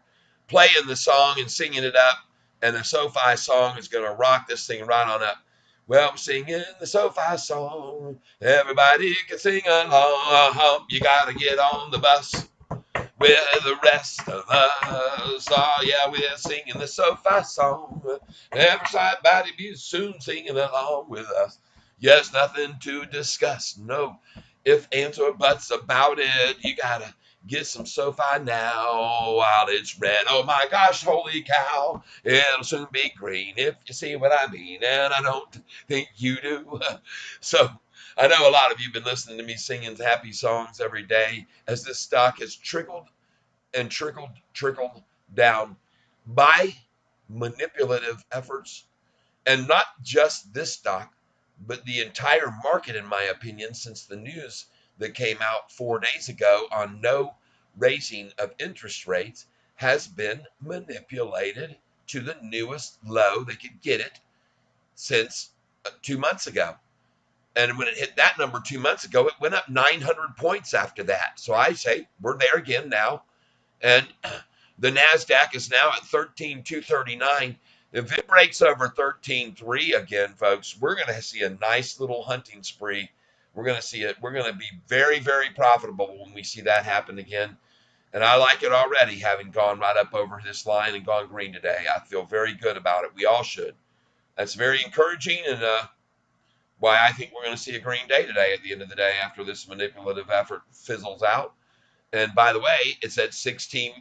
playing the song and singing it up. And the SOFI song is going to rock this thing right on up. Well, I'm singing the SOFI song. Everybody can sing along. You got to get on the bus with the rest of us. Oh, yeah, we're singing the SOFI song. Everybody be soon singing along with us. Yes, nothing to discuss. No if, ands, or buts about it. You got to get some SOFI now while it's red. Oh, my gosh, holy cow. It'll soon be green, if you see what I mean. And I don't think you do. So I know a lot of you have been listening to me singing happy songs every day as this stock has trickled and trickled down by manipulative efforts. And not just this stock, but the entire market, in my opinion, since the news that came out 4 days ago on no raising of interest rates has been manipulated to the newest low they could get it since 2 months ago. And when it hit that number 2 months ago, it went up 900 points after that. So I say we're there again now. And The NASDAQ is now at 13,239. If it breaks over 13,3 again, folks, we're going to see a nice little hunting spree. We're going to see it. We're going to be very, very profitable when we see that happen again. And I like it already, having gone right up over this line and gone green today. I feel very good about it. We all should. That's very encouraging, and why I think we're going to see a green day today at the end of the day after this manipulative effort fizzles out. And by the way, it's at 17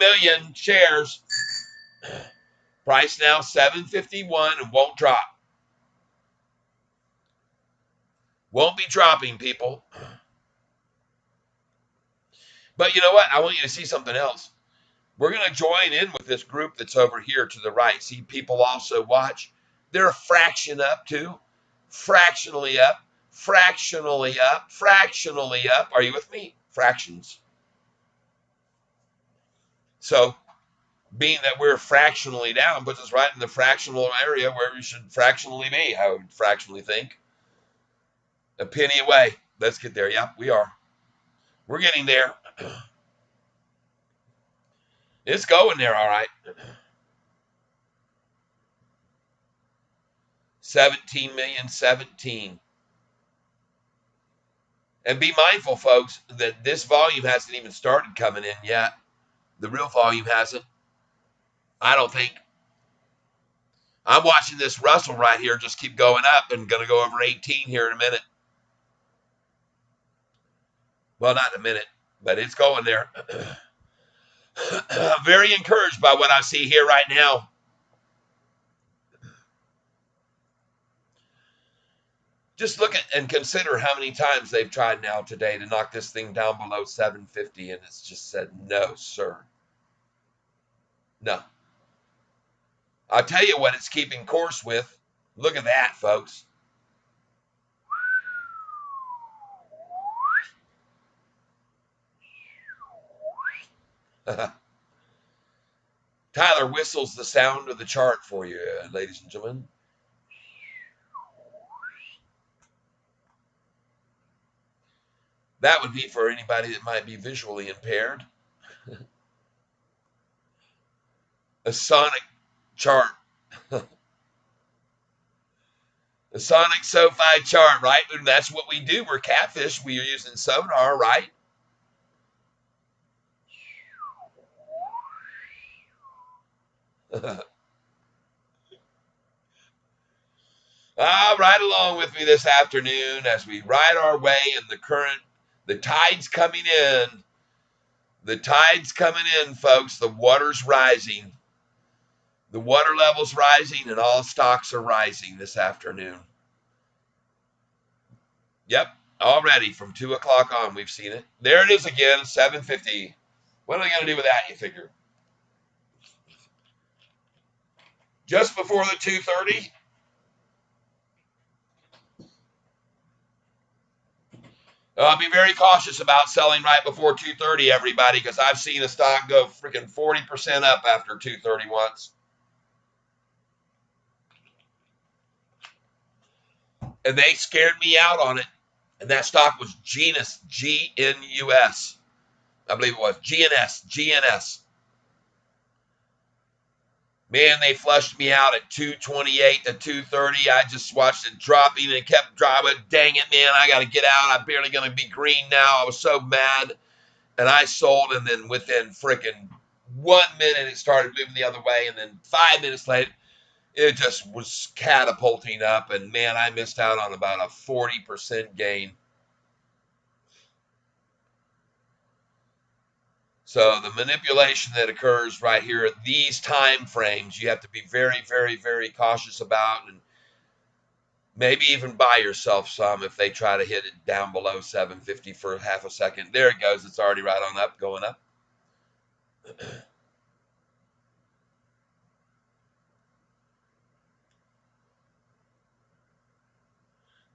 million shares. Price now 751 and won't drop. Won't be dropping, people. But you know what? I want you to see something else. We're going to join in with this group that's over here to the right. See, people also watch. They're a fraction up too. Fractionally up. Fractionally up. Fractionally up. Are you with me? Fractions. So, being that we're fractionally down puts us right in the fractional area where we should fractionally be, I would fractionally think. A penny away. Let's get there. Yep, we are. We're getting there. It's going there, all right. 17 million, 17. And be mindful, folks, that this volume hasn't even started coming in yet. The real volume hasn't. I don't think. I'm watching this Russell right here just keep going up and going to go over 18 here in a minute. Well, not in a minute, but it's going there. I'm very encouraged by what I see here right now. Just look at and consider how many times they've tried now today to knock this thing down below 750, and it's just said, no, sir. No. I'll tell you what it's keeping course with. Look at that, folks. Tyler whistles the sound of the chart for you, ladies and gentlemen. That would be for anybody that might be visually impaired. A sonic chart. A sonic SOFI chart, right? And that's what we do. We're catfish. We are using sonar, right? Ride along with me this afternoon as we ride our way in the current. The tide's coming in. The tide's coming in, folks. The water's rising. The water level's rising, and all stocks are rising this afternoon. Yep, already from 2 o'clock on, we've seen it. There it is again, 750. What are they going to do with that, you figure? Just before the 230. I'll be very cautious about selling right before 230, everybody, because I've seen a stock go freaking 40% up after 230 once. And they scared me out on it. And that stock was Genus, G-N-U-S. I believe it was GNS. Man, they flushed me out at 228 to 230. I just watched it dropping and it kept dropping. Dang it, man, I got to get out. I'm barely going to be green now. I was so mad. And I sold, and then within freaking 1 minute, it started moving the other way. And then 5 minutes later, it just was catapulting up. And man, I missed out on about a 40% gain. So the manipulation that occurs right here at these time frames, you have to be very, very, very cautious about, and maybe even buy yourself some if they try to hit it down below 750 for half a second. There it goes. It's already right on up, going up.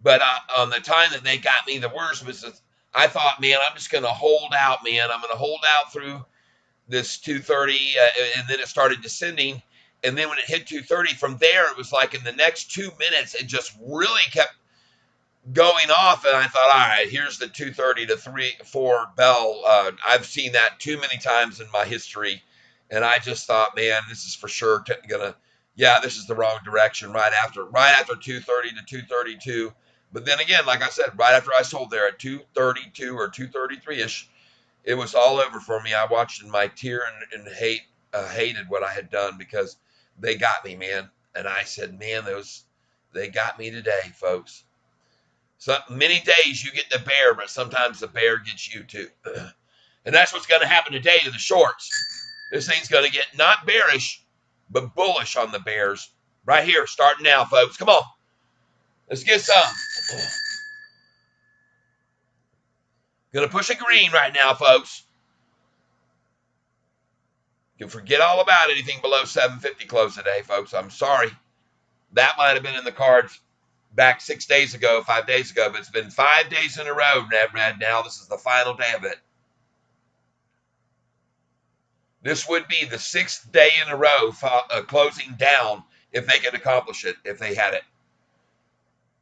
But on the time that they got me the worst was I thought, man, I'm just going to hold out, man. I'm going to hold out through this 230, and then it started descending. And then when it hit 230, from there, it was like in the next 2 minutes, it just really kept going off. And I thought, all right, here's the 230 to 4 bell. I've seen that too many times in my history. And I just thought, man, this is for sure gonna, yeah, this is the wrong direction right after 230 to 232. But then again, like I said, right after I sold there at 232 or 233 ish, it was all over for me. I watched in my tear and hated what I had done because they got me, man. And I said, man, they got me today, folks. So many days you get the bear, but sometimes the bear gets you too. And that's what's going to happen today to the shorts. This thing's going to get not bearish, but bullish on the bears. Right here, starting now, folks. Come on. Let's get some. Going to push a green right now, folks. You can forget all about anything below 750 close today, folks. I'm sorry. That might have been in the cards back 6 days ago, 5 days ago, but it's been 5 days in a row, Red. Now this is the final day of it. This would be the 6th day in a row closing down if they could accomplish it, if they had it.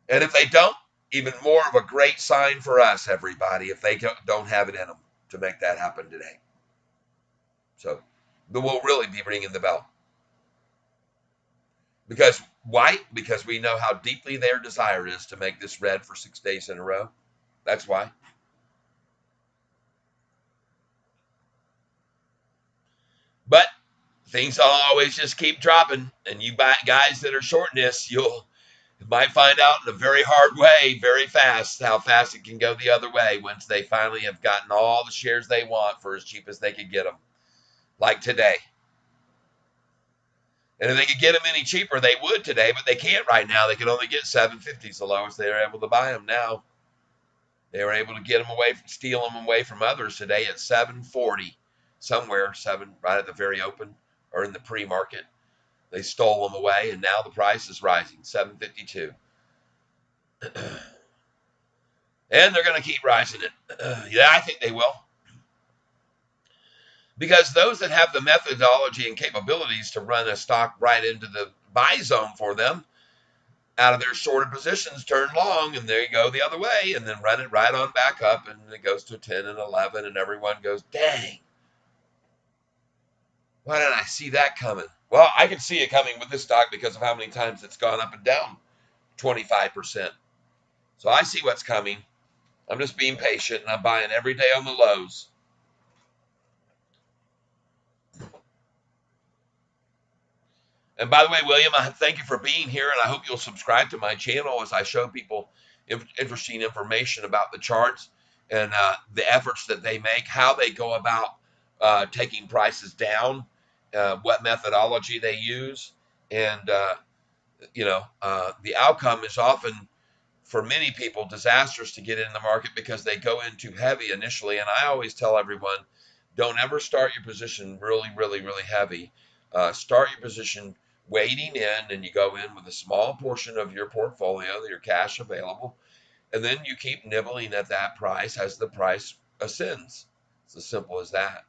And if they don't, even more of a great sign for us, everybody, if they don't have it in them to make that happen today. So we'll really be ringing the bell. Because why? Because we know how deeply their desire is to make this red for 6 days in a row. That's why. But things don't always just keep dropping. And you guys that are shorting this, you might find out in a very hard way, very fast, how fast it can go the other way once they finally have gotten all the shares they want for as cheap as they could get them. Like today. And if they could get them any cheaper, they would today, but they can't right now. They can only get 750s the lowest they are able to buy them now. They were able to get them away, steal them away from others today at 740, somewhere right at the very open or in the pre-market. They stole them away, and now the price is rising, 752. And they're going to keep rising it. Yeah, I think they will. Because those that have the methodology and capabilities to run a stock right into the buy zone for them, out of their shorted positions, turn long, and there you go the other way, and then run it right on back up, and it goes to 10 and 11, and everyone goes, dang, why didn't I see that coming? Well, I can see it coming with this stock because of how many times it's gone up and down 25%. So I see what's coming. I'm just being patient, and I'm buying every day on the lows. And by the way, William, I thank you for being here, and I hope you'll subscribe to my channel as I show people interesting information about the charts and the efforts that they make, how they go about taking prices down, what methodology they use, and the outcome is often, for many people, disastrous to get in the market because they go in too heavy initially. And I always tell everyone, don't ever start your position really, really, really heavy. Start your position wading in, and you go in with a small portion of your portfolio, your cash available, and then you keep nibbling at that price as the price ascends. It's as simple as that.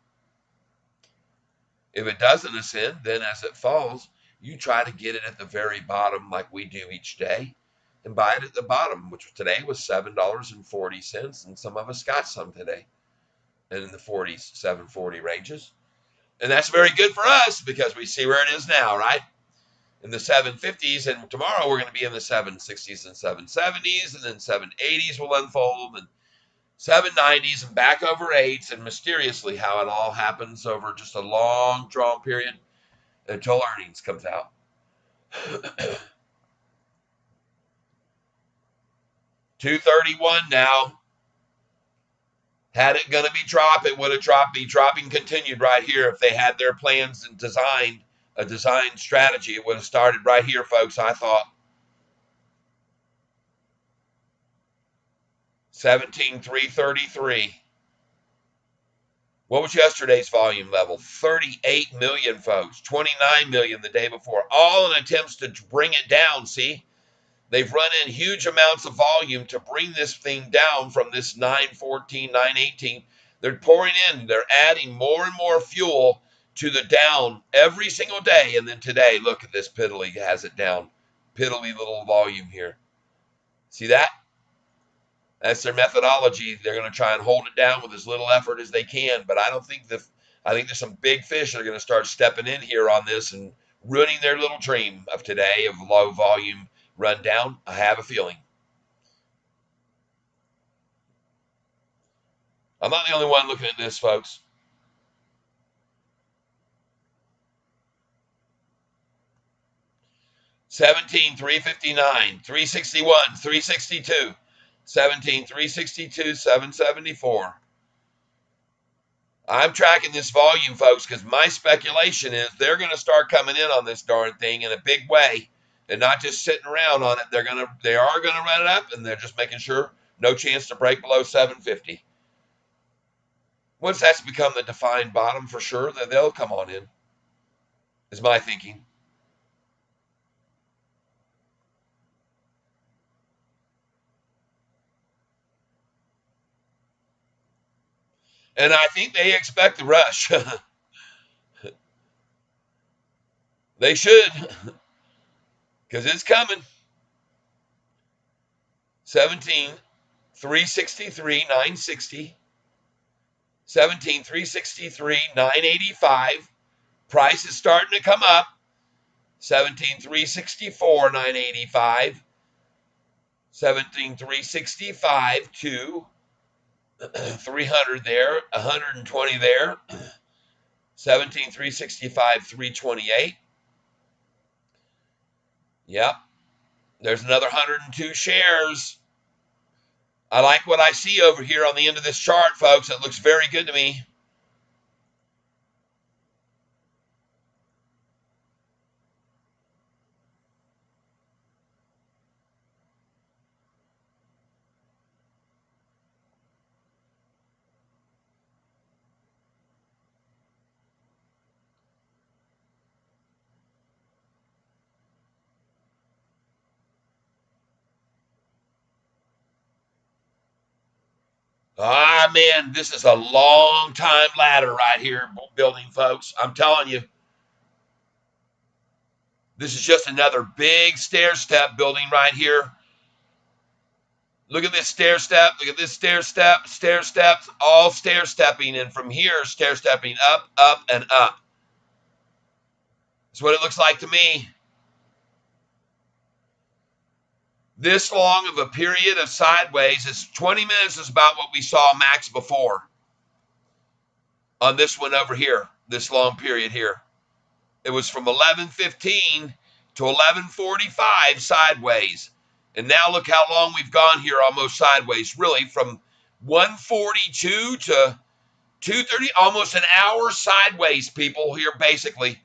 If it doesn't ascend, then as it falls, you try to get it at the very bottom like we do each day and buy it at the bottom, which today was $7.40, and some of us got some today and in the 40s, 740 ranges. And that's very good for us because we see where it is now, right? In the 750s, and tomorrow we're going to be in the 760s and 770s, and then 780s will unfold, and 790s and back over 8s, and mysteriously how it all happens over just a long drawn period until earnings comes out. 231 now. Had it going to be drop, it would have dropped. The dropping continued right here. If they had their plans and designed a design strategy, it would have started right here, folks, I thought. 17,333. What was yesterday's volume level? 38 million, folks. 29 million the day before. All in attempts to bring it down, see? They've run in huge amounts of volume to bring this thing down from this 914, 918. They're pouring in. They're adding more and more fuel to the down every single day. And then today, look at this, piddly has it down. Piddly little volume here. See that? That's their methodology. They're going to try and hold it down with as little effort as they can. But I don't think I think there's some big fish that are going to start stepping in here on this and ruining their little dream of today of low volume rundown. I have a feeling. I'm not the only one looking at this, folks. $17, $3.59, $3.61, $3.62, $17, $3.62, $7.74. I'm tracking this volume, folks, because my speculation is they're going to start coming in on this darn thing in a big way, and not just sitting around on it. They are going to run it up, and they're just making sure no chance to break below 750. Once that's become the defined bottom for sure, then they'll come on in. Is my thinking. And I think they expect the rush. They should, because it's coming. 17, 363, 960. 17, 363, 985. Price is starting to come up. 17, 364, 985. 17, 365 to 300 there. 120 there. 17, 365, 328. Yep. There's another 102 shares. I like what I see over here on the end of this chart, folks. It looks very good to me. Ah, man, this is a long time ladder right here building, folks. I'm telling you, this is just another big stair step building right here. Look at this stair step. Look at this stair step. Stair steps, all stair stepping. And from here, stair stepping up, up, and up. That's what it looks like to me. This long of a period of sideways is 20 minutes is about what we saw max before on this one over here, this long period here. It was from 11:15 to 11:45 sideways. And now look how long we've gone here almost sideways, really from 1:42 to 2:30, almost an hour sideways, people here basically.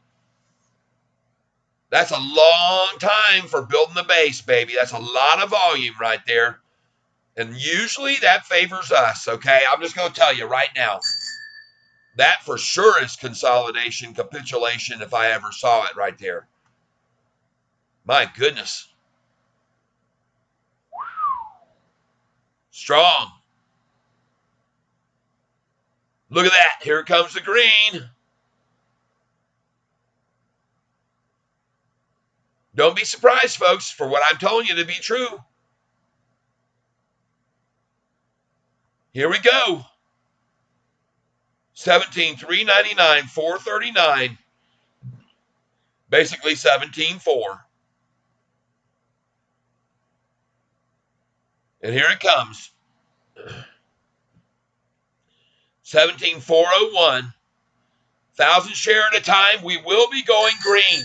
That's a long time for building the base, baby. That's a lot of volume right there. And usually that favors us, okay? I'm just going to tell you right now. That for sure is consolidation, capitulation, if I ever saw it right there. My goodness. Strong. Look at that. Here comes the green. Don't be surprised, folks, for what I'm telling you to be true. Here we go. 17,399, 439. Basically 17.4. And here it comes. 17,401. 1,000 share at a time. We will be going green.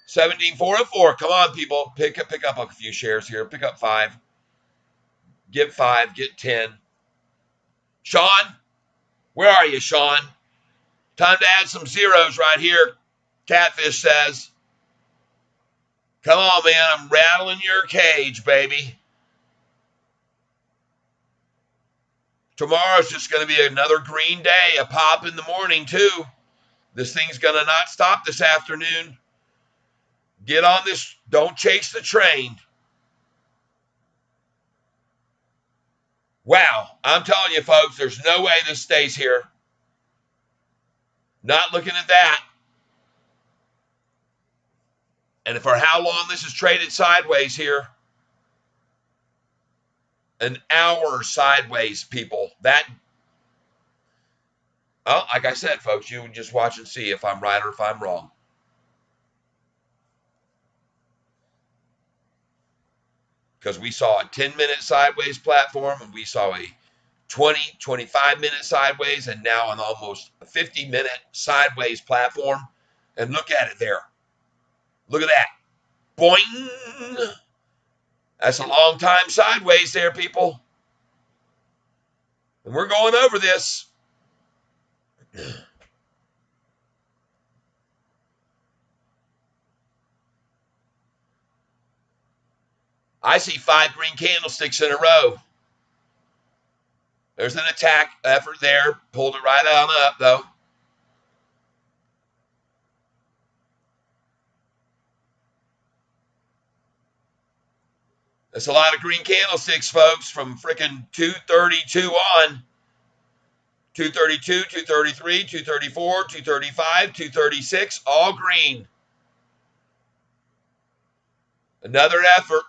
17,404. Come on, people. Pick up a few shares here. Pick up 5. Get 5. Get 10. Sean, where are you, Sean? Time to add some zeros right here. Catfish says. Come on, man. I'm rattling your cage, baby. Tomorrow's just going to be another green day, a pop in the morning, too. This thing's going to not stop this afternoon. Get on this. Don't chase the train. Wow. I'm telling you, folks, there's no way this stays here. Not looking at that. And for how long this is traded sideways here? An hour sideways, people. Well, like I said, folks, you just watch and see if I'm right or if I'm wrong. Because we saw a 10-minute sideways platform, and we saw a 20, 25-minute sideways, and now an almost 50-minute sideways platform. And look at it there. Look at that. Boing. That's a long time sideways there, people. And we're going over this. I see 5 green candlesticks in a row. There's an attack effort there. Pulled it right on up, though. That's a lot of green candlesticks, folks, from freaking 232 on. 232, 233, 234, 235, 236, all green. Another effort.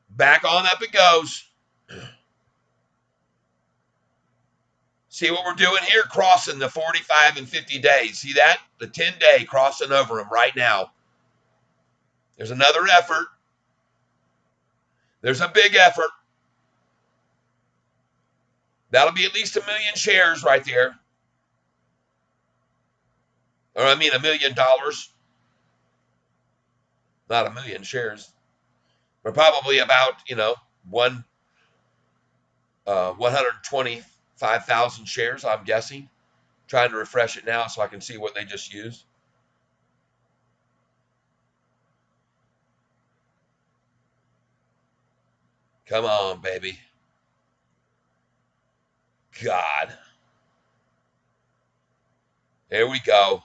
Back on up it goes. See what we're doing here? Crossing the 45 and 50 days. See that? The 10-day crossing over them right now. There's another effort. There's a big effort. That'll be at least 1 million shares right there. Or I mean $1 million. Not 1 million shares. We're probably about, 125,000 shares, I'm guessing. Trying to refresh it now so I can see what they just used. Come on, baby. God. Here we go.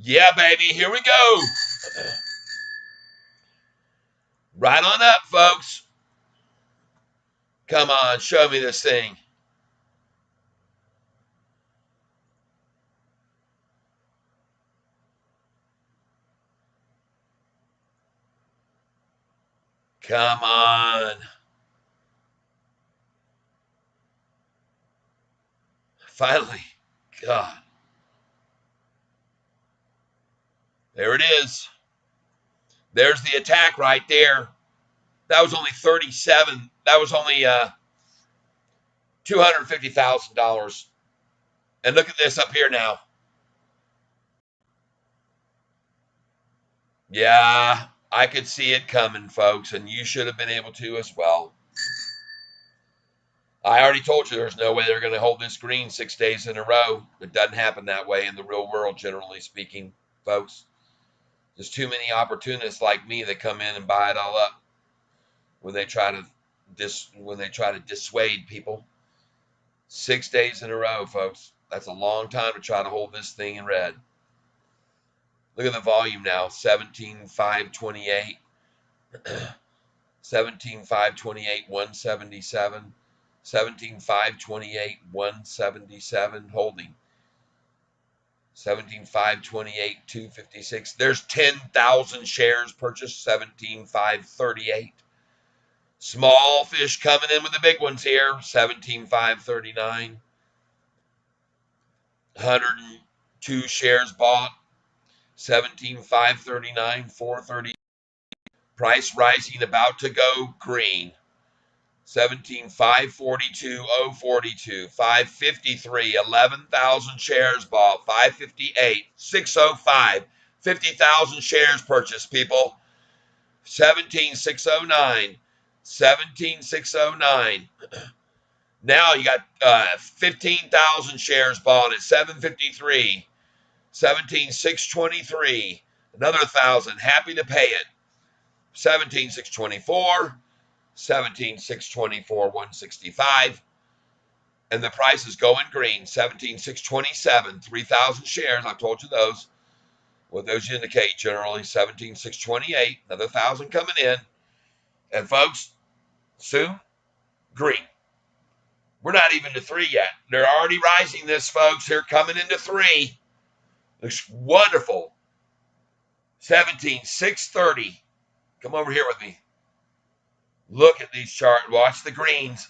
Yeah, baby. Here we go. Right on up, folks. Come on, show me this thing. Come on. Finally. God. There it is. There's the attack right there. That was only 37. That was only $250,000. And look at this up here now. Yeah, I could see it coming, folks, and you should have been able to as well. I already told you there's no way they're going to hold this green 6 days in a row. It doesn't happen that way in the real world, generally speaking, folks. There's too many opportunists like me that come in and buy it all up when they try to dissuade people. 6 days in a row, folks. That's a long time to try to hold this thing in red. Look at the volume now, 17,528, 17,528, 177, 17,528, 177, holding. 17,528, 256. There's 10,000 shares purchased, 17,538. Small fish coming in with the big ones here, 17,539. 102 shares bought, 17,539, 430. Price rising, about to go green. 17,542, 042, 553, 11,000 shares bought, 558, 605, 50,000 shares purchased, people. 17,609, 17,609. Now you got 15,000 shares bought at 753, 17,623, another 1,000. Happy to pay it. 17,624, 17,624, 165. And the price is going green. 17,627, 3,000 shares. I've told you those. What those indicate generally. 17,628, another 1,000 coming in. And folks, soon, green. We're not even to 3 yet. They're already rising this, folks. They're coming into 3. Looks wonderful. 17,630. Come over here with me. Look at these charts. Watch the greens.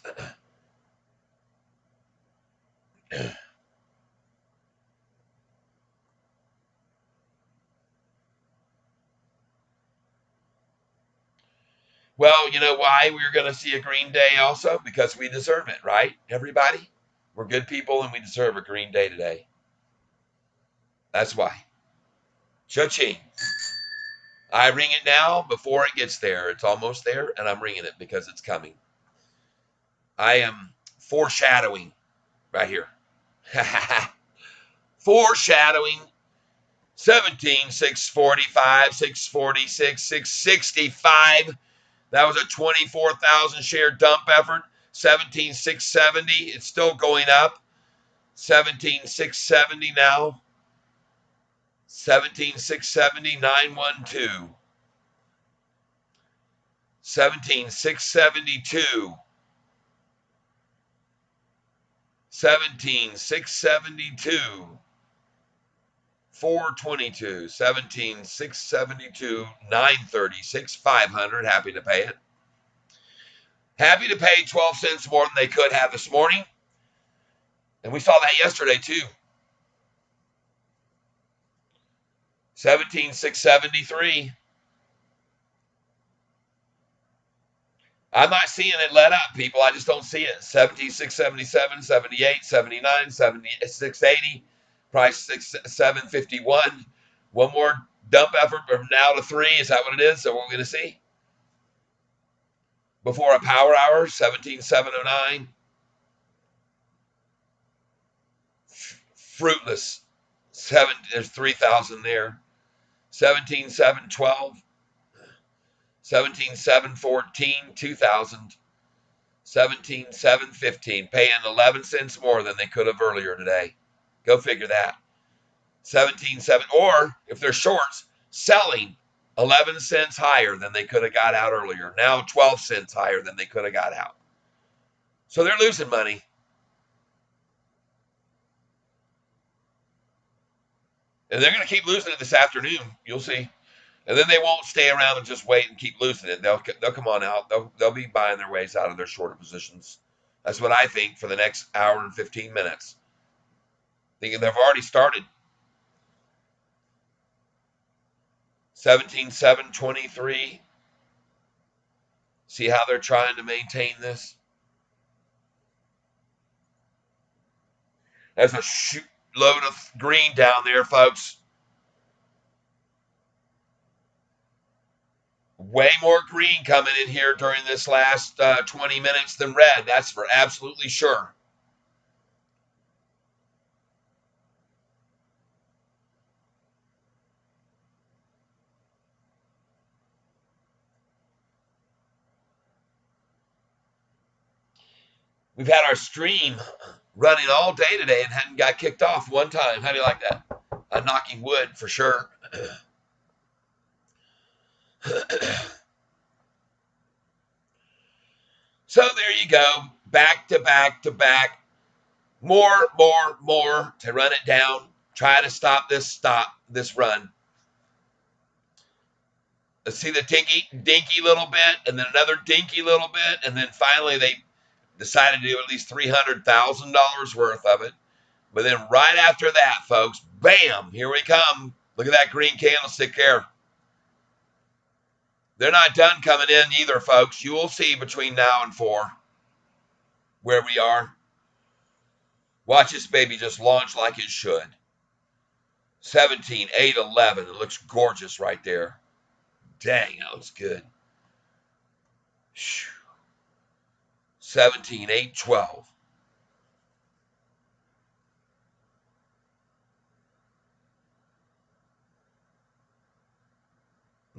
Well, you know why we're going to see a green day also? Because we deserve it, right, everybody? We're good people and we deserve a green day today. That's why. Cha-ching. I ring it now before it gets there. It's almost there, and I'm ringing it because it's coming. I am foreshadowing right here. Foreshadowing. 17, 645, 646, 665. That was a 24,000 share dump effort. 17, 670. It's still going up. 17, 670 now. 17, 670, 912. 17, 672. 17, 672. 422, 17, 672, 936, 500. Happy to pay it. Happy to pay 12 cents more than they could have this morning. And we saw that yesterday too. 17, 673. I'm not seeing it let up, people. I just don't see it. 17, 677, 78, 79, 680. Price 751. One more dump effort from now to 3. Is that what it is? So what we're going to see? Before a power hour, 17,709. Fruitless. There's 3,000 there. 17,712. 17,714. 2,000. 17,715. Paying 11 cents more than they could have earlier today. Go figure that. 17,7. Or if they're shorts, selling 11 cents higher than they could have got out earlier. Now 12 cents higher than they could have got out. So they're losing money. And they're going to keep losing it this afternoon. You'll see. And then they won't stay around and just wait and keep losing it. They'll come on out. They'll be buying their ways out of their shorter positions. That's what I think for the next hour and 15 minutes. Thinking they've already started. 17,723. See how they're trying to maintain this? There's a load of green down there, folks. Way more green coming in here during this last 20 minutes than red. That's for absolutely sure. We've had our stream running all day today and hadn't got kicked off one time. How do you like that? I'm knocking wood for sure. So there you go. Back to back to back. More to run it down. Try to stop this run. Let's see the dinky little bit, and then another dinky little bit, and then finally they decided to do at least $300,000 worth of it. But then right after that, folks, bam, here we come. Look at that green candlestick there. They're not done coming in either, folks. You will see between now and 4 where we are. Watch this baby just launch like it should. 17, 8, 11. It looks gorgeous right there. Dang, that looks good. 17, 8, 12.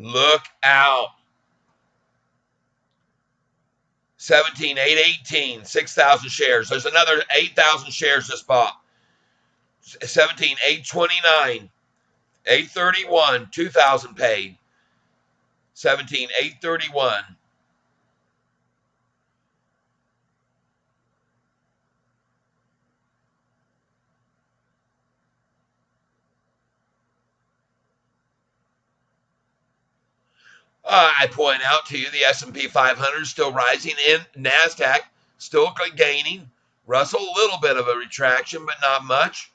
Look out. 17, 8, 18. 6,000 shares. There's another 8,000 shares just bought. 17, 8, 29. 831, 2,000 paid. 17, 831. I point out to you the S&P 500 is still rising and NASDAQ still gaining. Russell, a little bit of a retraction, but not much.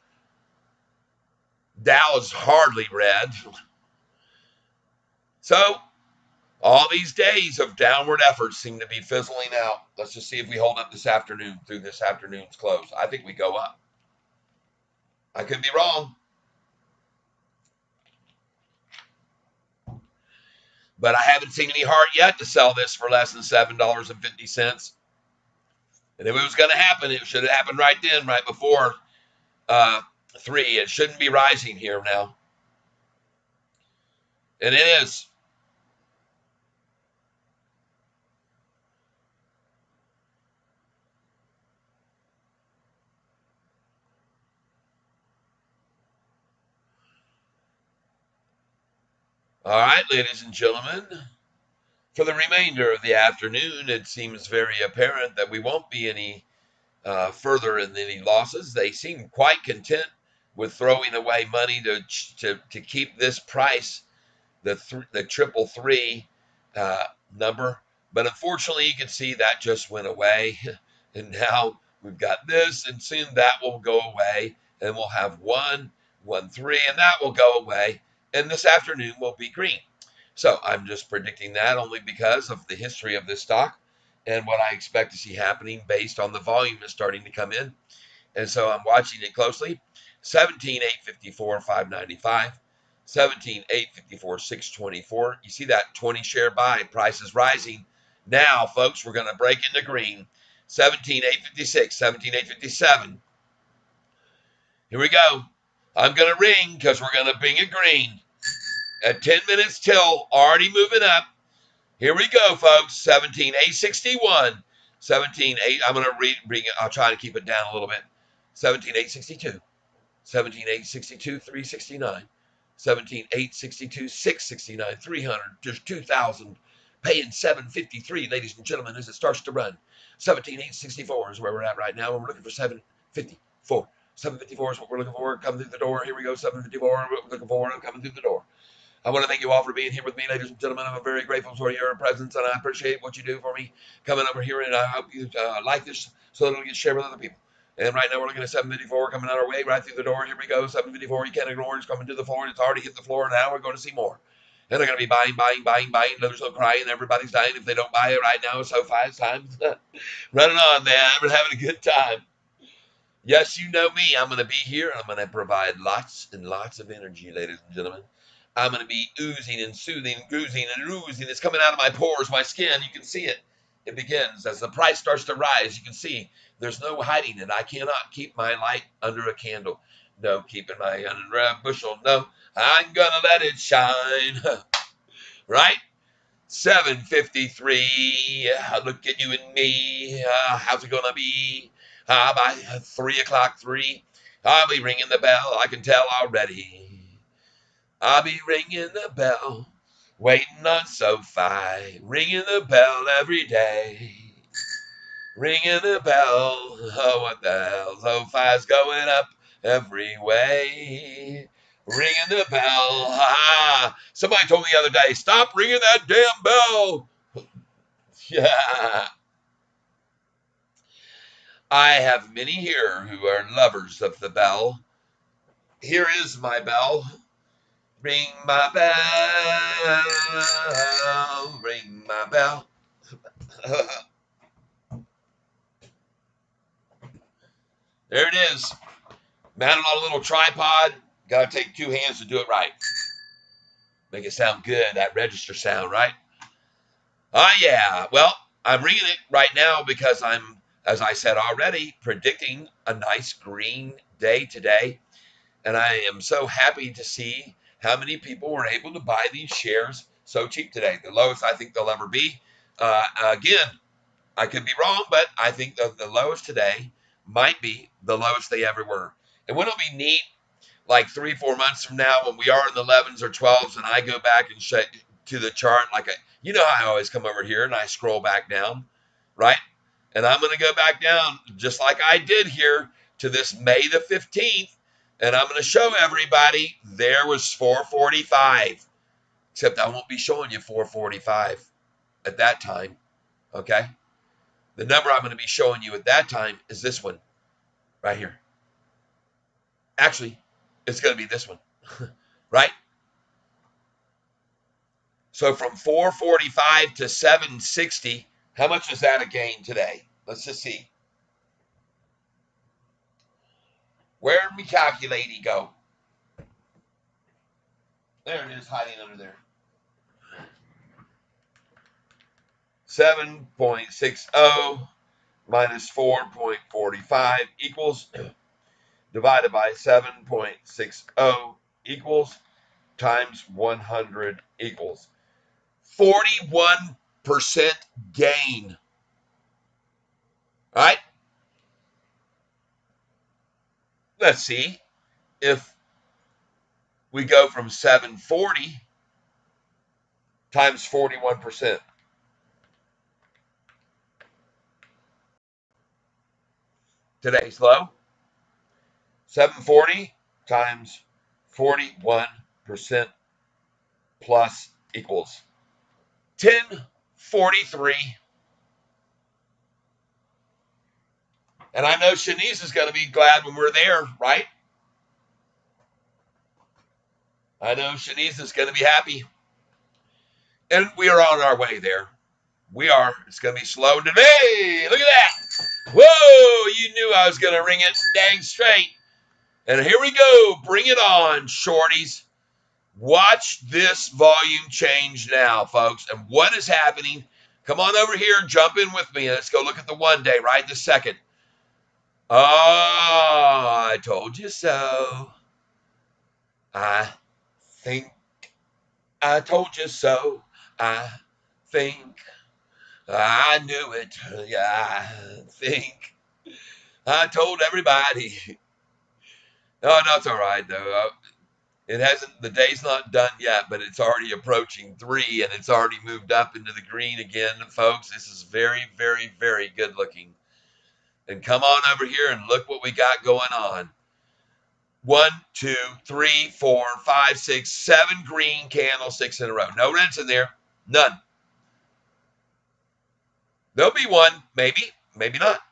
Dow is hardly red. So all these days of downward efforts seem to be fizzling out. Let's just see if we hold up this afternoon through this afternoon's close. I think we go up. I could be wrong, but I haven't seen any heart yet to sell this for less than $7.50. And if it was going to happen, it should have happened right then, right before 3. It shouldn't be rising here now. And it is. All right, ladies and gentlemen. For the remainder of the afternoon, it seems very apparent that we won't be any further in any losses. They seem quite content with throwing away money to keep this price, the 333 number. But unfortunately, you can see that just went away. And now we've got this, and soon that will go away. And we'll have 113, and that will go away. And this afternoon will be green. So I'm just predicting that only because of the history of this stock and what I expect to see happening based on the volume that's starting to come in. And so I'm watching it closely. 17,854, 595. 17,854, 624. You see that 20 share buy, price is rising. Now, folks, we're going to break into green. 17,856, 17,857. Here we go. I'm going to ring because we're going to bring it green. At 10 minutes till, already moving up. Here we go, folks. 17,861. 17,8. I'm going to bring it. I'll try to keep it down a little bit. 17,862. 17,862, 369. 17,862, 669. 300. Just 2,000. Paying 753, ladies and gentlemen, as it starts to run. 17,864 is where we're at right now. And we're looking for 754. 754 is what we're looking for. Coming through the door. Here we go. 754. We're looking for. Coming through the door. I want to thank you all for being here with me, ladies and gentlemen. I'm very grateful for your presence, and I appreciate what you do for me coming over here, and I hope you like this so that it'll get shared with other people. And right now we're looking at 754 coming out our way, right through the door. Here we go, 754. You can't ignore it. It's coming to the floor, and it's already hit the floor. Now we're going to see more. And they're going to be buying. There's no crying. Everybody's dying if they don't buy it right now. SOFI, it's time. Running on, man. We're having a good time. Yes, you know me. I'm going to be here, and I'm going to provide lots and lots of energy, ladies and gentlemen. I'm going to be oozing and soothing, oozing and oozing. It's coming out of my pores, my skin. You can see it. It begins. As the price starts to rise, you can see there's no hiding it. I cannot keep my light under a candle. No keeping my under a bushel. No, I'm going to let it shine. Right? 7:53. Look at you and me. How's it going to be? By 3 o'clock, 3. I'll be ringing the bell. I can tell already. I'll be ringing the bell, waiting on SoFi, ringing the bell every day. Ringing the bell, oh what the hell, SoFi's going up every way. Ringing the bell, somebody told me the other day, stop ringing that damn bell. Yeah. I have many here who are lovers of the bell. Here is my bell. Ring my bell, ring my bell. There it is. Mounted on a little tripod. Got to take 2 hands to do it right. Make it sound good, that register sound, right? Yeah. Well, I'm ringing it right now because I'm, as I said already, predicting a nice green day today. And I am so happy to see how many people were able to buy these shares so cheap today. The lowest I think they'll ever be. Again, I could be wrong, but I think the lowest today might be the lowest they ever were. And wouldn't it be neat, like 3-4 months from now, when we are in the 11s or 12s, and I go back and check to the chart, like you know how I always come over here and I scroll back down, right? And I'm going to go back down just like I did here to this May the 15th, and I'm going to show everybody there was 445. except I won't be showing you 445 at that time, okay? The number I'm going to be showing you at that time is this one right here. Actually, it's going to be this one, right? So from 445 to 760, how much is that a gain today? Let's just see. Where'd my calculator go? There it is, hiding under there. 7.60 minus 4.45 equals, divided by 7.60 equals, times 100 equals 41% gain. All right? Let's see if we go from 740 times 41%. Today's low, 740 times 41% plus equals 1043. And I know Shanice is going to be glad when we're there, right? I know Shanice is going to be happy. And we are on our way there. We are. It's going to be slow today. Look at that. Whoa, you knew I was going to ring it dang straight. And here we go. Bring it on, shorties. Watch this volume change now, folks. And what is happening? Come on over here. Jump in with me. Let's go look at the 1 day right this second. Oh, I told you so. I think I told you so. I think I knew it. Yeah, I think I told everybody. No, it's all right though. It hasn't. The day's not done yet, but it's already approaching 3, and it's already moved up into the green again, folks. This is very, very, very good looking. And come on over here and look what we got going on. 1, 2, 3, 4, 5, 6, 7 green candlesticks in a row. No reds in there. None. There'll be one, maybe, maybe not.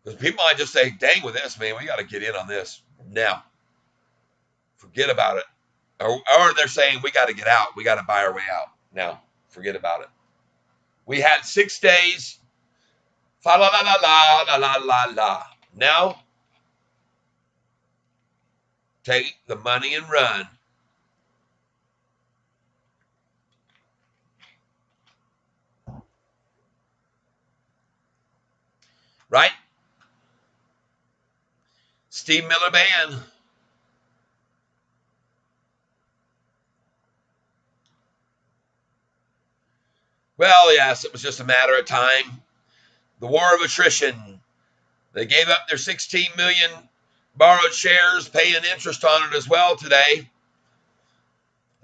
Because people might just say, dang, with this, man, we got to get in on this now. Forget about it. Or they're saying, we got to get out. We got to buy our way out. Now, forget about it. We had 6 days. Fa la la la la la la la la. Now, take the money and run. Right? Steve Miller Band. Well, yes, it was just a matter of time. The war of attrition. They gave up their 16 million borrowed shares, paying interest on it as well today.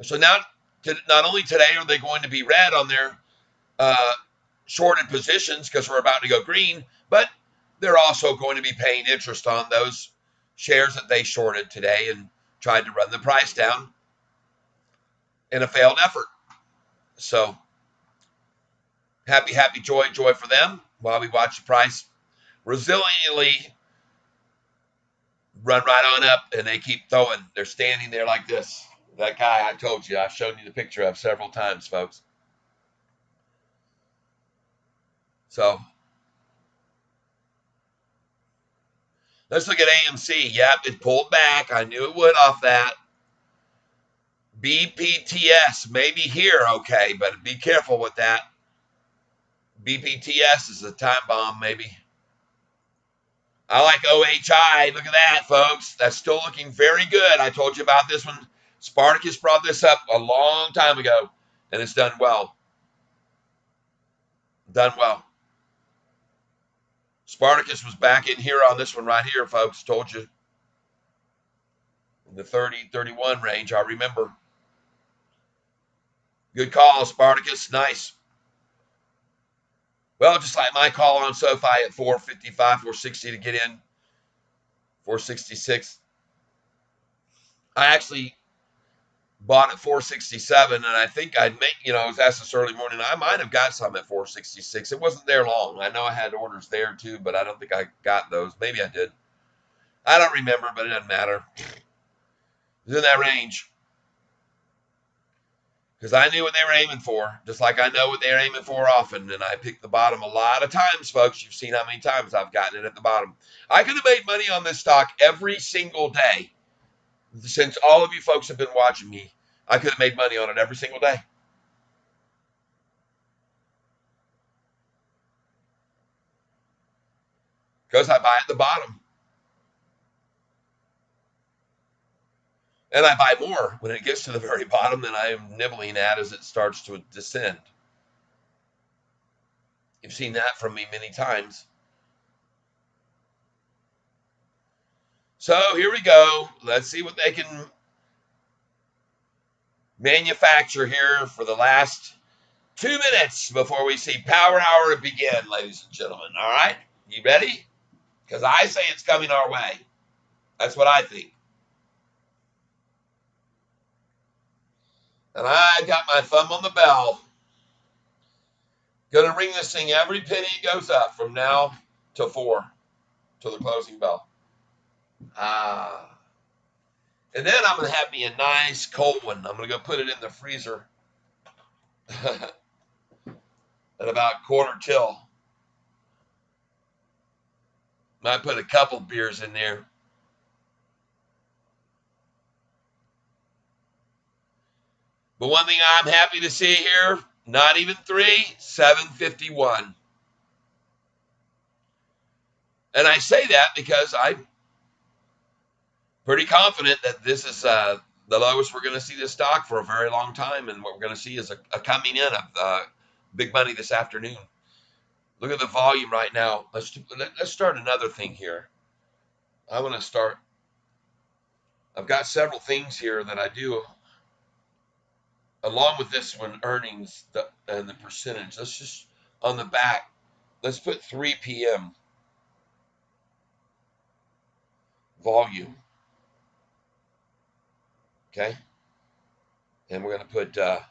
So now, not only today are they going to be red on their shorted positions because we're about to go green, but they're also going to be paying interest on those shares that they shorted today and tried to run the price down in a failed effort. So happy, happy, joy for them while we watch the price resiliently run right on up, and they keep throwing. They're standing there like this. That guy I told you, I've shown you the picture of several times, folks. So let's look at AMC. Yep, it pulled back. I knew it would off that. BPTS, maybe here, okay, but be careful with that. BPTS is a time bomb, maybe. I like OHI. Look at that, folks. That's still looking very good. I told you about this one. Spartacus brought this up a long time ago, and it's done well. Done well. Spartacus was back in here on this one right here, folks. Told you. In the 30, 31 range, I remember. Good call, Spartacus. Nice. Well, just like my call on SoFi at 455, 460 to get in. 466. I actually bought at 467, and I think I'd make, I was asked this early morning. I might have got some at 466. It wasn't there long. I know I had orders there too, but I don't think I got those. Maybe I did. I don't remember, but it doesn't matter. It's in that range because I knew what they were aiming for, just like I know what they're aiming for often. And I picked the bottom a lot of times, folks. You've seen how many times I've gotten it at the bottom. I could have made money on this stock every single day since all of you folks have been watching me. I could have made money on it every single day. Because I buy at the bottom. And I buy more when it gets to the very bottom than I am nibbling at as it starts to descend. You've seen that from me many times. So here we go. Let's see what they can manufacture here for the last 2 minutes before we see Power Hour begin, ladies and gentlemen. All right? You ready? Because I say it's coming our way. That's what I think. And I got my thumb on the bell. Gonna ring this thing every penny goes up from now to 4, to the closing bell. And then I'm gonna have me a nice cold one. I'm gonna go put it in the freezer at about quarter till. Might put a couple beers in there. But one thing I'm happy to see here, not even 3, 751. And I say that because I'm pretty confident that this is the lowest we're going to see this stock for a very long time. And what we're going to see is a coming in of big money this afternoon. Look at the volume right now. Let's start another thing here. I want to start. I've got several things here that I do along with this one, earnings and the percentage. Let's just on the back. Let's put 3 p.m. volume. Okay, and we're going to put and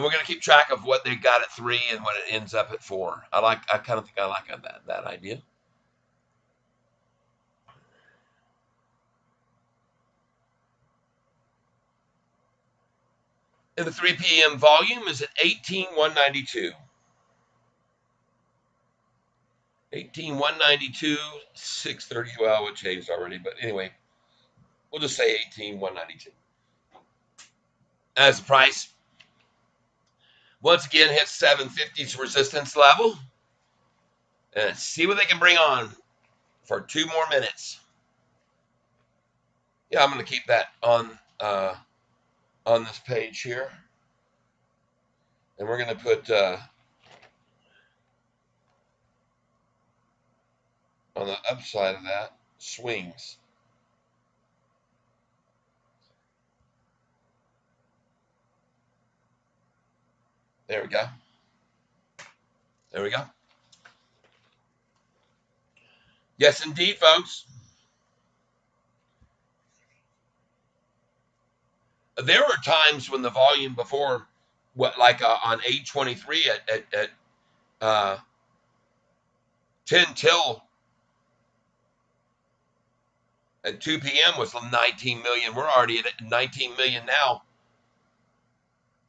we're going to keep track of what they got at 3 and what it ends up at 4. I kind of think I like that idea. And the 3 p.m. volume is at 18,192. 18,192, 630. Well, it changed already, but anyway, we'll just say 18,192 as the price. Once again, hits 750's resistance level. And see what they can bring on for 2 more minutes. Yeah, I'm going to keep that on this page here. And we're going to put on the upside of that, swings. There we go. There we go. Yes, indeed, folks. There were times when the volume before, on 823 at 10 till at 2 p.m. was 19 million. We're already at 19 million now.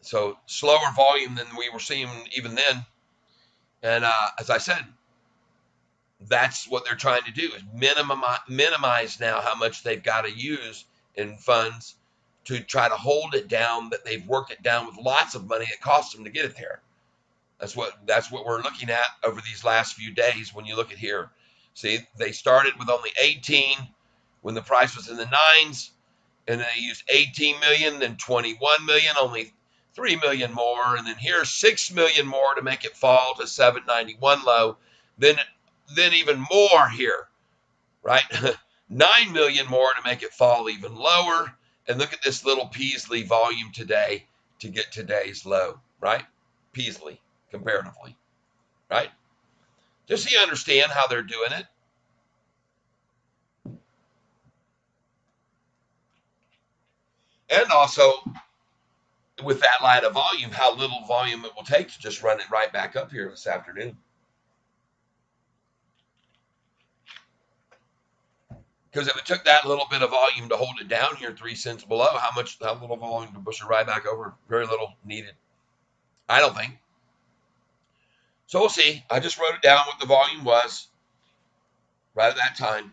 So slower volume than we were seeing even then. And as I said, that's what they're trying to do is minimize now how much they've got to use in funds to try to hold it down, that they've worked it down with lots of money it costs them to get it there. That's what we're looking at over these last few days. When you look at here, see, they started with only 18 when the price was in the 9s, and they used 18 million, then 21 million, only 3 million more, and then here's 6 million more to make it fall to 791 low. Then even more here, right? 9 million more to make it fall even lower. And look at this little Peasley volume today to get today's low, right? Peasley, comparatively, right? Just so you understand how they're doing it. And also, with that line of volume, how little volume it will take to just run it right back up here this afternoon. Because if it took that little bit of volume to hold it down here 3 cents below, how little volume to push it right back over? Very little needed, I don't think. So we'll see. I just wrote it down what the volume was right at that time.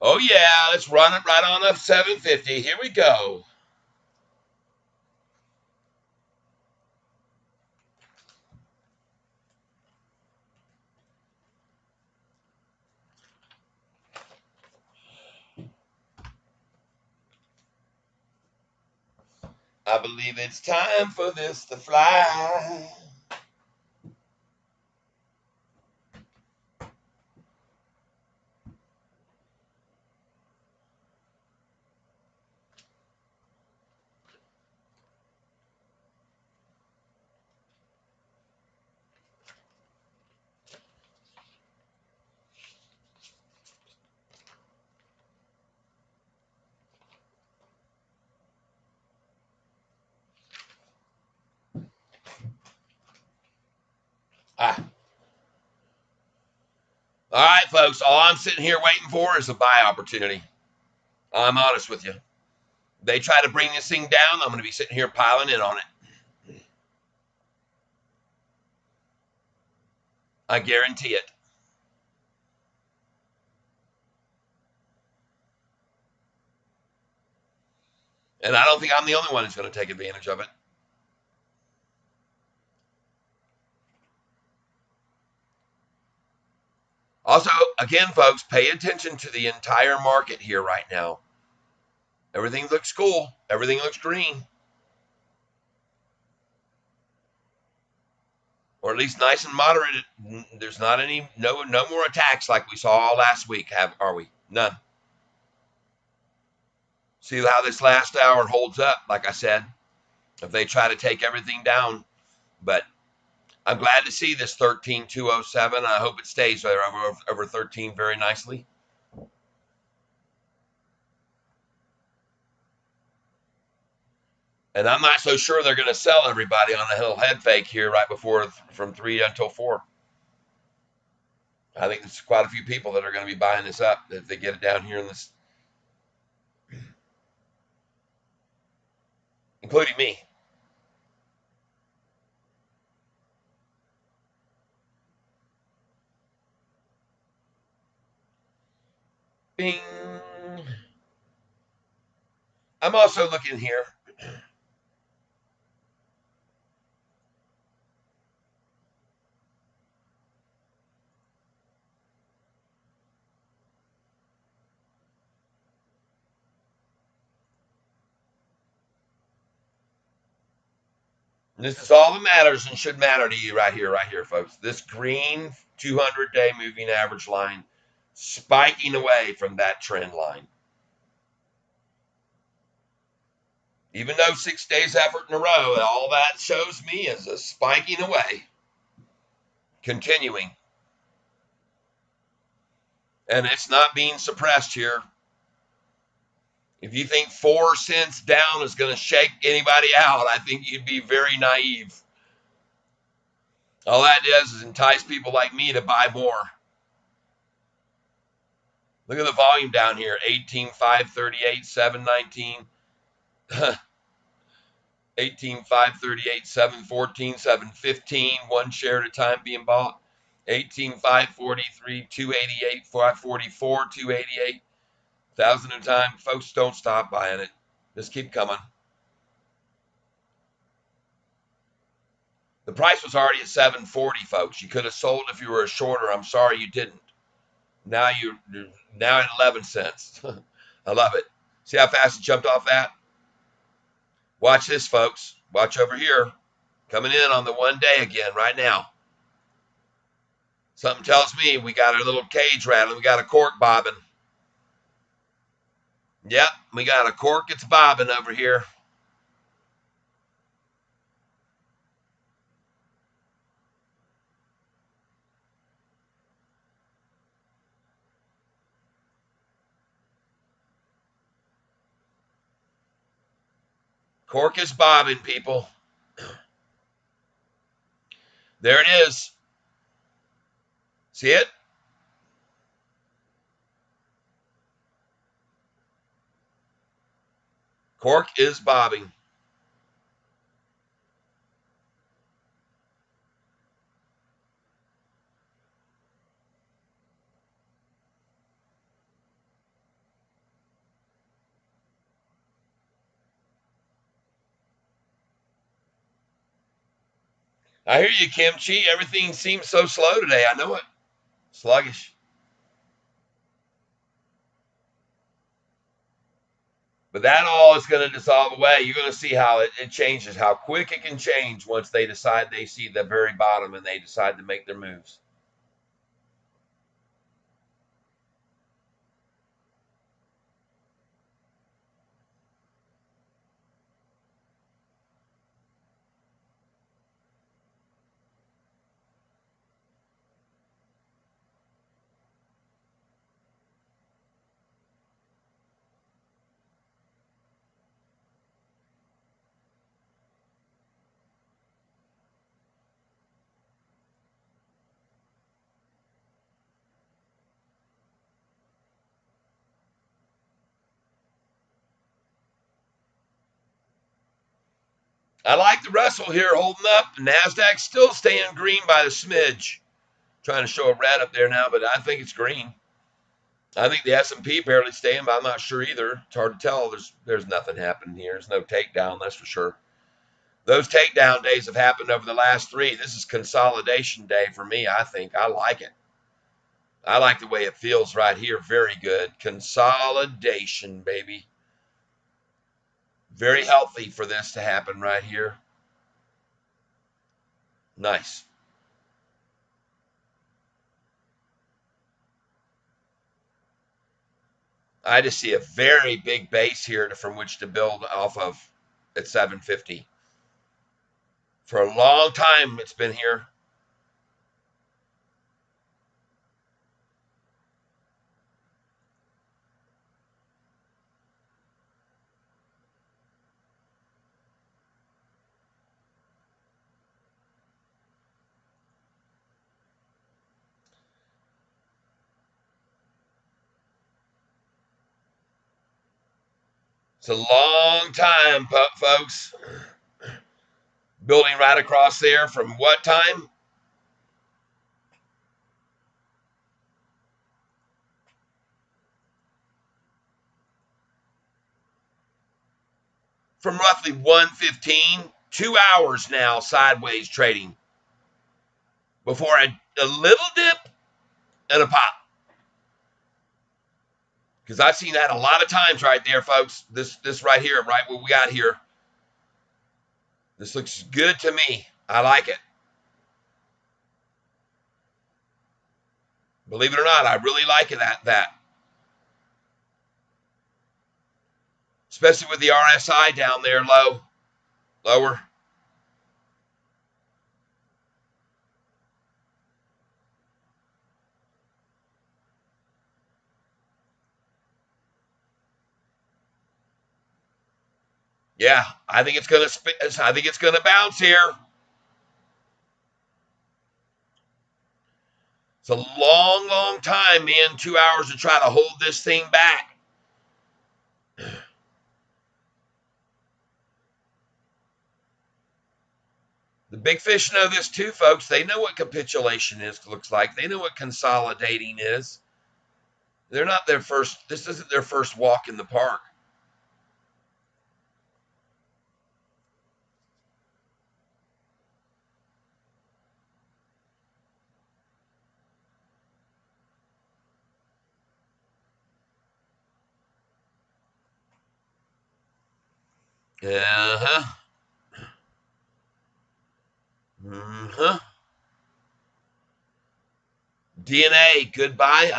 Oh yeah, let's run it right on up 750. Here we go. I believe it's time for this to fly. Ah. All right, folks. All I'm sitting here waiting for is a buy opportunity. I'm honest with you. They try to bring this thing down, I'm going to be sitting here piling in on it. I guarantee it. And I don't think I'm the only one who's going to take advantage of it. Also, again, folks, pay attention to the entire market here right now. Everything looks cool. Everything looks green. Or at least nice and moderate. There's not any, no more attacks like we saw last week, are we? None. See how this last hour holds up, like I said, if they try to take everything down. But I'm glad to see this 13,207. I hope it stays there over 13 very nicely. And I'm not so sure they're going to sell everybody on a little head fake here right before from 3 until 4. I think there's quite a few people that are going to be buying this up if they get it down here in this, including me. Bing. I'm also looking here. This is all that matters and should matter to you right here, folks. This green 200-day moving average line spiking away from that trend line. Even though 6 days effort in a row, all that shows me is a spiking away, continuing. And it's not being suppressed here. If you think 4 cents down is going to shake anybody out, I think you'd be very naive. All that does is entice people like me to buy more. Look at the volume down here, 18,538, 719. 18,538, 714, 715, one share at a time being bought. 18,543, 288, 544, 288, 1,000 at a time. Folks, don't stop buying it. Just keep coming. The price was already at 740, folks. You could have sold if you were a shorter. I'm sorry you didn't. Now you're now at 11 cents. I love it. See how fast it jumped off that? Watch this, folks. Watch over here. Coming in on the 1 day again right now. Something tells me we got a little cage rattling. We got a cork bobbing. Yep, we got a cork. It's bobbing over here. Cork is bobbing, people. There it is. See it? Cork is bobbing. I hear you, Kimchi. Everything seems so slow today. I know it. Sluggish. But that all is going to dissolve away. You're going to see how it changes, how quick it can change once they decide they see the very bottom and they decide to make their moves. I like the Russell here holding up. The NASDAQ still staying green by the smidge. Trying to show a red up there now, but I think it's green. I think the S&P barely staying, but I'm not sure either. It's hard to tell. There's nothing happening here. There's no takedown, that's for sure. Those takedown days have happened over the last 3. This is consolidation day for me, I think. I like it. I like the way it feels right here. Very good. Consolidation, baby. Very healthy for this to happen right here. Nice. I just see a very big base here from which to build off of at 750. For a long time, it's been here. It's a long time, folks. Building right across there from what time? From roughly 115, 2 hours now sideways trading before a little dip and a pop. Because I've seen that a lot of times right there, folks. This right here, right what we got here. This looks good to me. I like it. Believe it or not, I really like it at that. Especially with the RSI down there lower. Yeah, I think it's gonna bounce here. It's a long, long time, man. 2 hours to try to hold this thing back. The big fish know this too, folks. They know what capitulation looks like. They know what consolidating is. They're not their first. This isn't their first walk in the park. Uh-huh. Uh-huh. DNA, goodbye.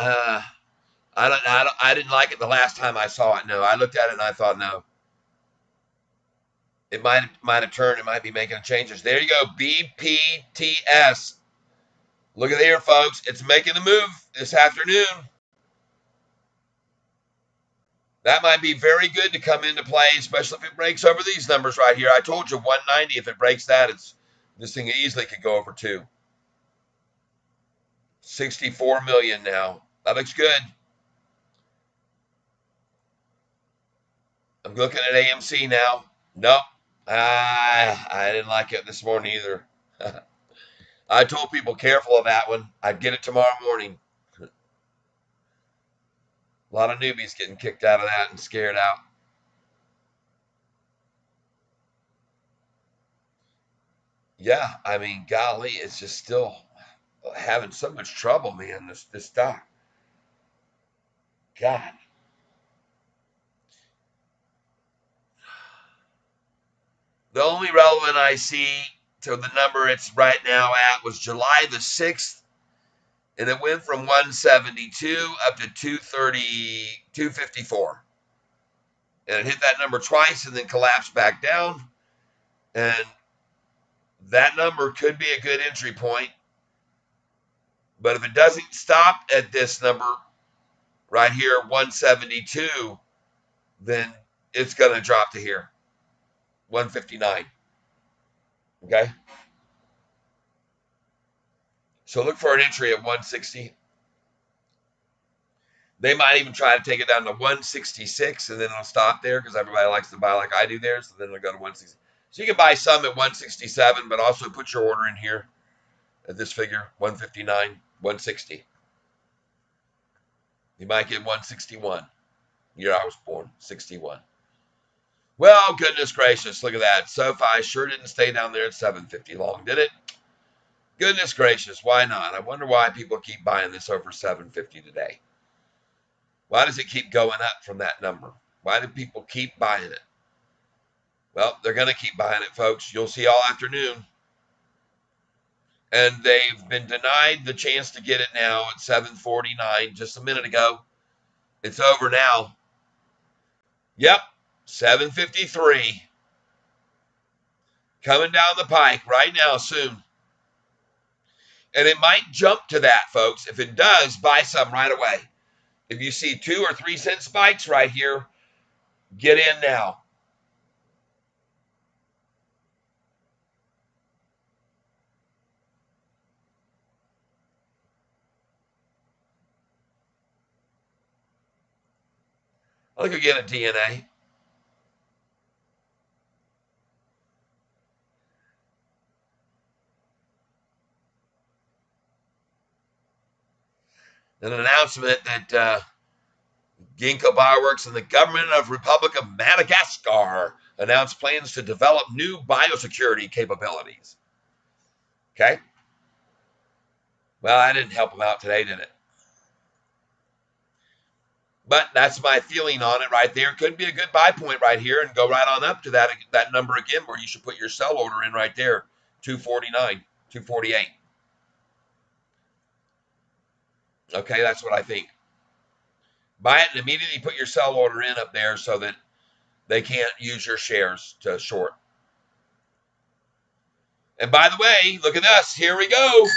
I didn't like it the last time I saw it. No, I looked at it and I thought, no, it might have turned. It might be making changes. There you go, BPTS. Look at here, folks. It's making the move this afternoon. That might be very good to come into play, especially if it breaks over these numbers right here. I told you 190. If it breaks that, this thing easily could go over 64 million now. That looks good. I'm looking at AMC now. Nope. I didn't like it this morning either. I told people careful of that one. I'd get it tomorrow morning. A lot of newbies getting kicked out of that and scared out. Yeah, I mean, golly, it's just still having so much trouble, man. This stock. God. The only relevant I see to the number it's right now at was July the 6th, and it went from 172 up to 230, 254. And it hit that number twice and then collapsed back down. And that number could be a good entry point. But if it doesn't stop at this number right here, 172, then it's going to drop to here, 159. Okay? So look for an entry at 160. They might even try to take it down to 166 and then it'll stop there because everybody likes to buy like I do there. So then it'll go to 160. So you can buy some at 167, but also put your order in here at this figure, 159, 160. You might get 161. Year I was born, 61. Well, goodness gracious, look at that. SOFI sure didn't stay down there at 750 long, did it? Goodness gracious, why not? I wonder why people keep buying this over 750 today. Why does it keep going up from that number? Why do people keep buying it? Well, they're going to keep buying it, folks. You'll see all afternoon. And they've been denied the chance to get it now at 749 just a minute ago. It's over now. Yep, 753. Coming down the pike right now soon. And it might jump to that, folks. If it does, buy some right away. If you see 2 or 3 cent spikes right here, get in now. Look again at DNA. An announcement that Ginkgo Bioworks and the government of Republic of Madagascar announced plans to develop new biosecurity capabilities. Okay? Well, I didn't help them out today, did it? But that's my feeling on it right there. Could be a good buy point right here and go right on up to that number again where you should put your sell order in right there, 249, 248. Okay, that's what I think. Buy it and immediately put your sell order in up there so that they can't use your shares to short. And by the way, look at us. Here we go.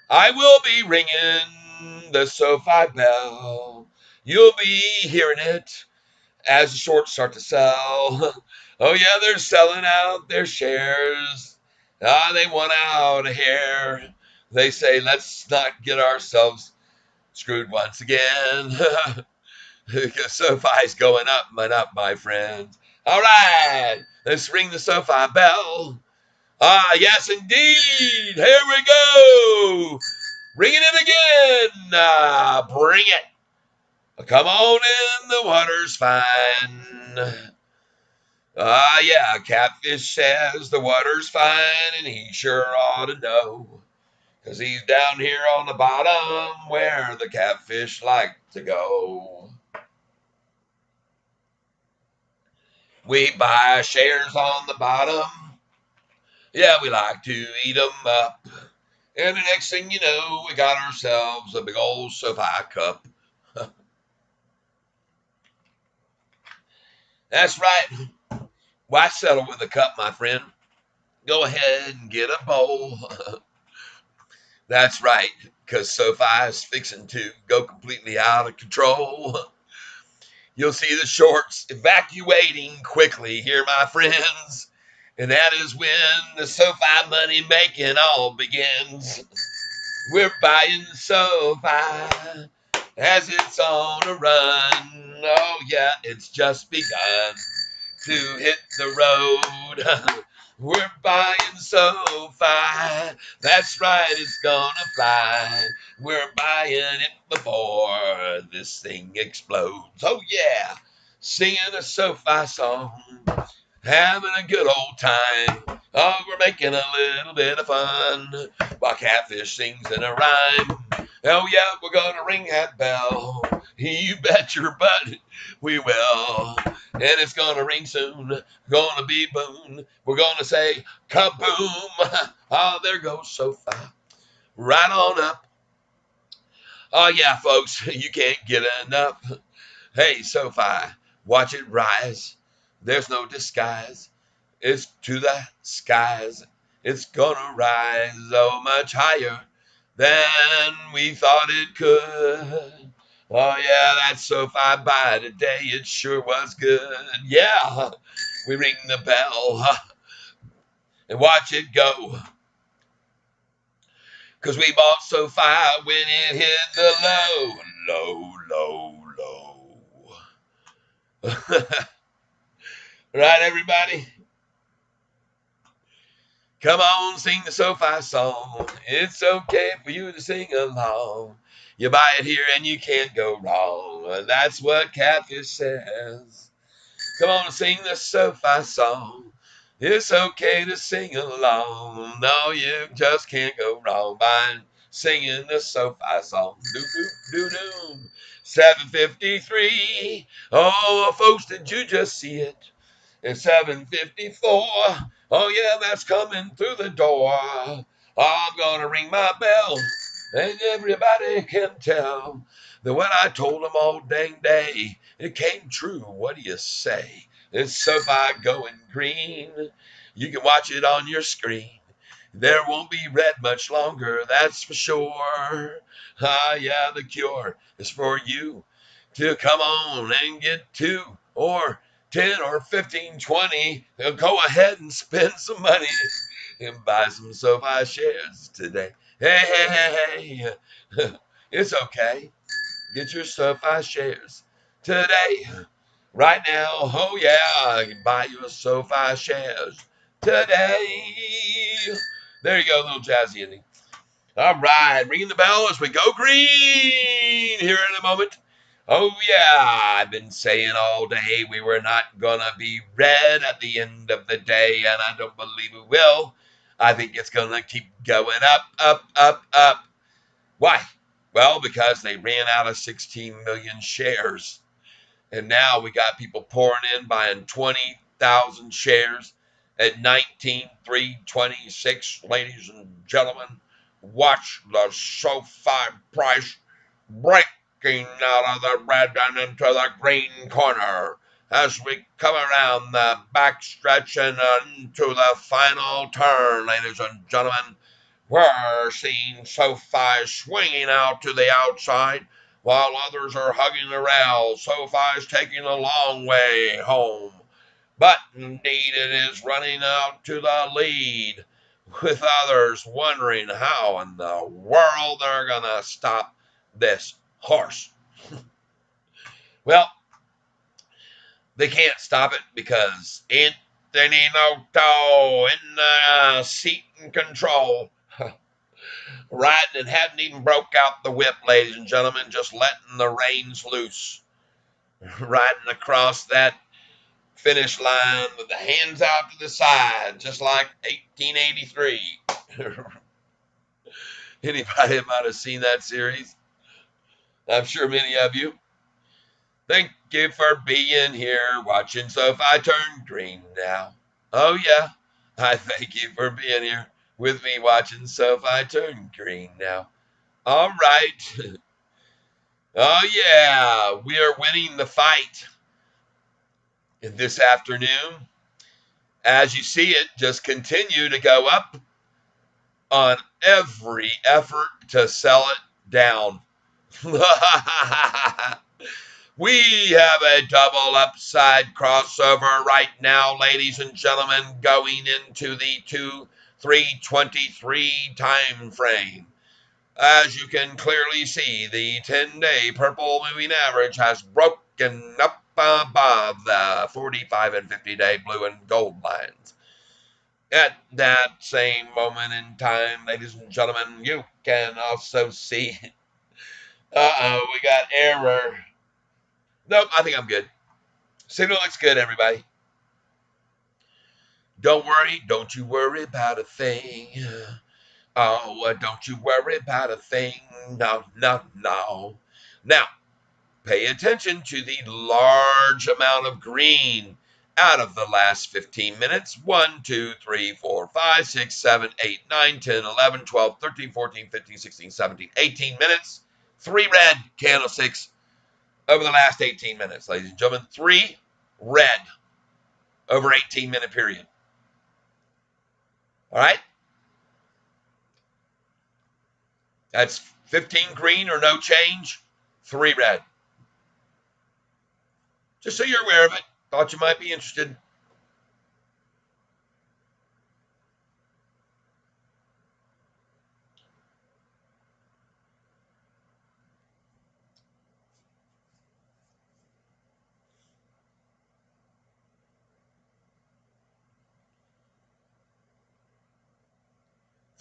I will be ringing the SOFI bell. You'll be hearing it as the shorts start to sell. Oh, yeah, they're selling out their shares. They want out of here. They say, let's not get ourselves screwed once again. SOFI's going up and up, my friends. All right, let's ring the SOFI bell. Yes, indeed. Here we go. Ringing it again. Bring it. Come on in, the water's fine. Yeah, Catfish says the water's fine, and he sure ought to know. 'Cause he's down here on the bottom where the catfish like to go. We buy shares on the bottom. Yeah, we like to eat them up. And the next thing you know, we got ourselves a big old SOFI cup. That's right. Why settle with a cup, my friend? Go ahead and get a bowl. That's right, because SOFI is fixing to go completely out of control. You'll see the shorts evacuating quickly here, my friends. And that is when the SOFI money making all begins. We're buying SOFI as it's on a run. Oh, yeah, it's just begun to hit the road. We're buying SOFI. That's right, it's gonna fly. We're buying it before this thing explodes. Oh, yeah, singing a SOFI song, having a good old time. Oh, we're making a little bit of fun while Catfish sings in a rhyme. Oh, yeah, we're gonna ring that bell. You bet your butt we will. And it's gonna ring soon. Gonna be boon. We're gonna say kaboom. Oh, there goes SOFI. Right on up. Oh, yeah, folks, you can't get enough. Hey, SOFI, watch it rise. There's no disguise. It's to the skies. It's gonna rise so much higher than we thought it could. Oh, yeah, that's SOFI by today. It sure was good. Yeah, we ring the bell and watch it go. Because we bought SOFI when it hit the low. Right, everybody? Come on, sing the SOFI song. It's okay for you to sing along. You buy it here and you can't go wrong. That's what Catfish says. Come on and sing the SOFI song. It's okay to sing along. No, you just can't go wrong by singing the SOFI song. Doo-doo-doo-doo. 7:53. Oh, folks, did you just see it? It's 7:54. Oh, yeah, that's coming through the door. I'm going to ring my bell, and everybody can tell that what I told them all dang day, it came true. What do you say? It's SOFI going green. You can watch it on your screen. There won't be red much longer, that's for sure. Ah, yeah, the cure is for you to come on and get 2 or 10 or 15, 20. Go ahead and spend some money and buy some SOFI shares today. Hey. It's okay. Get your SOFI shares today. Right now, oh yeah, you can buy your SOFI shares today. There you go, little jazzy ending. All right, ringing the bell as we go green here in a moment. Oh yeah, I've been saying all day we were not gonna be red at the end of the day, and I don't believe we will. I think it's gonna keep going up. Why? Well, because they ran out of 16 million shares. And now we got people pouring in buying 20,000 shares at 19,326. Ladies and gentlemen, watch the SOFI price breaking out of the red and into the green corner as we come around the backstretch and into the final turn, ladies and gentlemen. We're seeing SOFI swinging out to the outside while others are hugging the rail. SOFI's taking a long way home. But indeed it is running out to the lead, with others wondering how in the world they're going to stop this horse. Well, they can't stop it because Anthony Noto in the seat and control. Riding and hadn't even broke out the whip, ladies and gentlemen, just letting the reins loose. Riding across that finish line with the hands out to the side, just like 1883. Anybody might have seen that series? I'm sure many of you. Thank you for being here, watching SoFi turn green now. Oh yeah, I thank you for being here with me watching SoFi turn green now. All right. Oh yeah, we are winning the fight this afternoon. As you see it, just continue to go up on every effort to sell it down. We have a double upside crossover right now, ladies and gentlemen, going into the 323 time frame. As you can clearly see, the 10-day purple moving average has broken up above the 45 and 50-day blue and gold lines. At that same moment in time, ladies and gentlemen, you can also see, we got error. Nope, I think I'm good. Signal looks good, everybody. Don't you worry about a thing. Oh, don't you worry about a thing. No, no, no. Now, pay attention to the large amount of green out of the last 15 minutes. 1, 2, 3, 4, 5, 6, 7, 8, 9, 10, 11, 12, 13, 14, 15, 16, 17, 18 minutes. 3 red candlesticks over the last 18 minutes, ladies and gentlemen. 3 red over 18-minute period. All right? That's 15 green or no change, 3 red. Just so you're aware of it. Thought you might be interested.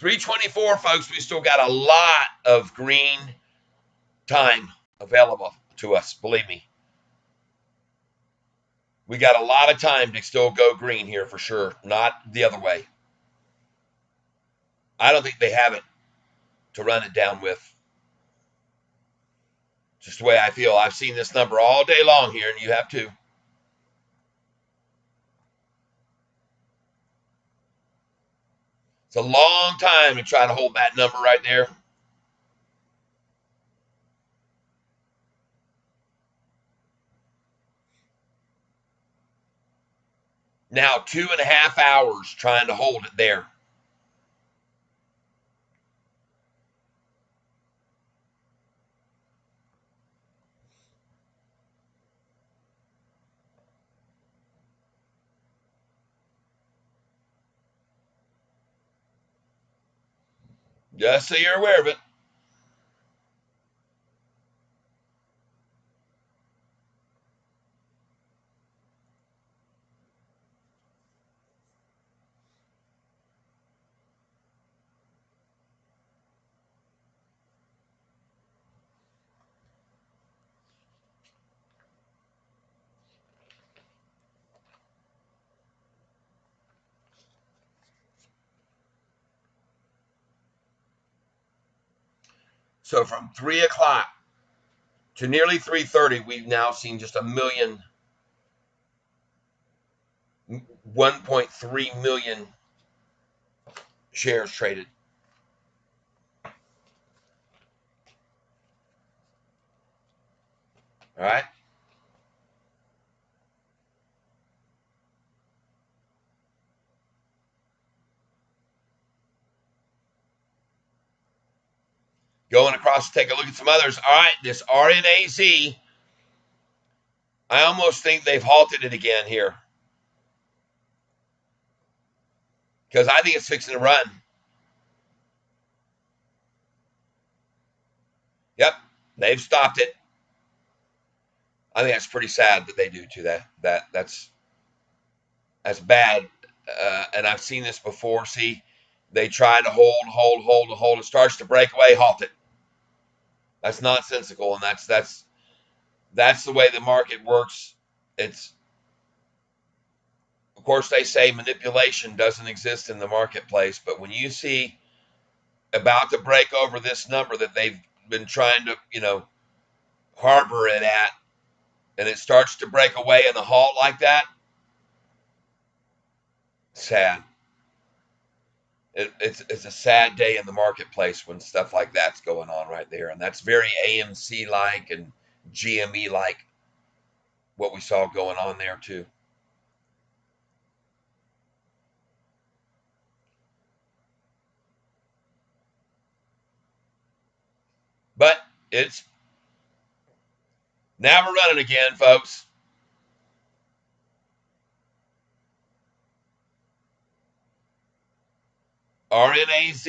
$3.24, folks. We still got a lot of green time available to us. Believe me. We got a lot of time to still go green here for sure. Not the other way. I don't think they have it to run it down with. Just the way I feel. I've seen this number all day long here, and you have too. It's a long time to try to hold that number right there. Now 2.5 hours trying to hold it there. Just so you're aware of it. So from 3 o'clock to nearly 3:30, we've now seen just 1.3 million shares traded. All right. Going across to take a look at some others. All right, this RNAZ, I almost think they've halted it again here because I think it's fixing to run. Yep, they've stopped it. I think that's pretty sad that they do to that. That's bad. And I've seen this before. See, they try to hold. It starts to break away, halt it. That's nonsensical, and that's the way the market works. It's, of course, they say manipulation doesn't exist in the marketplace, but when you see about to break over this number that they've been trying to, harbor it at, and it starts to break away in a halt like that, sad. It's a sad day in the marketplace when stuff like that's going on right there, and that's very AMC like and GME like what we saw going on there too. But it's now we're running again, folks. RNAZ.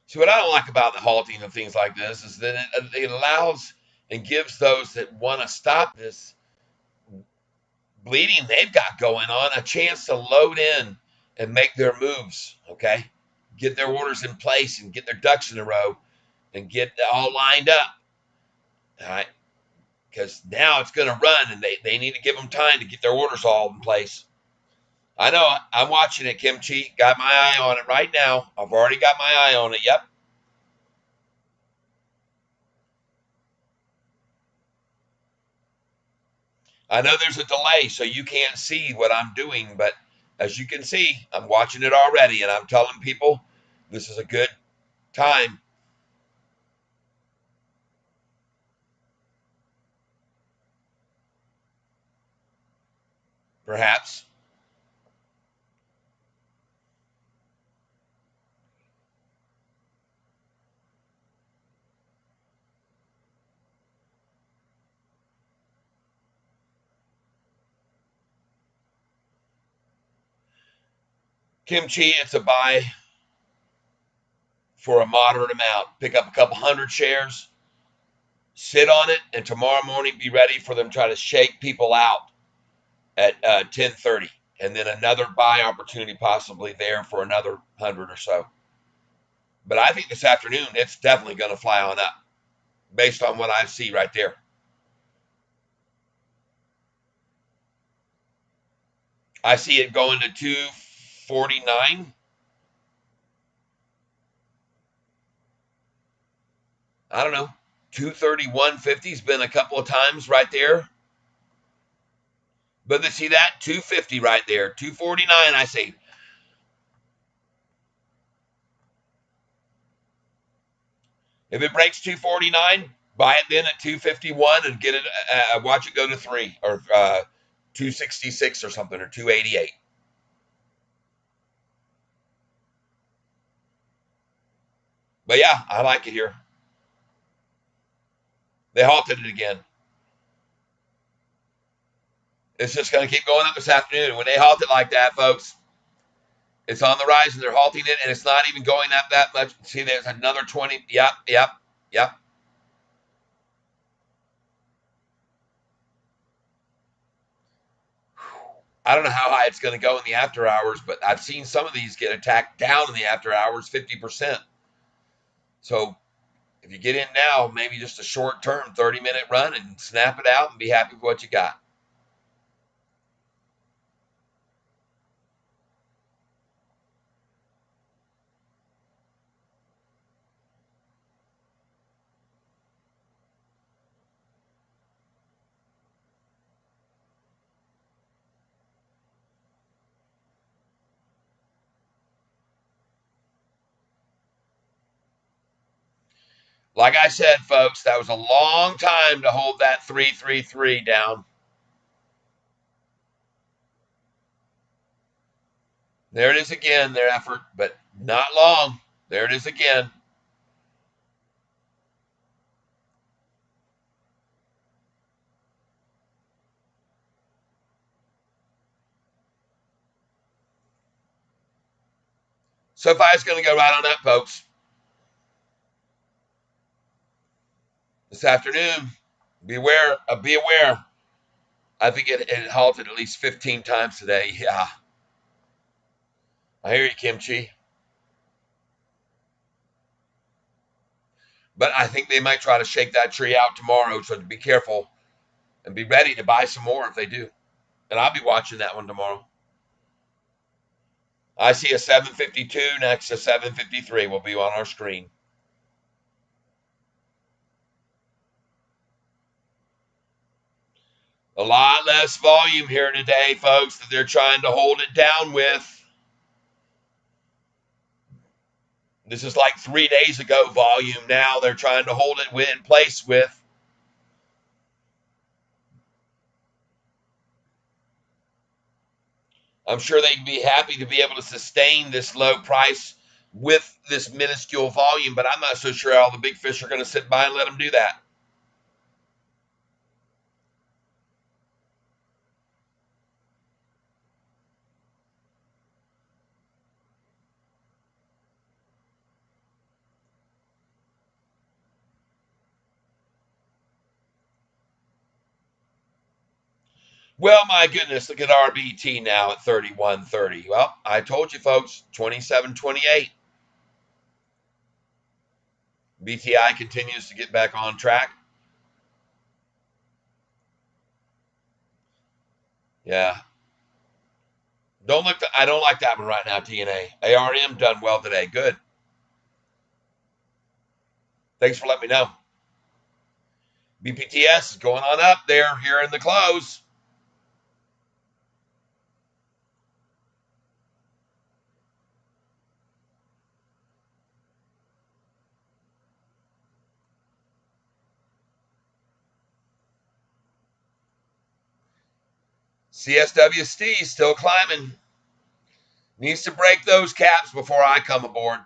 See, what I don't like about the halting of things like this is that it allows and gives those that want to stop this bleeding they've got going on a chance to load in and make their moves, okay? Get their orders in place and get their ducks in a row and get all lined up, all right? Because now it's going to run and they need to give them time to get their orders all in place. I know, I'm watching it, Kimchi. Got my eye on it right now. I've already got my eye on it. Yep. I know there's a delay, so you can't see what I'm doing, but as you can see, I'm watching it already, and I'm telling people this is a good time. Perhaps. Kimchi, it's a buy for a moderate amount. Pick up a couple hundred shares, sit on it, and tomorrow morning be ready for them to try to shake people out at 10:30, and then another buy opportunity possibly there for another 100 or so. But I think this afternoon it's definitely going to fly on up based on what I see right there. I see it going to 249. I don't know. 231.50 has been a couple of times right there. But to see that 250 right there, 249, I say. If it breaks 249, buy it then at 251 and get it. Watch it go to 3 or 266 or something or 288. But yeah, I like it here. They halted it again. It's just going to keep going up this afternoon. When they halt it like that, folks, it's on the rise and they're halting it, and it's not even going up that much. See, there's another 20. Yep, yep, yep. I don't know how high it's going to go in the after hours, but I've seen some of these get attacked down in the after hours 50%. So if you get in now, maybe just a short term 30-minute run and snap it out and be happy with what you got. Like I said, folks, that was a long time to hold that 333 down. There it is again, their effort, but not long. There it is again. SoFi is going to go right on up, folks. This afternoon, beware. Be aware. I think it halted at least 15 times today. Yeah, I hear you, Kimchi. But I think they might try to shake that tree out tomorrow, so be careful and be ready to buy some more if they do. And I'll be watching that one tomorrow. I see a 752 next to 753 will be on our screen. A lot less volume here today, folks, that they're trying to hold it down with. This is like 3 days ago volume now they're trying to hold it in place with. I'm sure they'd be happy to be able to sustain this low price with this minuscule volume, but I'm not so sure all the big fish are going to sit by and let them do that. Well, my goodness, look at RBT now at 31.30. Well, I told you, folks, 27.28. BTI continues to get back on track. Yeah. I don't like that one right now, TNA. ARM done well today. Good. Thanks for letting me know. BPTS is going on up there here in the close. CSWST still climbing. Needs to break those caps before I come aboard.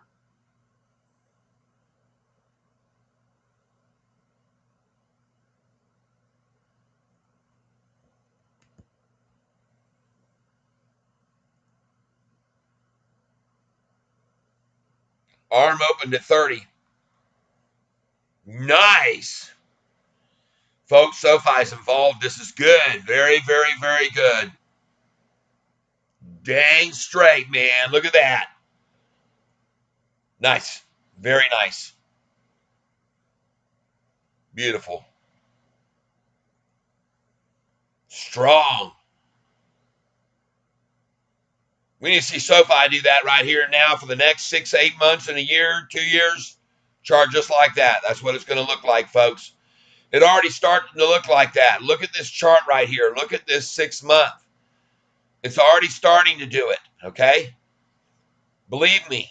ARM opened at 30. Nice. Folks, SOFI's involved. This is good. Very, very, very good. Dang straight, man. Look at that. Nice. Very nice. Beautiful. Strong. We need to see SoFi do that right here now for the next 6, 8 months in a year, 2 years. Chart just like that. That's what it's going to look like, folks. It already starting to look like that. Look at this chart right here. Look at this 6 month. It's already starting to do it, okay? Believe me.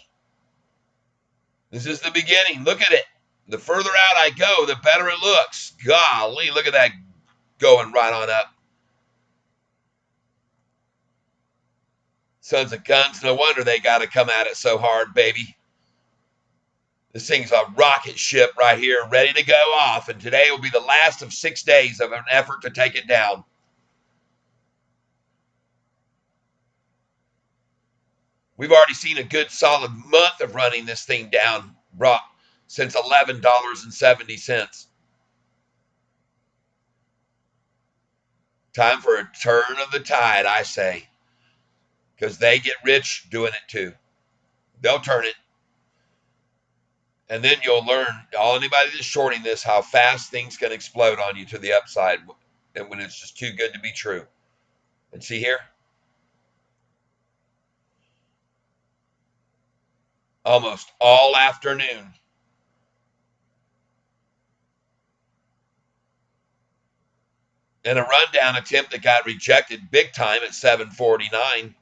This is the beginning. Look at it. The further out I go, the better it looks. Golly, look at that going right on up. Sons of guns, no wonder they got to come at it so hard, baby. This thing's a rocket ship right here, ready to go off, and today will be the last of 6 days of an effort to take it down. We've already seen a good solid month of running this thing down, brought since $11.70. Time for a turn of the tide, I say, because they get rich doing it too. They'll turn it. And then you'll learn, anybody that's shorting this, how fast things can explode on you to the upside and when it's just too good to be true. And see here? Almost all afternoon. And a rundown attempt that got rejected big time at 7:49.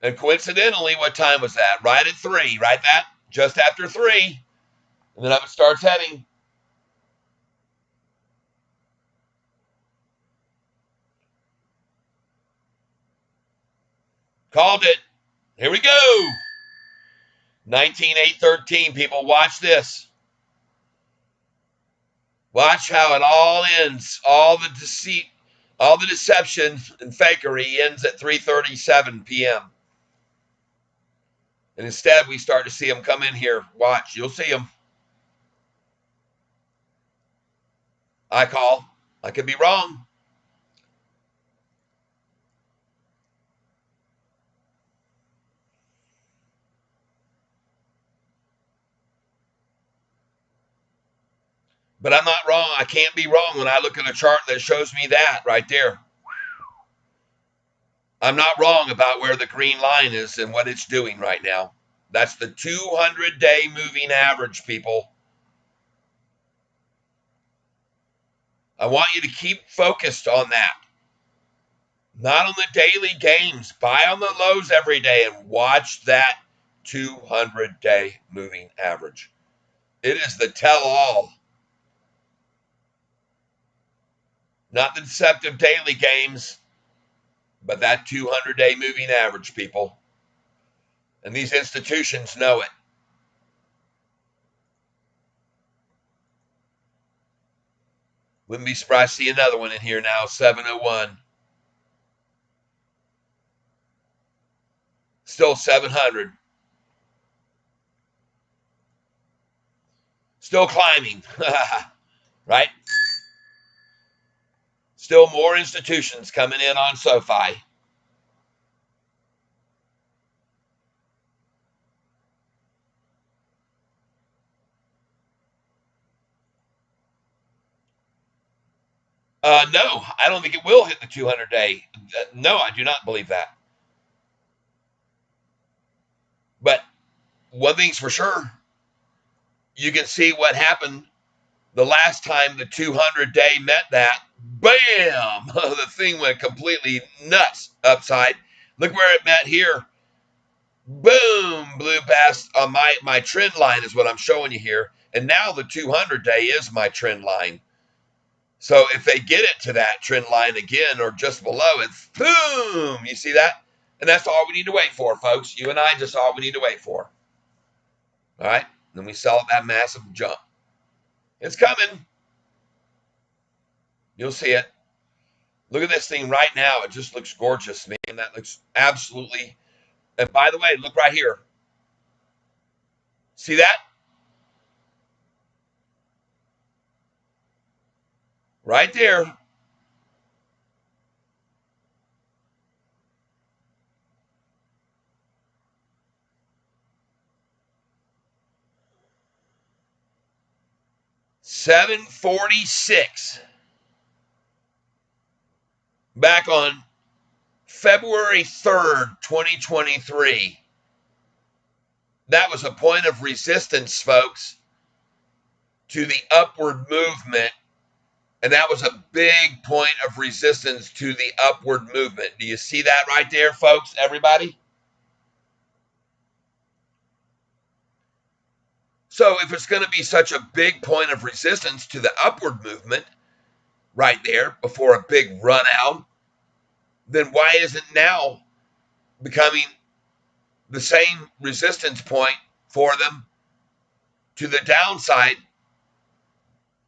And coincidentally, what time was that? Right at 3, right? That just after 3. And then up it starts heading. Called it. Here we go. 19:813, people, watch this. Watch how it all ends. All the deceit, all the deception and fakery ends at 3:37 p.m. And instead, we start to see them come in here. Watch, you'll see them. I call. I could be wrong. But I'm not wrong. I can't be wrong when I look at a chart that shows me that right there. I'm not wrong about where the green line is and what it's doing right now. That's the 200-day moving average, people. I want you to keep focused on that. Not on the daily gains. Buy on the lows every day and watch that 200-day moving average. It is the tell-all. Not the deceptive daily gains, but that 200-day moving average, people. And these institutions know it. Wouldn't be surprised to see another one in here now, 701. Still 700. Still climbing. Right? Still more institutions coming in on SOFI. No, I don't think it will hit the 200-day. No, I do not believe that. But one thing's for sure, you can see what happened the last time the 200-day met that. Bam! The thing went completely nuts upside. Look where it met here. Boom! Blew past my trend line is what I'm showing you here. And now the 200-day is my trend line. So if they get it to that trend line again or just below it, boom! You see that? And that's all we need to wait for, folks. You and I, just all we need to wait for. All right? Then we sell that massive jump. It's coming. You'll see it. Look at this thing right now. It just looks gorgeous, man. That looks absolutely. And by the way, look right here. See that? Right there. $7.46. Back on February 3rd, 2023. That was a point of resistance, folks, to the upward movement. And that was a big point of resistance to the upward movement. Do you see that right there, folks? Everybody? So if it's going to be such a big point of resistance to the upward movement right there before a big run out, then why isn't now becoming the same resistance point for them to the downside?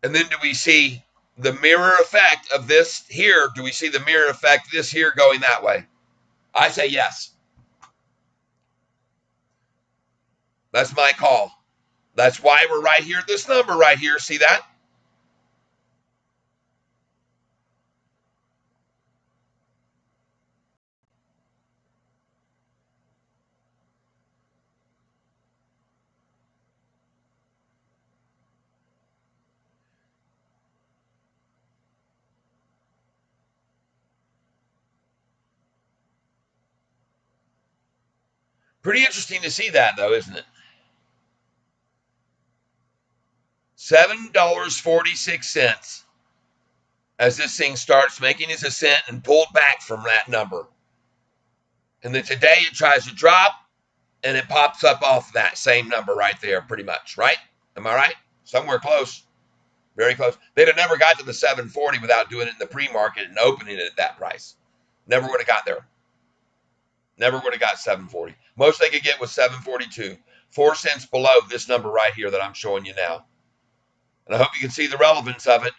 And then do we see the mirror effect of this here? Do we see the mirror effect this here going that way? I say yes. That's my call. That's why we're right here at this number right here. See that? Pretty interesting to see that, though, isn't it? $7.46 as this thing starts making its ascent and pulled back from that number. And then today it tries to drop and it pops up off that same number right there, pretty much, right? Am I right? Somewhere close. Very close. They'd have never got to the 740 without doing it in the pre-market and opening it at that price. Never would have got there. Never would have got 740. Most they could get was 742. 4 cents below this number right here that I'm showing you now. And I hope you can see the relevance of it.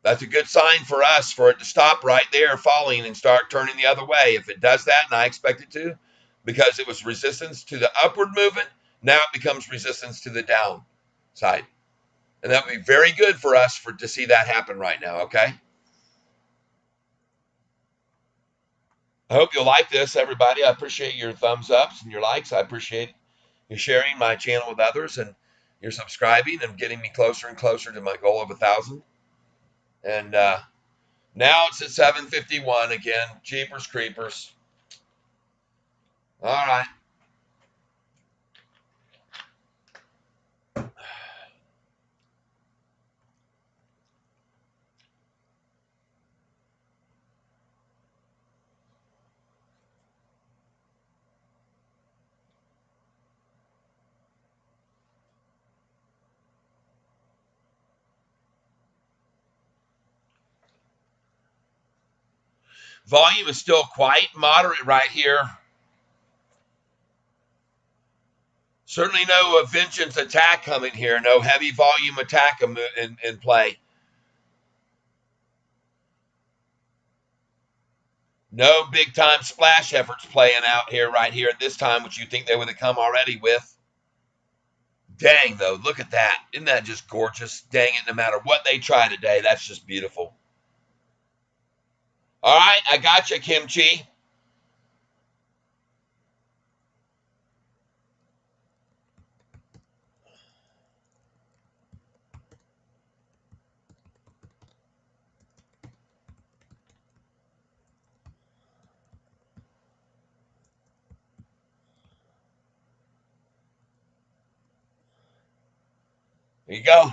That's a good sign for us for it to stop right there falling and start turning the other way. If it does that, and I expect it to, because it was resistance to the upward movement, now it becomes resistance to the downside. And that would be very good for us to see that happen right now, okay? I hope you'll like this, everybody. I appreciate your thumbs ups and your likes. I appreciate you sharing my channel with others and you're subscribing and getting me closer and closer to my goal of 1,000. And Now it's at 751 again. Jeepers creepers. All right. Volume is still quite moderate right here. Certainly no vengeance attack coming here. No heavy volume attack in play. No big time splash efforts playing out here right here at this time, which you think they would have come already with. Dang, though, look at that. Isn't that just gorgeous? Dang it, no matter what they try today, that's just beautiful. All right, I got you, Kimchi. There you go.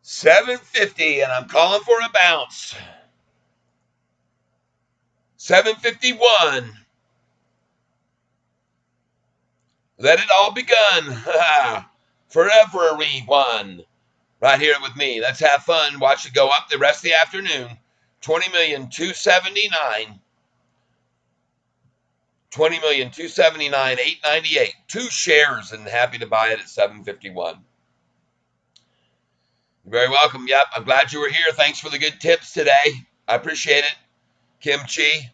750, and I'm calling for a bounce. 751. Let it all begun. For everyone. Right here with me. Let's have fun. Watch it go up the rest of the afternoon. 20,279. 20,279,898. 2 shares and happy to buy it at 751. You're very welcome. Yep, I'm glad you were here. Thanks for the good tips today. I appreciate it. Kimchi.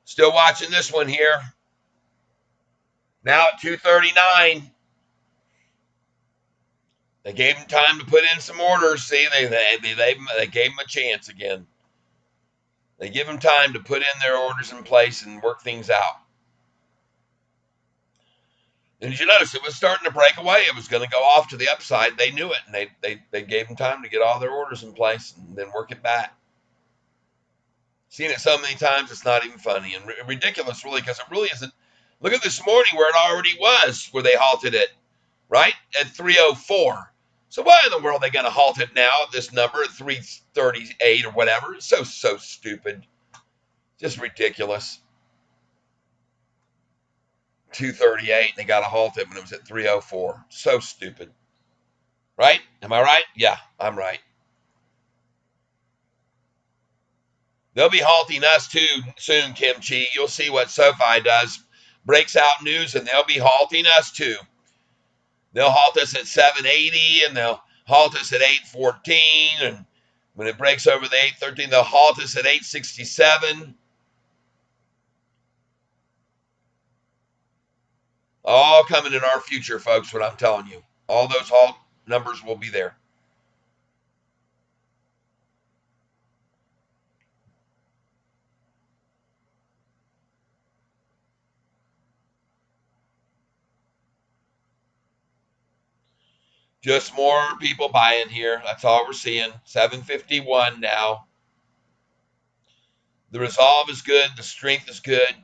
Still watching this one here. Now at 239. They gave him time to put in some orders. See, they gave him a chance again. They give him time to put in their orders in place and work things out. And did you notice it was starting to break away? It was going to go off to the upside. They knew it, and they gave him time to get all their orders in place and then work it back. Seen it so many times, it's not even funny and ridiculous, really, because it really isn't. Look at this morning where it already was, where they halted it, right? At 304. So why in the world are they going to halt it now at this number at 338 or whatever? It's so stupid. Just ridiculous. 238, they got to halt it when it was at 304. So stupid. Right? Am I right? Yeah, I'm right. They'll be halting us too soon, Kimchi. You'll see what SOFI does. Breaks out news, and they'll be halting us too. They'll halt us at 780, and they'll halt us at 814, and when it breaks over the 813, they'll halt us at 867. All coming in our future, folks, what I'm telling you. All those halt numbers will be there. Just more people buying here. That's all we're seeing. 751 now. The resolve is good. The strength is good.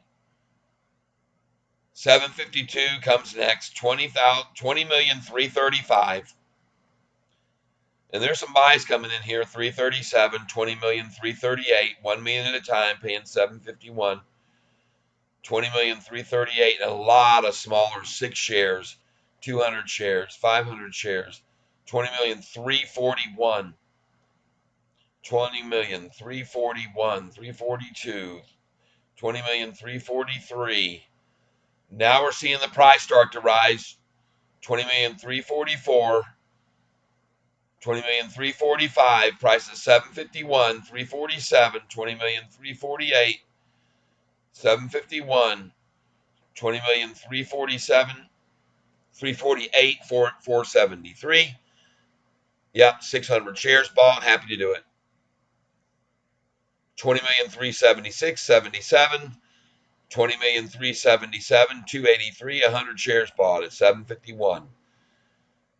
752 comes next. 20,335. And there's some buys coming in here. 337, 20,338. 1 million at a time, paying 751. 20,338. And a lot of smaller 6 shares, 200 shares, 500 shares. 20,341. 20,341, 342, 20,343. Now we're seeing the price start to rise. 20,344, 20,345. Price is 751, 347, 20,348, 751, 20,347, 348, 473. Yep, 600 shares bought. Happy to do it. 20,376, 77, 20,377, 283, 100 shares bought at 751.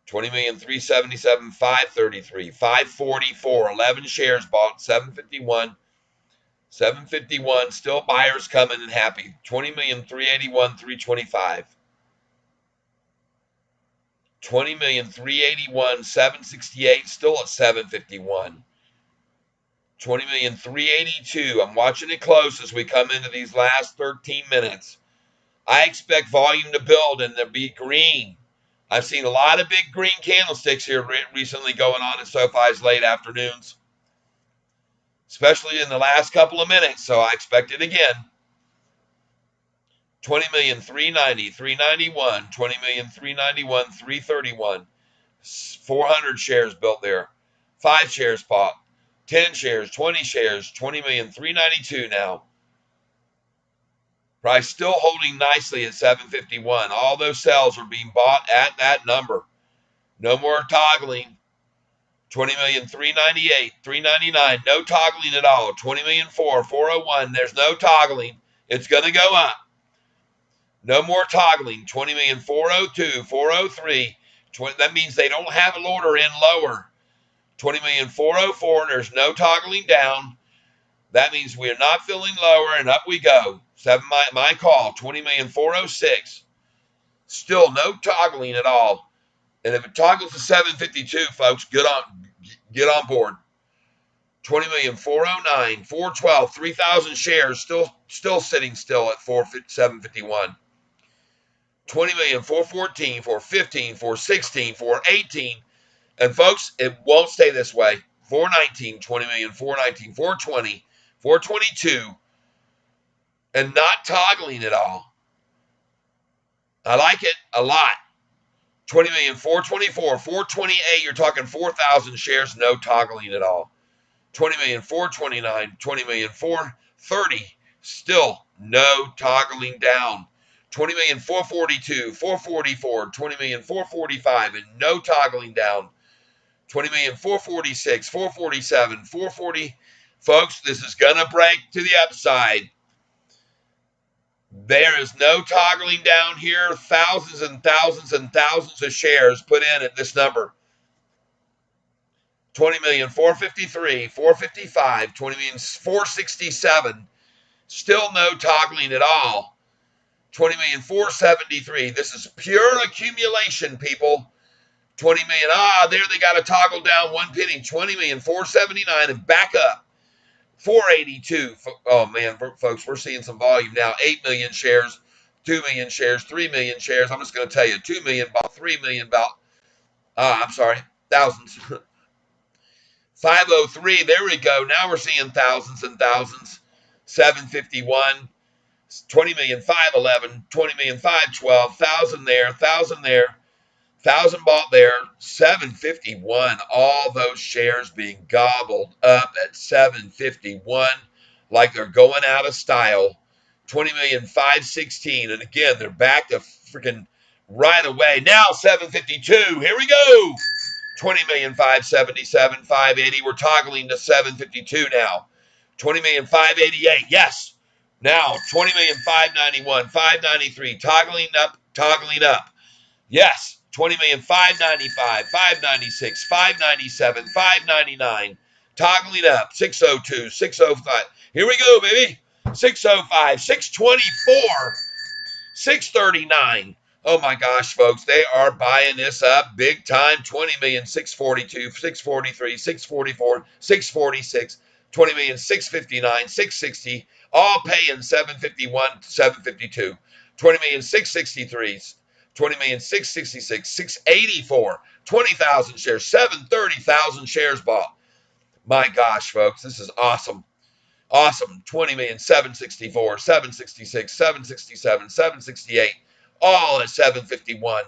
20,377,533, 544, 11 shares bought, 751, 751, still buyers coming and happy. 20,381,325, 20,381,768, 768, still at 751. 20,382. I'm watching it close as we come into these last 13 minutes. I expect volume to build and to be green. I've seen a lot of big green candlesticks here recently going on in SOFI's late afternoons, especially in the last couple of minutes, so I expect it again. 20,390,391, 20,391,331, 400 shares built there, 5 shares bought, 10 shares, 20 shares, 20,392 now. Price still holding nicely at 751. All those sales are being bought at that number. No more toggling. 20,398,000, 399. No toggling at all. 20,004,000, 401. There's no toggling. It's going to go up. No more toggling. 20,402,000, 403. That means they don't have an order in lower. 20,404,000. There's no toggling down. That means we're not filling lower, and up we go. My call, 20,406,000. Still no toggling at all. And if it toggles to 752, folks, get on board. 20,409,000, 412, 3,000 shares still sitting still at 751. 20,414,000, 415,000, 416,000, 418. And folks, it won't stay this way. 419, 20,419,000, 420, 422. And not toggling at all. I like it a lot. 20,424,000, 428. You're talking 4,000 shares, no toggling at all. 20,429,000, 20,430,000, still no toggling down. 20,442,000, 444,000, 20,445,000, and no toggling down. 20,446,000, 447,000, 440,000. Folks, this is going to break to the upside. There is no toggling down here. Thousands and thousands and thousands of shares put in at this number. 20,453,000, 455,000, 20,467,000. Still no toggling at all. 20,473,000. This is pure accumulation, people. 20 million. There they got to toggle down 1 penny. 20,479,000 and back up. 482. Oh, man, folks, we're seeing some volume now. 8 million shares, 2 million shares, 3 million shares. I'm just going to tell you, 2 million, about 3 million, thousands. 503, there we go. Now we're seeing thousands and thousands. 751, 20,511,000, 20,512,000, 1,000 there, 1,000 there. 1,000 bought there, 751. All those shares being gobbled up at 751 like they're going out of style. 20,516,000. And again, they're back to freaking right away. Now 752. Here we go. 20,577,000, 580. We're toggling to 752 now. 20,588,000. Yes. Now 20,591,000, 593. Toggling up, toggling up. Yes. 20,595,000, 596, 597, 599, toggling up, 602, 605. Here we go, baby. 605, 624, 639. Oh my gosh, folks, they are buying this up big time. 20,642,000, 643, 644, 646, 20,659,000, 660, all paying 751, 752, 20,663,000. 20,666,000, 684, 20,000 shares, 730,000 shares bought. My gosh, folks, this is awesome. Awesome. 20,764,000, 766,000, 767,000, 768, all at 751.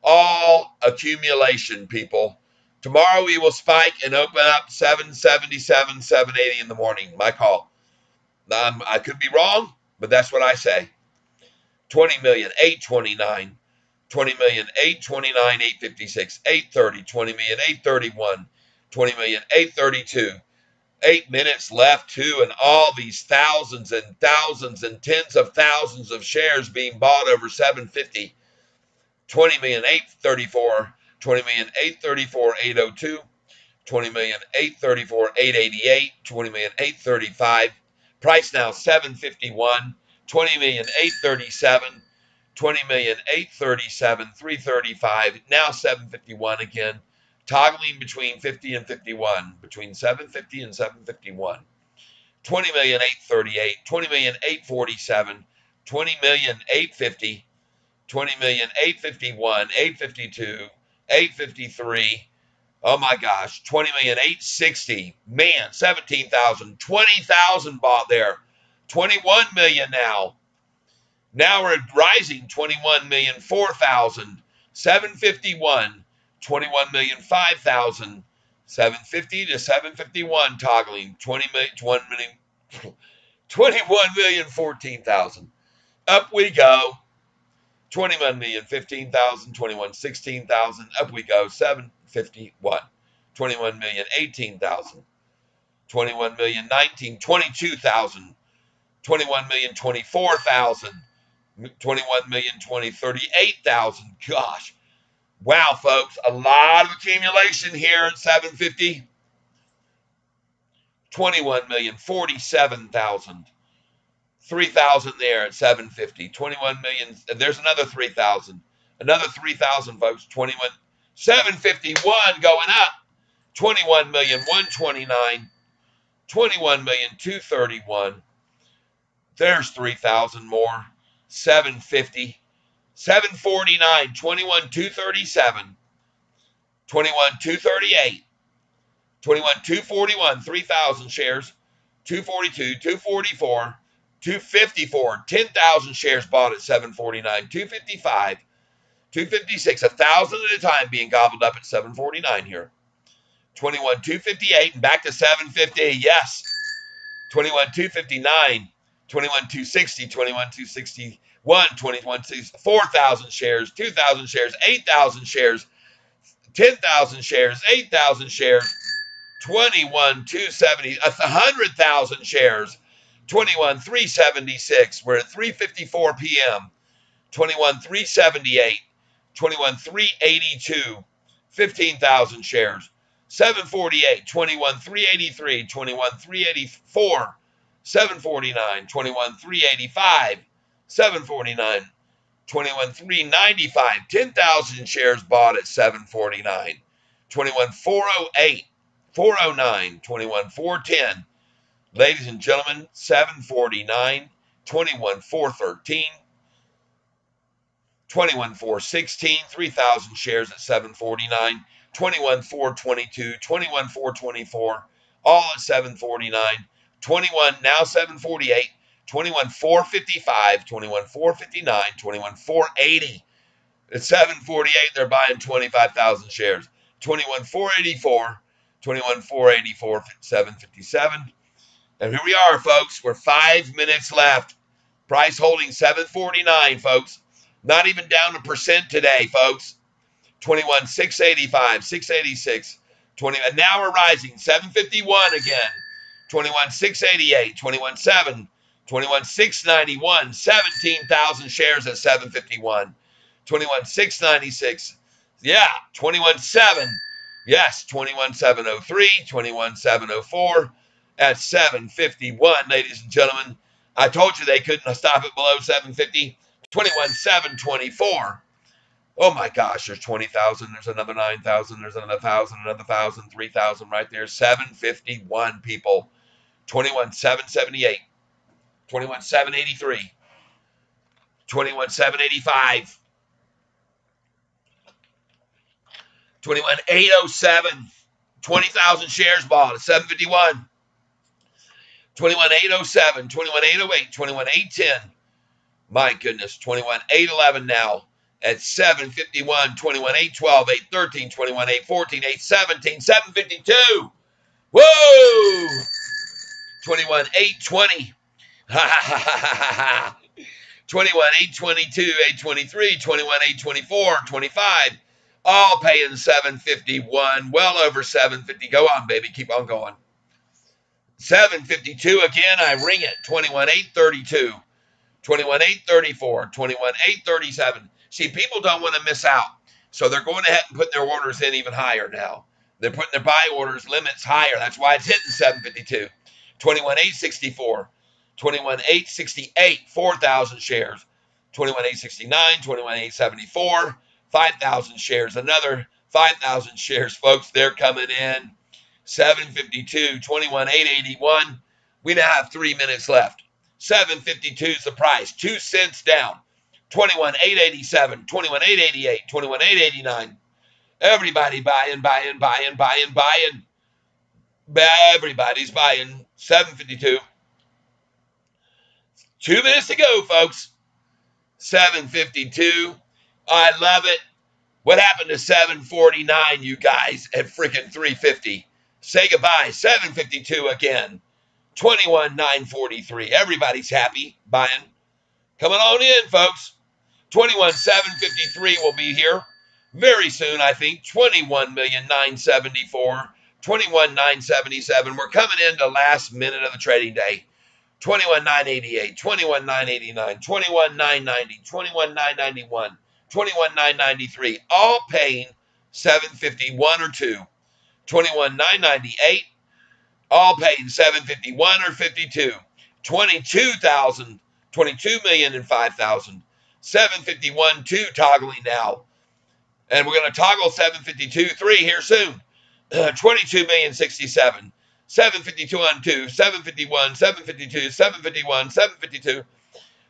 All accumulation, people. Tomorrow we will spike and open up 777, 780 in the morning. My call. I could be wrong, but that's what I say. 20,829,000. 20,829,000, 856, 830, 20,831,000, 20,832,000. 8 minutes left too, and all these thousands and thousands and tens of thousands of shares being bought over 750. 20,834,000, 20,834,802, 20,834,888, 20,835. Price now 751, 20,837, 20,837, 335. Now 751 again, toggling between 50 and 51, between 750 and 751. 20,838, 20,847, 20,850, 20,851, 852, 853. Oh my gosh, 20,860. Man, 17,000, 20,000 bought there. 21 million now. Now we're rising. 21 million, 4,000, 751, 21 million, 5,000, 750 to 751 toggling. 21 million, 14,000. Up we go. 21 million, 15,000, 21, 16,000. Up we go. 751. 21 million, 18,000. 21 million, 19, 22,000. 21 million, 24,000. 21 million, 20, 38,000. Gosh. Wow, folks. A lot of accumulation here at 750. 21 million, 47,000. 3,000 there at 750. 21 million. There's another 3,000. Another 3,000, folks. 21. 751 going up. 21 million, 129. 21 million, 231. There's 3,000 more. 750. 749. 21, 237. 21, 238. 21, 241. 3,000 shares. 242, 244. 254, 10,000 shares bought at 749, 255, 256, 1,000 at a time being gobbled up at 749 here. 21, 258 and back to 750. Yes. 21, 259, 21, 260, 21, 261, 21, 4,000 shares, 2,000 shares, 8,000 shares, 10,000 shares, 8,000 shares, 21, 270, 100,000 shares. 21, 376. We're at 3:54 p.m. 21, 378. 21, 382. 15,000 shares. 748. 21, 383. 21, 384. 749. 21, 385. 749. 21, 395. 10,000 shares bought at 749. 21, 408. 409. 21, 410. Ladies and gentlemen, 749, 21, 413, 21, 416, 3,000 shares at 749, 21, 422, 21, 424, all at 749, 21, now 748, 21, 455, 21, 459, 21, 480. At 748, they're buying 25,000 shares. 21, 484, 21, 484, 757. And here we are, folks. We're 5 minutes left. Price holding 749, folks. Not even down a percent today, folks. 21, 685, 686, 20. And now we're rising. 751 again. 21, 688, 21, 7, 21, 691, 17,000 shares at 751. 21, 696. Yeah, 21, 7. Yes, 21, 703, 21, 704. At 751, ladies and gentlemen. I told you they couldn't stop it below 750. 21, 724. Oh my gosh, there's 20,000. There's another 9,000. There's another 1,000, another 1,000, 3,000 right there. 751, people. 21, 778. 21, 783. 21, 785. 21, 807. 20,000 shares bought at 751. 21, 807, 21, 808, 21, 810. My goodness, 21, 811 now at 751, 21, 812, 813, 21, 814, 817, 752. Whoa! 21, 820. Ha ha ha ha ha. 21, 822, 823, 21, 824, 25. All paying 751, well over 750. Go on, baby. Keep on going. 752 again, I ring it. 21, 832, 21, 834, 21, 837. See, people don't want to miss out. So they're going ahead and putting their orders in even higher now. They're putting their buy orders limits higher. That's why it's hitting 752. 21,864, 21,868, 4,000 shares. 21,869, 21,874, 5,000 shares. Another 5,000 shares, folks. They're coming in. 752, 21,881. We now have 3 minutes left. 752 is the price. 2 cents down. 21,887, 21,888, 21,889. Everybody buying, buying, buying, buying, buying. Everybody's buying. 752. 2 minutes to go, folks. 752. I love it. What happened to 749, you guys, at freaking 350? Say goodbye. 752 again. 21,943. Everybody's happy buying. Coming on in, folks. 21,753 will be here very soon, I think. 21,974. 21,977. We're coming into last minute of the trading day. 21,988, 21,989, 21,990, 21,991, 21,993, all paying 751 or 2. 21,998, all paying 751 or 52. 22,000, 22 million and 5,000. 751 2 toggling now. And we're going to toggle 752 3 here soon. 22 million 67. 752 on 2, 751, 752, 751, 752,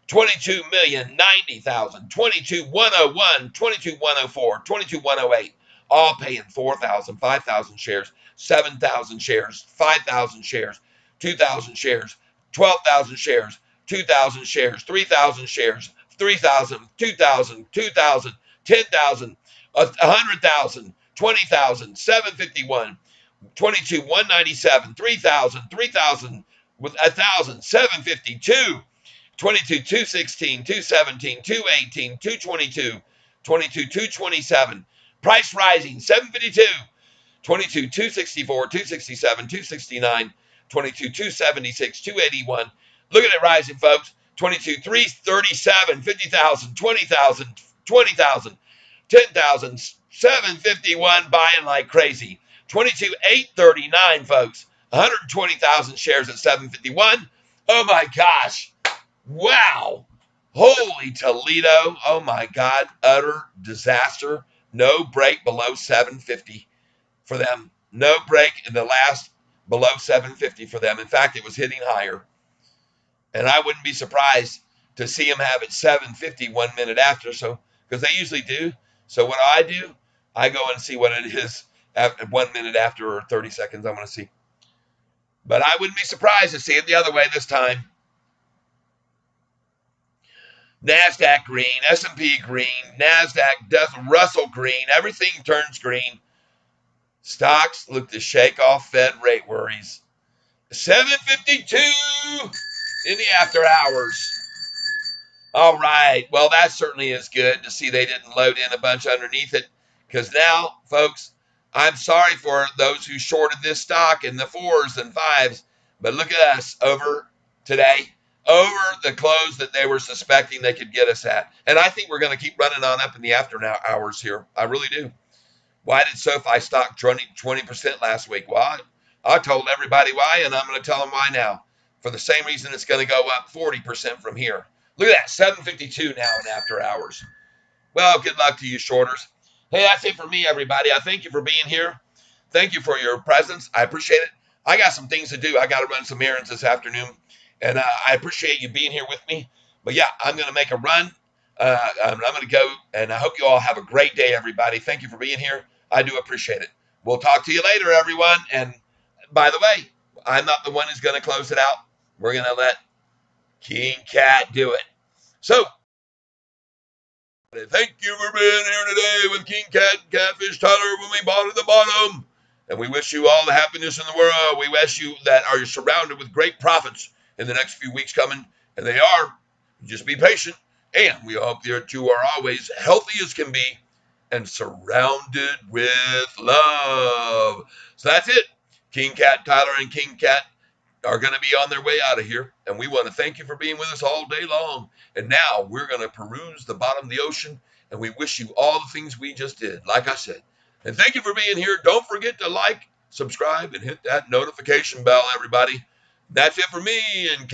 22,090,000, 22,101, 22,104, 22,108, all paying 4,000, 5,000 shares, 7,000 shares, 5,000 shares, 2,000 shares, 12,000 shares, 2,000 shares, 3,000 shares, 3,000, 2,000, 2,000, 10,000, 100,000, 20,000, 751. 22, 197, 3,000, 3,000 with 1,000, 752, 22, 216, 217, 218, 222, 22, 227. Price rising, 752, 22, 264, 267, 269, 22, 276, 281. Look at it rising, folks. 22, 337, 50,000, 20,000, 20,000, 10,000, 751 buying like crazy. 22,839, folks. 120,000 shares at 751. Oh my gosh. Wow. Holy Toledo. Oh my God. Utter disaster. No break below 750 for them. No break in the last below 750 for them. In fact, it was hitting higher. And I wouldn't be surprised to see them have it 750 1 minute after. So, because they usually do. So what do? I go and see what it is after 1 minute after or 30 seconds. I want to see. But I wouldn't be surprised to see it the other way this time. NASDAQ green, S&P green, NASDAQ, Russell green. Everything turns green. Stocks look to shake off Fed rate worries. 752 in the after hours. All right. Well, that certainly is good to see they didn't load in a bunch underneath it. Because now, folks, I'm sorry for those who shorted this stock in the 4s and 5s. But look at us over today, over the close that they were suspecting they could get us at. And I think we're going to keep running on up in the after hours here. I really do. Why did SOFI stock 20% last week? Well, I told everybody why, and I'm going to tell them why now. For the same reason it's going to go up 40% from here. Look at that, 752 now in after hours. Well, good luck to you shorters. Hey, that's it for me, everybody. I thank you for being here. Thank you for your presence. I appreciate it. I got some things to do. I got to run some errands this afternoon, and I appreciate you being here with me. But yeah, I'm going to make a run. I'm going to go, and I hope you all have a great day, everybody. Thank you for being here. I do appreciate it. We'll talk to you later, everyone. And by the way, I'm not the one who's going to close it out. We're going to let King Cat do it. So, thank you for being here today with King Cat and Catfish Tyler when we bought at the bottom. And we wish you all the happiness in the world. We wish you that are surrounded with great profits in the next few weeks coming. And they are. Just be patient. And we hope that you are always healthy as can be and surrounded with love. So that's it. King Cat Tyler and King Cat are going to be on their way out of here. And we want to thank you for being with us all day long. And now we're going to peruse the bottom of the ocean And we wish you all the things we just did, like I said. And thank you for being here. Don't forget to like, subscribe, and hit that notification bell, everybody. That's it for me, and